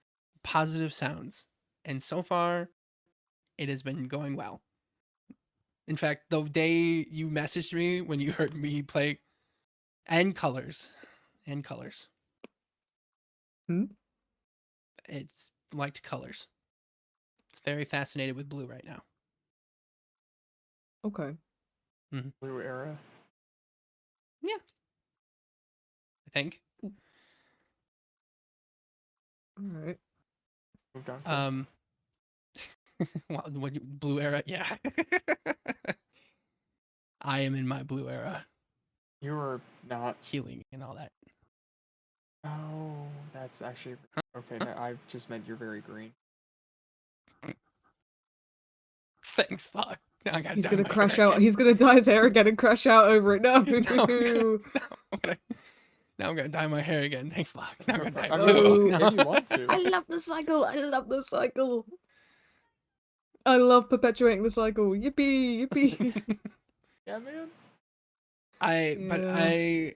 positive sounds, and so far, it has been going well. In fact, the day you messaged me when you heard me play, and colors, Hmm? it's liked colors. It's very fascinated with blue right now. Okay. Blue era. Yeah, I think. Alright. Moved on. Quick. Well, blue era, yeah. I am in my blue era, You were not. healing and all that. Oh, that's actually okay. I just meant you're very green. Thanks, fuck. Now I gotta He's dye gonna my crash hair out. again. He's gonna dye his hair again and crash out over it. No. Now I'm gonna dye my hair again. Thanks, Locke. Now I'm gonna dye I it mean, blue. No. if you want to. I love the cycle. I love the cycle. I love perpetuating the cycle. Yippee! Yippee! Yeah, man. But Yeah.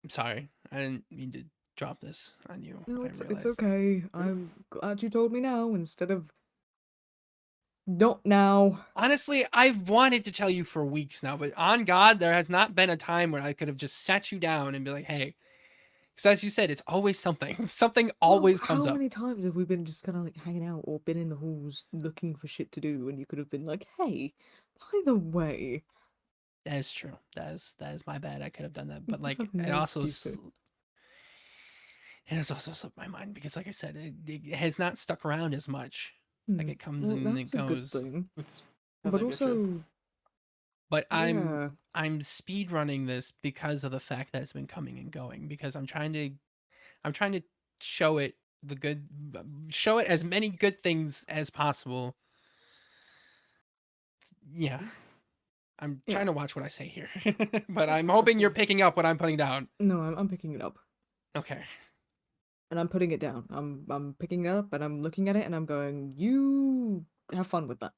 I'm sorry. I didn't mean to drop this on you. No, I it's realized. okay. I'm glad you told me now instead of not now. Honestly, I've wanted to tell you for weeks now, but on God, there has not been a time where I could have just sat you down and be like, hey, because as you said, it's always something. Something always comes How up. many times have we been just kind of like hanging out or been in the halls looking for shit to do, and you could have been like, "Hey, by the way." That is true. That is my bad. I could have done that, but like have it no also excuse to. it has also slipped my mind because, like I said, it has not stuck around as much. Like Hmm. it comes Well, and that's it a good goes. thing. It's how But they get you. also, But yeah. I'm speed running this because of the fact that it's been coming and going. Because I'm trying to show it show it as many good things as possible. Yeah. I'm Yeah. trying to watch what I say here, but I'm hoping you're picking up what I'm putting down. No, I'm picking it up. Okay. And I'm putting it down. I'm picking it up and I'm looking at it and I'm going, "You have fun with that."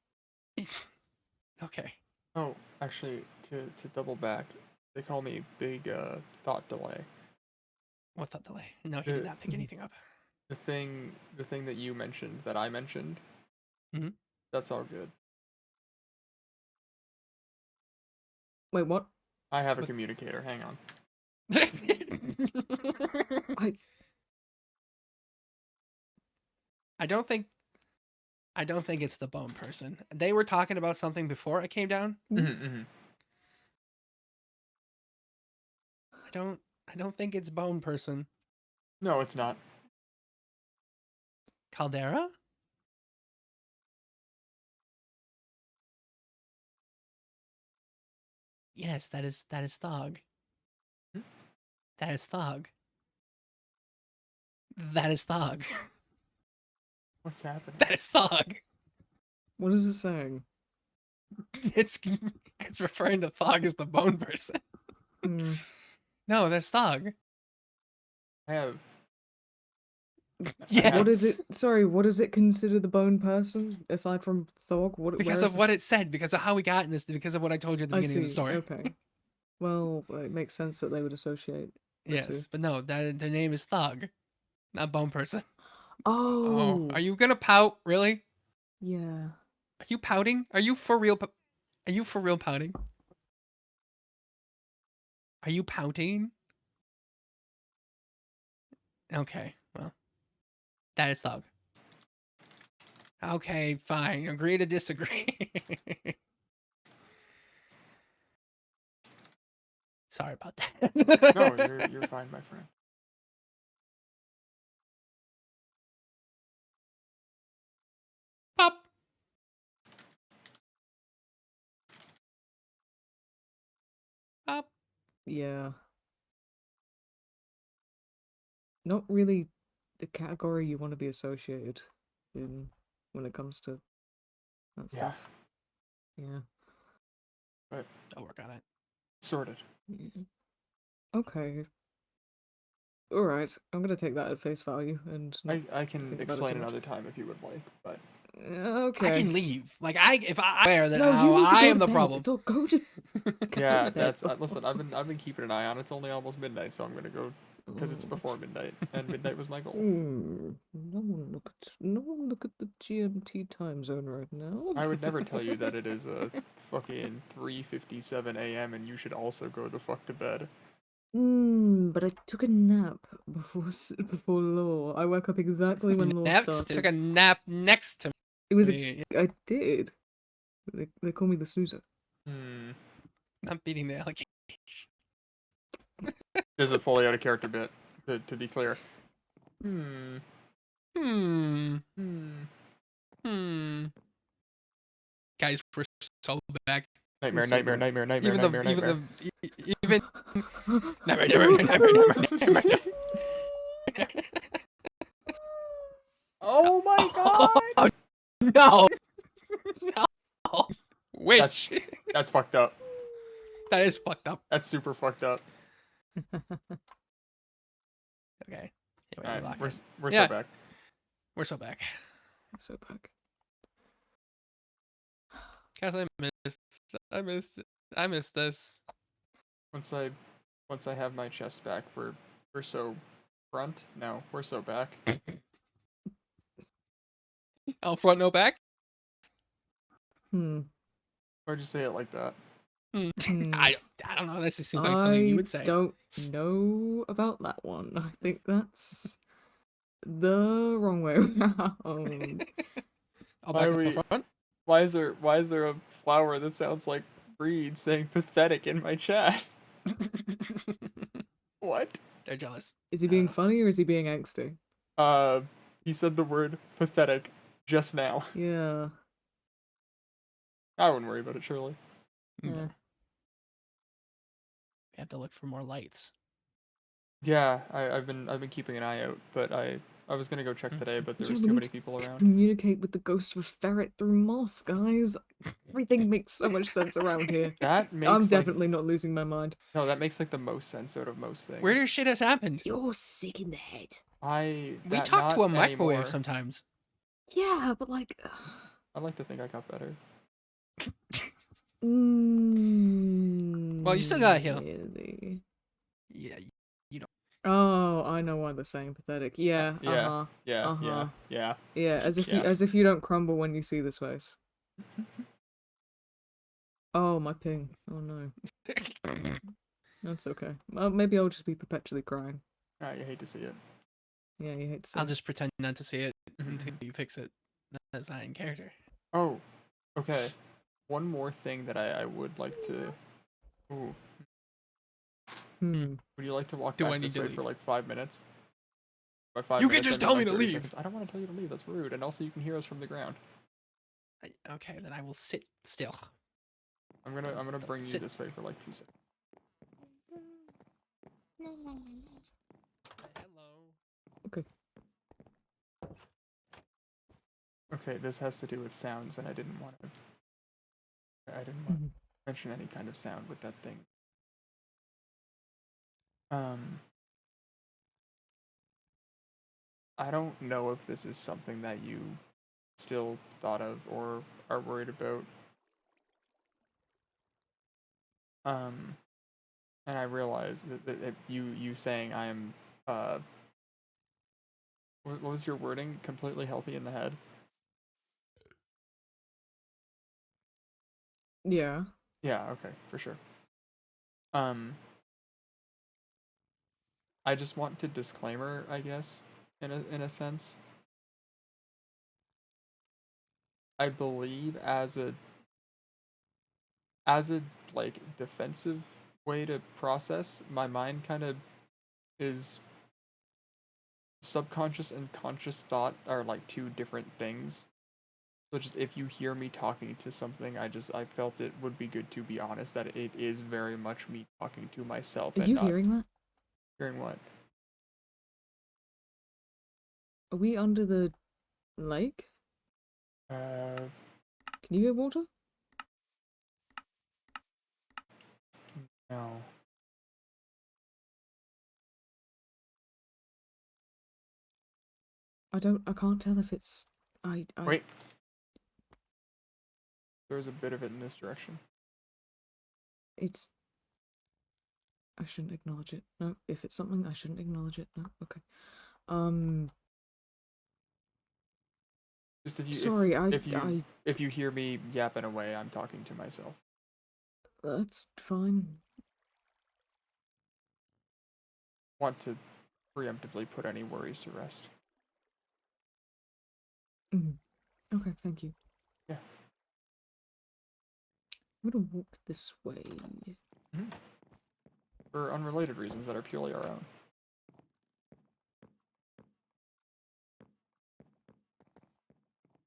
Okay. Oh, actually, to double back, they call me Big Thought Delay. What thought delay? No, he did not pick anything up. The thing that you mentioned, that I mentioned, Mhm. that's all good. Wait, what? I have a What? communicator. Hang on. I don't think it's the bone person. They were talking about something before I came down. Mm-hmm. I don't think it's bone person. No, it's not. Caldera? Yes, that is Thog. Hmm? That is Thog. That is Thog. What's happening? That is Thog. What is it saying? It's referring to Thog as the bone person. Hmm. No, that's Thog. I have. Yes. What is it? Sorry, what does it consider the bone person aside from Thorg? Because of what it said, because of how we got in this, because of what I told you at the I beginning of the see. story. Okay. Well, it makes sense that they would associate the two. Yes, but no, that their name is Thug, not bone person. Oh. Are you gonna pout? Really? Yeah. Are you pouting? Are you for real? Are you for real pouting? Are you pouting? Okay, well, that is Thug. Okay, fine. Agree to disagree. Sorry about that. No, you're fine, my friend. Pop. Pop. Yeah. Not really the category you want to be associated in when it comes to that stuff. Yeah. But I'll work on it. sorted. Okay. All right, I'm gonna take that at face value and. I can think about it explain too much. another time if you would like, but Okay. I can leave. Like if I'm aware that No, how you need to I go am to the bed. problem. They'll go to. yeah, bed. that's listen. I've been keeping an eye on. It's only almost midnight, so I'm gonna go because it's before midnight, and midnight was my goal. No one look at the GMT time zone right now. I would never tell you that it is a fucking 3:57 a.m. and you should also go the fuck to bed. But I took a nap before law. I woke up exactly when law Next, started. took a nap next to It was. me. I did. They call me the snoozer. Not beating the alligator. This is a fully out of character bit, to be clear. Guys, we're so back. Nightmare, so nightmare, bad. nightmare, nightmare, Even nightmare, the even nightmare. the even nightmare. Oh my god! No. No. Which? That's fucked up. That is fucked up. That's super fucked up. Okay. Yeah, Alright, we're Yeah. so back. We're so back. So back. Guys, I missed this. Once I have my chest back, we're so front. No, we're so back. Oh, front, no back? Why'd you say it like that? I don't know. This just seems like something you would say. I don't know about that one. I think that's the wrong way around. I'll back Why up the front. Why is there a flower that sounds like Reed saying pathetic in my chat? What? They're jealous. Is he being funny or is he being angsty? He said the word pathetic just now. Yeah. I wouldn't worry about it, Shirley. Yeah. We have to look for more lights. Yeah, I've been keeping an eye out, but I was gonna go check today, but there was we too need many to people around. Communicate with the ghost of a ferret through moss, guys. Everything makes so much sense around here. That makes I'm like, definitely not losing my mind. no, that makes like the most sense out of most things. Weirder shit has happened. You're sick in the head. We talk to a microwave anymore. sometimes. Yeah, but like. I'd like to think I got better. Well, you still gotta heal. Really? Yeah, you don't. Oh, I know why they're saying pathetic. Yeah. Yeah. Uh-huh. Yeah. Yeah, as if Yeah. you don't crumble when you see this face. Oh, my ping. Oh no. That's okay. Maybe I'll just be perpetually crying. You hate to see it. Yeah, you hate to see I'll it. just pretend not to see it until you fix it. That's not in character. Oh, okay. One more thing that I would like to. Ooh. Would you like to walk Do I back need this to way leave? for like 5 minutes? By 5 You can minutes, just I mean tell me like to 30 leave. seconds. I don't want to tell you to leave. That's rude. And also, you can hear us from the ground. Okay, then I will sit still. I'm gonna bring you sit. this way for like 2 seconds. Hello. Okay. Okay, this has to do with sounds, and I didn't want to mention any kind of sound with that thing. I don't know if this is something that you still thought of or are worried about. And I realized that you saying I am what was your wording? Completely healthy in the head. Yeah. Yeah, okay, for sure. I just want to disclaimer, I guess, in a sense. I believe as a like defensive way to process, my mind kind of is subconscious and conscious thought are like two different things. So just if you hear me talking to something, I felt it would be good to be honest that it is very much me talking to myself. Are and you not hearing that? hearing what? Are we under the lake? Can you hear water? No. I can't tell if it's... Wait. There's a bit of it in this direction. It's... I shouldn't acknowledge it. No, if it's something, I shouldn't acknowledge it. No, okay. Just if you... Sorry, if you hear me yapping away, I'm talking to myself. That's fine. Want to preemptively put any worries to rest. Okay, thank you. Yeah. I'm gonna walk this way. For unrelated reasons that are purely our own.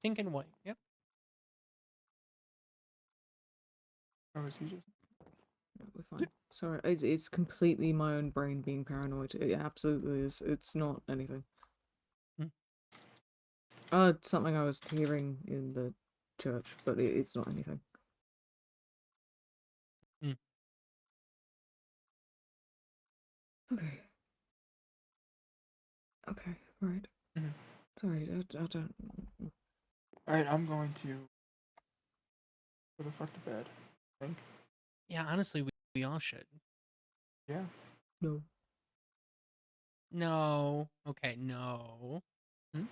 Pink and white. Yep. Oh, is he just... No, we're fine. Sorry, it's completely my own brain being paranoid. It absolutely is. It's not anything. It's something I was hearing in the church, but it's not anything. Okay. Okay, right. Sorry, I don't... Alright, I'm going to... Go the fuck to bed, I think. Yeah, honestly, we all should. Yeah. No. No. Okay, no. No.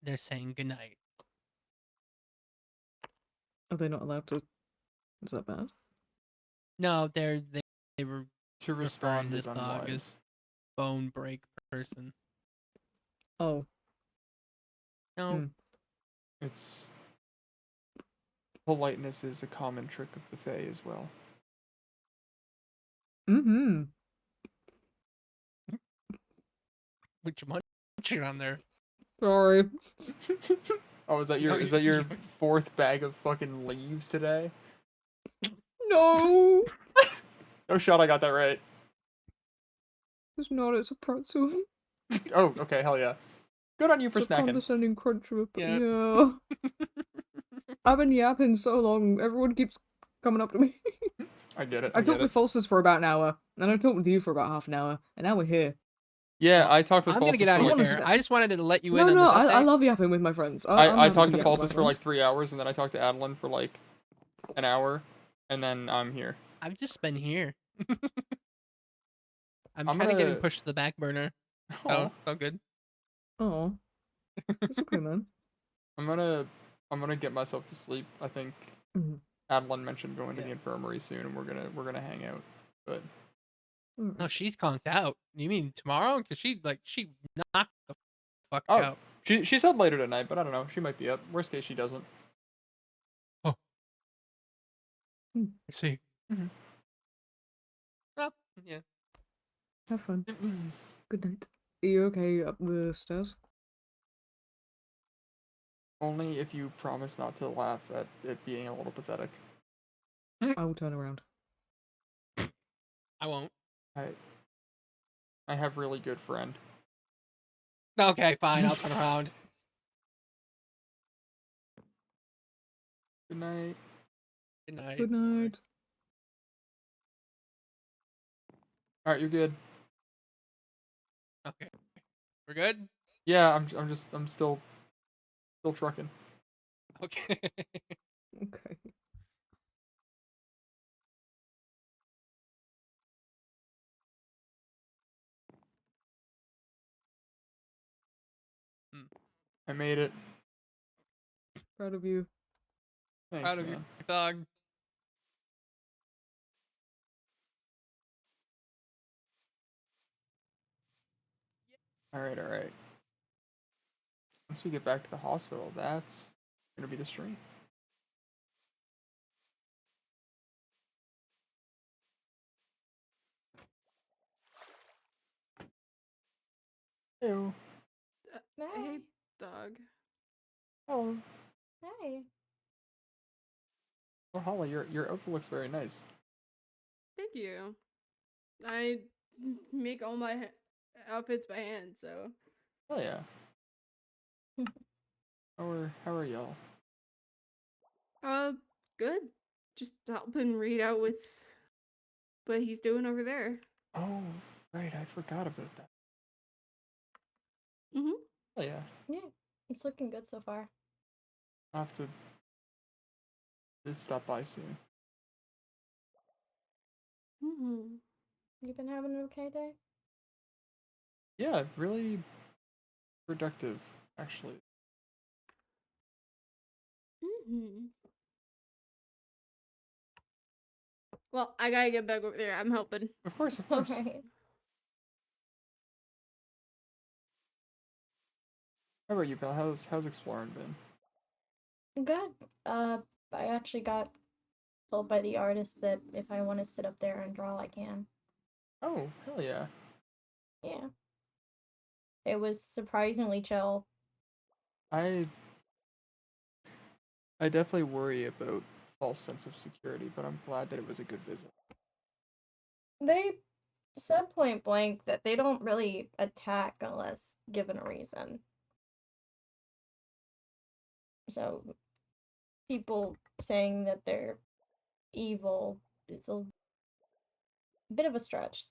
They're saying goodnight. Are they not allowed to... Is that bad? No, they were To respond referring is to Thog as unwise. bone break person. Oh. No. It's... Politeness is a common trick of the Fae as well. Which munching on there? Sorry. Oh, is that your fourth bag of fucking leaves today? No! No shot, I got that right. It's not, it's a pretzel. Oh, okay, hell yeah. Good on you for It's a snacking. condescending crunch of a... Yeah. Yeah. I've been yapping so long, everyone keeps coming up to me. I get it, I talked with Falsus for about an hour, and I talked with you for about half an hour, and now we're here. Yeah, I talked with I'm Falsus gonna get out for of here. I just wanted to let you in on No, this I update. love yapping with my friends. I talked to Falsus for like 3 hours, and then I talked to Adeline for like an hour, and then I'm here. I've just been here. I'm I'm kind of getting gonna- pushed to the back burner. Aw. Oh, it's all good. Oh. It's okay, man. I'm gonna get myself to sleep. I think Adeline mentioned going to the infirmary soon, and we're gonna hang out. But No, she's conked out. You mean tomorrow? Because she knocked the fuck oh, out. she said later tonight, but I don't know. She might be up. Worst case, she doesn't. I see. Well, yeah. Have fun. Good night. Are you okay up the stairs? Only if you promise not to laugh at it being a little pathetic. I will turn around. I won't. I have really good friend. Okay, fine. I'll turn around. Good night. Good night. Good night. Alright, you're good. Okay. We're good? Yeah, I'm still trucking. Okay. Okay. I made it. Proud of you. Thanks, Proud of you, man. dog. Alright. Once we get back to the hospital, that's gonna be the stream. Ew. Hey, dog. Oh. Hey. Oh, Holly, your outfit looks very nice. Thank you. I make all my outfits by hand, so. Oh yeah. How are y'all? Good. Just helping Reed out with what he's doing over there. Oh, right, I forgot about that. Mm-hmm. Oh yeah. Yeah, it's looking good so far. I'll have to just stop by soon. Mm-hmm. You been having an okay day? Yeah, really productive, actually. Mm-hmm. Well, I gotta get back over there. I'm helping. Of course, of course. Alright. How about you, Belle? How's exploring been? Good. I actually got told by the artist that if I want to sit up there and draw, I can. Oh, hell yeah. Yeah. It was surprisingly chill. I definitely worry about false sense of security, but I'm glad that it was a good visit. They said point blank that they don't really attack unless given a reason. So, people saying that they're evil is a bit of a stretch.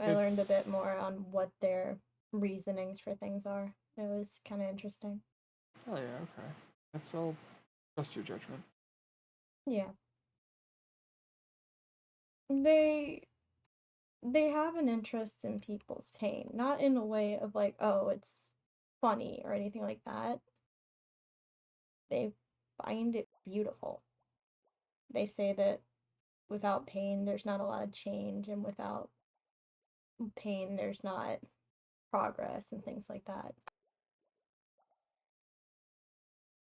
I learned a bit more on what their reasonings for things are. It was kind of interesting. Oh yeah, okay. I'll trust your judgment. Yeah. They have an interest in people's pain, not in a way of like, oh, it's funny or anything like that. They find it beautiful. They say that without pain, there's not a lot of change, and without pain, there's not progress and things like that.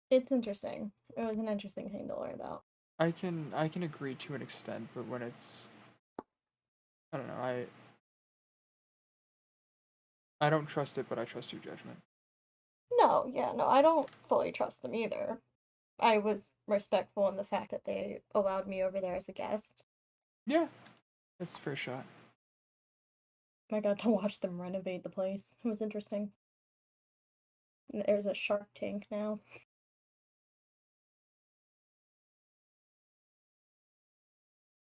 It's interesting. It was an interesting thing to learn about. I can agree to an extent, but when it's, I don't know, I don't trust it, but I trust your judgment. No, yeah, no, I don't fully trust them either. I was respectful in the fact that they allowed me over there as a guest. Yeah, that's a fair shot. I got to watch them renovate the place. It was interesting. There's a shark tank now.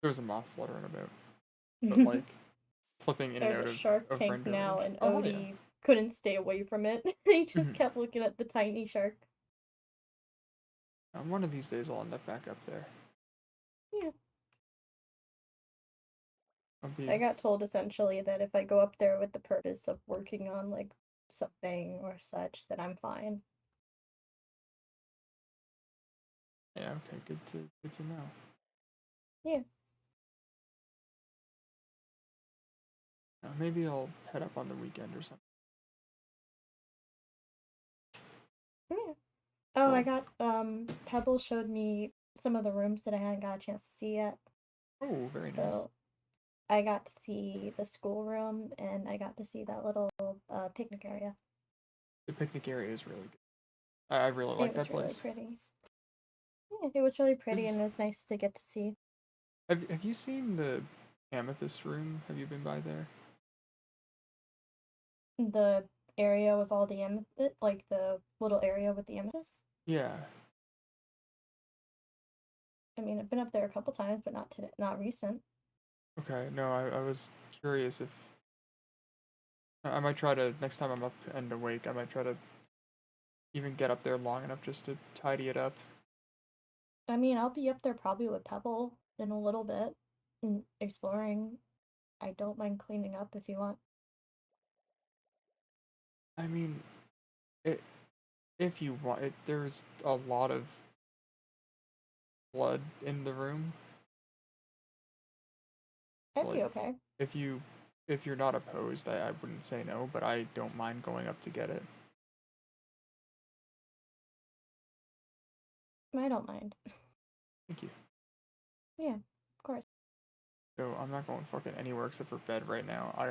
There was a moth fluttering about, but like flipping in and There's out a of shark of tank now, range. and Oh, hell Odie yeah. couldn't stay away from it. He just Mhm. kept looking at the tiny shark. One of these days I'll end up back up there. Yeah. I'll be. I got told essentially that if I go up there with the purpose of working on like something or such, that I'm fine. Yeah. Okay. Good to know. Yeah. Maybe I'll head up on the weekend or something. Yeah. Oh, I Cool. got Pebble showed me some of the rooms that I hadn't got a chance to see yet. Oh, very nice. So I got to see the schoolroom and I got to see that little picnic area. The picnic area is really good. I really like that place. It was really pretty. Yeah, it was really pretty and it was nice to get to see. Have you seen the amethyst room? Have you been by there? The area with all the amethyst, like the little area with the amethyst. Yeah. I mean, I've been up there a couple times, but not today, not recent. Okay. No, I was curious if I might try to next time I'm up and awake. I might try to even get up there long enough just to tidy it up. I mean, I'll be up there probably with Pebble in a little bit and exploring. I don't mind cleaning up if you want. I mean, if you want it, there's a lot of blood in the room. I'd be Like, okay. if you're not opposed, I wouldn't say no, but I don't mind going up to get it. I don't mind. Thank you. Yeah, of course. So I'm not going fucking anywhere except for bed right now. I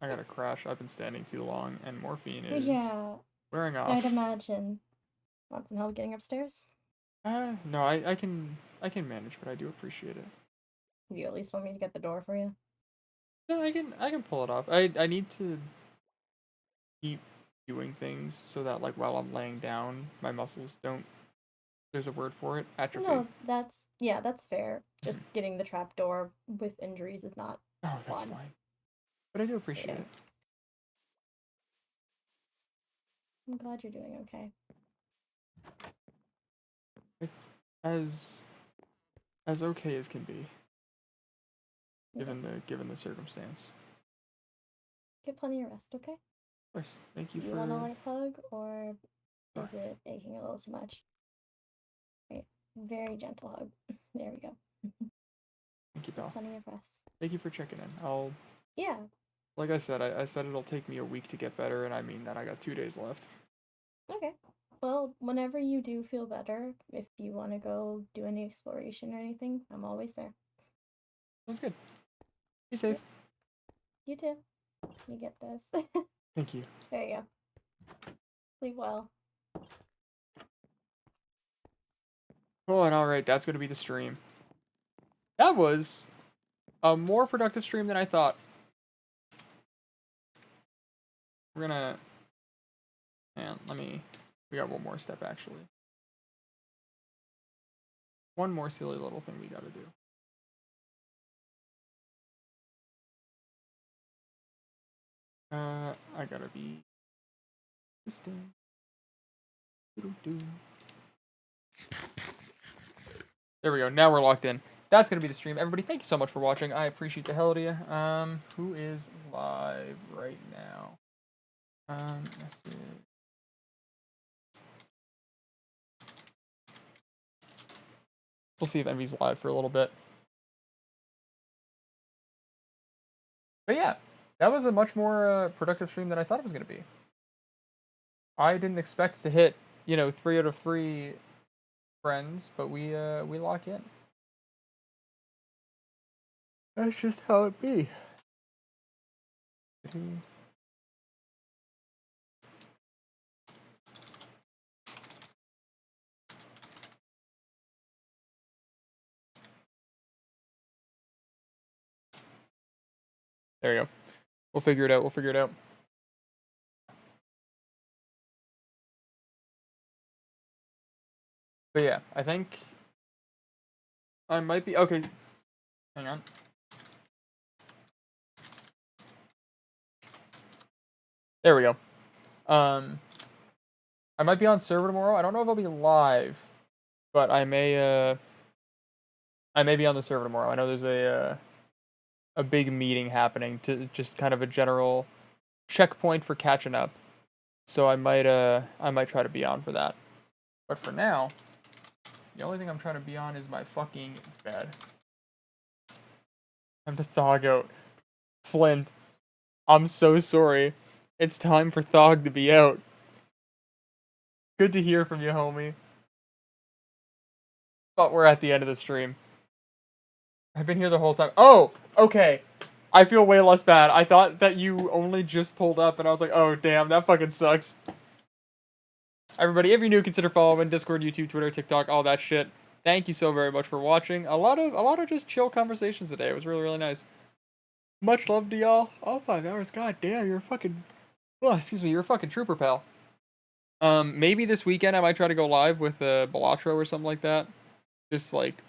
gotta crash. I've been standing too long, and morphine is Yeah, wearing off. I'd imagine. Want some help getting upstairs? No, I can manage, but I do appreciate it. You at least want me to get the door for you? No, I can pull it off. I need to keep doing things so that like while I'm laying down, my muscles don't. There's a word for it. Atrophy. No, that's fair. Just getting the trap door with injuries is not Oh, that's fun. fine. But I do appreciate Yeah. it. I'm glad you're doing okay. As okay as can be, given the circumstance. Get plenty of rest, okay? Of course. Thank you Do you for. want a light hug, or Sure. is it aching a little too much? Right. Very gentle hug. There we go. Thank you, pal. Plenty of rest. Thank you for checking in. I'll. Yeah. Like I said, I said it'll take me a week to get better, and I mean that. I got 2 days left. Okay. Well, whenever you do feel better, if you want to go do any exploration or anything, I'm always there. Sounds good. Be safe. You too. You get this. Thank you. There you go. Sleep well. Oh, and alright, that's gonna be the stream. That was a more productive stream than I thought. We're gonna... Man, we got one more step, actually. One more silly little thing we gotta do. I gotta be... Distant. There we go. Now we're locked in. That's gonna be the stream. Everybody, thank you so much for watching. I appreciate the hell out of you. Who is live right now? Let's see. We'll see if Envy's live for a little bit. But yeah, that was a much more productive stream than I thought it was gonna be. I didn't expect to hit, 3 out of 3 friends, but we lock in. That's just how it be. There you go. We'll figure it out. We'll figure it out. But yeah, I think I might be okay. Hang on. There we go. I might be on server tomorrow. I don't know if I'll be live, but I may be on the server tomorrow. I know there's a big meeting happening to just kind of a general checkpoint for catching up. So I might try to be on for that. But for now, the only thing I'm trying to be on is my fucking bed. Time to thog out. Flint, I'm so sorry. It's time for Thog to be out. Good to hear from you, homie. But we're at the end of the stream. I've been here the whole time. Oh, okay. I feel way less bad. I thought that you only just pulled up, and I was like, oh, damn, that fucking sucks. Everybody, if you're new, consider following Discord, YouTube, Twitter, TikTok, all that shit. Thank you so very much for watching. A lot of just chill conversations today. It was really, really nice. Much love to y'all. All 5 hours. God damn, you're a fucking... Oh, excuse me, you're a fucking trooper, pal. Maybe this weekend I might try to go live with Balatro or something like that. Just like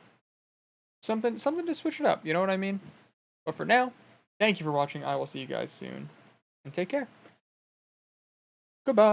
something to switch it up, you know what I mean? But for now, thank you for watching. I will see you guys soon. And take care. Goodbye.